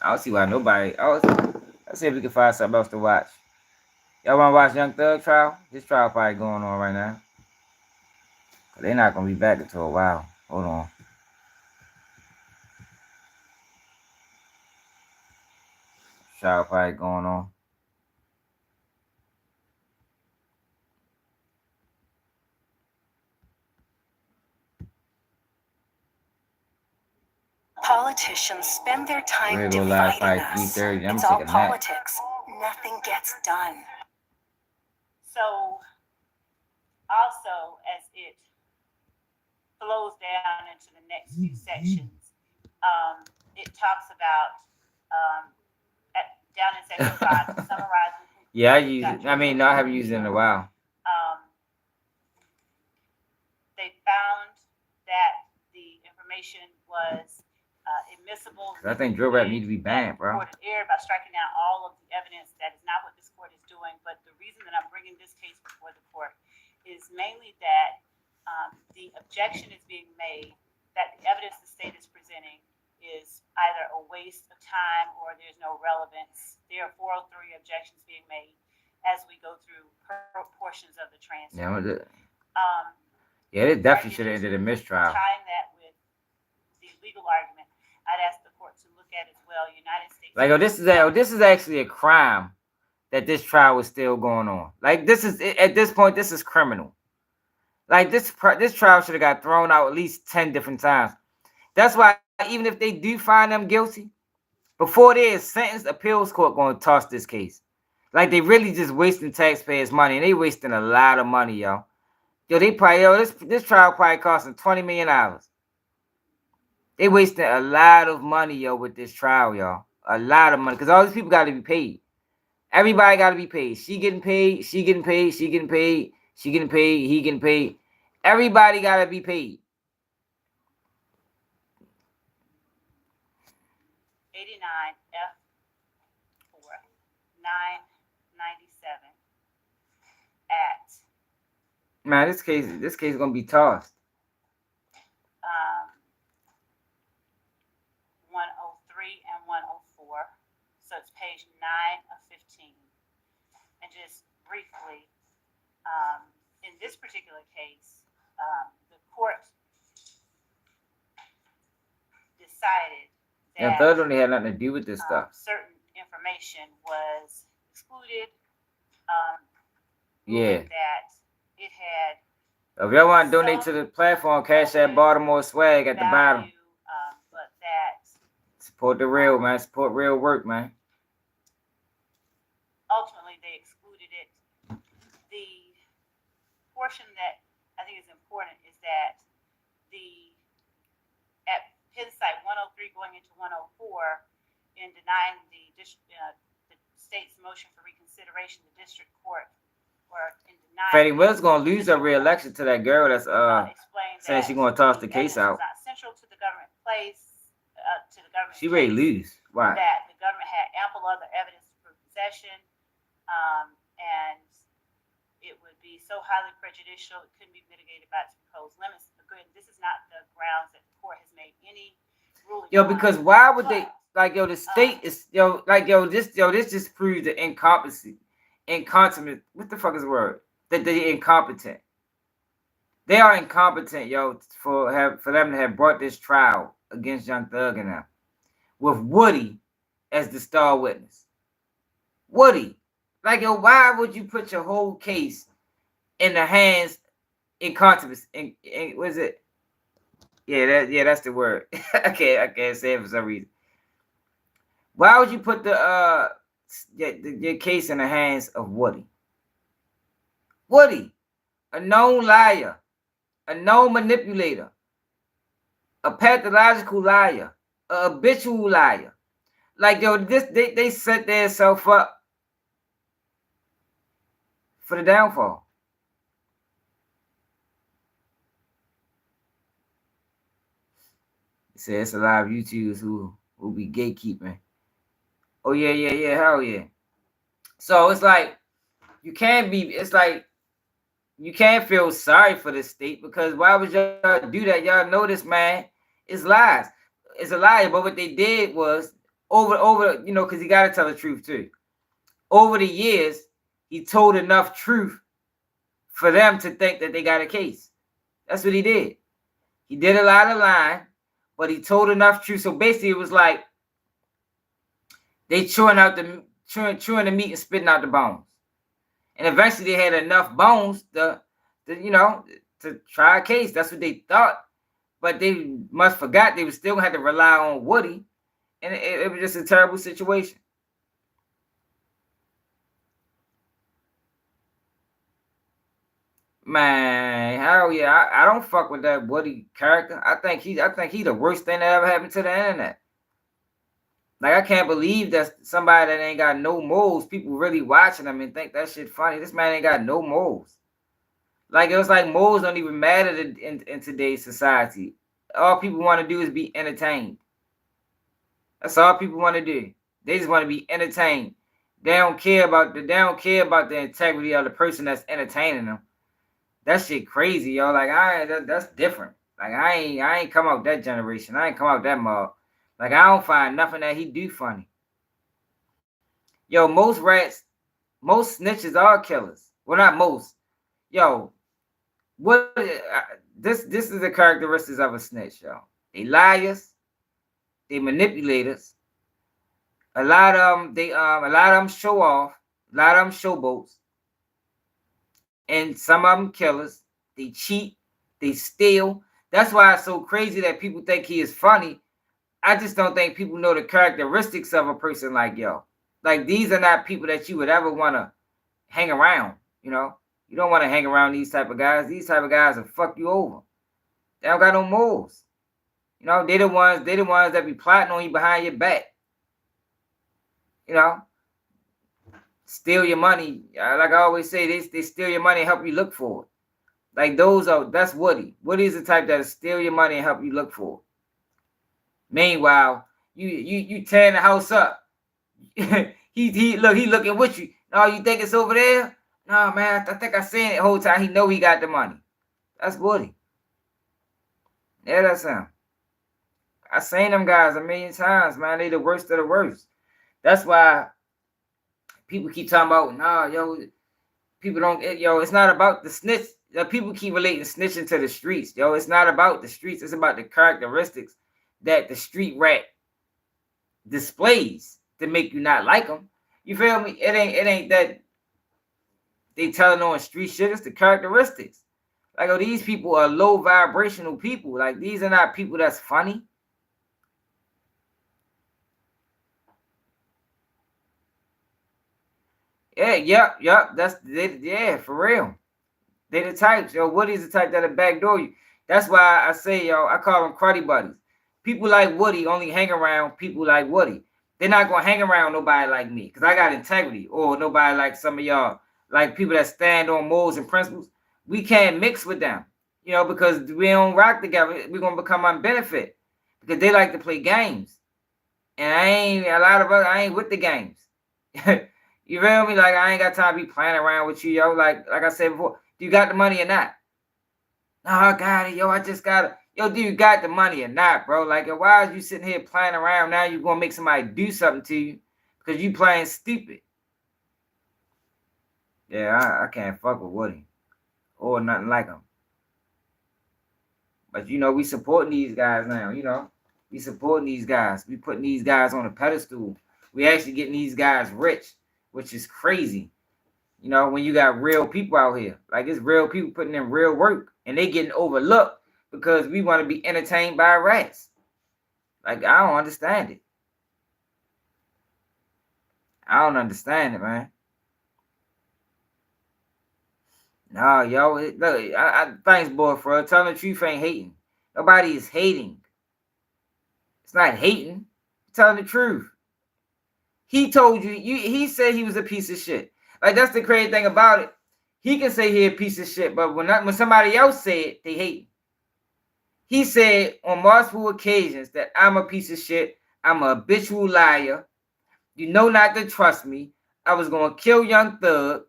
A: I don't see why nobody. Let's see if we can find something else to watch. Y'all want to watch Young Thug trial? This trial probably going on right now. They're not going to be back until a while. Hold on. Trial probably going on.
J: Politicians spend their time dividing us. It's all politics. Nothing gets done.
L: So, also, as it flows down into the next few sections, it talks about, down in section 5, summarizing.
A: Yeah, I use it. I mean, no, I haven't used it in a while.
L: They found that the information was admissible.
A: I think drill rap need to be banned, bro.
L: Court erred by striking down all of the evidence. That is not what this court is doing. But the reason that I'm bringing this case before the court is mainly that the objection is being made that the evidence the state is presenting is either a waste of time or there's no relevance. There are 403 objections being made as we go through portions of the transcript.
A: Yeah, it definitely should have ended a mistrial.
L: Tying that with the legal argument, I'd ask the court to look at as well. United States.
A: Like, this is actually a crime that this trial was still going on. Like, this is at this point, this is criminal. Like, this trial should have got thrown out at least 10 different times. That's why even if they do find them guilty, before they is sentenced, appeals court going to toss this case. Like, they really just wasting taxpayers' money, and they wasting a lot of money, yo. Yo, this trial probably costing $20 million. They wasting a lot of money, yo, with this trial, y'all. A lot of money, because all these people got to be paid. Everybody got to be paid. She getting paid. She getting paid. She getting paid. She getting paid. He getting paid. Everybody got to be paid.
L: 89 F4 997 at.
A: Man, this case is gonna be tossed.
L: 103 and 104. So it's page 9 of 15. And just briefly, in this particular case, the court decided that
A: Third only had nothing to do with this stuff.
L: Certain information was excluded.
A: Yeah.
L: That it had.
A: If y'all want to donate to the platform, cash that Baltimore swag at the bottom.
L: But that
A: support the real, man. Support real work, man.
L: Ultimately, they excluded it. The portion that I think is important is that 103 going into 104 in denying the state's motion for reconsideration, the district court, or in denying.
A: Freddie Willis gonna lose her re-election to that girl that's saying she's gonna toss the case out.
L: Not central to the government to the government.
A: She ready to lose. Why?
L: That the government had ample other evidence for possession, and it would be so highly prejudicial it couldn't be mitigated by its proposed limits. Again, this is not the grounds that the court has made any ruling.
A: Yo, because why would they like the state is this just proves the incompetency. Incontinent. What the fuck is the word? That they're incompetent. They are incompetent, for them to have brought this trial against Young Thug and them with Woody as the star witness. Woody, why would you put your whole case in the hands incontinence? What is it? Yeah, that's the word. I can't say it for some reason. Why would you put your case in the hands of Woody? Woody, a known liar, a known manipulator, a pathological liar, a habitual liar. They set themselves up for the downfall. It says it's a lot of YouTubers who will be gatekeeping. Oh yeah, hell yeah. So it's like you can't feel sorry for the state, because why would y'all do that? Y'all know this man is lies. It's a liar. But what they did was over, because he got to tell the truth too. Over the years, he told enough truth for them to think that they got a case. That's what he did. He did a lot of lying, but he told enough truth. So basically, it was like they chewing the meat and spitting out the bones. And eventually they had enough bones to try a case. That's what they thought. But they must forgot they would still have to rely on Woody. And it was just a terrible situation. Man, hell yeah. I don't fuck with that Woody character. I think he the worst thing that ever happened to the internet. I can't believe that somebody that ain't got no morals, people really watching him and think that shit funny. This man ain't got no morals. It was like morals don't even matter in today's society. All people want to do is be entertained. That's all people want to do. They just want to be entertained. They don't care about the integrity of the person that's entertaining them. That shit crazy, yo. That's different. I ain't come out that generation. I ain't come out that mob. I don't find nothing that he do funny. Yo, most snitches are killers. Well, not most. Yo, this is the characteristics of a snitch, yo. They liars, they manipulators. A lot of them show off. A lot of them showboats. And some of them killers. They cheat. They steal. That's why it's so crazy that people think he is funny. I just don't think people know the characteristics of a person like yo. These are not people that you would ever want to hang around, You don't want to hang around these type of guys. These type of guys will fuck you over. They don't got no morals. They the ones that be plotting on you behind your back. Steal your money. Like I always say, they steal your money and help you look for it. That's Woody. Woody's the type that'll steal your money and help you look for it. Meanwhile, you tearing the house up. he looking with you. No, you think it's over there? No, man, I think I seen it the whole time. He know he got the money. That's Woody. Yeah, that's him. I seen them guys a million times, man. They the worst of the worst. That's why people keep talking about, people don't, it's not about the snitch. People keep relating snitching to the streets, It's not about the streets. It's about the characteristics that the street rat displays to make you not like them. You feel me? It ain't that they telling on street shit. It's the characteristics. These people are low vibrational people. These are not people that's funny. Yeah, for real. They the types, Woody's the type that'll backdoor you. That's why I say, I call them cruddy buddies. people like Woody only hang around people like Woody. They're not gonna hang around nobody like me because I got integrity, or nobody like some of y'all, like people that stand on morals and principles. We can't mix with them, you know, because we don't rock together. We're gonna become unbenefit because they like to play games, and I ain't with the games. You feel me? Like I ain't got time to be playing around with you, yo. Like I said before, do you got the money or not? No, I got it, yo. I just got it. Yo, do you got the money or not, bro? Like, why are you sitting here playing around? Now you're gonna make somebody do something to you because you playing stupid. Yeah, I can't fuck with Woody or nothing like him. But you know, we supporting these guys now. You know, we supporting these guys. We putting these guys on a pedestal. We actually getting these guys rich, which is crazy. You know, when you got real people out here, like it's real people putting in real work, and they getting overlooked because we want to be entertained by rats. Like, I don't understand it. I don't understand it, man. Nah, yo, look, thanks, boy, for telling the truth ain't hating. Nobody is hating. It's not hating. It's telling the truth. He told you, he said he was a piece of shit. Like, that's the crazy thing about it. He can say he a piece of shit, but when somebody else say it, they hate. He said on multiple occasions that I'm a piece of shit. I'm a habitual liar. You know not to trust me. I was going to kill Young Thug.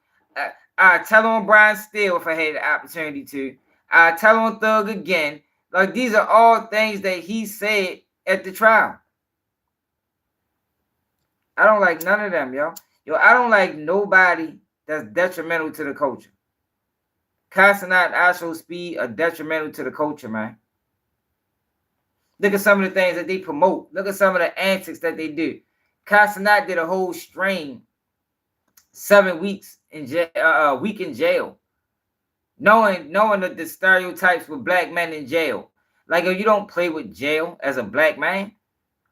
A: I'd tell on Brian Steele if I had the opportunity to. I'd tell on Thug again. Like, these are all things that he said at the trial. I don't like none of them, yo. Yo, I don't like nobody that's detrimental to the culture. Casanat, Astro Speed are detrimental to the culture, man. Look at some of the things that they promote. Look at some of the antics that they do. Casanat did a whole strain, 7 weeks in jail, week in jail, knowing that the stereotypes with black men in jail. Like, if you don't play with jail as a black man,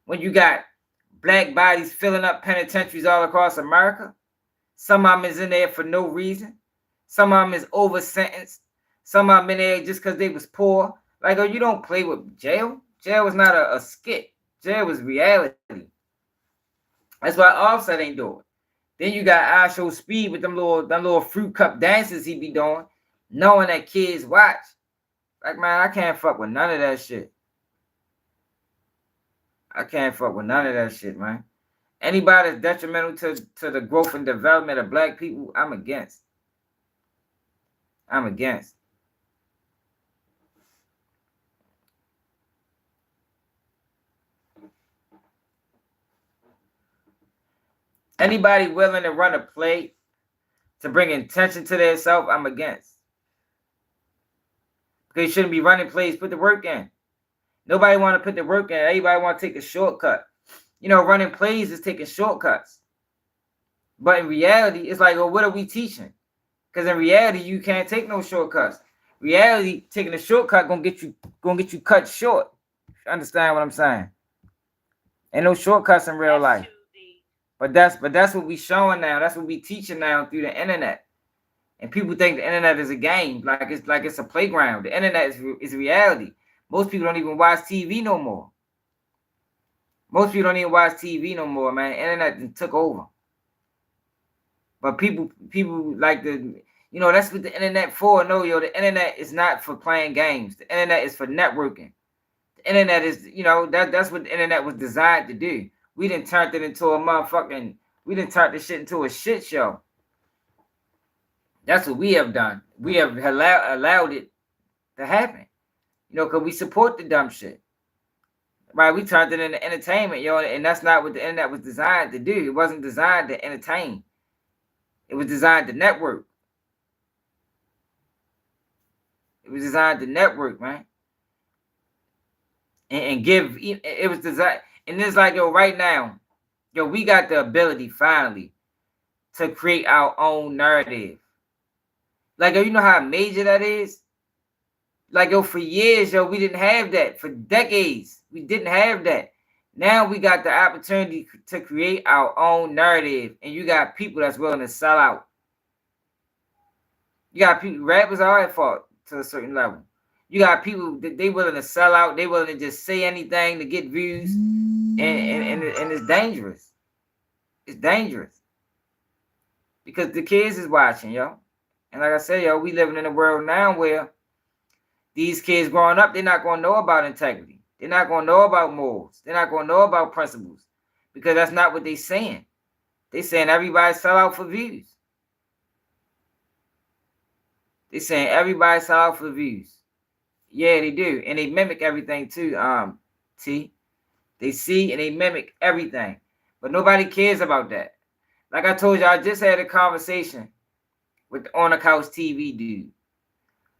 A: when you got black bodies filling up penitentiaries all across America, some of them is in there for no reason. Some of them is over sentenced. Some of them in there just because they was poor. Like, oh, you don't play with jail. Jail was not a skit. Jail was reality. That's why Offset ain't doing. Then you got I Show Speed with them little fruit cup dances he be doing, knowing that kids watch. Like, man, I can't fuck with none of that shit. I can't fuck with none of that shit, man. Anybody that's detrimental to the growth and development of black people, I'm against. I'm against. Anybody willing to run a play to bring attention to themselves, I'm against. Because you shouldn't be running plays, put the work in. Nobody want to put the work in. Everybody want to take a shortcut. You know, running plays is taking shortcuts. But in reality, it's like, well, what are we teaching? Because in reality, you can't take no shortcuts. Reality, taking a shortcut gonna get you cut short. Understand what I'm saying? Ain't no shortcuts in real life. But that's what we showing now. That's what we teaching now through the internet. And people think the internet is a game, like it's a playground. The internet is reality. Most people don't even watch TV no more. Most people don't even watch TV no more, man. The internet took over. But people like the, you know, that's what the internet for. No, yo, the internet is not for playing games. The internet is for networking. The internet is, you know, that's what the internet was designed to do. We didn't turn it into we didn't turn this shit into a shit show. That's what we have done. We have allowed it to happen. You know, because we support the dumb shit. Right? We turned it into entertainment, yo, and that's not what the internet was designed to do. It wasn't designed to entertain. It was designed to network. It was designed to network, man. And give, it was designed. And it's like, yo, right now, yo, we got the ability finally to create our own narrative. Like, yo, you know how major that is? Like, yo, for years, yo, we didn't have that. For decades, we didn't have that. Now we got the opportunity to create our own narrative. And you got people that's willing to sell out. You got people, rappers are at fault to a certain level. You got people that they willing to sell out. They willing to just say anything to get views, and it's dangerous. It's dangerous because the kids is watching, yo. And like I said, yo, we living in a world now where these kids growing up, they're not gonna know about integrity. They're not gonna know about morals. They're not gonna know about principles because that's not what they saying. They saying everybody sell out for views. They saying everybody sell out for views. Yeah, they do, and they mimic everything too. T. They see and they mimic everything, but nobody cares about that. Like I told you, I just had a conversation with the On the Couch TV dude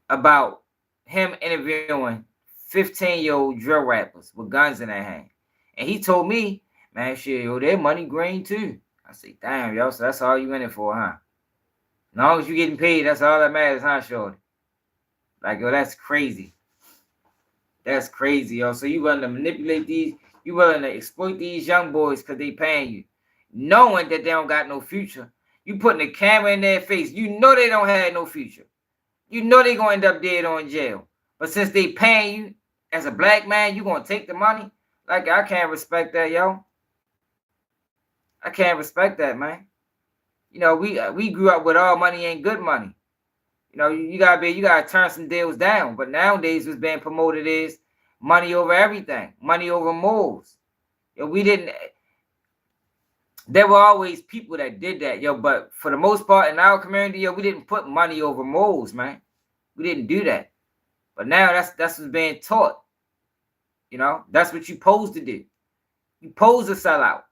A: about him interviewing 15-year-old drill rappers with guns in their hand, and he told me, man, shit, yo, their money green too. I say, damn, yo, so that's all you in it for, huh? As long as you getting paid, that's all that matters, huh, shorty? Like, yo, that's crazy. That's crazy, yo. So you willing to manipulate these, you willing to exploit these young boys because they paying you, knowing that they don't got no future. You putting a camera in their face. You know they don't have no future. You know they gonna end up dead or in jail. But since they paying you as a black man, you gonna take the money? Like, I can't respect that, yo. I can't respect that, man. You know, we grew up with all money ain't good money. You know, you gotta turn some deals down. But nowadays, what's being promoted is money over everything, money over morals. Yo, there were always people that did that, yo. But for the most part in our community, yo, we didn't put money over morals, man. We didn't do that. But now that's what's being taught. You know, that's what you supposed to do. You supposed to sell out.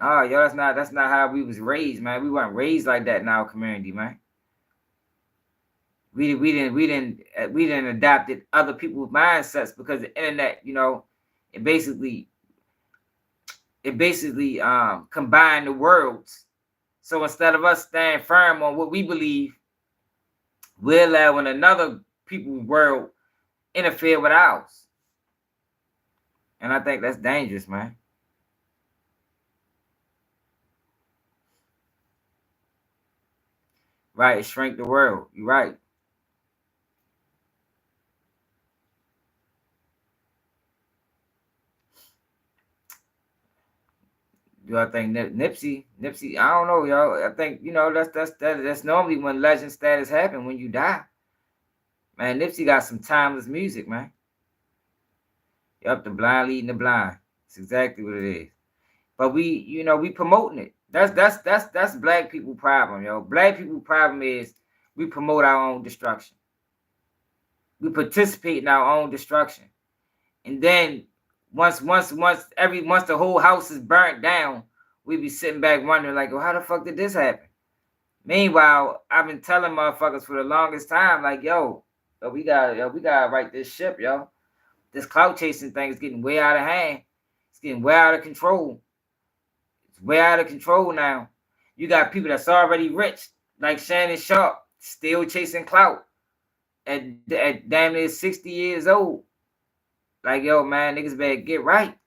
A: Oh, yo, that's not how we was raised, man. We weren't raised like that in our community, man. We didn't adopted other people's mindsets because the internet, you know, it basically combined the worlds. So instead of us staying firm on what we believe, we're allowing another people's world interfere with ours. And I think that's dangerous, man. Right, it shrink the world. You're right. Do I think Nipsey? I don't know, y'all. I think, you know, that's normally when legend status happen, when you die. Man, Nipsey got some timeless music, man. Yup, the blind leading the blind. It's exactly what it is. But we promoting it. That's black people problem, yo. Black people problem is we promote our own destruction. We participate in our own destruction. And then once the whole house is burnt down, we be sitting back wondering like, well, how the fuck did this happen? Meanwhile, I've been telling motherfuckers for the longest time, like, yo, we gotta right this ship, yo. This clout chasing thing is getting way out of hand. It's getting way out of control. It's way out of control now. You got people that's already rich, like Shannon Sharp, still chasing clout at damn near 60 years old. Like, yo, man, niggas better get right,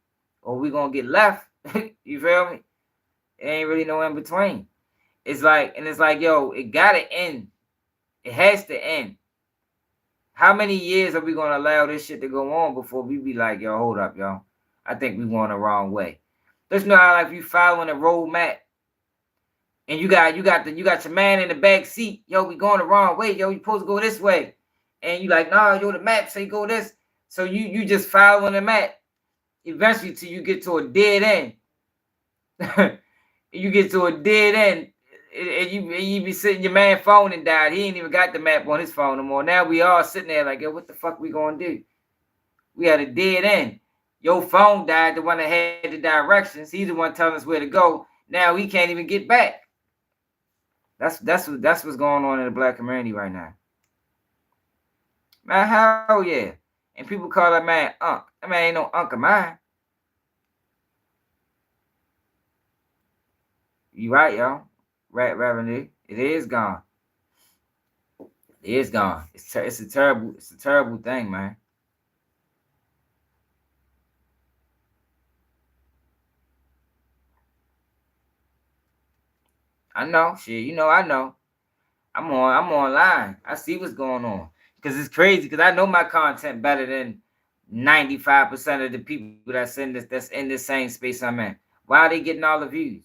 A: or we gonna get left. You feel me? It ain't really no in between. It's like, yo, it gotta end. It has to end. How many years are we gonna allow this shit to go on before we be like, yo, hold up, yo, I think we going the wrong way. There's no how, like, you following a roadmap, and you got your man in the back seat. Yo, we going the wrong way. Yo, you supposed to go this way, and you like, nah, yo, the map say go this. So you just following the map. Eventually, till you get to a dead end. You get to a dead end, and you be sitting, your man phone and died. He ain't even got the map on his phone no more. Now we all sitting there like, yo, what the fuck we gonna do? We had a dead end. Your phone died, the one that had the directions. He's the one telling us where to go. Now we can't even get back. That's what's going on in the black community right now. Man, hell yeah. And people call that man Unc. That man ain't no Unc of mine. You right, yo. Rat revenue. It is gone. It is gone. It's a terrible thing, man. I know. Shit, you know I know. I'm online. I see what's going on. Because it's crazy, because I know my content better than 95% of the people that's in this same space I'm in. Why are they getting all the views?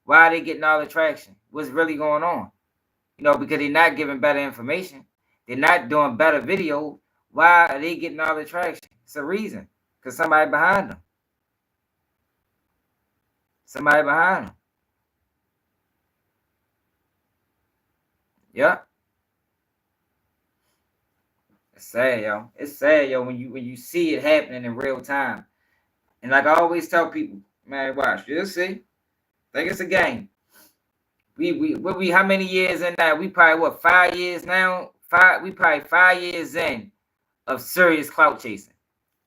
A: Why are they getting all the traction? What's really going on? You know, because they're not giving better information. They're not doing better videos. Why are they getting all the traction? It's a reason. Because somebody behind them. Somebody behind them. Yep. It's sad, yo. It's sad, yo, when you see it happening in real time. And like I always tell people, man, watch, you'll see. Think it's a game. We how many years in now? We probably what, 5 years now? We probably 5 years in of serious clout chasing.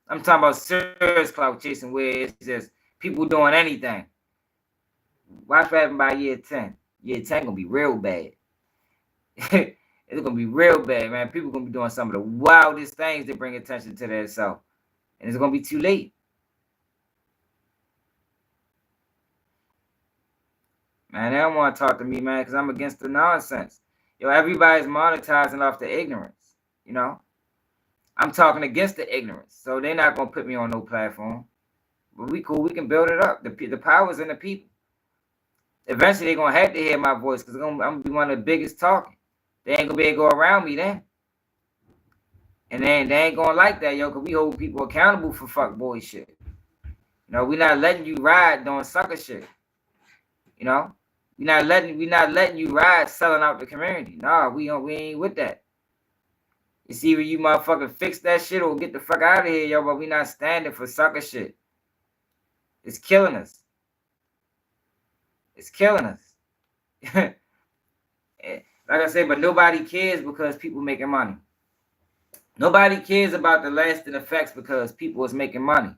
A: I'm talking about serious clout chasing where it's just people doing anything. Watch what happen by year 10. Year 10 gonna be real bad. It's gonna be real bad, man. People gonna be doing some of the wildest things to bring attention to themselves. And it's gonna be too late. Man, they don't want to talk to me, man, because I'm against the nonsense. Yo, everybody's monetizing off the ignorance, you know? I'm talking against the ignorance, so they're not going to put me on no platform. But we cool. We can build it up. The power's in the people. Eventually, they're going to have to hear my voice because I'm going to be one of the biggest talking. They ain't going to be able to go around me then. And then they ain't going to like that, yo, because we hold people accountable for fuckboy shit. You know, we're not letting you ride doing sucker shit. You know? We not letting you ride selling out the community. Nah, we ain't with that. It's either you motherfucking fix that shit or get the fuck out of here, yo, but we not standing for sucker shit. It's killing us. It's killing us. Like I said, but nobody cares because people making money. Nobody cares about the lasting effects because people is making money.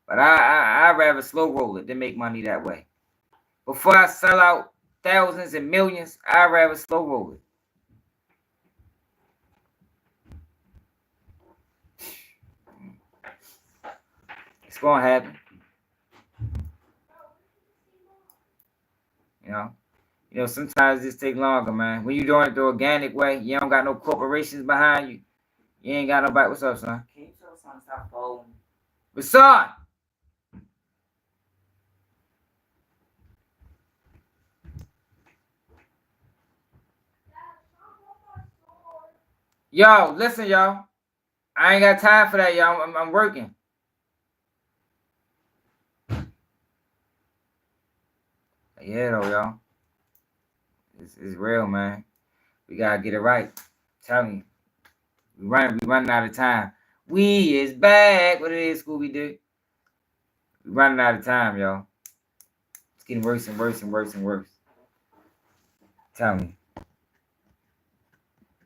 A: But I'd rather slow roll it than make money that way. Before I sell out thousands and millions, I'd rather slow roll it. It's gonna happen. You know, sometimes it just take longer, man. When you're doing it the organic way, you don't got no corporations behind you. You ain't got nobody. What's up, son?
M: Can you tell son stop following?
A: What's up? Yo, listen, y'all. I ain't got time for that, y'all. I'm working. Yeah, though, y'all. It's real, man. We gotta get it right. I'm telling you. We running out of time. We is back. What it is, Scooby-Doo? We running out of time, y'all. It's getting worse and worse and worse and worse. Tell me.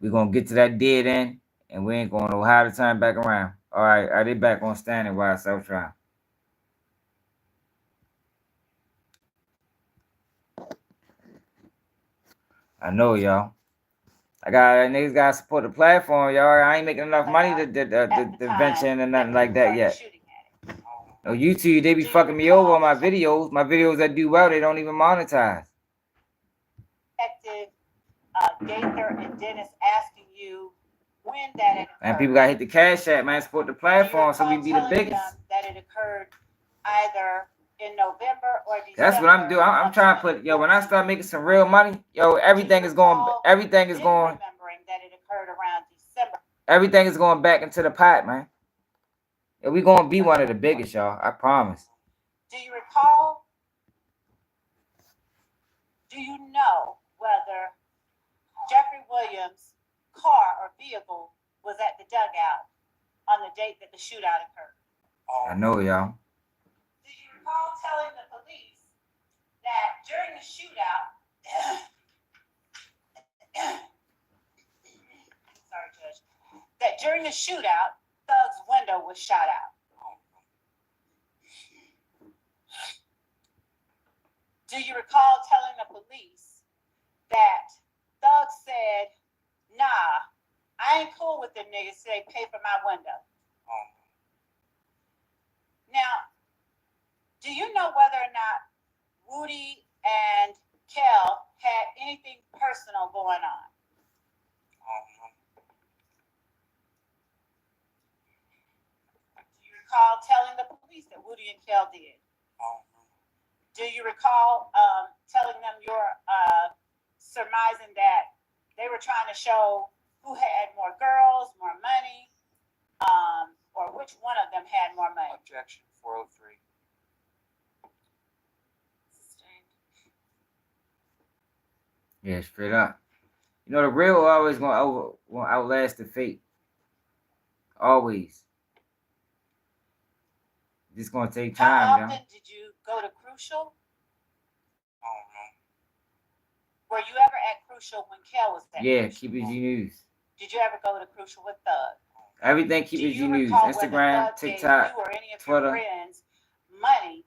A: We're gonna get to that dead end, and we ain't gonna know how to turn back around. All right, are they back on standing while self-trial? I know, y'all. Niggas gotta support the platform, y'all. I ain't making enough money to venture into nothing like that yet. No, YouTube, they be fucking me over on my videos. My videos that do well, they don't even monetize.
L: Gaither and Dennis asking you when that occurred.
A: And people gotta hit the cash app, man. Support the platform so we be the biggest.
L: That it occurred either in November or December.
A: That's what I'm doing. I'm trying to put, yo, when I start making some real money, yo, everything is going.
L: Remembering that it occurred around December.
A: Everything is going back into the pot, man. And we gonna be one of the biggest, y'all. I promise.
L: Do you recall? Do you know whether Jeffrey Williams' car or vehicle was at the dugout on the date that the shootout occurred?
A: I know, y'all.
L: Do you recall telling the police that during the shootout, sorry, Judge, that during the shootout, Thug's window was shot out? Do you recall telling the police that Thug said, nah, I ain't cool with them niggas, so they pay for my window? Now, do you know whether or not Woody and Kel had anything personal going on? recall telling the police that Woody and Kel did? Do you recall telling them you're surmising that they were trying to show who had more girls, more money, or which one of them had more money?
F: Objection 403.
L: Sustained.
A: Yeah, straight up. You know, the real always gonna outlast the fake. Always. It's gonna take time,
L: How
A: yo.
L: often did you go to Crucial? Were you ever at Crucial when Kel was there?
A: Yeah, keep it G News.
L: Did you ever go to Crucial with Thug?
A: Everything keep it G News. Instagram, TikTok,
L: you or any of
A: Twitter,
L: your friends money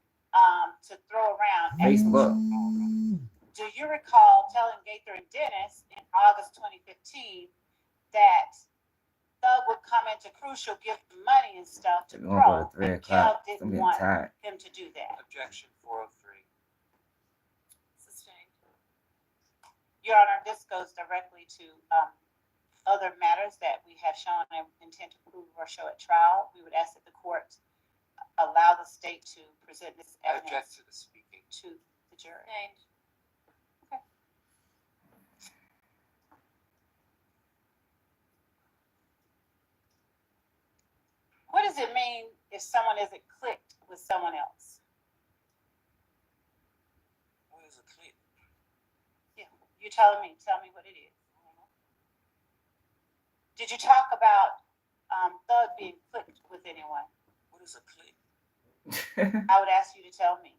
L: to throw around at
A: Facebook.
L: Do you recall telling Gaither and Dennis in August 2015 that Thug would come into Crucial, give them money and stuff to
A: We're gonna go
L: grow,
A: to 3
L: and Kel
A: o'clock. I'm
L: didn't
A: getting
L: want
A: tired.
L: him to do that?
F: Objection 403.
L: Sustained. Your Honor, this goes directly to other matters that we have shown an intent to prove or show at trial. We would ask that the court allow the state to present this
F: I object
L: evidence
F: to the speaking.
L: to the jury. Okay. What does it mean if someone isn't clicked with someone else?
F: What is a clip?
L: Yeah, you tell me what it is. Did you talk about Thug being clicked with anyone?
F: What is a clip?
L: I would ask you to tell me.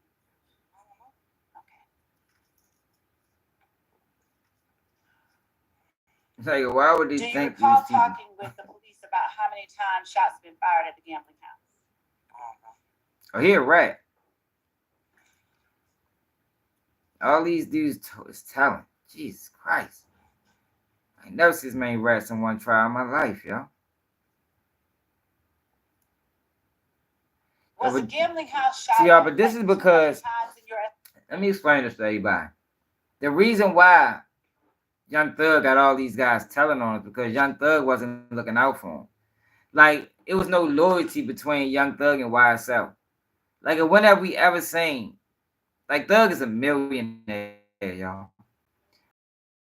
L: Okay.
A: Like, why would they
L: Do you
A: think
L: recall
A: these people?
L: talking with the police about how many times shots have been fired at the gambling house?
A: Oh, he a rat. All these dudes is talent. Jesus Christ. I ain't never seen as many rats in one trial in my life, yo.
L: Was
A: but-
L: the gambling house shot
A: See, y'all,
L: at
A: but this
L: like
A: is because
L: 200 times in your
A: let me explain this to everybody. The reason why Young Thug got all these guys telling on us because Young Thug wasn't looking out for him. Like, it was no loyalty between Young Thug and YSL. Like, when have we ever seen? Like, Thug is a millionaire, y'all.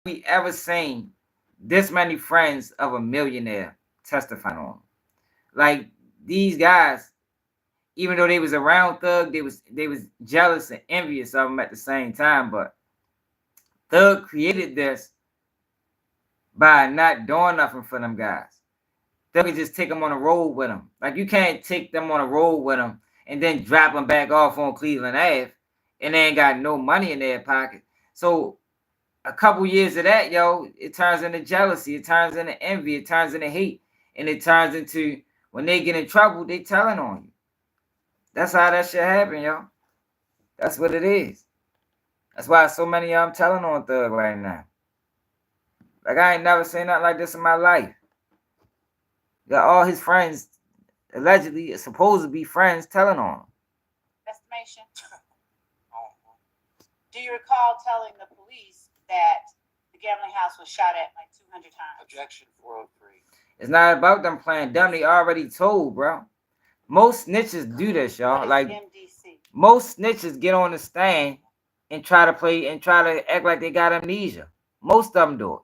A: We ever seen this many friends of a millionaire testifying on him? Like, these guys, even though they was around Thug, they was jealous and envious of him at the same time. But Thug created this by not doing nothing for them guys. Thug could just take them on a road with him. Like, you can't take them on a road with them and then drop them back off on Cleveland Ave and they ain't got no money in their pocket. So a couple years of that, yo, it turns into jealousy, it turns into envy, it turns into hate, and it turns into when they get in trouble, they telling on you. That's how that shit happen, yo. That's what it is. That's why so many of them telling on Thug right now. Like, I ain't never seen nothing like this in my life. Got all his friends, allegedly, supposed to be friends, telling on him.
L: estimation? Do you recall telling the police that the gambling house was shot at like 200 times?
F: Objection 403.
A: It's not about them playing dumb. They already told, bro. Most snitches do this, y'all.
L: What is
A: Like,
L: MDC?
A: most snitches get on the stand and try to play and try to act like they got amnesia. Most of them do it.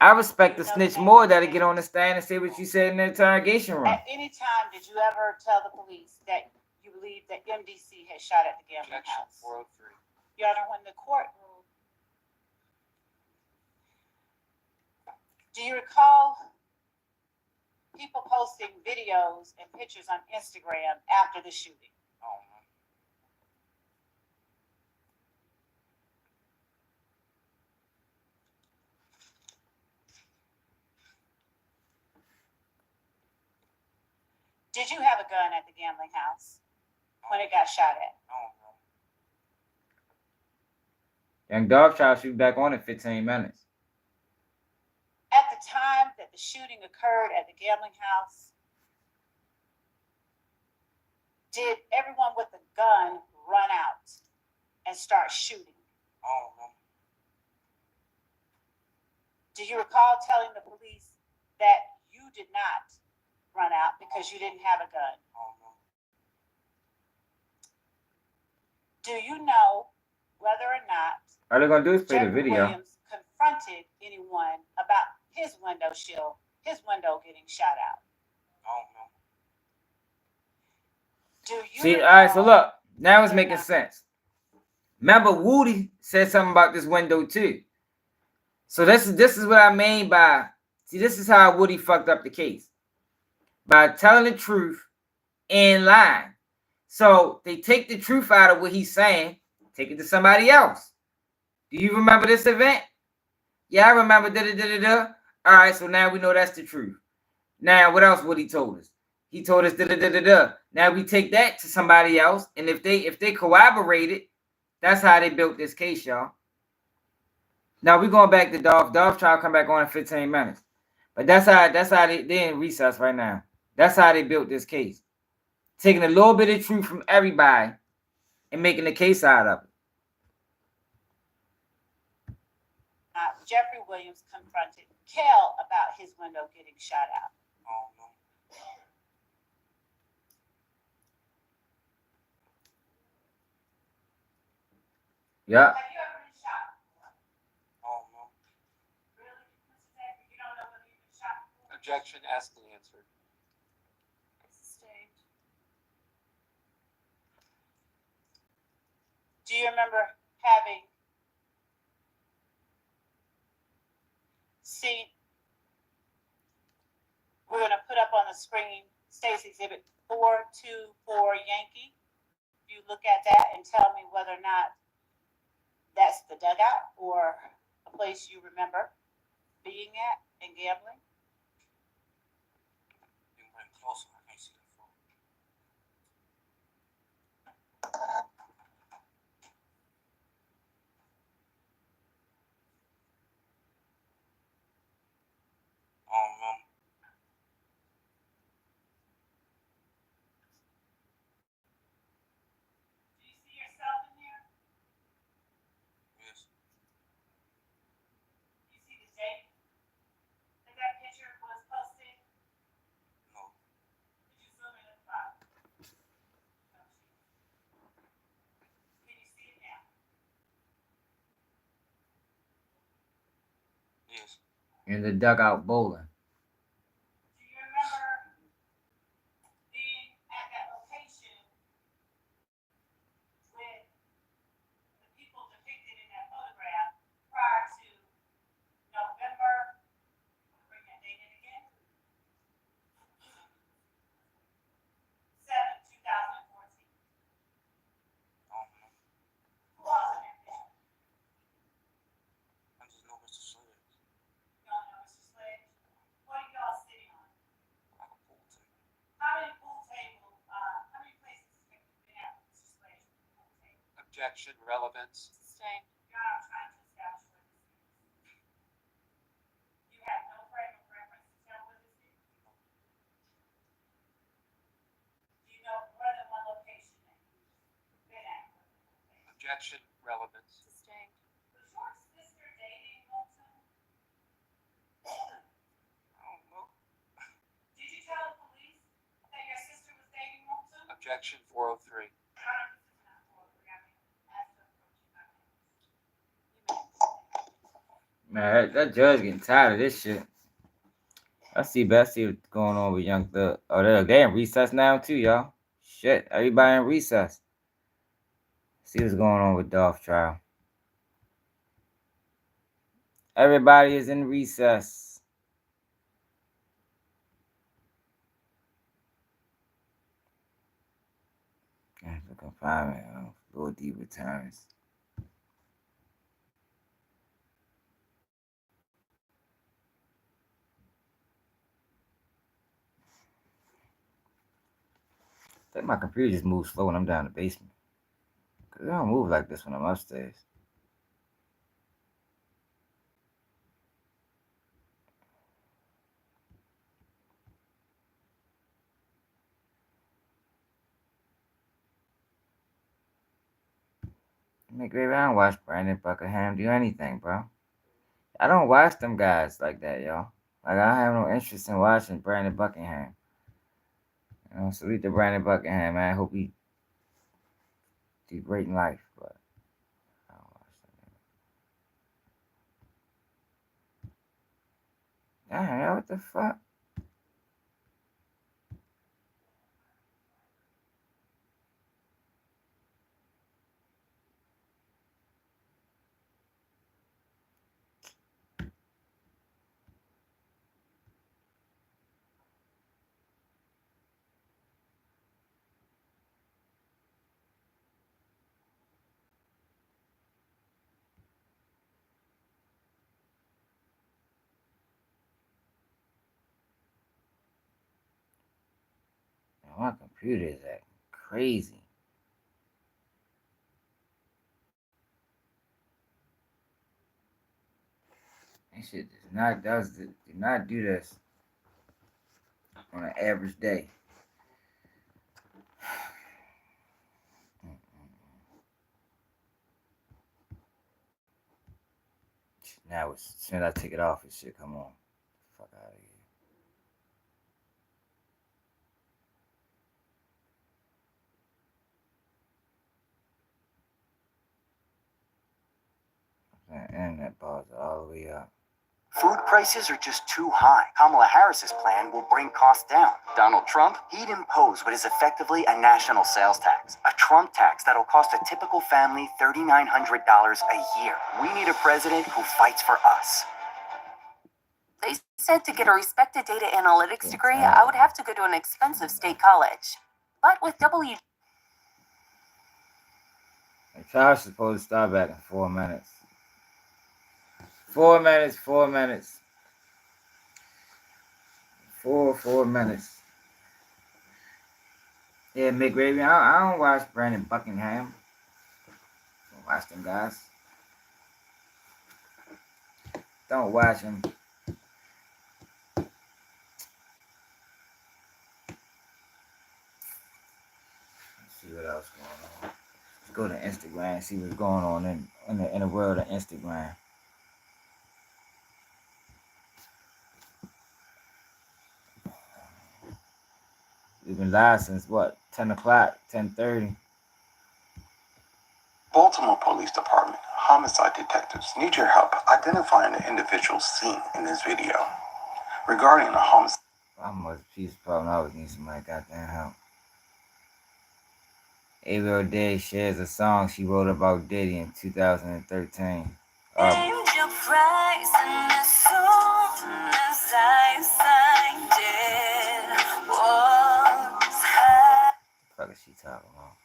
A: I respect the snitch more that'll get on the stand and say what you said in the interrogation room.
L: At any time, did you ever tell the police that you believed that MDC had shot at the gambling
F: Objection
L: house?
F: 403.
L: Your Honor, when the court ruled, do you recall people posting videos and pictures on Instagram after the shooting? Did you have a gun at the gambling house when it got shot at?
A: Young Dolph tried to shoot back on in 15 minutes.
L: At the time that the shooting occurred at the gambling house, did everyone with a gun run out and start shooting? Do you recall telling the police that you did not run out because you didn't have a gun? Do you know whether or not
A: all they're gonna do is play the
L: Jeffrey
A: video.
L: Williams confronted anyone about his window shield, his window getting shot out? Do you
A: See, all right, so look, now it's making sense. Remember, Woody said something about this window too. So this is what I mean by, see, this is how Woody fucked up the case. By telling the truth and lying. So they take the truth out of what he's saying, take it to somebody else. Do you remember this event? Yeah, I remember. Da-da-da-da-da. All right, so now we know that's the truth. Now, what else Woody told us? He told us da-da-da-da-da. Now we take that to somebody else, and if they corroborated, that's how they built this case, y'all. Now we're going back to Dolph. Dolph trying to come back on in 15 minutes. But that's how they in recess right now. That's how they built this case. Taking a little bit of truth from everybody and making a case out of it.
L: Jeffrey Williams confronted Kel about his window getting shot out.
A: Yeah.
L: Have you ever been shot? Really? Mr. Zachary, you don't know whether you've been shot before?
F: Objection, asked and answered.
L: Sustained. Do you remember having seen, we're going to put up on the screen State's Exhibit 424 Yankee. You look at that and tell me whether or not that's the dugout or a place you remember being at and gambling.
F: You went closer. I can't see the phone.
L: Do you see yourself in there?
F: Yes.
L: You see the date that picture was posted?
F: No.
L: Did you zoom in at the bottom? Can you see it now?
F: Yes.
A: In the dugout bowling.
L: Do you remember being at that location with the people depicted in that photograph prior to November, bring that date in again, 7, 2014? Who was in that picture?
F: I just know Mr. Sledge.
L: You don't know Mr. Sledge? What are y'all sitting on?
F: Like a pool table.
L: How many places have you been at with Mr. Sledge with the pool table?
F: Objection, relevance.
L: Sustained. Your Honor, I'm trying to establish what this is. You have no frame of reference to tell what this is? Do you know more than one location that you've been at with the pool table?
F: Objection, relevance.
L: Sustained. Was your sister dating Moulton?
F: I don't know.
L: Did you tell the police that your sister was dating Moulton?
F: Objection, 403.
L: Your Honor, this is not 403. I mean, as the approaching.
A: Man, that judge getting tired of this shit. I see what's going on with Young Thug. Oh, they in recess now too, y'all. Shit, everybody in recess. See what's going on with Dolph trial. Everybody is in recess. After confinement, Lord D returns. I think my computer just moves slow when I'm down in the basement. Cause it don't move like this when I'm upstairs. Maybe I don't watch Brandon Buckingham do anything, bro. I don't watch them guys like that, y'all. Like, I have no interest in watching Brandon Buckingham. Salute to Brandon Buckingham, man. I hope he do great in life, but I don't watch that. Damn, what the fuck? My computer is acting crazy. That shit did not do this on an average day. Now, as soon as I take it off, it should come on. Fuck out of here. And that bars all the way up.
B: Food prices are just too high. Kamala Harris's plan will bring costs down. Donald Trump, he'd impose what is effectively a national sales tax. A Trump tax that'll cost a typical family $3,900 a year. We need a president who fights for us.
J: They said to get a respected data analytics degree, I would have to go to an expensive state college. But with
A: The trial's supposed to start back in 4 minutes. 4 minutes, 4 minutes. 4 minutes. Yeah, McRaven, I don't watch Brandon Buckingham. Don't watch them guys. Don't watch him. Let's see what else going on. Let's go to Instagram and see what's going on in the world of Instagram. We've been live since what? 10 o'clock, 10:30.
M: Baltimore Police Department homicide detectives need your help identifying the individuals seen in this video. Regarding the homicide,
A: I'm a peace problem. I always need somebody goddamn help. Ariel Day shares a song she wrote about Diddy in 2013. What is she talking about?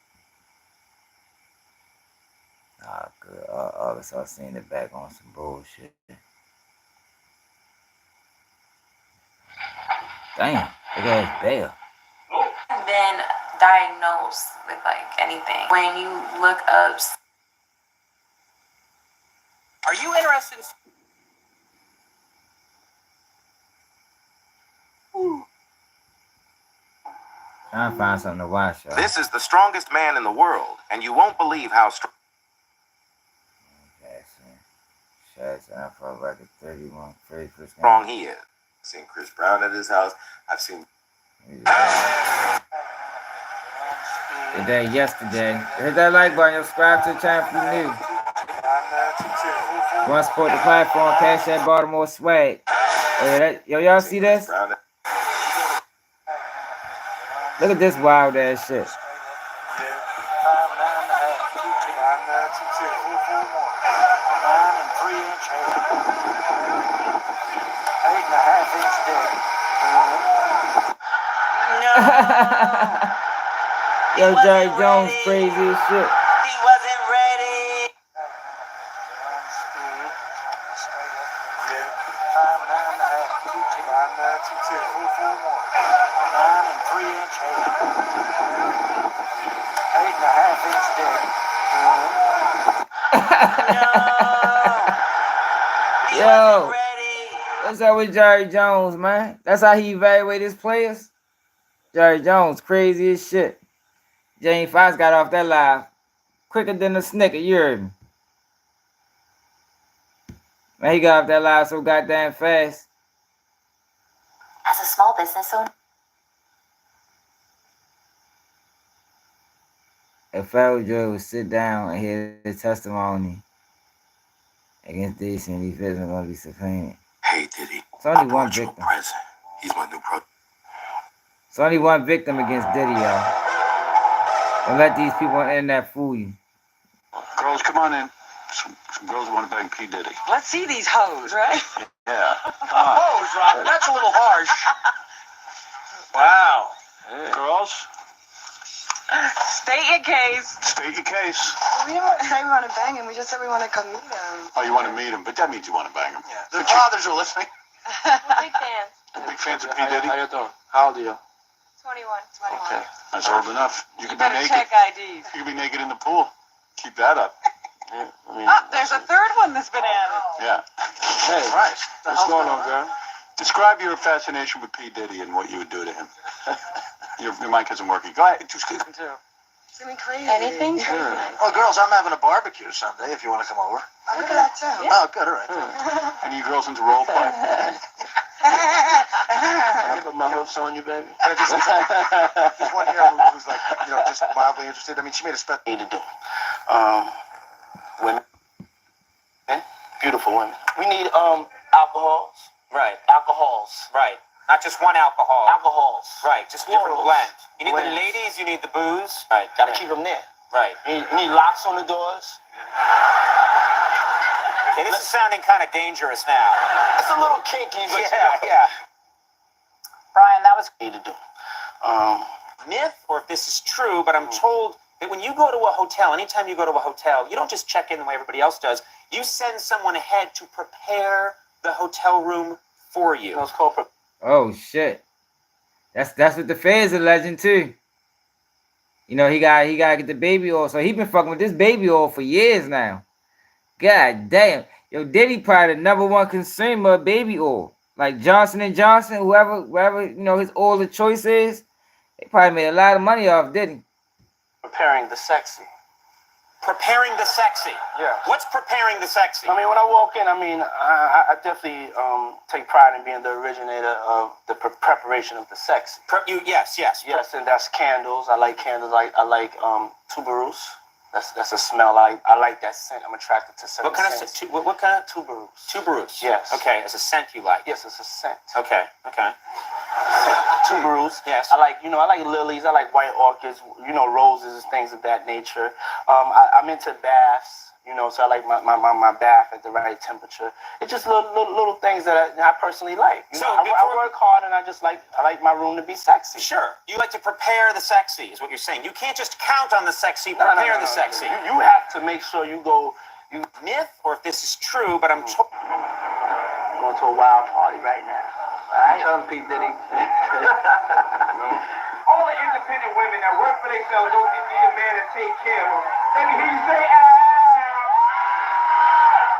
A: Ah, good. August, I seen it back on some bullshit. Damn, big ass bear.
J: been diagnosed with like anything. When you look up,
H: Are you interested in...
A: Trying to find something to watch, y'all.
N: This is the strongest man in the world, and you won't believe how strong.
A: Okay, shots out for record 31.
N: Strong he is. I've seen Chris Brown at his house. I've seen.
A: Today, yesterday. Hit that like button. Subscribe to the channel if you're new. Want to support the platform? Cash that Baltimore swag. Yo, y'all see this? Look at this wild ass shit. Yo, Jerry Jones crazy as shit.
O: He wasn't ready.
A: Yo, what's up with Jerry Jones, man? That's how he evaluate his players? Jerry Jones, crazy as shit. Jamie Foxx got off that live quicker than a snicker, you heard me. Man, he got off that live so goddamn fast.
J: as a small business owner,
A: a federal jury would sit down and hear his testimony against Diddy and these victims are going to be subpoenaed.
N: Hey, Diddy.
A: It's only one victim.
N: He's my new pro.
A: It's only one victim against Diddy, y'all. Don't let these people on the internet fool you.
H: Girls, come on in. Some girls want to bang P. Diddy.
O: Let's see these hoes, right?
H: Yeah.
O: Hoes, Rob. That's a little harsh.
H: Wow. Hey. Girls,
O: State your case.
H: state your case.
G: We don't say we want to bang him. We just said we want to come meet him.
H: Oh, you want to meet him, but that means you want to bang him.
N: Yeah. The fathers are listening.
G: Big fan.
H: Big fans of P. Diddy?
E: How you doing? How old are you?
G: 21.
H: Okay, that's old enough. You can be
O: Better
H: naked.
O: check IDs.
H: You can be naked in the pool. Keep that up.
E: Yeah, I mean,
O: There's a third one that's been added.
H: Yeah.
E: Hey,
H: Christ.
E: what's going on, girl?
H: Describe your fascination with P. Diddy and what you would do to him. Your mic isn't working. Go ahead.
G: It's gonna be crazy.
O: Anything?
E: Sure.
N: Oh, girls, I'm having a barbecue Sunday if you want to come over.
G: Look at that too.
N: Oh, good, all right.
H: Any of you girls into role play?
E: Can I put my hoops on you, baby?
N: Just one here who's like, just mildly interested. I mean, she made a spec.
E: Need to do. Women. Beautiful women. We need alcohols.
O: Right. Alcohols. Right. Not just one alcohol. Alcohols. Right. Just different blend. You need the ladies, you need the booze.
E: Right. Gotta keep them there.
O: Right.
E: You need locks on the doors.
O: Okay, this is sounding kind of dangerous now.
E: It's a little kinky, but
O: Yeah. Brian, that was
E: need to do.
O: myth, or if this is true, but I'm told that when you go to a hotel, anytime you go to a hotel, you don't just check in the way everybody else does. You send someone ahead to prepare the hotel room for you.
E: It's called
A: Oh shit. That's what the feds alleging too. He gotta get the baby oil. So he been fucking with this baby oil for years now. God damn. Yo, Diddy probably the #1 consumer of baby oil. Like Johnson & Johnson, whoever his oil of choice is, they probably made a lot of money off Diddy.
E: preparing the sexy.
O: Preparing the sexy.
E: Yeah.
O: What's preparing the sexy?
E: I mean, when I walk in, I definitely take pride in being the originator of the preparation of the sexy.
O: Yes.
E: Yes, and that's candles. I like candles. I like tuberose. That's a smell. I like that scent. I'm attracted to scent.
O: What kind of
E: tuberose?
O: Tuberose.
E: Yes.
O: Okay, it's a scent you like.
E: Yes, it's a scent.
O: Okay.
E: Tuberose.
O: Yes.
E: I like lilies. I like white orchids. Roses, things of that nature. I'm into baths. So I like my bath at the right temperature. It's just little things that I personally like. I work hard, and I like my room to be sexy.
O: Sure. You like to prepare the sexy, is what you're saying. You can't just count on the sexy, prepare the sexy.
E: You have to make sure you go.
O: Myth, or if this is true, but I'm
E: going to a wild party right now. All right? Tell them, P. Diddy.
C: All the independent women that work for themselves don't need a man to take care of them. Let me hear you say,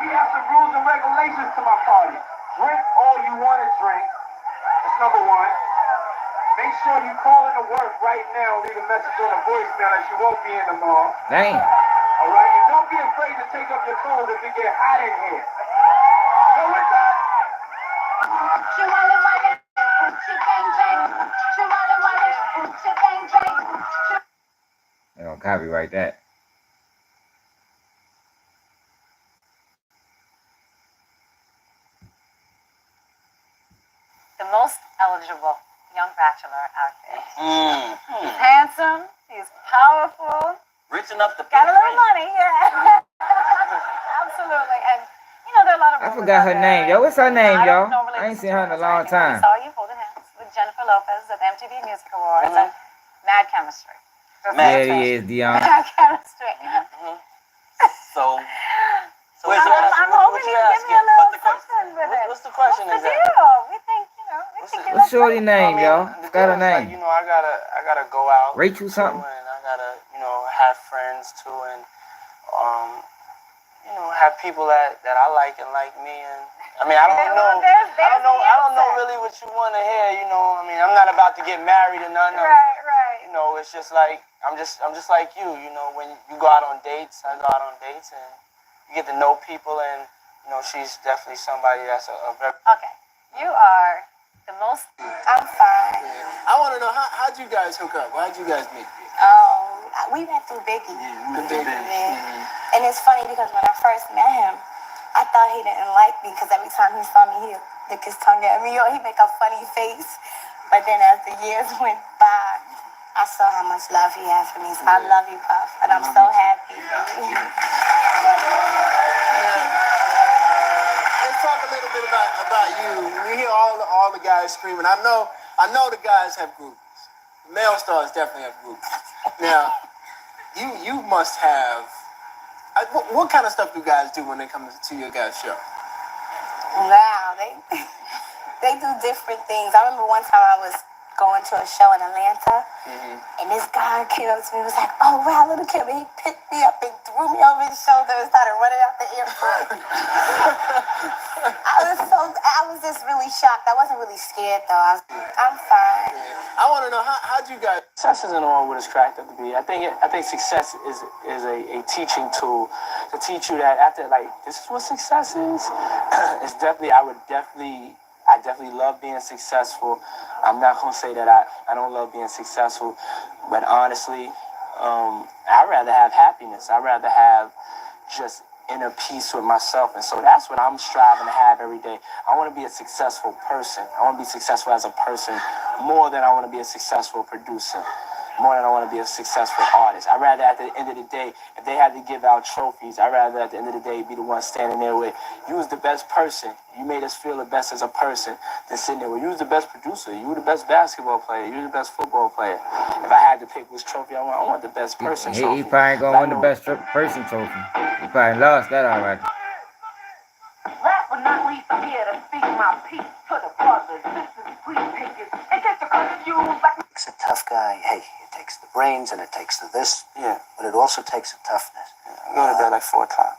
C: we have some rules and regulations to my party. Drink all you want to drink. That's number one. Make sure you call into work right now and leave a message on the voicemail that you won't be in tomorrow.
A: Damn.
C: All right? And don't be afraid to take up your clothes if it get hot in here. So with that,
A: They don't copyright that.
J: The most eligible young bachelor out there. He's handsome. He's powerful.
O: rich enough to
J: got a little money, yeah. Absolutely. And there are a lot of
A: I forgot her name, yo. What's her name, y'all? I ain't seen her in a long time.
J: I saw you holding hands with Jennifer Lopez at the MTV Music Awards and Mad Chemistry.
A: There he is, Dion.
J: Mad Chemistry.
O: So
J: I'm hoping you give me a little something with it.
E: What's the question?
J: What's the deal? We think, we think you
A: What's
J: look
A: shorty name, y'all? Forgot her name.
E: I gotta go out.
A: Rachel something?
E: And I gotta, have friends too, and have people that I like and like me, and I don't know really what you want to hear, I'm not about to get married or nothing.
J: Right.
E: It's just like I'm just like you, when you go out on dates, I go out on dates, and you get to know people, and she's definitely somebody that's a very
J: okay. You are the most. I'm fine.
N: I want to know how'd you guys hook up? How'd you guys meet?
J: Oh, we went through Biggie. And it's funny because when I first met him, I thought he didn't like me because every time he saw me, he'd lick his tongue at me or he'd make a funny face. But then as the years went by, I saw how much love he had for me. So I love you, Puff, and I'm so happy.
N: Let's talk a little bit about you. We hear all the guys screaming. I know the guys have groupies. Male stars definitely have groupies. Now, you must have. What kind of stuff do guys do when they come to your guys' show?
J: Wow, they do different things. I remember one time I was going to a show in Atlanta, and this guy came up to me and was like, "Oh wow, little Kim," and he picked me up and threw me over his shoulder and started running out the airport. I was just really shocked. I wasn't really scared though. I'm fine.
N: I want to know how'd you guys.
P: Success isn't all what it's cracked up to be. I think success is a teaching tool to teach you that after this is what success is. It's definitely I definitely love being successful. I'm not gonna say that I don't love being successful, but honestly, I'd rather have happiness. I'd rather have just inner peace with myself, and so that's what I'm striving to have every day. I want to be a successful person. I want to be successful as a person more than I want to be a successful producer, more than I want to be a successful artist. I'd rather at the end of the day, if they had to give out trophies, I'd rather at the end of the day be the one standing there with, you was the best person, you made us feel the best as a person, than sitting there with, you was the best producer, you were the best basketball player, you were the best football player. If I had to pick which trophy I want the best person trophy.
A: He probably ain't gonna win the best person trophy. He probably lost that already.
G: Last but not least, I'm here to speak my piece to the brothers, sisters, free pickers, and get the confused like.
B: It's a tough guy. Hey, it takes the brains and it takes the this. Yeah. But it also takes the toughness.
P: I go to bed like 4 o'clock.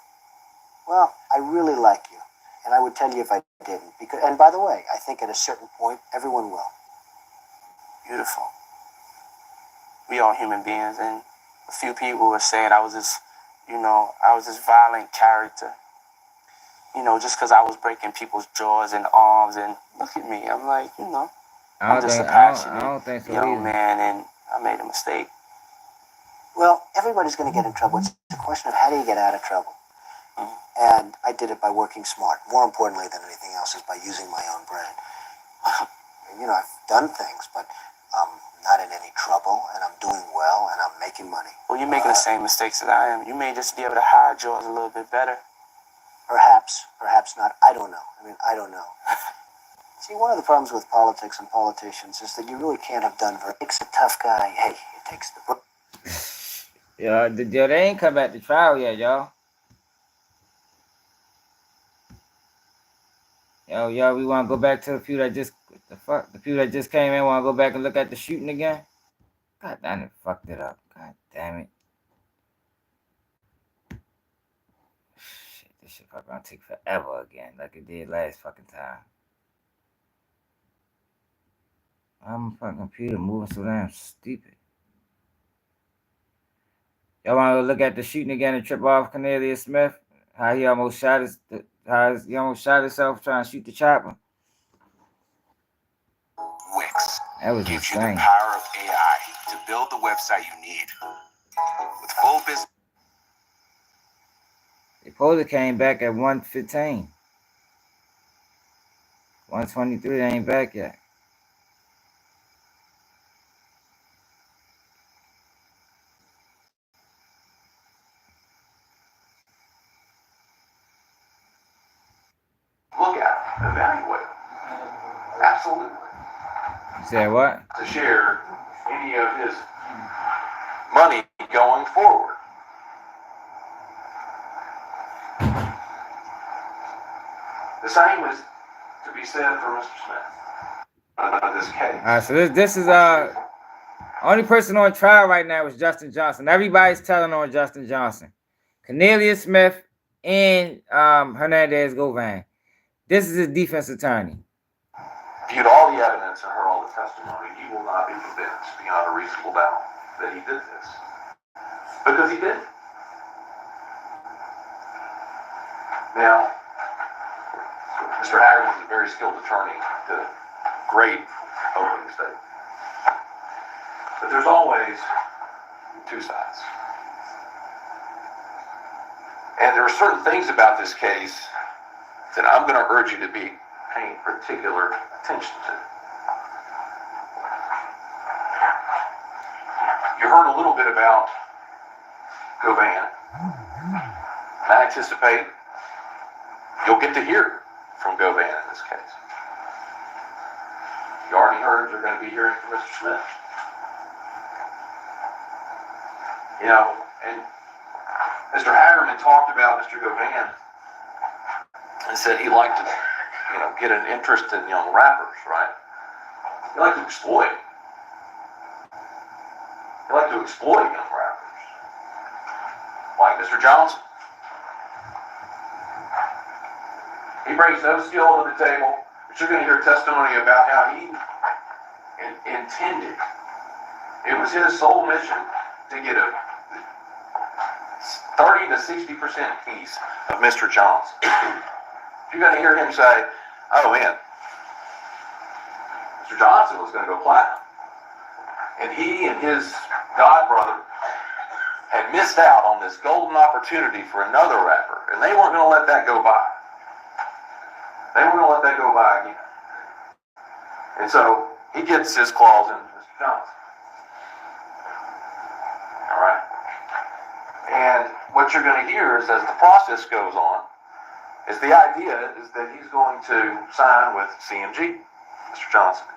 B: Well, I really like you. And I would tell you if I didn't. And by the way, I think at a certain point, everyone will.
P: Beautiful. We all human beings, and a few people were saying I was this violent character. Just because I was breaking people's jaws and arms, and look at me. I'm like, I'm just a passionate young man, and I made a mistake.
B: Well, everybody's going to get in trouble. It's a question of how do you get out of trouble. And I did it by working smart. More importantly than anything else is by using my own brain. I've done things, but I'm not in any trouble, and I'm doing well, and I'm making money.
P: Well, you're making the same mistakes that I am. You may just be able to hide yours a little bit better.
B: Perhaps not. I don't know. I don't know. See, one of the problems with politics and politicians is that you really can't have done very. It's a tough guy. Hey, it takes the.
A: Yeah, they ain't come back to trial yet, y'all. Yo, we want to go back to the few that just the few that just came in. Want to go back and look at the shooting again? God damn it, fucked it up. God damn it. Shit, this shit probably gonna take forever again, like it did last fucking time. Why my fucking computer moving so damn stupid? Y'all want to look at the shooting again and trip off Cornelius Smith? How he almost shot himself trying to shoot the chopper.
H: Wix
A: That was
H: gives you
A: insane.
H: the power of AI to build the website you need. With full business.
A: The poster came back at 115. 123, they ain't back yet.
F: Look at, evaluate. Absolutely.
A: You said what?
F: To share any of his money going forward. The same is to be said for Mr. Smith. This case.
A: All right, so this is only person on trial right now is Justin Johnson. Everybody's telling on Justin Johnson, Cornelius Smith, and Hernandez Govan. This is his defense attorney.
F: Viewed all the evidence and heard all the testimony, he will not be convinced beyond a reasonable doubt that he did this. Because he did. Now, Mr. Haggard was a very skilled attorney, did a great opening statement. But there's always two sides. And there are certain things about this case that I'm going to urge you to be paying particular attention to. You heard a little bit about Co-defendant. I anticipate you'll get to hear from Co-defendant in this case. You already heard you're going to be hearing from Mr. Smith. You know, and Mr. Hagerman talked about Mr. Co-defendant and said he liked to, you know, get an interest in young rappers, right? He liked to exploit. He liked to exploit young rappers. Like Mr. Johnson. He brings no skill to the table, but you're going to hear testimony about how he intended. It was his sole mission to get a 30 to 60% piece of Mr. Johnson. You're going to hear him say, oh man, Mr. Johnson was going to go platinum. And he and his godbrother had missed out on this golden opportunity for another rapper, and they weren't going to let that go by. They weren't going to let that go by again. And so he gets his claws into Mr. Johnson. All right. And what you're going to hear is, as the process goes on, is the idea is that he's going to sign with CMG, Mr. Johnson.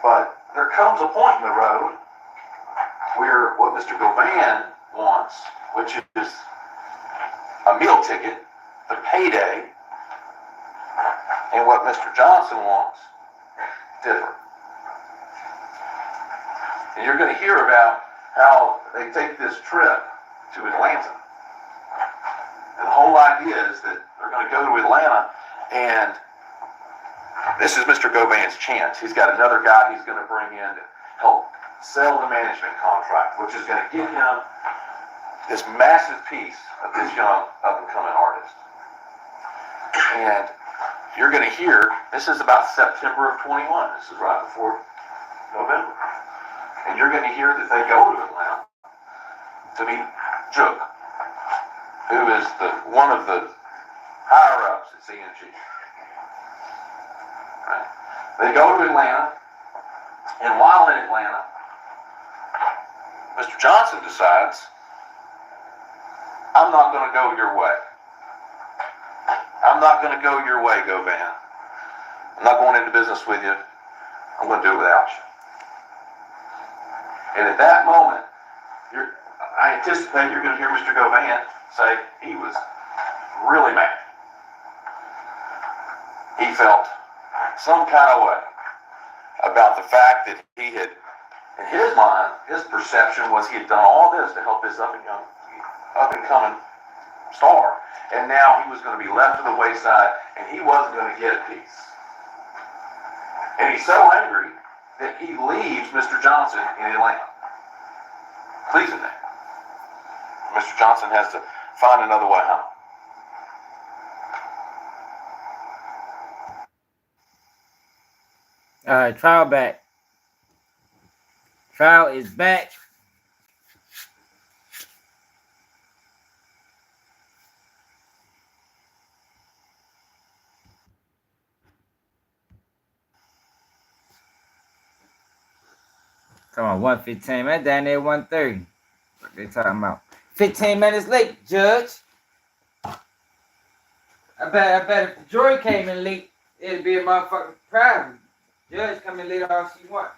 F: But there comes a point in the road where what Mr. Govan wants, which is a meal ticket, the payday, and what Mr. Johnson wants, different. And you're going to hear about how they take this trip to Atlanta. And the whole idea is that they're going to go to Atlanta, and this is Mr. Govan's chance. He's got another guy he's going to bring in to help sell the management contract, which is going to give him this massive piece of this young up-and-coming artist. And you're going to hear, this is about September of 21. This is right before November. And you're going to hear that they go to Atlanta to meet Jook, who is one of the higher-ups at CMG. Right. They go to Atlanta, and while in Atlanta, Mr. Johnson decides, I'm not going to go your way. I'm not going to go your way, Govan. I'm not going into business with you. I'm going to do it without you. And at that moment, I anticipate you're going to hear Mr. Govan say he was really mad. He felt some kind of way about the fact that he had, in his mind, his perception was he had done all this to help his up-and-coming star, and now he was going to be left to the wayside, and he wasn't going to get a piece. And he's so angry that he leaves Mr. Johnson in Atlanta. Pleasing that. Mr. Johnson has to find another way home.
A: All right, trial back. Trial is back. Come on, 1:15. Man, down there 1:30. What they talking about? 15 minutes late, Judge. I bet if the jury came in late, it'd be a motherfucking problem. Judge come in late all she want.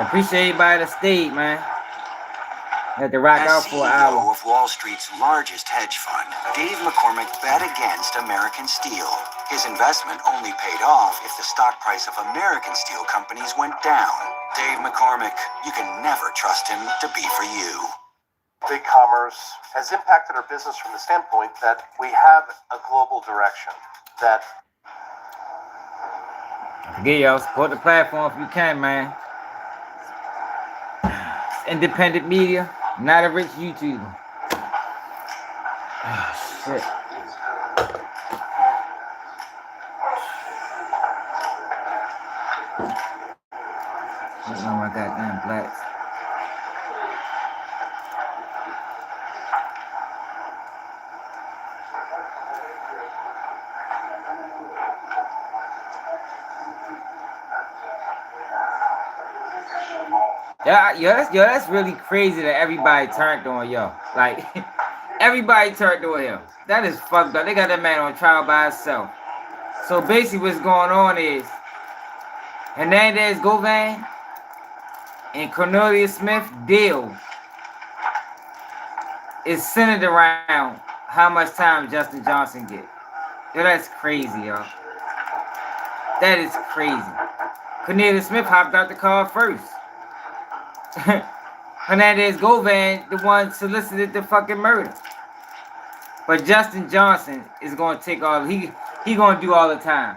A: Appreciate everybody that stayed, man. Had to rock out for an hour.
B: As CEO of Wall Street's largest hedge fund, Dave McCormick bet against American steel. His investment only paid off if the stock price of American steel companies went down. Dave McCormick, you can never trust him to be for you.
E: Big commerce has impacted our business from the standpoint that we have a global direction that
A: Forget y'all, support the platform if you can, man. It's independent media, not a rich YouTuber. Oh, shit. What's on my goddamn blacks? Yeah, that's really crazy that everybody turned on yo. Like, everybody turned on him. That is fucked up. They got that man on trial by himself. So basically what's going on is Hernandez Govan and Cornelius Smith deal is centered around how much time Justin Johnson get. Yo, that's crazy, y'all. That is crazy. Cornelius Smith hopped out the car first. Hernandez Govan, the one solicited the fucking murder. But Justin Johnson is gonna take all he gonna do all the time.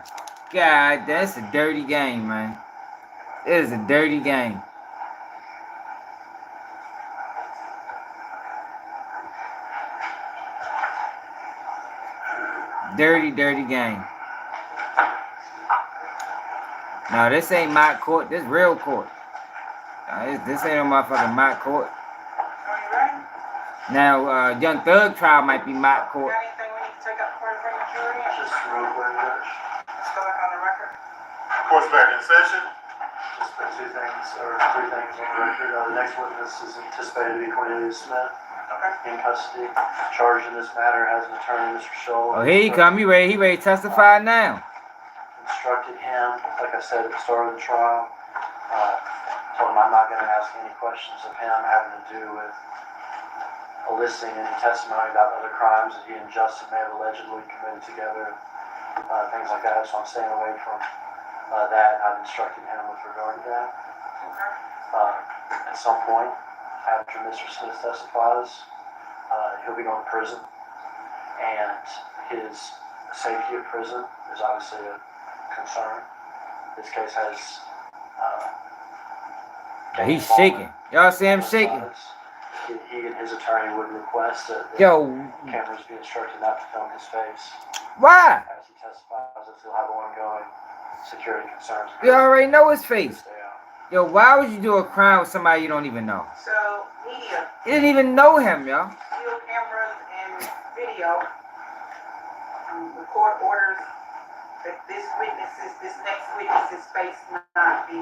A: God, that's a dirty game, man. It is a dirty game. Dirty, dirty game. No, this ain't mock court. This real court. This ain't no motherfucking mock court. Now, Young Thug trial might be mock court.
D: Anything we need to take up for the jury?
E: just real quick, Judge.
D: Let's go back on the record.
C: Court's back in session.
E: Just put three things on the record. The next witness is anticipated to be Cornelius Smith, in custody. Charged in this matter has an attorney, Mr. Scholl.
A: Oh, here he come. He ready to testify now.
E: Instructed him, like I said at the start of the trial, told him I'm not going to ask any questions of him having to do with eliciting any testimony about other crimes that he and Justin may have allegedly committed together, things like that. So I'm staying away from that. I've instructed him with regard to that. At some point, after Mr. Smith testifies, he'll be going to prison, and his safety of prison is obviously a concern. This case has
A: he's shaking. Y'all see him shaking?
E: He and his attorney would request that the cameras be instructed not to film his face.
A: Why?
E: As he testifies, as he'll have ongoing security concerns.
A: You already know his face. Yo, why would you do a crime with somebody you don't even know?
D: So, media.
A: You didn't even know him, yo.
D: Still cameras and video. The court orders that this next witness's face not be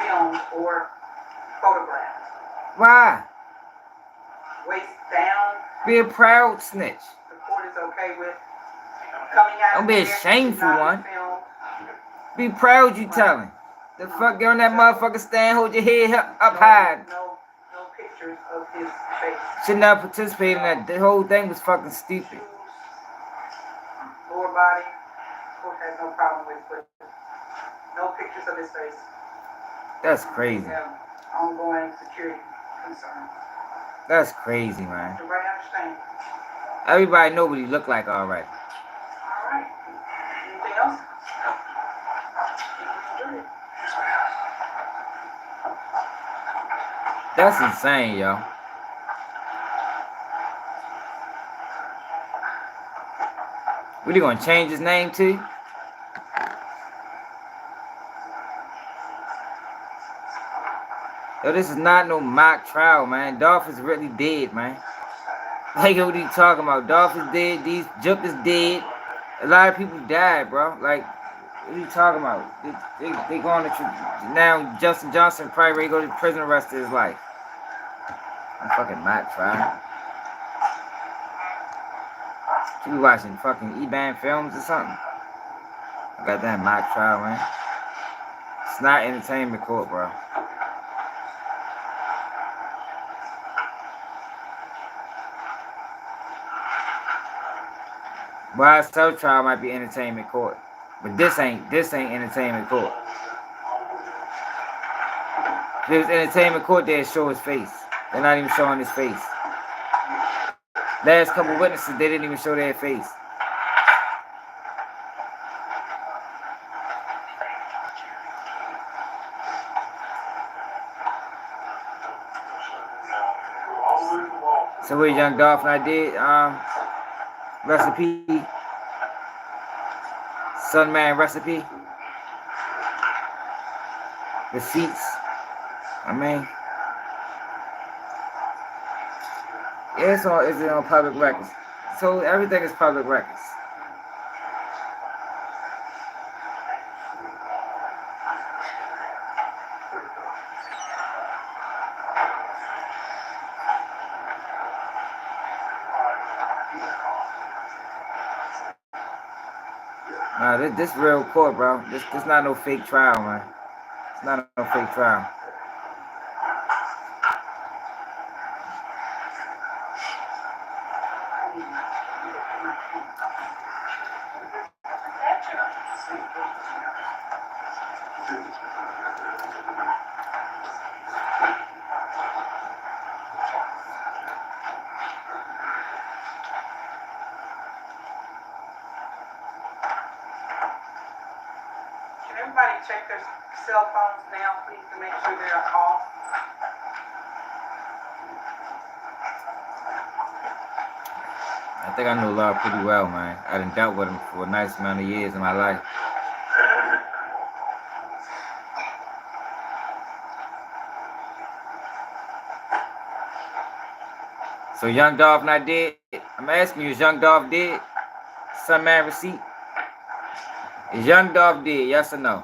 D: filmed or photographed.
A: Why?
D: Waist down.
A: Be a proud snitch.
D: The court is okay with coming out.
A: Don't be ashamed for one. Be proud, you telling. The fuck, get on that motherfucker stand, hold your head up high.
D: No pictures of his face.
A: Should not participate in that. The whole thing was fucking stupid.
D: Lower body. Court has no problem with, but no pictures of his face.
A: That's crazy.
D: Yeah, ongoing security concerns.
A: That's crazy, man.
D: Everybody understand?
A: Everybody know what he looked like already.
D: All right. Anything else?
A: That's insane, yo. What, you gonna change his name to? Yo, this is not no mock trial, man. Dolph is really dead, man. Like, what are you talking about? Dolph is dead. These Jup is dead. A lot of people died, bro. Like, what are you talking about? They going to now. Justin Johnson probably ready to go to prison the rest of his life. I'm fucking mock trial. You be watching fucking eBay films or something? I got that mock trial, man. It's not entertainment court, bro. Why self trial might be entertainment court, but this ain't entertainment court. If it was entertainment court, they'd show his face. They're not even showing his face. Last couple witnesses, they didn't even show their face. So what Young Dolph and I did, recipe, Sunman recipe, receipts, I mean, yeah, it's on public records. So everything is public records. Nah, this real court, bro. This not no fake trial, man. It's not no fake trial.
D: Everybody check their cell phones now, please, to make sure they're off.
A: I think I know Law pretty well, man. I done dealt with him for a nice amount of years in my life. So Young Dolph and I did. I'm asking you, is Young Dolph dead? Sunman receipt? Is Young Dolph dead? Yes or no?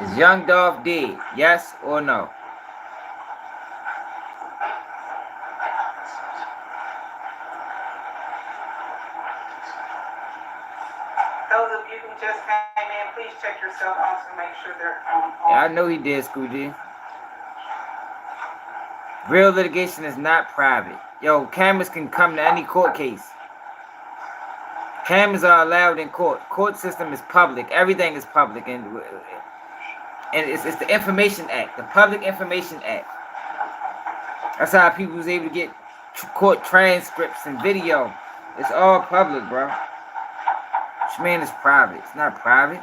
A: Is Young Dolph dead? Yes or no?
D: Those of you who just came in, please check your cell phones to make sure they're on.
A: Yeah, I know he did, Scooby. Real litigation is not private. Yo, cameras can come to any court case. Cameras are allowed in court. Court system is public. Everything is public. And it's the Information Act, the Public Information Act. That's how people was able to get court transcripts and video. It's all public, bro. This man is private. It's not private.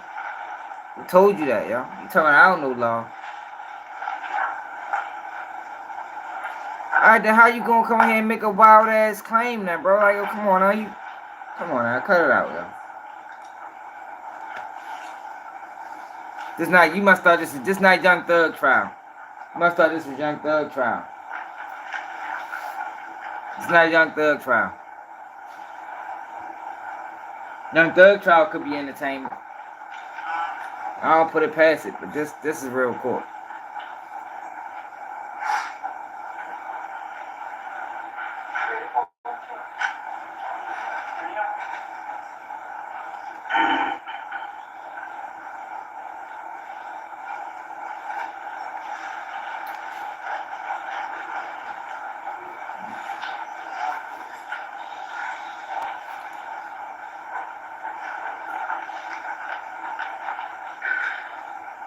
A: Who told you that, yo? You talking I don't know law. Alright, then how you gonna come here and make a wild ass claim then, bro? Like, yo, come on now, come on now, cut it out, yo. You must thought this not Young Thug trial. You must thought this was Young Thug trial. It's not Young Thug trial. Young Thug trial could be entertainment. I don't put it past it, but this is real court.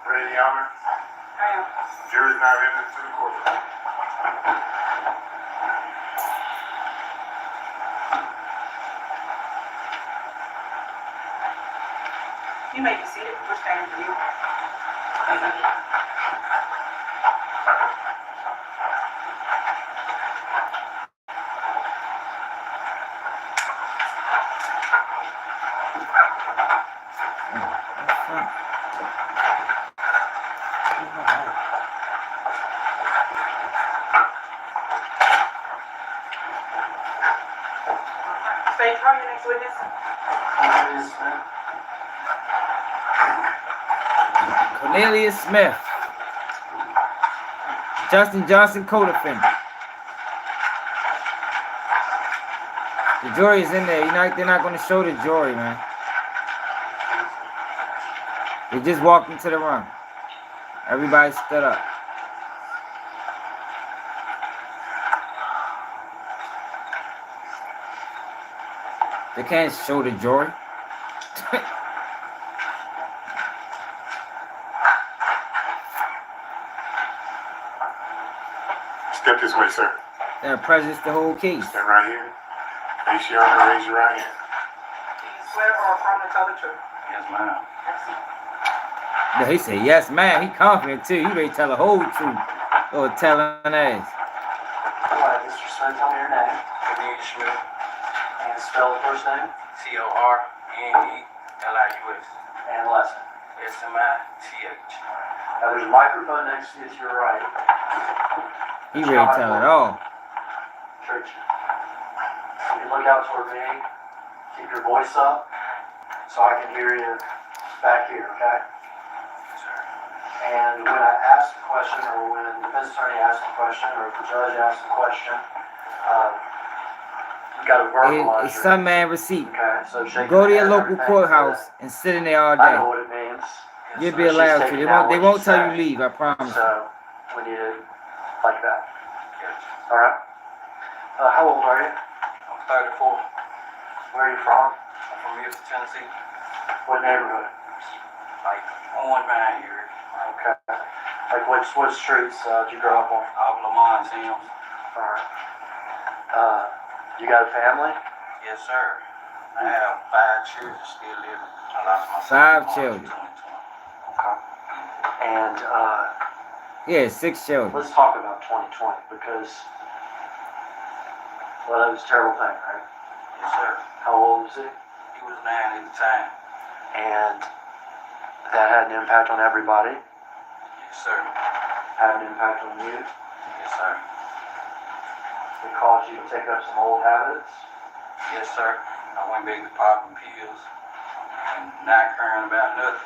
C: Ready, Your Honor? Jury's now entered into the courtroom.
D: You may be seated. We're standing for you. State, call your next witness.
A: Cornelius Smith. Justin Johnson, co-defendant. The jury is in there. They're not going to show the jury, man. They just walked into the room. Everybody stood up. They can't show the jury.
C: Step this way, sir.
A: They're prejudice the whole case.
C: Stand right here. Face your arm and raise your right hand.
D: Do you swear or affirm to tell the truth?
F: Yes, ma'am.
A: No, he said, yes, man. He confident, too. You ready to tell the whole truth. Or telling ass.
E: All right, Mr. Smith, tell me your name.
F: Dean Schmidt.
E: And spell the first name.
F: Tornelis.
E: And last name.
F: Smith.
E: Now there's a microphone next to you to your right.
A: He ready to tell it all.
E: Church. You can look out toward me. Keep your voice up so I can hear you back here, okay? And when I ask a question, or when the defense attorney asks a question, or if the judge asks a question, you got to verbalize
A: It's some man receipt.
E: Okay, so shake
A: Go to
E: your
A: your
E: hand,
A: local
E: everything.
A: courthouse and sit in there all
E: I know
A: day.
E: what it means.
A: You'll be allowed to. They won't tell you leave, I promise.
E: So we need it like that. All right. How old are you?
F: I'm 34.
E: Where are you from?
F: I'm from Memphis, Tennessee.
E: What neighborhood?
F: Like, on behind here.
E: Okay. Like what streets did you grow up on?
F: Off Lamont, Sims.
E: All right. You got a family?
F: Yes, sir. I have 5 children still living. I lost my
A: 5 children.
E: Okay. And
A: Yeah, 6 children.
E: let's talk about 2020 because, well, that was a terrible thing, right?
F: Yes, sir.
E: How old was he?
F: He was 9 at the time.
E: And that had an impact on everybody.
F: Yes, sir.
E: Had an impact on you.
F: Yes, sir.
E: It caused you to take up some old habits.
F: Yes, sir. I went back to popping pills and not caring about nothing.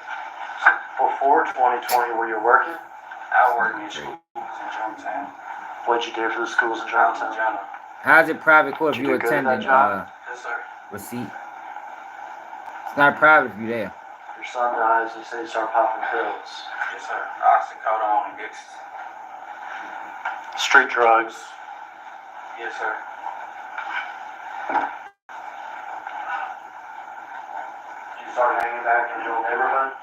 E: Before 2020, were you working?
F: I worked in schools in Germantown.
E: What'd you do for the schools in
F: I was a
E: Germantown?
F: janitor.
A: How's it private court if
E: Did
A: you
E: you do good at
A: attending
E: that job?
F: Yes, sir.
A: receipt? It's not private if you there.
E: Your son dies, you say you start popping pills.
F: Yes, sir. Oxycodone and ecstasy.
E: Street drugs.
F: Yes, sir.
E: You started hanging back in your old neighborhood?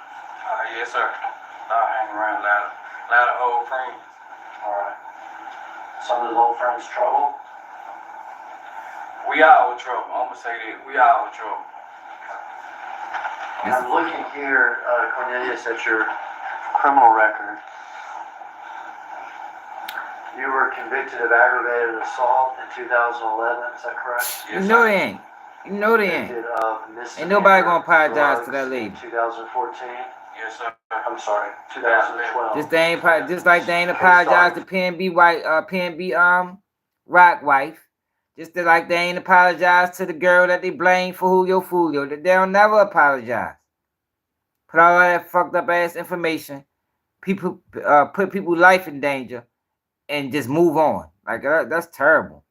F: Yes, sir. I hang around a lot of old friends.
E: Alright. Some of those old friends trouble?
F: We all in trouble. I'm gonna say that. We all in trouble.
E: And I'm looking here, Cornelius, at your criminal record. You were convicted of aggravated assault in 2011, is that correct?
A: You know they ain't. You know they ain't.
E: Convicted of misdemeanor
A: Ain't nobody gonna apologize to that
E: drugs
A: lady.
E: in 2014.
F: Yes, sir.
E: I'm sorry, 2012.
A: Just like they ain't apologized to PNB Rock wife. Just like they ain't apologized to the girl that they blame for Julio. They'll never apologize. Put all that fucked up ass information. People put people's life in danger and just move on. Like that's terrible.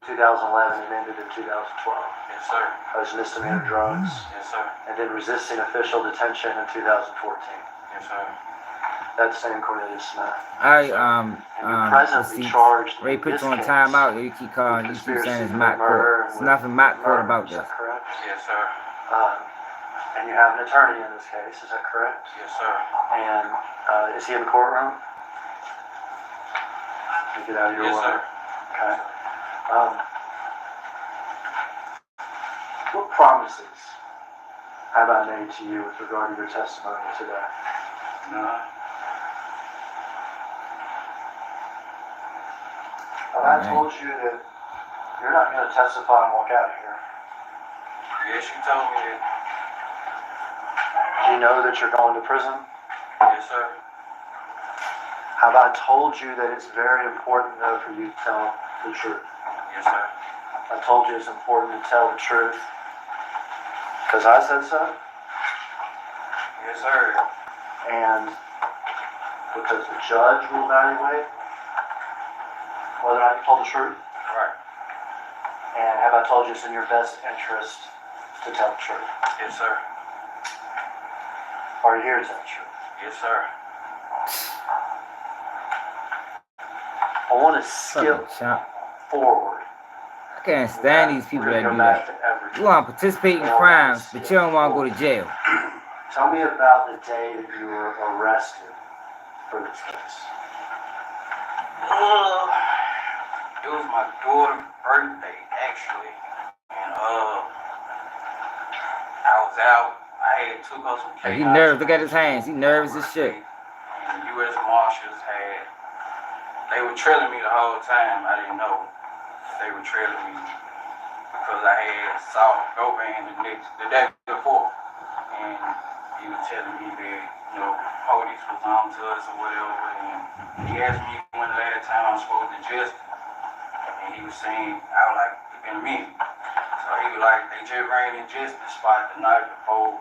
E: 2011 and ended in 2012.
F: Yes, sir.
E: Those misdemeanor drugs.
F: Yes, sir.
E: And then resisting official detention in 2014.
F: Yes, sir.
E: That's the same Cornelius Smith.
A: Presently charged. Ray puts you on timeout. You keep calling. You keep saying it's mock court. There's nothing mock court about this.
E: Correct.
F: Yes, sir.
E: And you have an attorney in this case. Is that correct?
F: Yes, sir.
E: And is he in the courtroom? You get out of your way.
F: Yes, sir.
E: Okay. What promises have I made to you with regard to your testimony today?
F: No.
E: I told you that you're not going to testify and walk out of here.
F: Yes, you told me that.
E: Do you know that you're going to prison?
F: Yes, sir.
E: Have I told you that it's very important, though, for you to tell the truth?
F: Yes, sir.
E: I told you it's important to tell the truth because I said so?
F: Yes, sir.
E: And because the judge will evaluate whether or not you told the truth?
F: Right.
E: And have I told you it's in your best interest to tell the truth?
F: Yes, sir.
E: Are you here to tell the truth?
F: Yes, sir.
E: I want to skip forward.
A: I can't stand these people that do that. You want to participate in crimes, but you don't want to go to jail.
E: Tell me about the day that you were arrested for this case.
Q: It was my daughter's birthday, actually. And I was out. I had took her some cake.
A: He nervous. Look at his hands. He nervous as shit.
Q: And the U.S. Marshals they were trailing me the whole time. I didn't know they were trailing me because I had saw Go-Van the day before. And he was telling me that, police was on to us or whatever. And he asked me when the last time I was supposed to just. And he was saying, I was like, it's been a minute. So he was like, they just ran in just the spot the night before.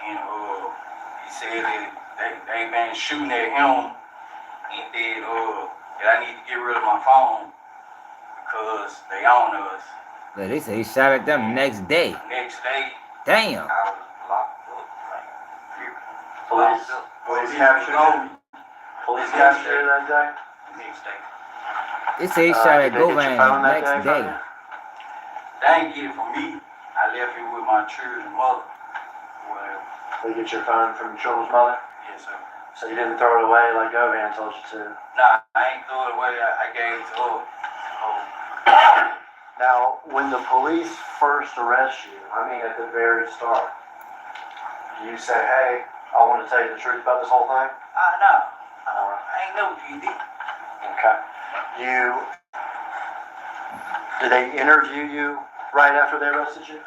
Q: And he said that they been shooting at him and that I need to get rid of my phone because they own us.
A: But they say he shot at them next day.
Q: Next day.
A: Damn.
Q: I was locked up.
E: Police captured you? Police captured you that day?
Q: Next day.
A: They say he shot at Go-Van next day.
Q: They didn't get it from me. I left it with my children's mother. Whatever.
E: They get your phone from your children's mother?
Q: Yes, sir.
E: So you didn't throw it away like Go-Van told you to?
Q: Nah, I ain't threw it away. I gave it to her.
E: Now, when the police first arrest you, at the very start, do you say, hey, I want to tell you the truth about this whole thing?
Q: No. I ain't know what you did.
E: Okay. Did they interview you right after they arrested you?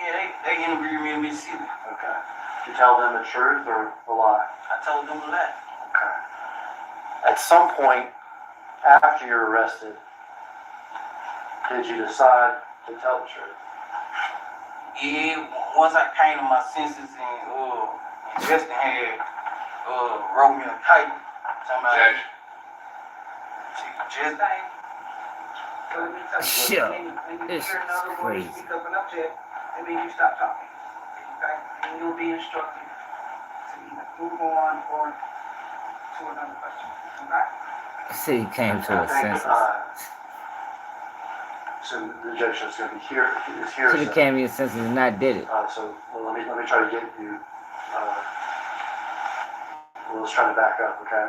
Q: Yeah, they interviewed me in Mississippi.
E: Okay. Did you tell them the truth or the lie?
Q: I told them the lie.
E: Okay. At some point after you're arrested, did you decide to tell the truth?
Q: Yeah, once I came to my senses and Justin had wrote me a kite.
A: Judge.
Q: Just
A: Shit. This is crazy.
D: That means you stop talking. Okay? And you'll be instructed to either move on or to another question. Okay?
A: See, he came to a senses.
E: So the judge is going to be here.
A: Should have came to his senses and not did it.
E: Let me try to get you. Let's try to back up, okay?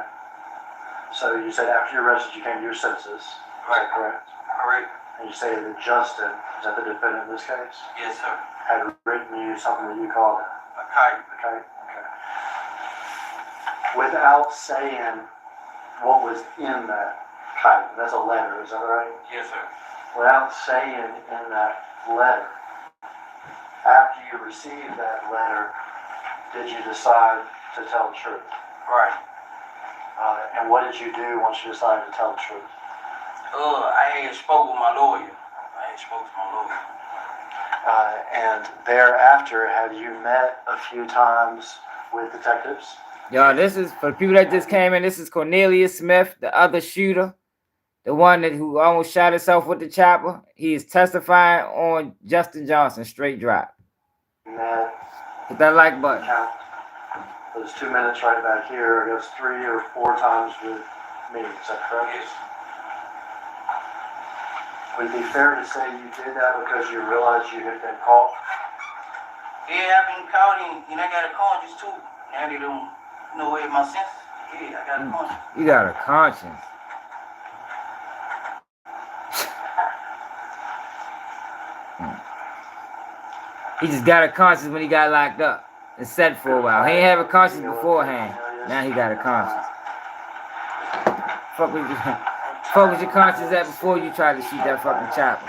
E: So you said after you're arrested, you came to your senses. Is that correct?
Q: Correct.
E: And you say that Justin, is that the defendant in this case?
Q: Yes, sir.
E: Had written you something that you called
Q: a kite.
E: Okay. Without saying what was in that kite, that's a letter, is that right?
Q: Yes, sir.
E: Without saying in that letter, after you received that letter, did you decide to tell the truth?
Q: Right.
E: And what did you do once you decided to tell the truth?
Q: I had spoke with my lawyer.
E: And thereafter, have you met a few times with detectives?
A: Y'all, this is, for the people that just came in, this is Cornelius Smith, the other shooter. The one who almost shot himself with the chopper. He is testifying on Justin Johnson, straight drop.
E: Hit
A: that like button.
E: Those 2 minutes right back here, I guess 3 or 4 times with me, is that correct?
Q: Yes.
E: Would it be fair to say you did that because you realized you had been caught?
Q: Yeah, I've been caught and I got a conscience too. Now they don't know where my senses. Yeah, I got a conscience.
A: You got a conscience. He just got a conscience when he got locked up and set for a while. He ain't have a conscience beforehand. Now he got a conscience. Fuck with your conscience at before you tried to shoot that fucking chopper.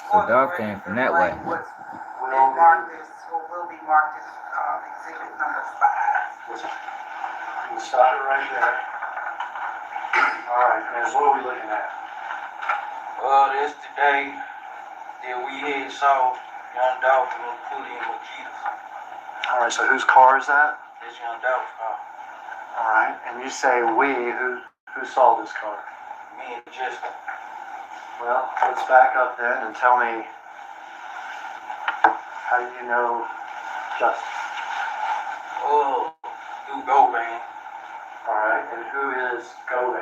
A: So Dolph came from that way.
D: Will be marked as exhibit number 5.
E: We'll stop it right there. All right, Miss, what are we looking at?
Q: That's the day that we had saw young Dolph and Poolie and Makitas.
E: All right, so whose car is that?
Q: This young Dolph's car.
E: All right, and you say we, who saw this car?
Q: Me and Jessica.
E: Well, let's back up then and tell me, how do you know Justin?
Q: Oh, through Govan.
E: All right, and who is Govan?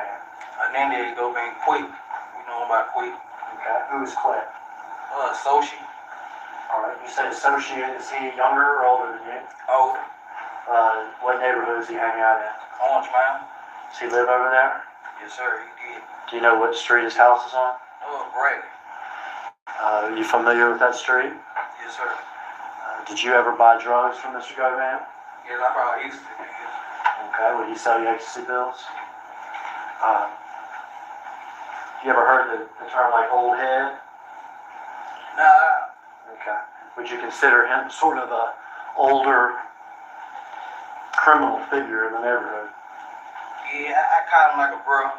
Q: Her name is Govan Quick. We know about Quick.
E: Okay, who is Quick?
Q: Associate.
E: All right, you said associate. Is he younger or older than you?
Q: Older.
E: What neighborhood does he hang out in?
Q: Orange Mountain.
E: Does he live over there?
Q: Yes, sir, he did.
E: Do you know what street his house is on?
Q: Bradley.
E: Are you familiar with that street?
Q: Yes, sir.
E: Did you ever buy drugs from Mr. Govan?
Q: Yes, I brought ecstasy pills.
E: Okay, would he sell you ecstasy pills? You ever heard the term like old head?
Q: Nah.
E: Okay. Would you consider him sort of a older criminal figure in the neighborhood?
Q: Yeah, I call him like a bro.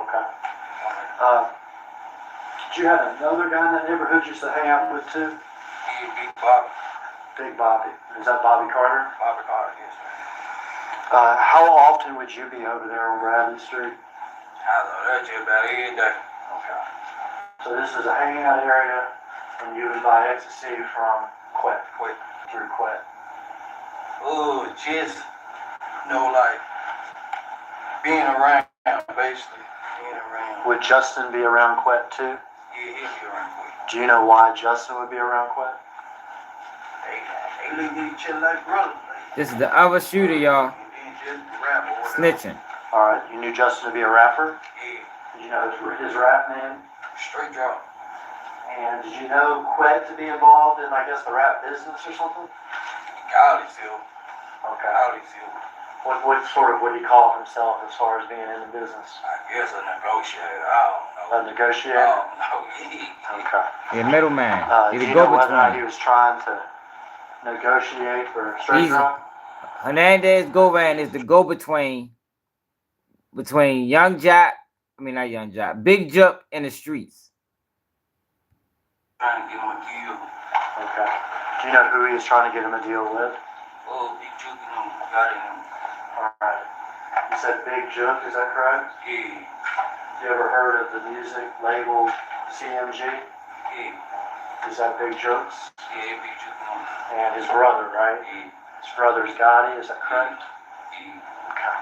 E: Okay. Did you have another guy in that neighborhood you used to hang out with too?
Q: Yeah, Big Bobby.
E: Big Bobby. Is that Bobby Carter?
Q: Bobby Carter, yes, sir.
E: How often would you be over there on Bradley Street?
Q: I know that just about every day.
E: Okay. So this is a hangout area, and you would buy ecstasy from Quet. Through Quet.
Q: Oh, just, like, being around, basically. Being around.
E: Would Justin be around Quet too?
Q: Yeah, he'll be around Quet.
E: Do you know why Justin would be around Quet?
Q: They look at each other like brothers.
A: This is the other shooter, y'all. Snitching.
E: All right, you knew Justin to be a rapper?
Q: Yeah.
E: Did you know his rap name?
Q: Straight drop.
E: And did you know Quet to be involved in, I guess, the rap business or something?
Q: Colleyville.
E: Okay.
Q: Colleyville.
E: What sort of would he call himself as far as being in the business?
Q: I guess a negotiator. I don't know.
E: A negotiator?
Q: I don't know.
E: Okay.
A: He a middleman.
E: Do
A: He
E: you
A: the
E: know whether or not he
A: go-between.
E: was trying to negotiate for straight drop?
A: Hernandez Govan is the go-between between Young Jock, not Young Jock, Big Juck in the streets.
Q: Trying to get him a deal.
E: Okay. Do you know who he is trying to get him a deal with?
Q: Oh, Big Juke and him got him.
E: Alright. You said Big Juke, is that correct?
Q: Yeah.
E: You ever heard of the music label CMG?
Q: Yeah.
E: Is that Big Juke's?
Q: Yeah, Big Juke and him.
E: And his brother, right?
Q: Yeah.
E: His brother's Gotti, is that correct?
Q: Yeah.
E: Okay.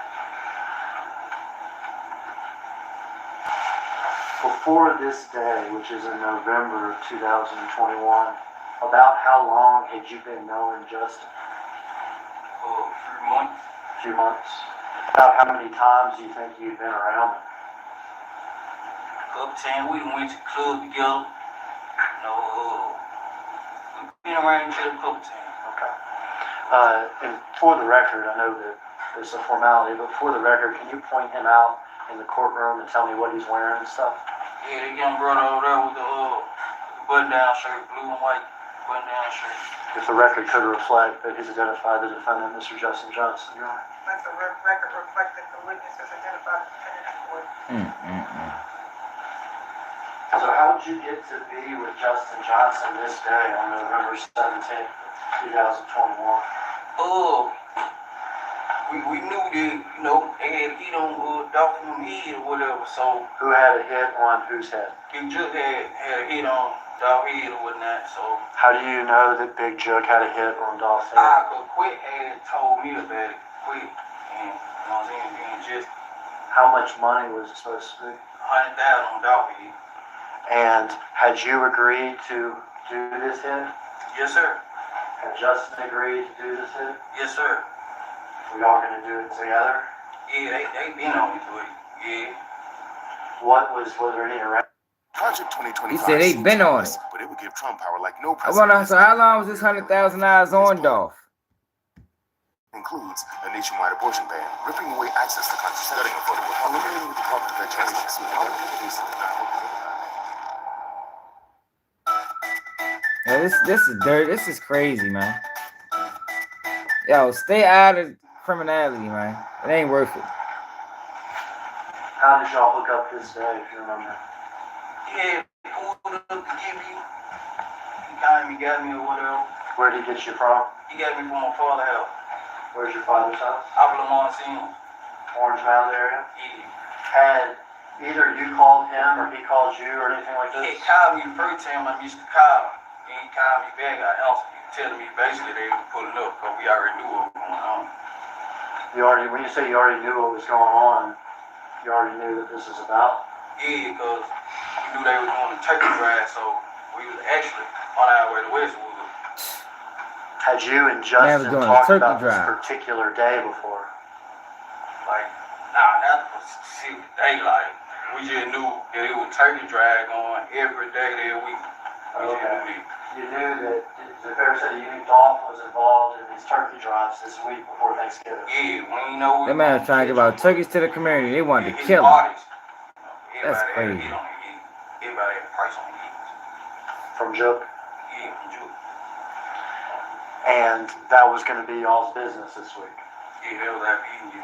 E: Before this day, which is in November of 2021, about how long had you been knowing Justin?
Q: Oh, a few months.
E: A few months. About how many times do you think you've been around him?
Q: Couple times we went to the club together. We've been around each other a couple times.
E: Okay. And for the record, I know that it's a formality, but for the record, can you point him out in the courtroom and tell me what he's wearing and stuff?
Q: Yeah, the young brother over there with the button-down shirt, blue and white button-down shirt.
E: If the record could reflect that he's identified the defendant, Mr. Justin Johnson, Your Honor.
D: Let the record reflect that the witness has identified the defendant in court.
E: So how did you get to be with Justin Johnson this day on November 17th, 2021?
Q: Oh, we knew that, they had a hit on Dolph in the head or whatever, so.
E: Who had a hit on whose head?
Q: Big Juke had a hit on Dolph's head or whatnot, so.
E: How do you know that Big Juke had a hit on Dolph's head?
Q: Quick had told me about it, Quick, and, being just.
E: How much money was it supposed to be?
Q: $100,000 on Dolph's head.
E: And had you agreed to do this hit?
Q: Yes, sir.
E: Had Justin agreed to do this hit?
Q: Yes, sir.
E: We all gonna do it together?
Q: Yeah, they been on it, but yeah.
E: Was there any arrest?
M: Project 2025.
A: He said they been on it.
M: But it would give Trump power like no
A: I wonder, so how long was this $100,000 on Dolph?
M: Includes a nationwide abortion ban, ripping away access to contraception, eliminating the Department of Education.
A: Yeah, this is dirty. This is crazy, man. Yo, stay out of criminality, man. It ain't worth it.
E: How did y'all hook up this day, if you remember?
Q: Yeah, pulled up to give you. He got me or whatever.
E: Where did he get you from?
Q: He got me from my father's house.
E: Where's your father's house?
Q: Out of Lamont City.
E: Orange Mountain area?
Q: Yeah.
E: Had either you called him or he called you or anything like this?
Q: He called me the first time I missed the call. Then he called me back. I answered. He telling me basically they were pulling up because we already knew what was going on.
E: When you say you already knew what was going on, you already knew that this is about?
Q: Yeah, because we knew they were doing the turkey drive, so we was actually on our way to Westwood.
E: Had you and Justin talked about this particular day before?
Q: Like, nah, not a specific day. Like, we just knew that it was turkey drive going every day that week.
E: Okay. You knew that, is it fair to say you knew Dolph was involved in these turkey drives this week before Thanksgiving?
Q: Yeah, when you know.
A: That man was trying to give out turkeys to the community. They wanted to kill him. That's crazy.
Q: Everybody had a price on the
E: From Jook?
Q: Yeah, from Jook.
E: And that was going to be y'all's business this week?
Q: Yeah, that was our meeting.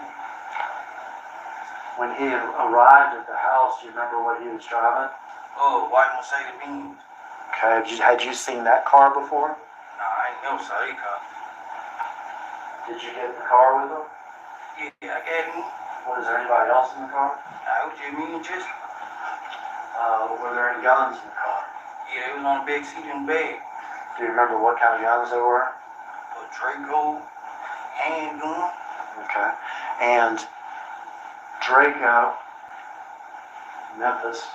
E: When he arrived at the house, do you remember what he was driving?
Q: Oh, white Mercedes-Benz.
E: Okay, had you seen that car before?
Q: Nah, I ain't never saw that car.
E: Did you get in the car with him?
Q: Yeah, I got him.
E: Was there anybody else in the car?
Q: Nah, it was just me and Jessica.
E: Were there any guns in the car?
Q: Yeah, they was on the back seat in the bag.
E: Do you remember what kind of guns they were?
Q: A Draco, handgun.
E: Okay. And Draco, Memphis,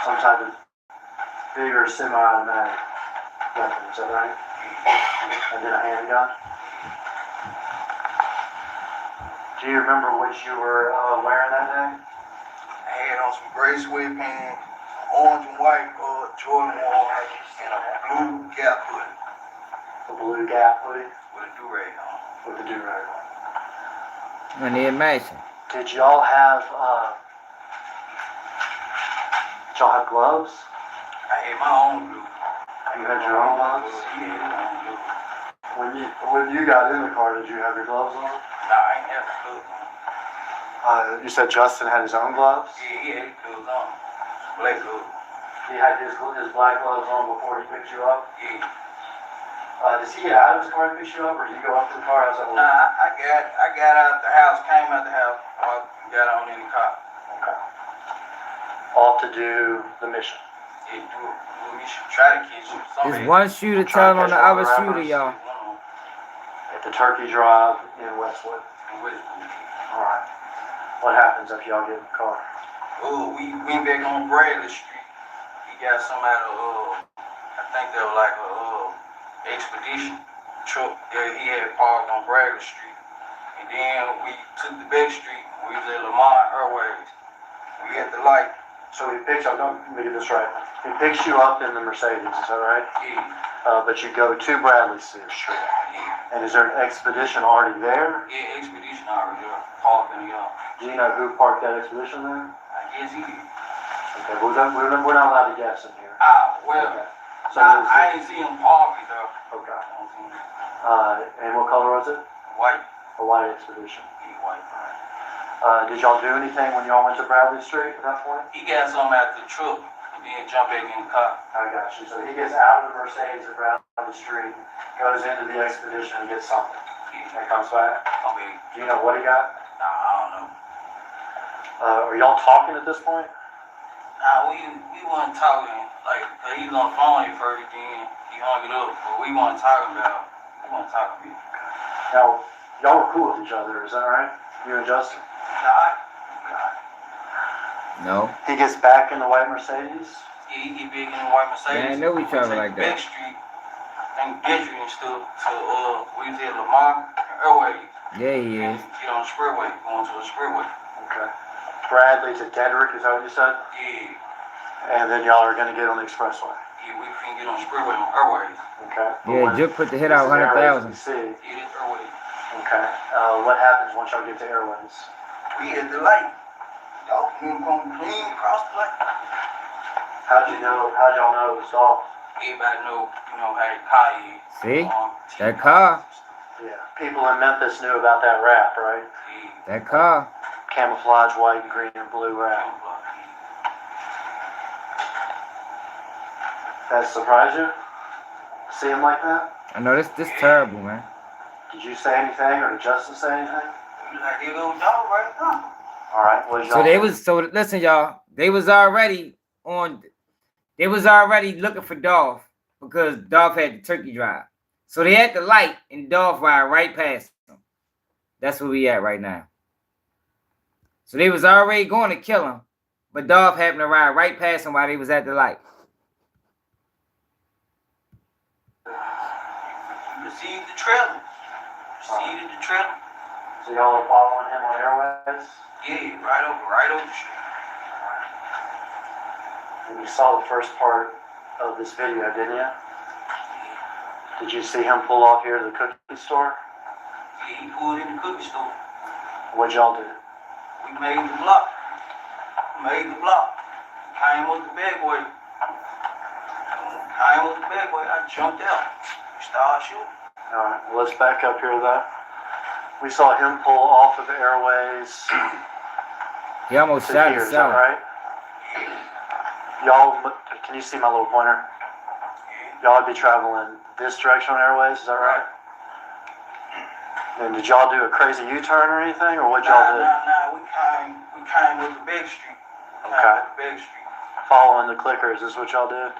E: some type of bigger semi-automatic weapon, is that right? And then a handgun? Do you remember what you were wearing that day?
Q: I had on some gray sweatpants, orange and white Jordan 1, and a blue Gap hoodie.
E: A blue Gap hoodie?
Q: With a do-rag on.
E: With a do-rag on.
A: And they matching.
E: Did y'all have gloves?
Q: I had my own glue.
E: You had your own gloves?
Q: Yeah, my own glue.
E: When you got in the car, did you have your gloves on?
Q: Nah, I ain't have the gloves on.
E: You said Justin had his own gloves?
Q: Yeah, he had his gloves on. Black gloves.
E: He had his black gloves on before he picked you up?
Q: Yeah.
E: Does he get out of his car and pick you up, or do you go up to the car? How's that work?
Q: Nah, I got out the house, came out the house, got on in the car.
E: Okay. Off to do the mission.
Q: Yeah, do a mission. Try to catch you.
A: There's one shooter telling on the other shooter, y'all.
E: At the turkey drive in Westwood. Alright. What happens if y'all get in the car?
Q: Oh, we went back on Bradley Street. He got some out of, I think they were like a expedition truck that he had parked on Bradley Street. And then we took the back street. We was at Lamont Airways. We had the light.
E: So he picks up, let me get this right. He picks you up in the Mercedes, is that right?
Q: Yeah.
E: But you go to Bradley Street.
Q: Yeah.
E: And is there an expedition already there?
Q: Yeah, expedition already there. Parked in the yard.
E: Do you know who parked that expedition there?
Q: I guess he did.
E: Okay, we're not allowed to guess in here.
Q: Well,
E: okay. So
Q: I ain't seen him park it though.
E: Okay. And what color was it?
Q: White.
E: A white expedition.
Q: Yeah, white.
E: Did y'all do anything when y'all went to Bradley Street at that point?
Q: He got something out the truck and then jumped back in the car.
E: I got you. So he gets out of the Mercedes at Bradley Street, goes into the expedition and gets something. And comes back. Do you know what he got?
Q: Nah, I don't know.
E: Are y'all talking at this point?
Q: Nah, we wasn't talking. Like, he was on the phone at first, then he hung it up. But we wasn't talking about. We wasn't talking about.
E: Now, y'all were cool with each other, is that right? You and Justin?
A: No.
E: He gets back in the white Mercedes?
Q: Yeah, he get big in the white Mercedes.
A: Man, I know each other like that.
Q: Back Street, and Gentry and stuff. So, we was at Lamont Airways.
A: Yeah, he is.
Q: Get on the expressway, going to the expressway.
E: Okay. Bradley to Dedrick, is that what you said?
Q: Yeah.
E: And then y'all are going to get on the expressway?
Q: Yeah, we can get on the expressway on Airways.
E: Okay.
A: Yeah, Juke put the hit out 100,000.
Q: Yeah, that's Airways.
E: Okay. What happens once y'all get to Airways?
Q: We had the light. Y'all can come clean across the light.
E: How'd y'all know it was Dolph?
Q: Everybody know, how the car is.
A: See? That car.
E: Yeah. People in Memphis knew about that rap, right?
Q: Yeah.
A: That car.
E: Camouflage white and green and blue rap. That surprised you? See him like that?
A: I know this terrible, man.
E: Did you say anything, or did Justin say anything?
Q: Like, here goes dog right now.
E: All right, what
A: So they was listen, y'all. They was already looking for Dolph because Dolph had the turkey drive. So they had the light and Dolph ride right past them. That's where we at right now. So they was already going to kill him, but Dolph happened to ride right past him while they was at the light.
Q: You received the trailer. Received the trailer.
E: So y'all are following him on airways?
Q: Yeah, right over the street.
E: And you saw the first part of this video, didn't you? Did you see him pull off here to the cookie store?
Q: Yeah, he pulled in the cookie store.
E: What'd y'all do?
Q: We made the block. Came with the bad boy. I jumped out. Started shooting.
E: All right, well, let's back up here, though. We saw him pull off of Airways.
A: He almost shot
E: himself. Is
A: himself.
E: that right? Y'all, can you see my little pointer? Y'all would be traveling this direction on Airways, is that right? And did y'all do a crazy U-turn or anything, or what'd y'all do?
Q: Nah, we came with the big street.
E: Okay.
Q: Big street.
E: Following the clicker, is this what y'all did?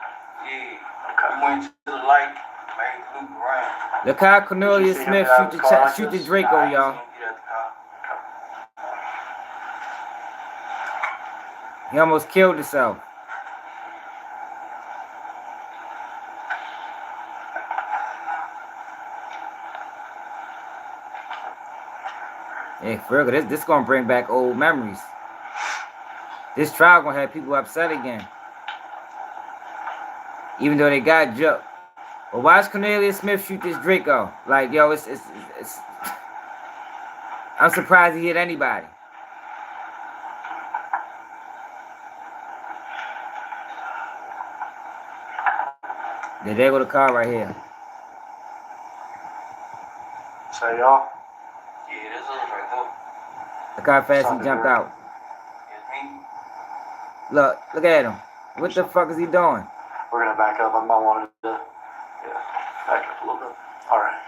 Q: Yeah.
E: Okay.
Q: We went to the light, made the loop around.
A: Look how Cornelius Smith shoot the Draco, y'all. He almost killed himself. Hey, for real, this gonna bring back old memories. This trial gonna have people upset again. Even though they got jumped. But watch Cornelius Smith shoot this Draco. Like, yo, it's I'm surprised he hit anybody. Yeah, there go the car right here.
E: So y'all?
Q: Yeah, this is right there.
A: Look how fast he jumped out.
Q: It's me.
A: Look at him. What the fuck is he doing?
E: We're gonna back up. I might want to, back up a little bit. All right.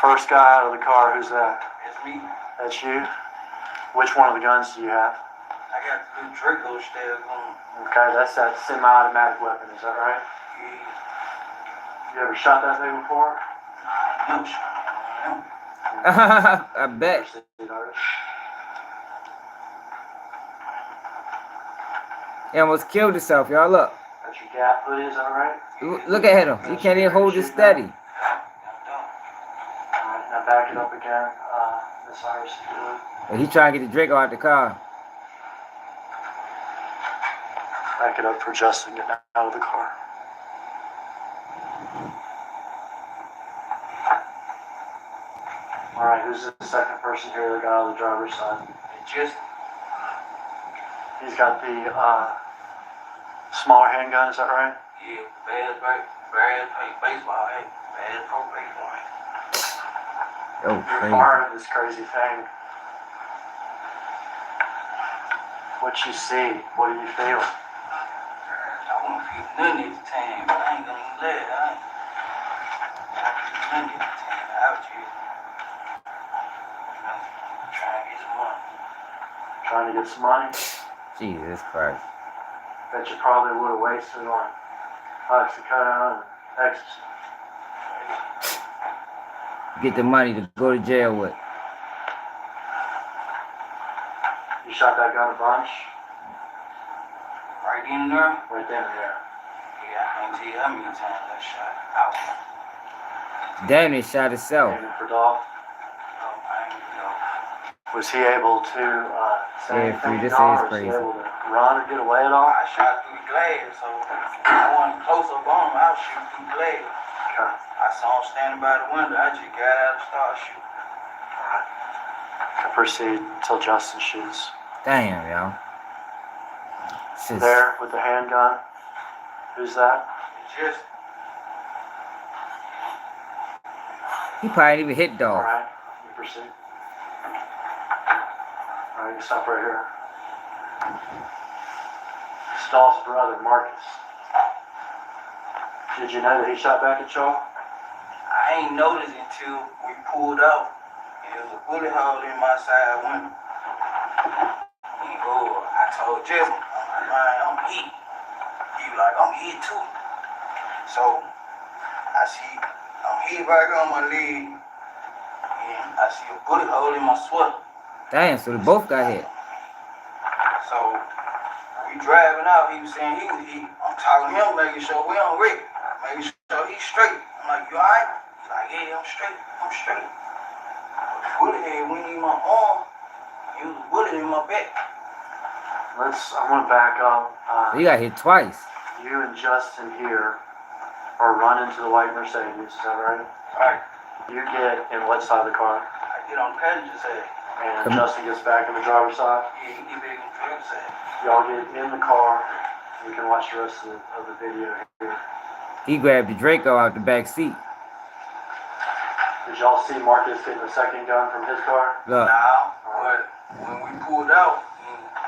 E: First guy out of the car, who's that?
Q: It's me.
E: That's you? Which one of the guns do you have?
Q: I got the new Draco still going.
E: Okay, that's that semi-automatic weapon, is that right?
Q: Yeah.
E: You ever shot that thing before?
Q: I never shot.
A: I bet. He almost killed himself, y'all. Look.
E: That's your gap hoodie, is that right?
A: Look at him. He can't even hold it steady.
E: Alright, now back it up again. Miss Iris,
A: Well, he trying to get the Draco out the car.
E: back it up for Justin getting out of the car. Alright, who's the second person here that got out of the driver's side?
Q: Just.
E: He's got the smaller handgun, is that right?
Q: Yeah, bad baseball, hey, bad pro baseball.
A: Oh,
E: You're firing this crazy thing. What you see? What do you feel?
Q: I won't feel nothing at the time, but I ain't gonna even let it. I won't feel nothing at the time. Out here. Trying to get some money.
E: Trying to get some money?
A: Jesus Christ.
E: Bet you probably would have wasted on oxycodone and ecstasy.
A: Get the money to go to jail with.
E: You shot that gun a bunch?
Q: Right in there?
E: Right then and there.
Q: Yeah, I can't tell you how many times I shot out.
A: Damn, he shot himself.
E: Aiming for Dolph. Was he able to say anything
A: this
E: at all,
A: is
E: or was he
A: crazy.
E: able to run or get away at all?
Q: I shot through the glass, so I wasn't close up on him. I was shooting through the glass.
E: Okay.
Q: I saw him standing by the window. I just got out and started shooting.
E: Alright. I proceed until Justin shoots.
A: Damn, y'all.
E: There with the handgun. Who's that?
Q: Just.
A: He probably didn't even hit Dolph.
E: Alright, you proceed. Alright, you stop right here. It's Dolph's brother, Marcus. Did you know that he shot back at y'all?
Q: I ain't noticed until we pulled out. There was a bullet hole in my side window. And I told Jesse, I'm like, man, I'm hit. He was like, I'm hit too. So I see, I'm hit right on my leg. And I see a bullet hole in my sweater.
A: Damn, so they both got hit.
Q: So we driving out, he was saying he was hit. I'm talking to him, making sure we on Rick. Making sure he's straight. I'm like, you alright? He's like, yeah, I'm straight. I'm straight. But the bullet head went in my arm. It was a bullet in my back.
E: I'm gonna back up.
A: So you got hit twice.
E: You and Justin here are running to the white Mercedes, is that right?
Q: Right.
E: You get in what side of the car?
Q: I get on the passenger side.
E: And Justin gets back in the driver's side?
Q: Yeah, he get back in the driver's side.
E: Y'all get in the car. You can watch the rest of the video here.
A: He grabbed the Draco out the back seat.
E: Did y'all see Marcus getting the second gun from his car?
A: Look.
Q: Nah, but when we pulled out,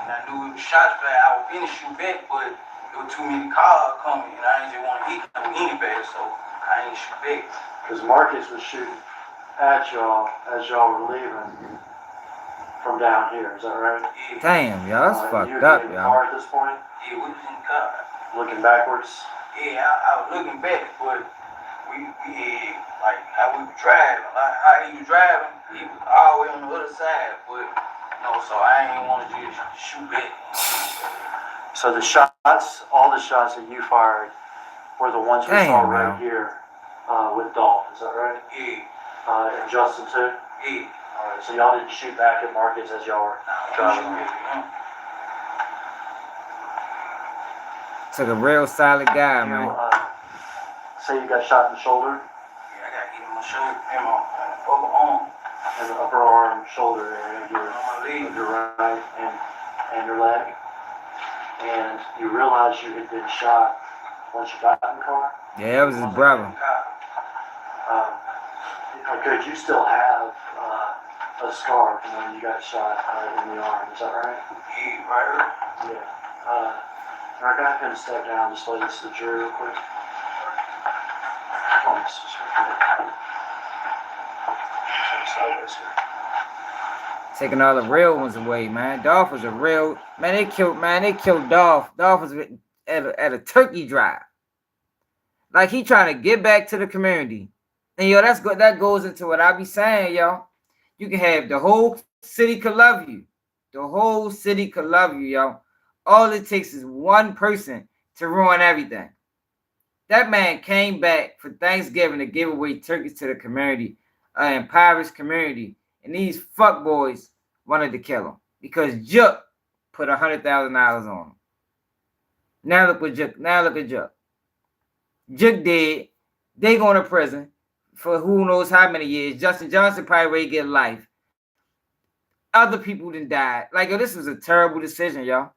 Q: and I knew it was shots back, I was finna shoot back, but there were too many cars coming, and I didn't just want to hit them anybody, so I ain't shoot back.
E: Because Marcus was shooting at y'all as y'all were leaving from down here, is that right?
Q: Yeah.
A: Damn, y'all, that's fucked up,
E: y'all. You in the
A: y'all.
E: car at this point?
Q: Yeah, we was in the car.
E: Looking backwards?
Q: Yeah, I was looking back, but we had, like, how we were driving, like, how he was driving, he was all the way on the other side, but, so I ain't want to just shoot back.
E: So the shots, all the shots that you fired were the ones we saw right here with Dolph, is that right?
Q: Yeah.
E: And Justin too?
Q: Yeah.
E: Alright, so y'all didn't shoot back at Marcus as y'all were driving?
A: Took a real solid guy, man.
E: Say you got shot in the shoulder?
Q: Yeah, I got hit in my shoulder, in my upper arm.
E: In the upper arm, shoulder area of your right and your leg. And you realized you had been shot once you got in the car?
A: Yeah, that was his brother.
E: Okay, you still have a scar from when you got shot in the arm, is that right?
Q: Yeah, right.
E: Yeah. Alright, go ahead and step down, just lay this to the jury real quick.
A: Taking all the real ones away, man. Dolph was a real man. They killed Dolph. Dolph was at a turkey drive. Like he trying to get back to the community. And yo, that's good. That goes into what I be saying, yo. You can have the whole city could love you. The whole city could love you, yo. All it takes is one person to ruin everything. That man came back for Thanksgiving to give away turkeys to the community, impoverished community. And these fuckboys wanted to kill him because Juk put $100,000 on him. Now look at Juk. Juk dead. They going to prison for who knows how many years. Justin Johnson probably ready to get life. Other people done died. Like, yo, this was a terrible decision, y'all.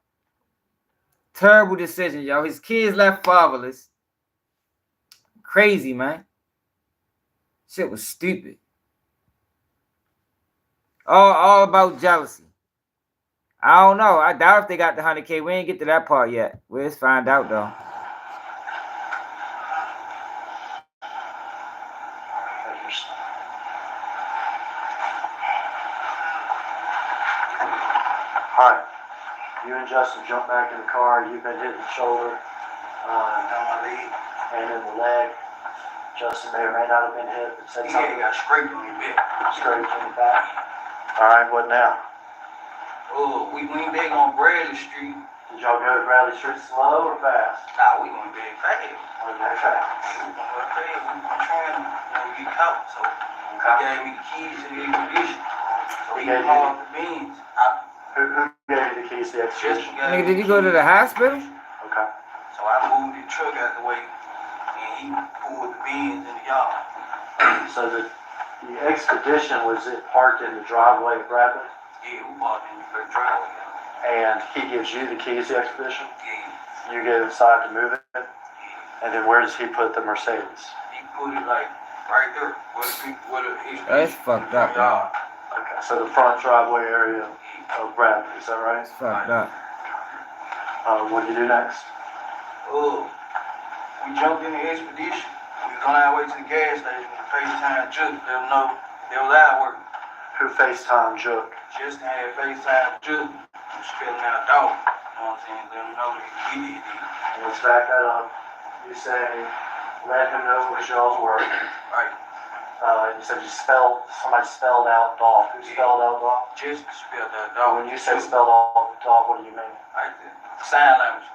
A: Terrible decision, y'all. His kids left fatherless. Crazy, man. Shit was stupid. All about jealousy. I don't know. I doubt if they got the 100K. We ain't get to that part yet. We'll just find out, though.
E: Alright. You and Justin jump back in the car. You've been hit in the shoulder,
Q: down my leg,
E: and in the leg. Justin may or may not have been hit, but said something.
Q: Yeah, got scraped on your back.
E: Scraped on your back. Alright, what now?
Q: Oh, we went back on Bradley Street.
E: Did y'all go to Bradley Street slow or fast?
Q: Nah, we went back fast.
E: Went back fast.
Q: We went back fast. We were trying to get caught, so he gave me the keys to the expedition. So he hauled the beans.
E: Who gave you the keys to the expedition?
A: Nigga, did you go to the hospital?
E: Okay.
Q: So I moved the truck out the way, and he pulled the beans in the yard.
E: So the expedition, was it parked in the driveway of Bradley?
Q: Yeah, we parked in the driveway.
E: And he gives you the keys to the expedition?
Q: Yeah.
E: You get inside to move it? Yeah. And then where does he put the Mercedes?
Q: He put it like right there.
A: That's fucked up, y'all.
E: Okay, so the front driveway area of Bradley, is that right?
A: It's fucked up.
E: What do you do next?
Q: We jumped in the expedition. We on our way to the gas station, FaceTime Juke, let them know they was out working.
E: Who FaceTime Juke?
Q: Justin had FaceTime Juke, spilling out Dolph. You know what I'm saying? Let them know that he did it.
E: Let's back that up. You say, let him know it was y'all's work.
Q: Right.
E: You said somebody spelled out Dolph. Who spelled out Dolph?
Q: Just spelled out Dolph.
E: When you say spelled out Dolph, what do you mean?
Q: Like the sign language.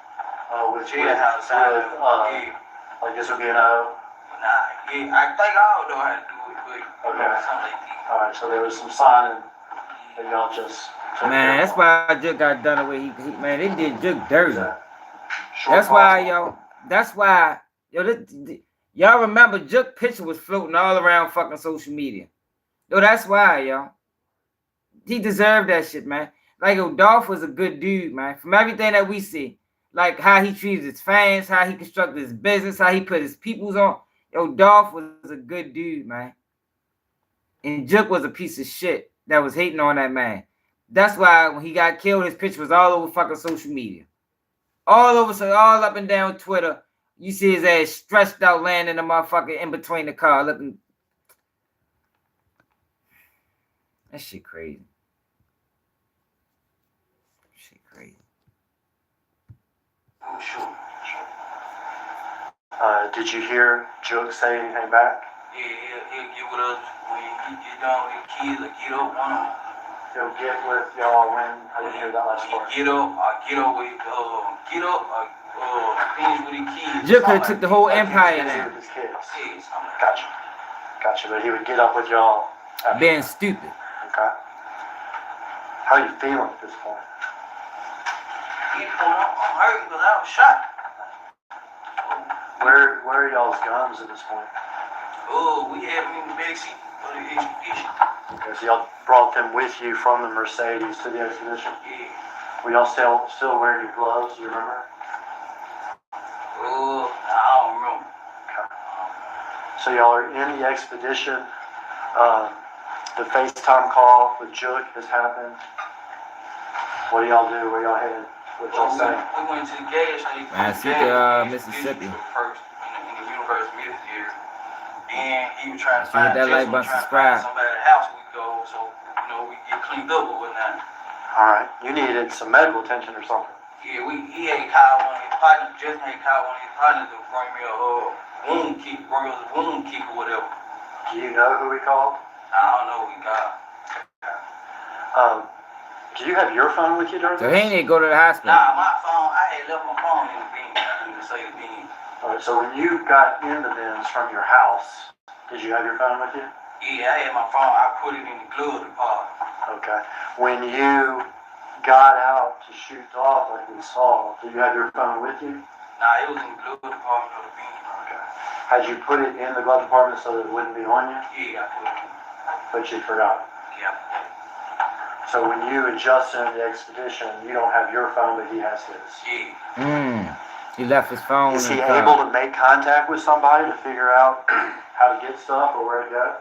E: With
Q: jailhouse sign language.
E: Like this would be an O?
Q: Nah, yeah, I think I don't know how to do it, but something like that.
E: Alright, so there was some signing that y'all just took
A: Man, that's why Juke got done away. Man, they did Juke dirty. That's why, yo. That's why, yo. Y'all remember Juke picture was floating all around fucking social media. Yo, that's why, yo. He deserved that shit, man. Like, yo, Dolph was a good dude, man. From everything that we see, like how he treated his fans, how he constructed his business, how he put his peoples on. Yo, Dolph was a good dude, man. And Juke was a piece of shit that was hating on that man. That's why when he got killed, his picture was all over fucking social media. All over, so all up and down Twitter. You see his ass stretched out, laying in the motherfucker in between the car, looking. That shit crazy. Shit crazy.
Q: Oh, sure.
E: Did you hear Juke say anything back?
Q: Yeah, he'll get with us when he get done with the kids, or get up one of them.
E: He'll get with y'all when? I didn't hear that last part.
Q: Get up with, finish with the kids.
A: Juke could have took the whole empire now.
E: With his kids. Gotcha, but he would get up with y'all.
A: Being stupid.
E: Okay. How are you feeling at this point?
Q: I'm hurt because I was shot.
E: Where are y'all's guns at this point?
Q: Oh, we had them in the backseat for the expedition.
E: Okay, so y'all brought them with you from the Mercedes to the expedition?
Q: Yeah.
E: Were y'all still wearing your gloves, do you remember?
Q: Oh, I don't remember.
E: Okay. So y'all are in the expedition. The FaceTime call with Juke has happened. What do y'all do? Where y'all headed? What y'all saying?
Q: We went to the gas station.
A: Man, see Mississippi.
Q: First in the University here. Then he was trying to
A: So hit that like button, subscribe.
Q: Somebody at the house we go, so we get cleaned up or whatnot.
E: Alright. You needed some medical attention or something.
Q: Yeah, he had called one of his partners, Justin had called one of his partners to bring me a wound kick, or whatever.
E: Do you know who he called?
Q: I don't know who he called.
E: Do you have your phone with you during
A: So
E: this?
A: he didn't go to the hospital.
Q: Nah, my phone, I had left my phone in the bin, in the safe bin.
E: Alright, so when you got in the bins from your house, did you have your phone with you?
Q: Yeah, I had my phone, I put it in the glove department.
E: Okay. When you got out to shoot Dolph like we saw, did you have your phone with you?
Q: Nah, it was in the glove department of the bin.
E: Okay. Had you put it in the glove department so that it wouldn't be on you?
Q: Yeah, I put it in.
E: But you forgot.
Q: Yeah.
E: So when you and Justin in the expedition, you don't have your phone, but he has his.
Q: Yeah.
A: He left his phone.
E: Is he able to make contact with somebody to figure out how to get stuff or where to go?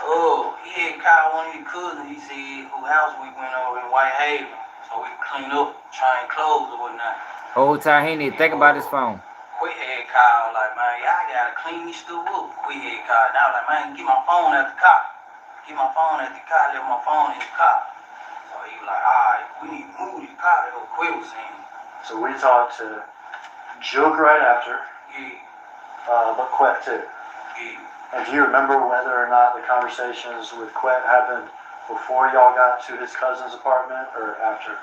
Q: Oh, he had called one of his cousins. He said whose house we went over in Whitehaven, so we clean up, change clothes or whatnot.
A: Whole time he need to think about his phone.
Q: Quick had called like, man, y'all gotta clean this stuff up. Quick had called. Now like, man, get my phone at the car. Get my phone at the car. Left my phone in the car. So he was like, all right, we need to move the car. That's what Quick was saying.
E: So we talked to Juke right after.
Q: Yeah.
E: But Quet too.
Q: Yeah.
E: And do you remember whether or not the conversations with Quet happened before y'all got to his cousin's apartment or after?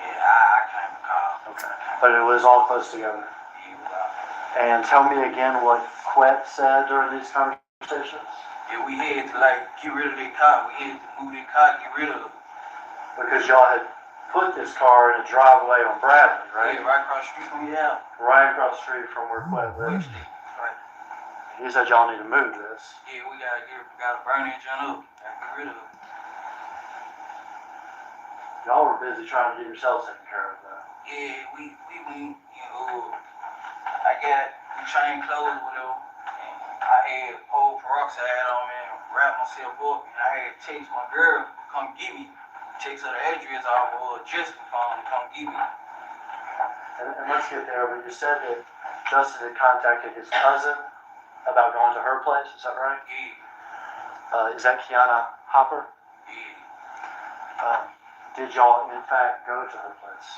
Q: Yeah, I can't recall.
E: Okay. But it was all close together.
Q: Yeah.
E: And tell me again what Quet said during these conversations.
Q: Yeah, we had to get rid of that car. We had to move that car, get rid of it.
E: Because y'all had put this car in a driveway on Bradley, right?
Q: Yeah, right across the street from your house.
E: Right across the street from where Quet lives.
Q: Right.
E: He said y'all need to move this.
Q: Yeah, we gotta burn that junk up. Gotta get rid of it.
E: Y'all were busy trying to get yourselves taken care of though.
Q: Yeah, we we changed clothes with them. I had old peroxide on me and wrapped myself up, and I had to text my girl to come get me. Text her the address off of her Jessica phone to come get me.
E: And let's get there, but you said that Justin had contacted his cousin about going to her place. Is that right?
Q: Yeah.
E: Is that Kiana Hopper?
Q: Yeah.
E: Did y'all in fact go to her place?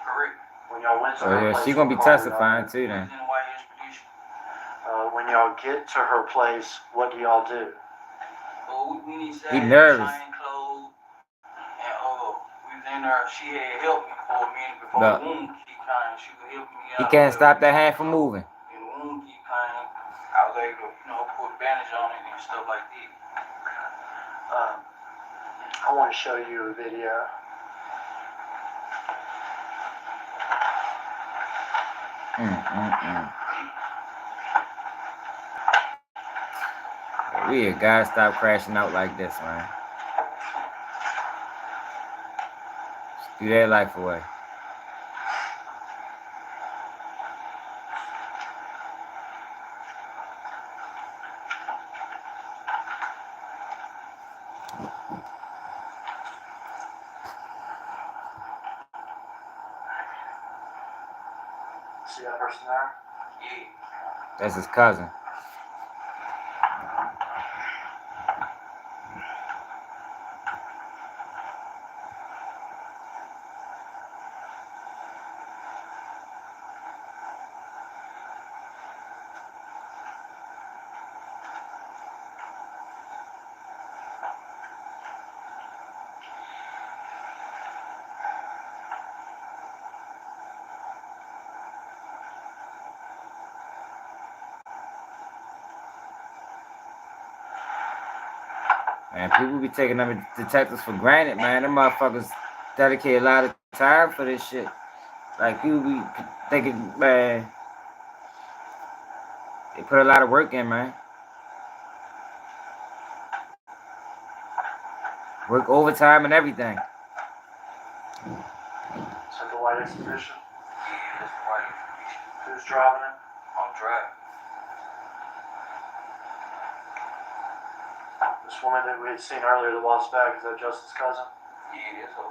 Q: Correct.
E: When y'all went to her place,
A: She gonna be testifying too then.
Q: In the White Expedition.
E: When y'all get to her place, what do y'all do?
Q: Well, we need to
A: He nervous.
Q: chain clothes, and we was in there. She had helped me for a minute before
A: No.
Q: the wound keep crying. She was helping me out.
A: He can't stop that hand from moving.
Q: And the wound keep crying. I was able to, put a bandage on it and stuff like that.
E: I want to show you a video.
A: We gotta stop crashing out like this, man. Just do that life away.
E: See that person there?
Q: Yeah.
A: That's his cousin. Man, people be taking them detectives for granted, man. Them motherfuckers dedicate a lot of time for this shit. Like, people be thinking, man, they put a lot of work in, man. Work overtime and everything.
E: Is that the White Expedition?
Q: Yeah, that's the White Expedition.
E: Who's driving it?
Q: I'm driving.
E: This woman that we had seen earlier that walks back, is that Justin's cousin?
Q: Yeah, that's her.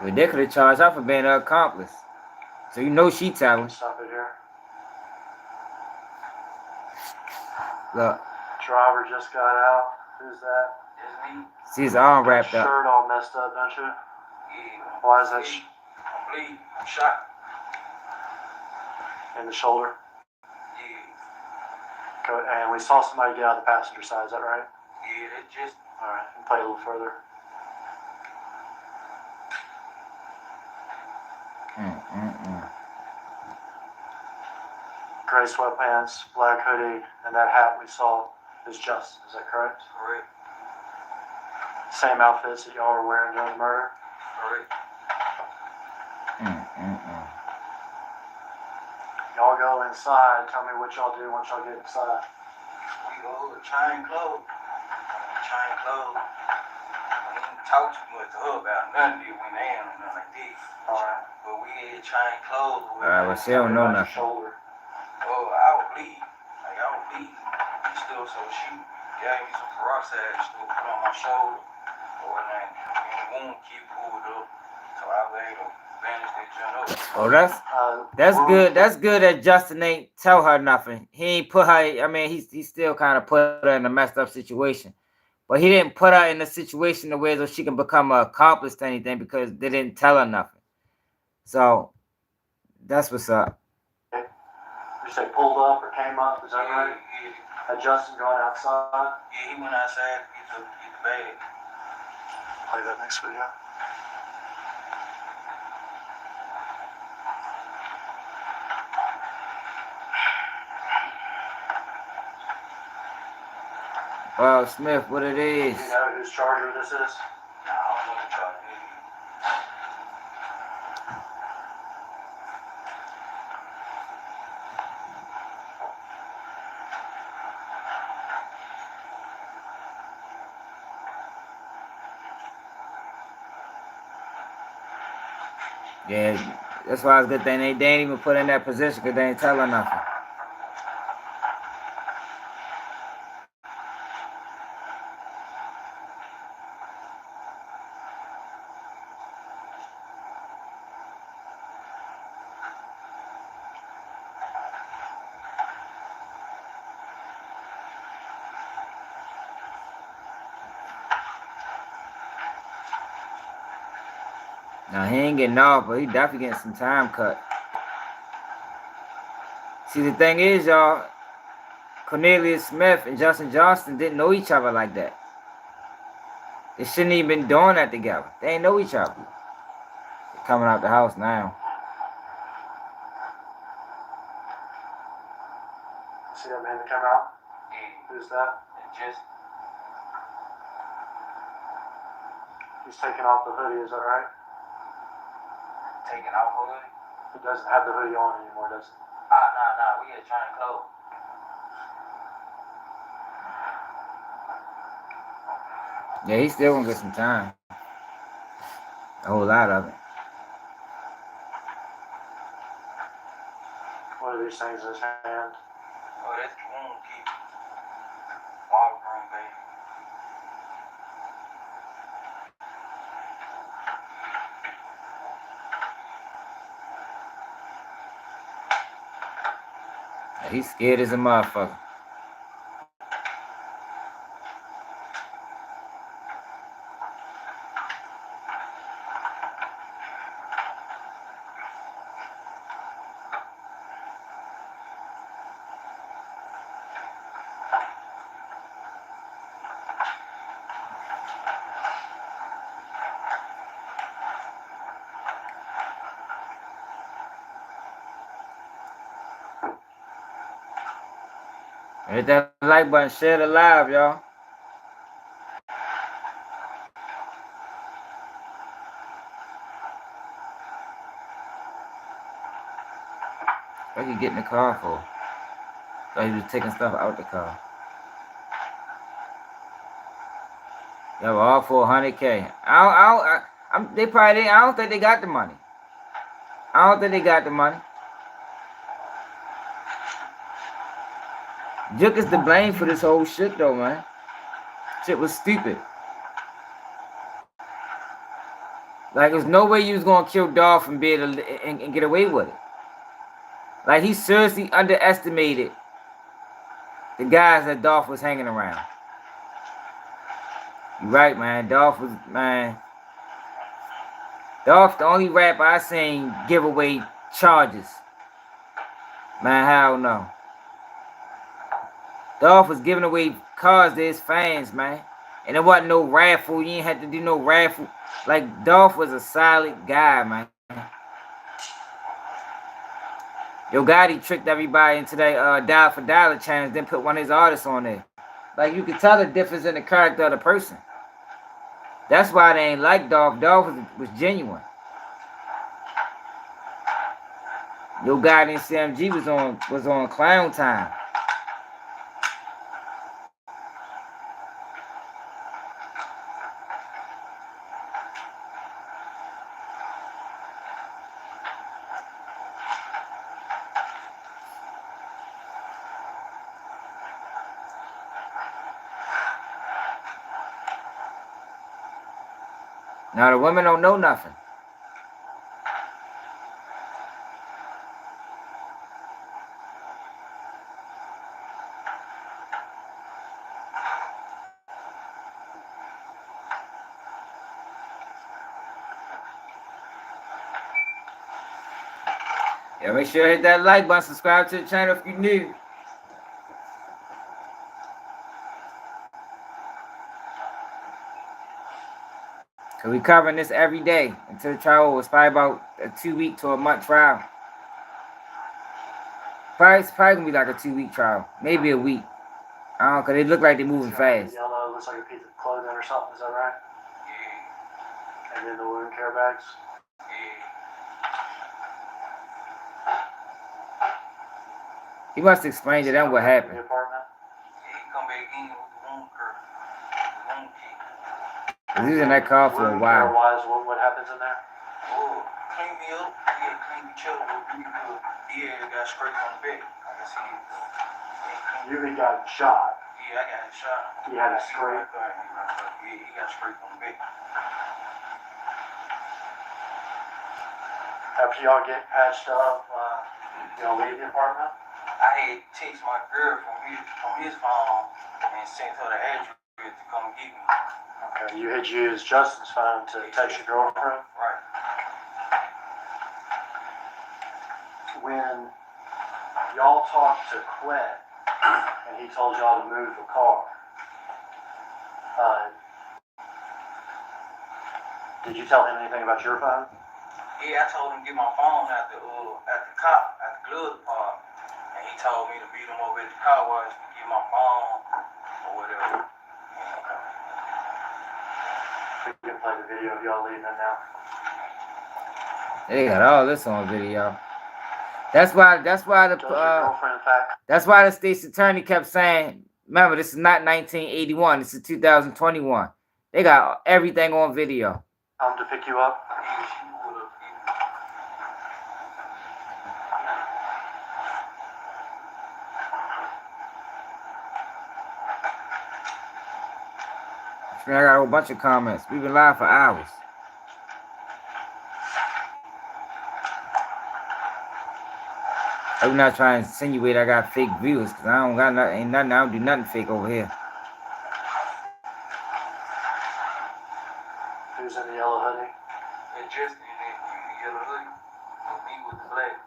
A: Well, they could have charged her for being an accomplice. So you know she telling.
E: Stop it here.
A: Look.
E: Driver just got out. Who's that?
Q: It's me.
A: See his arm wrapped up.
E: Shirt all messed up, don't you?
Q: Yeah.
E: Why is that?
Q: I'm bleeding. I'm shot.
E: In the shoulder?
Q: Yeah.
E: Go, and we saw somebody get out of the passenger side, is that right?
Q: Yeah, that just...
E: Alright, and play a little further. Gray sweatpants, black hoodie, and that hat we saw is Justin, is that correct?
Q: Correct.
E: Same outfits that y'all were wearing during the murder?
Q: Correct.
E: Y'all go inside, tell me what y'all do once y'all get inside.
Q: We go to chain clothes. Chain clothes. We didn't talk too much to her about nothing. We went in and nothing like this.
E: Alright.
Q: But we had chain clothes.
A: Alright, well, she don't know nothing.
E: Shoulder.
Q: Oh, I was bleeding. Like, I was bleeding. And still, so she gave me some peroxide and still put on my shoulder. Or then, the wound keep pulled up. So I was able to bandage that joint up.
A: Oh, that's good. That's good that Justin ain't tell her nothing. He ain't put her, I mean, he still kind of put her in a messed up situation. But he didn't put her in a situation the way so she can become an accomplice to anything because they didn't tell her nothing. So, that's what's up.
E: You say pulled up or came up, is that right?
Q: Yeah.
E: Had Justin gone outside?
Q: Yeah, he went outside to get the bag.
E: Play that next video.
A: Well, Smith, what it is?
E: Do you know whose charger this is?
Q: Nah, I don't know the charger.
A: Yeah, that's why it's a good thing they ain't even put in that position because they ain't tell her nothing. Now, he ain't getting off, but he definitely getting some time cut. See, the thing is, y'all, Cornelius Smith and Justin Johnston didn't know each other like that. They shouldn't even been doing that together. They ain't know each other. They're coming out the house now.
E: See that man that come out? Yeah. Who's that?
Q: Just
E: He's taking off the hoodie, is that right?
Q: taking off a hoodie?
E: He doesn't have the hoodie on anymore, does he?
Q: Nah, we had trying clothes.
A: Yeah, he's still gonna get some time. A whole lot of it.
E: What are these things in his hand?
Q: Oh, that's the wound key. Water room, baby.
A: Yeah, he's scared as a motherfucker. Hit that like button, share it live, y'all. What you get in the car for? Thought he was taking stuff out the car. Yo, all for 100K. They probably didn't. I don't think they got the money. I don't think they got the money. Juke is to blame for this whole shit, though, man. Shit was stupid. Like, there's no way you was gonna kill Dolph and be able to and get away with it. Like, he seriously underestimated the guys that Dolph was hanging around. You right, man. Dolph, the only rapper I seen give away charges. Man, hell no. Dolph was giving away cars to his fans, man. And it wasn't no raffle. You ain't had to do no raffle. Like, Dolph was a solid guy, man. Yo Gotti tricked everybody into that dollar for dollar challenge, then put one of his artists on there. Like, you could tell the difference in the character of the person. That's why they ain't like Dolph. Dolph was genuine. Yo Gotti and CMG was on clown time. Now the women don't know nothing. Yeah, make sure you hit that like button, subscribe to the channel if you're new. Cause we covering this every day until the trial was probably about a 2-week to a month trial. It's probably gonna be like a 2-week trial, maybe a week. I don't know, cause they look like they're moving fast.
E: Yellow looks like a piece of clothing or something. Is that right?
Q: Yeah.
E: And then the wound care bags.
Q: Yeah.
A: He must explain to them what happened.
E: The apartment.
Q: Yeah, he come back in with the wound care. The wound key.
A: Cause he was in that car for a while.
E: Wise, what happens in there?
Q: Oh, clean me up. Yeah, clean each other up really good. Yeah, got sprayed on the back. I can see it.
E: You got shot.
Q: Yeah, I got shot.
E: He had a scrape.
Q: Yeah, he got sprayed on the back.
E: After y'all get patched up, y'all leave the apartment?
Q: I had text my girl from his phone and sent her the address to come get me.
E: Okay, you had used Justin's phone to text your girlfriend?
Q: Right.
E: when y'all talked to Quinn and he told y'all to move the car, did you tell him anything about your phone?
Q: Yeah, I told him to get my phone at the glove department, and he told me to beat him over at the car wash to get my phone or whatever.
E: We can play the video of y'all leaving now.
A: They got all this on video. That's why the state's attorney kept saying, remember, this is not 1981, this is 2021. They got everything on video.
E: To pick you up.
A: I got a whole bunch of comments. We've been live for hours. I'm not trying to insinuate I got fake views, because I don't got nothing, ain't nothing, I don't do nothing fake over here.
E: Who's in the yellow hoodie?
Q: And just in the yellow hoodie, and me with the black.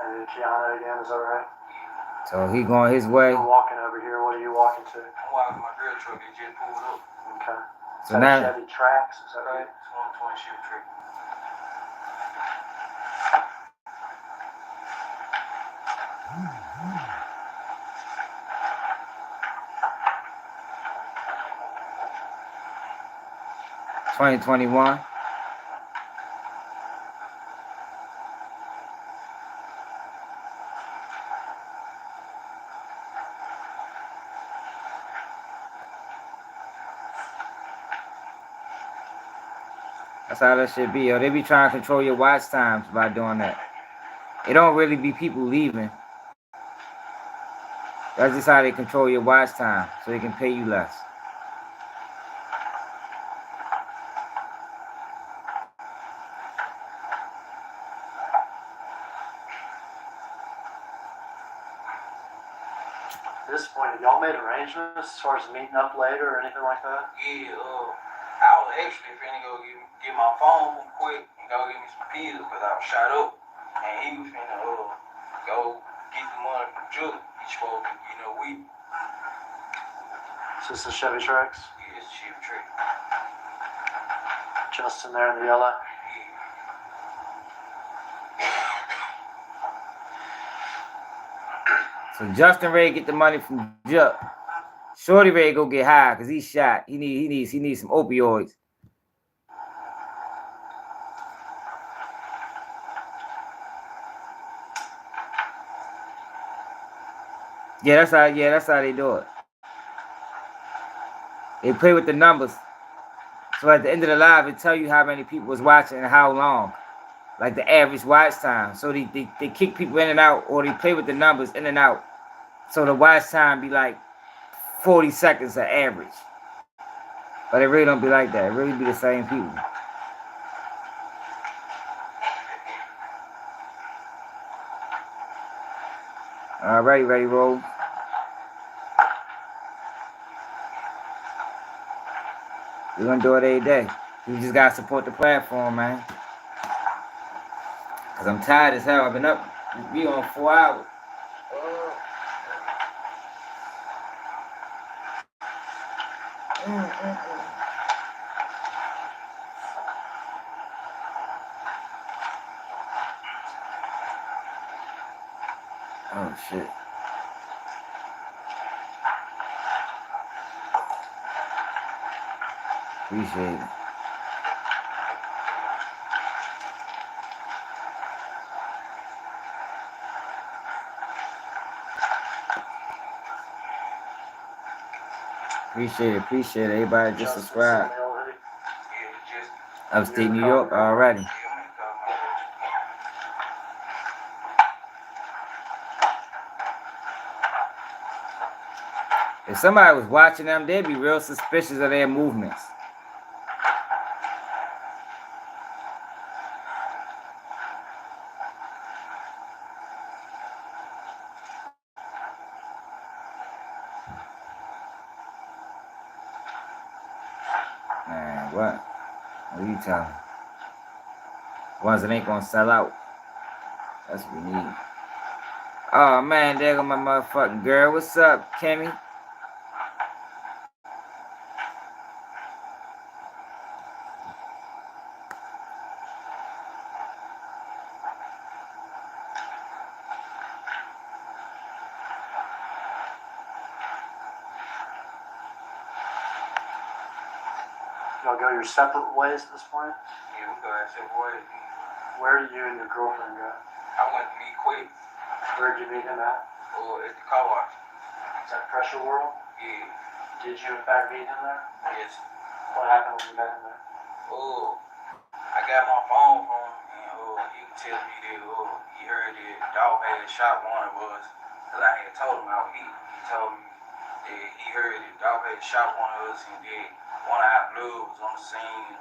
E: And Keanu again, is that right?
A: So he going his way.
E: I'm walking over here. What are you walking to?
Q: I'm walking my girl truck. It just pulled up.
E: Okay.
A: So now
E: Chevy Trax, is that right?
Q: It's 120 Chevy Trax.
A: $2021. That's how that should be, yo. They be trying to control your watch times by doing that. It don't really be people leaving. That's just how they control your watch time, so they can pay you less.
E: At this point, have y'all made arrangements as far as meeting up later or anything like that?
Q: Yeah, I was actually finna go get my phone quick and go get me some pills because I was shot up. And he was finna go get the money from Julie. He supposed to, weed.
E: Is this the Chevy Trax?
Q: Yeah, it's a Chevy Trax.
E: Justin there in the yellow?
A: So Justin Ray get the money from Jup. Shorty Ray go get high because he's shot. He needs some opioids. Yeah, that's how they do it. They play with the numbers. So at the end of the live, it tell you how many people was watching and how long. Like the average watch time. So they kick people in and out, or they play with the numbers in and out. So the watch time be like 40 seconds on average. But it really don't be like that. It really be the same people. All right, ready, roll. We're gonna do it every day. You just gotta support the platform, man. Cause I'm tired as hell. I've been up. We on 4 hours. Oh shit. Appreciate it. Appreciate it. Everybody just subscribe. Upstate New York already. If somebody was watching them, they'd be real suspicious of their movements. Man, what? What you tell them? Ones that ain't gonna sell out. That's what we need. Oh man, there go my motherfucking girl. What's up, Kimmy?
E: Y'all go your separate ways at this point?
Q: Yeah, we go our separate ways.
E: Where did you and your girlfriend go?
Q: I went to meet Quick.
E: Where'd you meet him at?
Q: Oh, at the car wash.
E: Is that Pressure World?
Q: Yeah.
E: Did you in fact meet him there?
Q: Yes.
E: What happened when you met him there?
Q: Oh, I got my phone from him, and he was telling me that he heard that Dolph had shot one of us. Cause I had told him how he told me that he heard that Dolph had shot one of us, and that one of our blood was on the scene.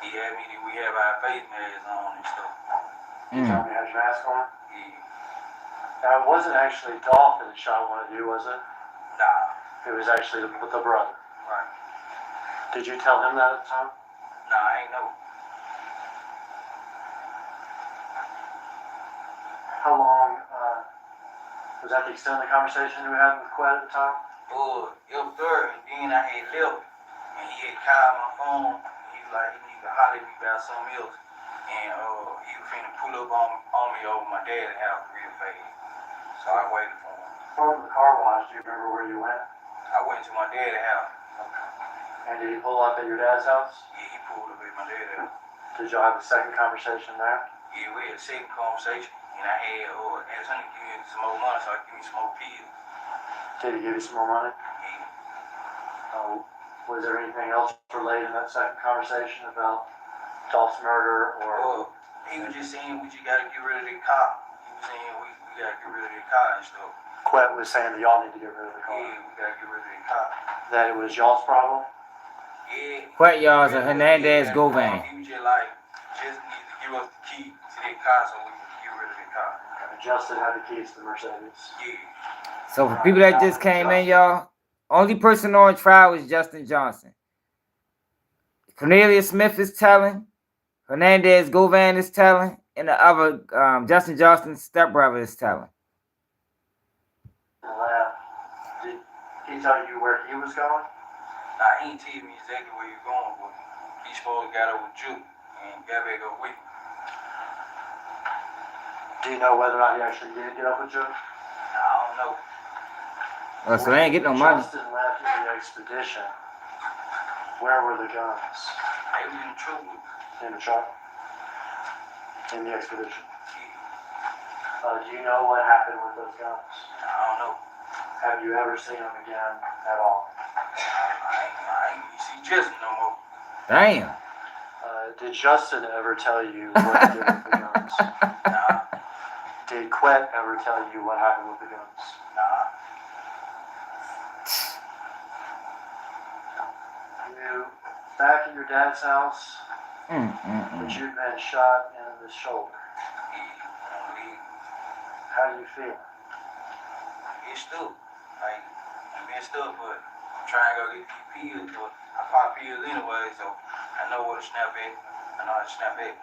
Q: He had me that we have our face masks on and stuff.
E: You told me you had your mask on?
Q: Yeah.
E: Now, it wasn't actually Dolph that shot one of you, was it?
Q: Nah.
E: It was actually with the brother.
Q: Right.
E: Did you tell him that at the time?
Q: Nah, I ain't know.
E: How long, was that the extent of the conversation you had with Quet at the time?
Q: It was third, and then I had left, and he had called my phone. He was like, he need to holler at me about something else. And he was finna pull up on me over my dad's house real fast. So I waited for him.
E: From the car wash, do you remember where you went?
Q: I went to my dad's house.
E: And did he pull up at your dad's house?
Q: Yeah, he pulled up at my dad's house.
E: Did y'all have a second conversation there?
Q: Yeah, we had a second conversation, and I had asked him to give me some more money so I could give me some more pills.
E: Did he give you some more money?
Q: Yeah.
E: Was there anything else related in that second conversation about Dolph's murder or?
Q: He was just saying we just gotta get rid of the car. He was saying we gotta get rid of the car and stuff.
E: Quet was saying that y'all need to get rid of the car.
Q: Yeah, we gotta get rid of the car.
E: That it was y'all's problem?
Q: Yeah.
A: Quet y'all's a Hernandez go van.
Q: He was just like, just need to give us the key to the car so we can get rid of the car.
E: Justin had the keys to the Mercedes.
Q: Yeah.
A: So for people that just came in, y'all, only person on trial is Justin Johnson. Cornelia Smith is telling, Hernandez Govan is telling, and the other Justin Johnson's stepbrother is telling.
E: Did he tell you where he was going?
Q: Nah, he ain't tell me exactly where you're going, but he supposed to got over Juke and got back up with me.
E: Do you know whether or not he actually did get up with Juke?
Q: Nah, I don't know.
A: Oh, so they ain't getting no money.
E: Justin left in the expedition. Where were the guns?
Q: They was in the truck with me.
E: In the truck? In the expedition? Do you know what happened with those guns?
Q: I don't know.
E: Have you ever seen them again at all?
Q: I ain't see Justin no more.
A: Damn.
E: Did Justin ever tell you what he did with the guns?
Q: Nah.
E: Did Quet ever tell you what happened with the guns?
Q: Nah.
E: You back at your dad's house, but you've been shot in the shoulder. How do you feel?
Q: It's still, like, I'm messed up, but I'm trying to go get these pills, but I pop pills anyway, so I know where to snap at. I know how to snap at.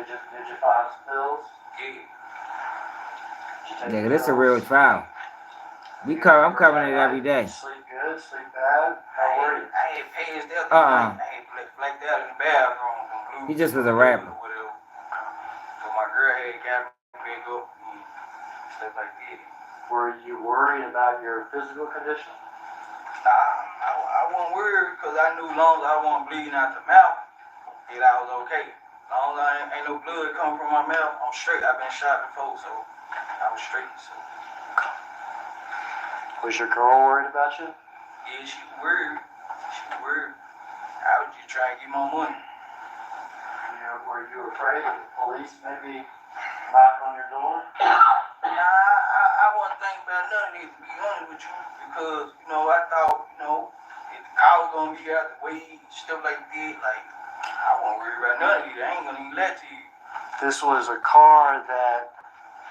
E: Did you find some pills?
Q: Yeah.
A: Yeah, this is a real trial. I'm covering it every day.
E: Sleep good, sleep bad? How were you?
Q: I had passed out the night. I had blacked out in the bathroom from blue.
A: He just was a rapper.
Q: So my girl had got me back up and stuff like that.
E: Were you worried about your physical condition?
Q: I wasn't worried because I knew as long as I wasn't bleeding out the mouth, that I was okay. As long as I ain't no blood coming from my mouth, I'm straight. I've been shot before, so I was straight. So.
E: Was your girl worried about you?
Q: Yeah, she was worried. I was just trying to get more money.
E: Were you afraid of the police maybe knock on your door?
Q: Nah, I wasn't thinking about none of this, to be honest with you, because, I thought, if the car was going to be out the way, stuff like that, like, I wasn't worried about none of it. I ain't going to even lie to you.
E: This was a car that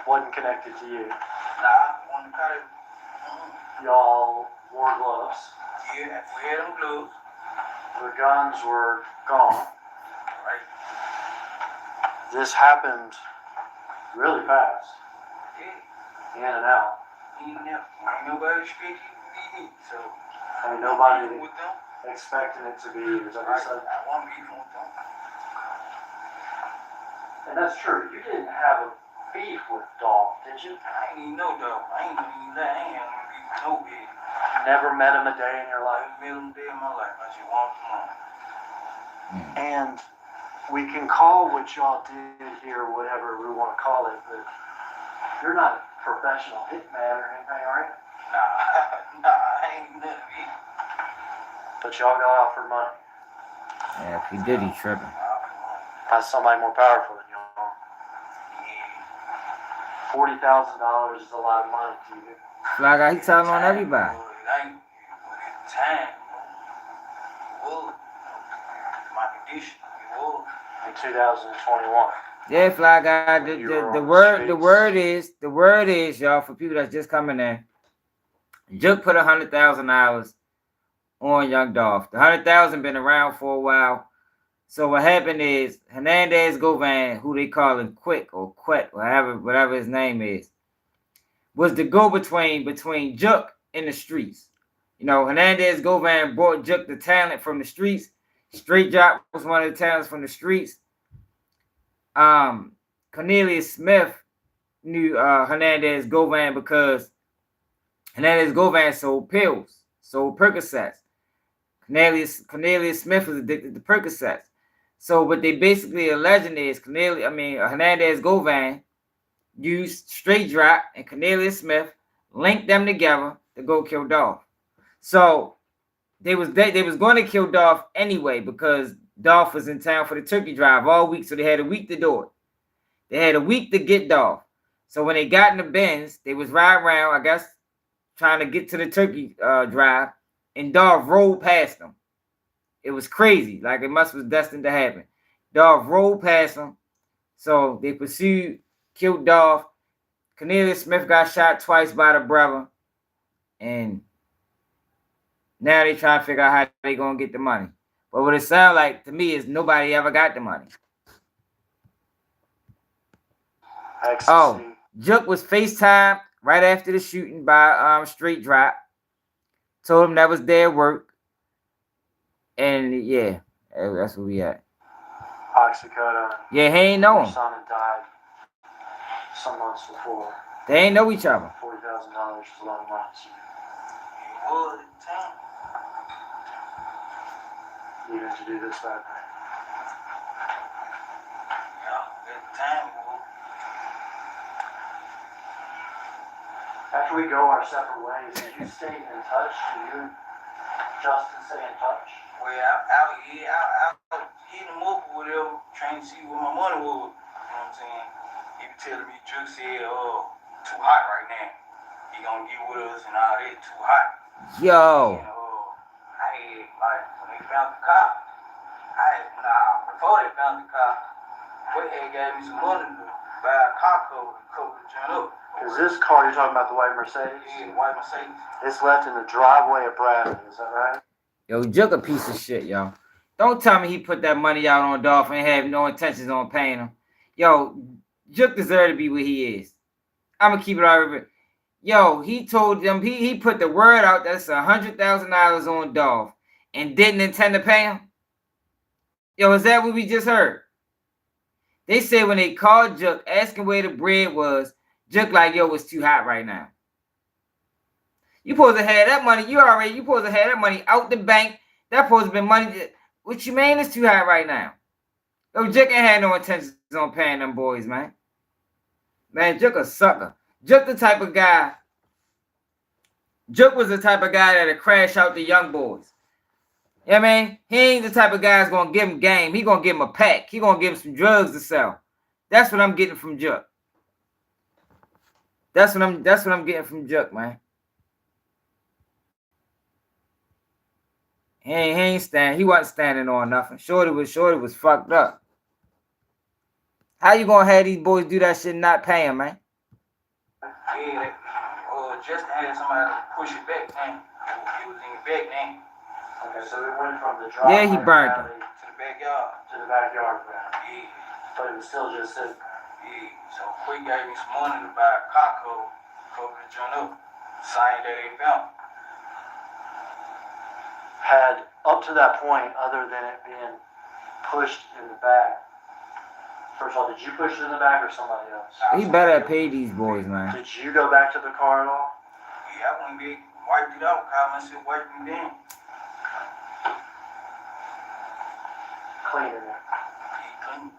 E: wasn't connected to you.
Q: Nah, one car that...
E: Y'all wore gloves.
Q: Yeah, we had them gloves.
E: the guns were gone.
Q: Right.
E: This happened really fast.
Q: Yeah.
E: In and out.
Q: Ain't nobody expected me, so.
E: Ain't nobody
Q: with them.
E: expecting it to be. Is that what you
Q: Right.
E: said?
Q: I want beef with them.
E: And that's true. You didn't have a beef with Dolph, did you?
Q: I ain't even know Dolph. I ain't even that. I ain't had no beef with nobody.
E: Never met him a day in your life?
Q: I met him a day in my life. I just want him.
E: And we can call what y'all did here whatever we want to call it, but you're not a professional hitman or anything, are you?
Q: Nah, I ain't none of it.
E: But y'all got offered money.
A: Yeah, if he did, he tripping.
E: That's somebody more powerful than y'all. $40,000 is a lot of money to you.
A: Fly guy, he telling on everybody.
Q: I ain't time. Well, my condition. Well,
E: in 2021.
A: Yeah, Fly guy. The word is, y'all, for people that's just coming in. Juk put $100,000 on Young Dolph. The 100,000 been around for a while. So what happened is Hernandez Govan, who they call him Quick or Quet, whatever his name is, was the go-between Juk and the streets. You know, Hernandez Govan brought Juk the talent from the streets. Straight Drop was one of the talents from the streets. Cornelius Smith knew Hernandez Govan because Hernandez Govan sold pills, sold Percocets. Cornelius Smith was addicted to Percocets. So what they basically alleging is Hernandez Govan used Straight Drop and Cornelius Smith, linked them together to go kill Dolph. So they was going to kill Dolph anyway because Dolph was in town for the turkey drive all week, so they had a week to do it. They had a week to get Dolph. So when they got in the Benz, they was riding around, I guess, trying to get to the turkey drive, and Dolph rolled past them. It was crazy, like it must was destined to happen. Dolph rolled past them, so they pursued, killed Dolph. Cornelius Smith got shot twice by the brother, and now they trying to figure out how they gonna get the money. But what it sounds like to me is nobody ever got the money. Oh, Juk was FaceTime right after the shooting by Straight Drop. Told him that was their work. And yeah, that's where we at.
E: Oxycodone.
A: Yeah, he ain't know him.
E: Your son had died some months before.
A: They ain't know each other.
E: $40,000 is a lot of money.
Q: well, time.
E: Even to do this bad thing.
Q: Yeah, at the time, well.
E: After we go our separate ways, did you stay in touch? Do you and Justin stay in touch?
Q: Well, I hit him up or whatever, trying to see what my money was. You know what I'm saying? He was telling me, Juk said, too hot right now. He gonna get with us and all that, too hot.
A: Yo.
Q: And, I had, like, when they found the car, before they found the car, Quick had gave me some money to buy a car cover to cover the joint up.
E: Is this car you're talking about, the white Mercedes?
Q: Yeah, the white Mercedes.
E: It's left in the driveway of Bradley, is that right?
A: Yo, Juk a piece of shit, yo. Don't tell me he put that money out on Dolph and have no intentions on paying him. Yo, Juk deserves to be where he is. I'm gonna keep it all over. Yo, he told them he put the word out that's $100,000 on Dolph and didn't intend to pay him. Yo, is that what we just heard? They said when they called Juk asking where the bread was, Juk like, yo, it's too hot right now. You supposed to have that money. You supposed to have that money out the bank. That supposed to be money. What you mean it's too hot right now? Yo, Juk ain't had no intentions on paying them boys, man. Man, Juk a sucker. Juk the type of guy. Juk was the type of guy that'll crash out the young boys. You know what I mean? He ain't the type of guy that's gonna give him game. He gonna give him a pack. He gonna give him some drugs to sell. That's what I'm getting from Juk. That's what I'm getting from Juk, man. He wasn't standing on nothing. Shorty was fucked up. How you gonna have these boys do that shit and not pay him, man?
Q: Yeah, just had somebody to push it back then. He was in the back then.
E: Okay, so it went from the driveway
A: Yeah, he burned them.
E: alley
Q: To the backyard.
E: to the backyard ground.
Q: Yeah.
E: But it was still just sitting there.
Q: Yeah. So Quick gave me some money to buy a Costco, cover the joint up. Same day they found it.
E: Had up to that point, other than it being pushed in the back, first of all, did you push it in the back or somebody else?
A: He better pay these boys, man.
E: Did you go back to the car at all?
Q: Yeah, I wouldn't be wiped it out, call myself wiping it down.
E: Cleaning it.
Q: Yeah, clean.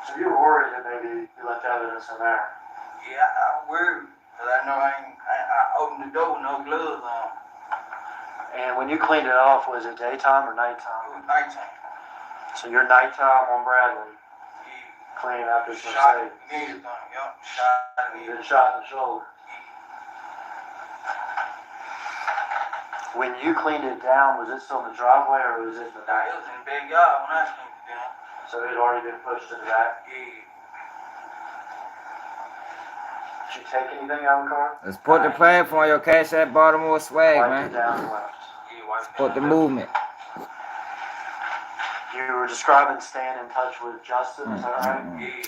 E: So you were worried that maybe you left evidence in there.
Q: Yeah, I worried. Cause I know I opened the door with no gloves on.
E: And when you cleaned it off, was it daytime or
Q: It
E: nighttime?
Q: was nighttime.
E: So your nighttime on Bradley,
Q: Yeah.
E: cleaning out this
Q: Shot
E: Mercedes.
Q: and everything, yup. Shot and
E: You
Q: everything.
E: been shot in the shoulder. When you cleaned it down, was it still in the driveway or was it in the
Q: Nah,
E: back?
Q: it was in the backyard when I cleaned it down.
E: So it had already been pushed in the back.
Q: Yeah.
E: Did you take anything out of the car?
A: Let's put the platform, yo. Cash that Baltimore swag,
E: Wiped it
A: man.
E: down and left.
Q: Yeah, wiped
A: Put the
Q: down.
A: movement.
E: You were describing staying in touch with Justin, is that right?
Q: Yeah.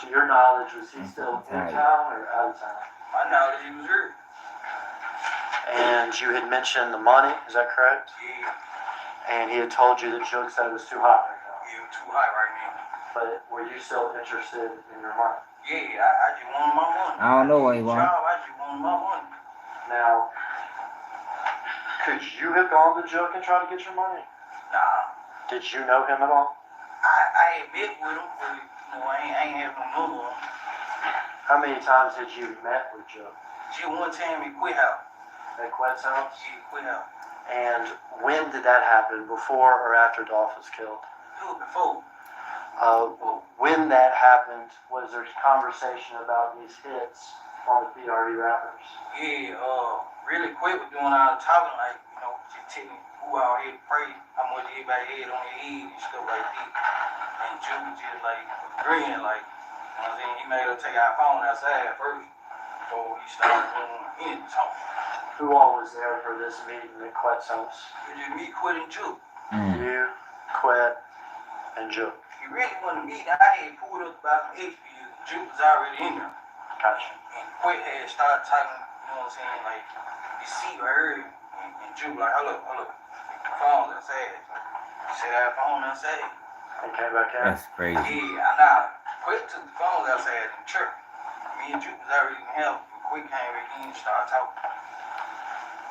E: To your knowledge, was he still in town or out of town?
Q: My knowledge, he was here.
E: And you had mentioned the money, is that correct?
Q: Yeah.
E: And he had told you that Joke said it was too hot right now.
Q: Yeah, it was too high right now.
E: But were you still interested in your money?
Q: Yeah, I just wanted my money.
A: I don't know what he want.
Q: Job, I just wanted my money.
E: Now, could you have gone to Joke and tried to get your money?
Q: Nah.
E: Did you know him at all?
Q: I had met with him, but I ain't have no number on him.
E: How many times had you met with Joke?
Q: Just one time he quit out.
E: At Quet's house?
Q: He quit out.
E: And when did that happen? Before or after Dolph was killed?
Q: It was before.
E: When that happened, was there conversation about these hits on the PRD rappers?
Q: Yeah, really quick with doing all the talking, like, just telling who out here to pray, how much everybody had on their head and stuff like that. And Juke was just like agreeing, like, you know what I'm saying? He made her take our phone outside first before he started doing any talking.
E: Who all was there for this meeting at Quet's house?
Q: It was just me, Quit, and Juke.
E: You, Quet, and Joke.
Q: He really wanted me. I had pulled up about some extra. Juke was already in there.
E: Gotcha.
Q: And Quit had started talking, you know what I'm saying, like, you see her, and Juke like, hold up. The phone's outside. He said, our phone outside.
E: And came back in.
A: That's crazy.
Q: Yeah, I know. Quit took the phones outside in the church. Me and Juke was already in hell. But Quit came back in and started talking.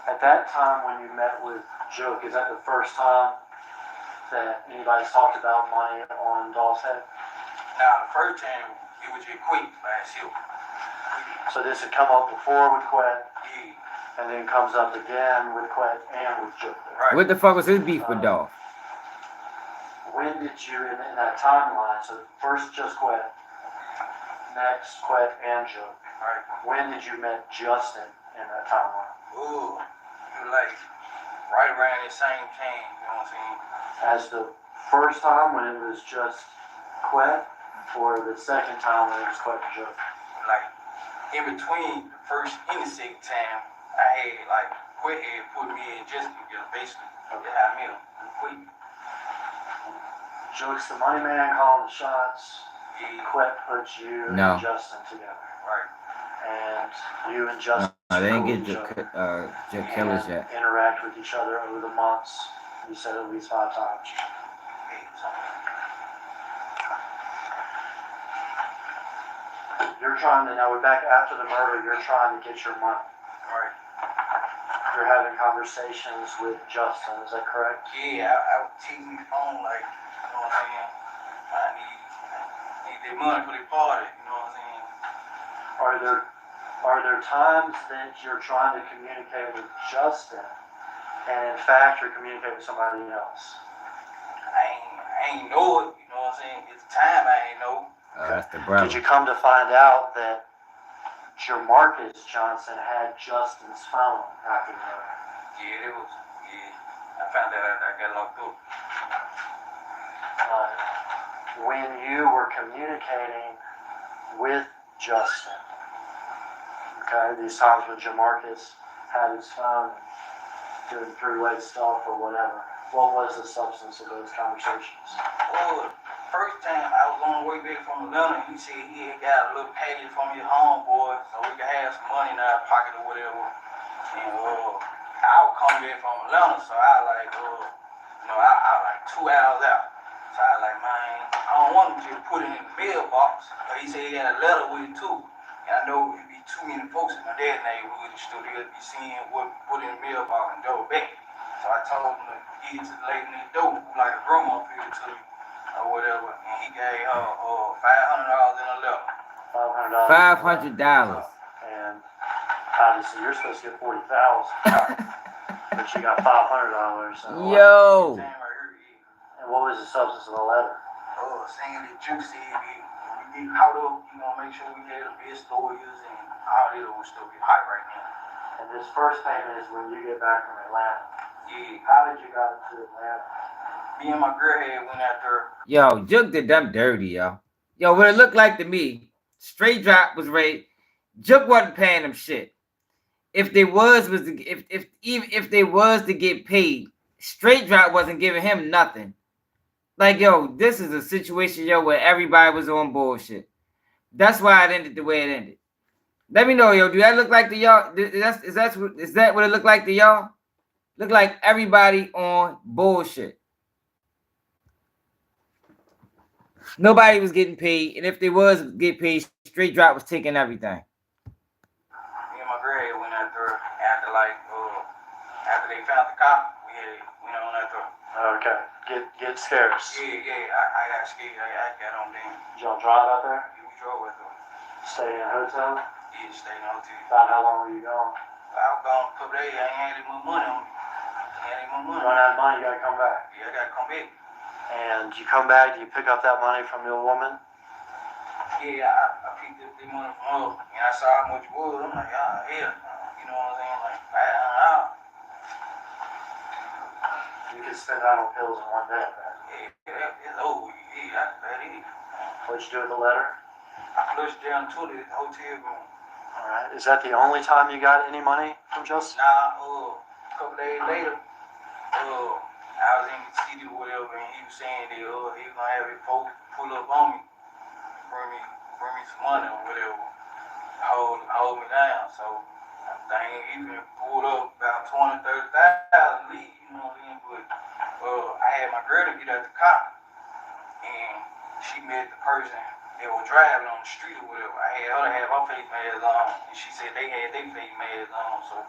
E: At that time when you met with Joke, is that the first time that anybody's talked about money on Dolph's head?
Q: Now, the first time, it was just Quit last year.
E: So this had come up before with Quet,
Q: Yeah,
E: and then comes up again with Quet and with Joke.
Q: right.
A: What the fuck was his beef with Dolph?
E: When did you, in that timeline, so first just Quet, next Quet and Joke,
Q: Right.
E: when did you met Justin in that timeline?
Q: Ooh, it was like right around the same time, you know what I'm saying?
E: As the first time when it was just Quet, or the second time when it was Quet and Joke?
Q: Like, in between the first and the second time, I had, like, Quit had put me in just together, basically. That's how I met him. Quit.
E: Joke's the money man calling the shots.
Q: Yeah,
E: Quet puts you
A: No.
E: and Justin together.
Q: right.
E: And you and Justin
A: No, they didn't
E: know
A: get
E: each
A: the
E: other
A: killers
E: and
A: yet.
E: interact with each other over the months. You said at least 5 times.
Q: Yeah, something.
E: You're trying to, now we're back after the murder, you're trying to get your money.
Q: Right.
E: You're having conversations with Justin, is that correct?
Q: Yeah, I was taking the phone, like, you know what I'm saying? I need that money for the party, you know what I'm saying?
E: Are there times that you're trying to communicate with Justin, and in fact you're communicating with somebody else?
Q: I ain't know it, you know what I'm saying? At the time, I ain't know.
A: That's the brother.
E: Did you come to find out that Jamarcus Johnson had Justin's phone after the murder?
Q: Yeah, it was, I found that out, I got locked up.
E: When you were communicating with Justin, okay, these times when Jamarcus had his phone, doing three-way stuff or whatever. What was the substance of those conversations?
Q: Oh, first time I was on the way back from Atlanta, he said he had got a little package from his homeboy, so we could have some money in our pocket or whatever. And I was coming back from Atlanta, so I like, I like 2 hours out. So I like, man, I don't want him to put it in the mailbox. But he said he had a letter with it too. And I know it'd be too many folks in my dad's neighborhood still there to be seeing what put in the mailbox and double back. So I told him to give it to the lady next door, like a grandma figured to me or whatever. And he gave her $500 in a letter.
A: $500.
E: And obviously you're supposed to get $40,000, but you got $500.
A: Yo.
E: And what was the substance of the letter?
Q: Saying that Juke said we get caught up, make sure we had the best lawyers and all that will still be hot right now.
E: And this first payment is when you get back from Atlanta.
Q: Yeah.
E: How did you got to Atlanta?
Q: Me and my girl went out there.
A: Yo, Juke did them dirty, yo. Yo, what it looked like to me, Straight Drop was right. Juke wasn't paying them shit. If they was to get paid, Straight Drop wasn't giving him nothing. Like, yo, this is a situation, yo, where everybody was on bullshit. That's why it ended the way it ended. Let me know, yo, do that look like to y'all? Is that what it looked like to y'all? Look like everybody on bullshit. Nobody was getting paid, and if they was get paid, Straight Drop was taking everything.
Q: Me and my girl went out there after they found the cop. We went on out there.
E: Okay. Get scarce.
Q: Yeah, I got scared. I got on them.
E: Did y'all drive out there?
Q: Yeah, we drove out there.
E: Stay in a hotel?
Q: Yeah, stay in a hotel.
E: About how long were you gone?
Q: I was gone a couple days. I ain't had any more money on me.
E: Run out of money, you gotta come back.
Q: Yeah, I gotta come back.
E: And you come back, do you pick up that money from the old woman?
Q: Yeah, I picked up the money from her. And I saw how much it was. I'm like, hell. You know what I'm saying? Like, $500.
E: You could spend that on pills in one day, man.
Q: Yeah, it's over. Yeah, that is.
E: What'd you do with the letter?
Q: I flushed down to the hotel room.
E: Alright, is that the only time you got any money from Justin?
Q: Nah, a couple days later, I was in the city or whatever, and he was saying that he was gonna have his folks pull up on me, bring me some money or whatever, hold me down. So I think he even pulled up about 20,000-30,000 leave, you know what I mean? But I had my girl to get out the car, and she met the person that was driving on the street or whatever. I had her to have her face mask on, and she said they had their face masks on, so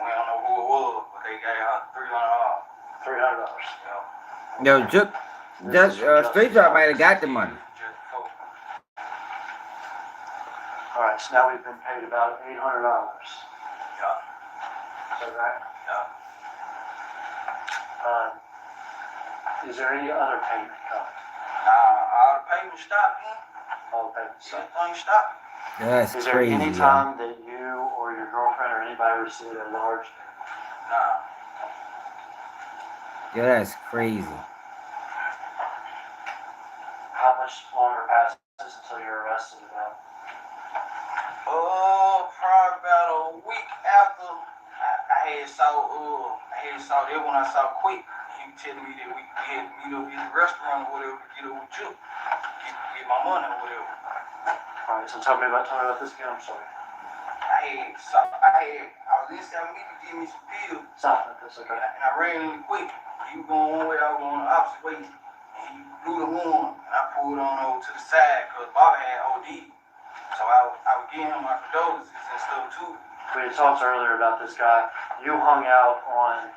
Q: we don't know who it was, but they gave her $300.
E: $300.
A: Yo, Straight Drop might have got the money.
E: Alright, so now we've been paid about $800.
Q: Yeah.
E: Is that right?
Q: Yeah.
E: Is there any other payment coming?
Q: All the payments stopped, man.
E: All the payments stopped.
Q: Everything stopped.
A: That's
E: Is there
A: crazy.
E: any time that you or your girlfriend or anybody received a large payment?
Q: Nah.
A: Yeah, that's crazy.
E: How much longer passes until you're arrested about?
Q: Probably about a week after I had saw that when I saw Quick. He was telling me that we had to meet up at the restaurant or whatever to get up with you, get my money or whatever.
E: Alright, so tell me about this again, I'm sorry.
Q: I was inside me to give me some pills.
E: Stop, that's okay.
Q: And I ran in Quick. He was going one way, I was going the opposite way. And he blew the horn, and I pulled on over to the side because Bobby had OD. So I would give him my condolences and stuff too.
E: We talked earlier about this guy. You hung out on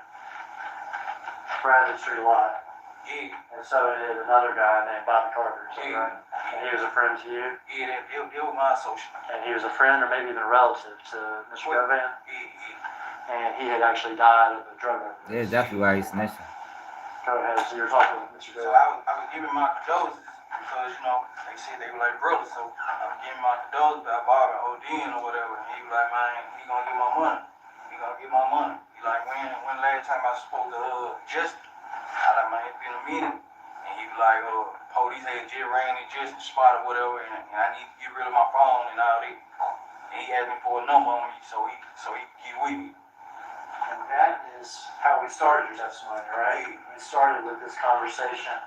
E: Bradley Street a lot.
Q: Yeah.
E: And so did another guy named Bobby Carter, is that
Q: Yeah.
E: right? And he was a friend to you?
Q: Yeah, that was my associate.
E: And he was a friend or maybe even a relative to Mr. Govan?
Q: Yeah.
E: And he had actually died of a drug overdose.
A: Yeah, definitely why he's snitching.
E: Go ahead, so you're talking with Mr.
Q: So
E: Govan.
Q: I was giving my condolences because, they said they were like brothers. So I was giving my condolences about Bobby ODing or whatever. And he was like, man, he gonna get my money. He gonna get my money. He like, when last time I spoke to Justin? I like, man, it's been a minute. And he was like, police had just ran in Justin's spot or whatever, and I need to get rid of my phone and all that. And he asked me for a number on me so he could get with me.
E: And that is how we started your testimony, right? We started with this conversation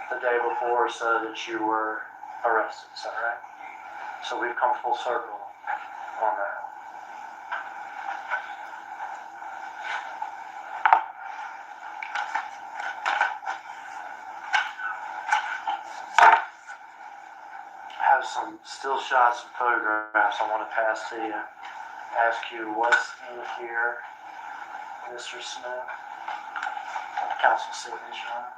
E: the day before so that you were arrested, is that right? So we've come full circle on that. I have some still shots and photographs I want to pass to you. Ask you what's in here, Mr. Smith. Council signature on it.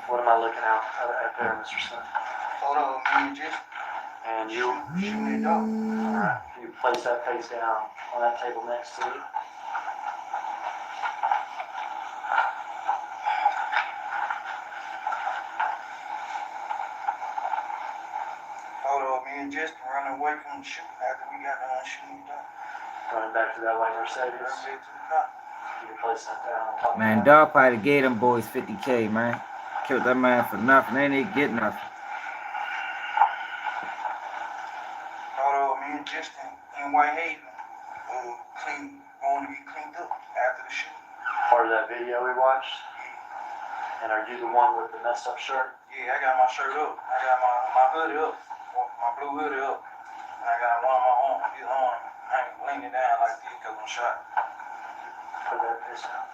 E: What am I looking at there, Mr. Smith?
N: Photo of me and Jason.
E: And you?
N: Shooting it up.
E: Alright, can you place that face down on that table next to you?
N: Photo of me and Jason running away from the shoot after we got done shooting it up.
E: Running back to that white Mercedes.
N: Running back to the car.
E: Can you place that down on top of
A: Man,
E: that?
A: Dolph probably gave them boys 50K, man. Killed that man for nothing. They didn't get nothing.
N: Photo of me and Jason in Whitehaven. Going to get cleaned up after the shoot.
E: Part of that video we watched? And are you the one with the messed up shirt?
N: Yeah, I got my shirt up. I got my hoodie up. My blue hoodie up. And I got one on my arm. His arm. I ain't leaning down like this because I'm shot.
E: Put that face down.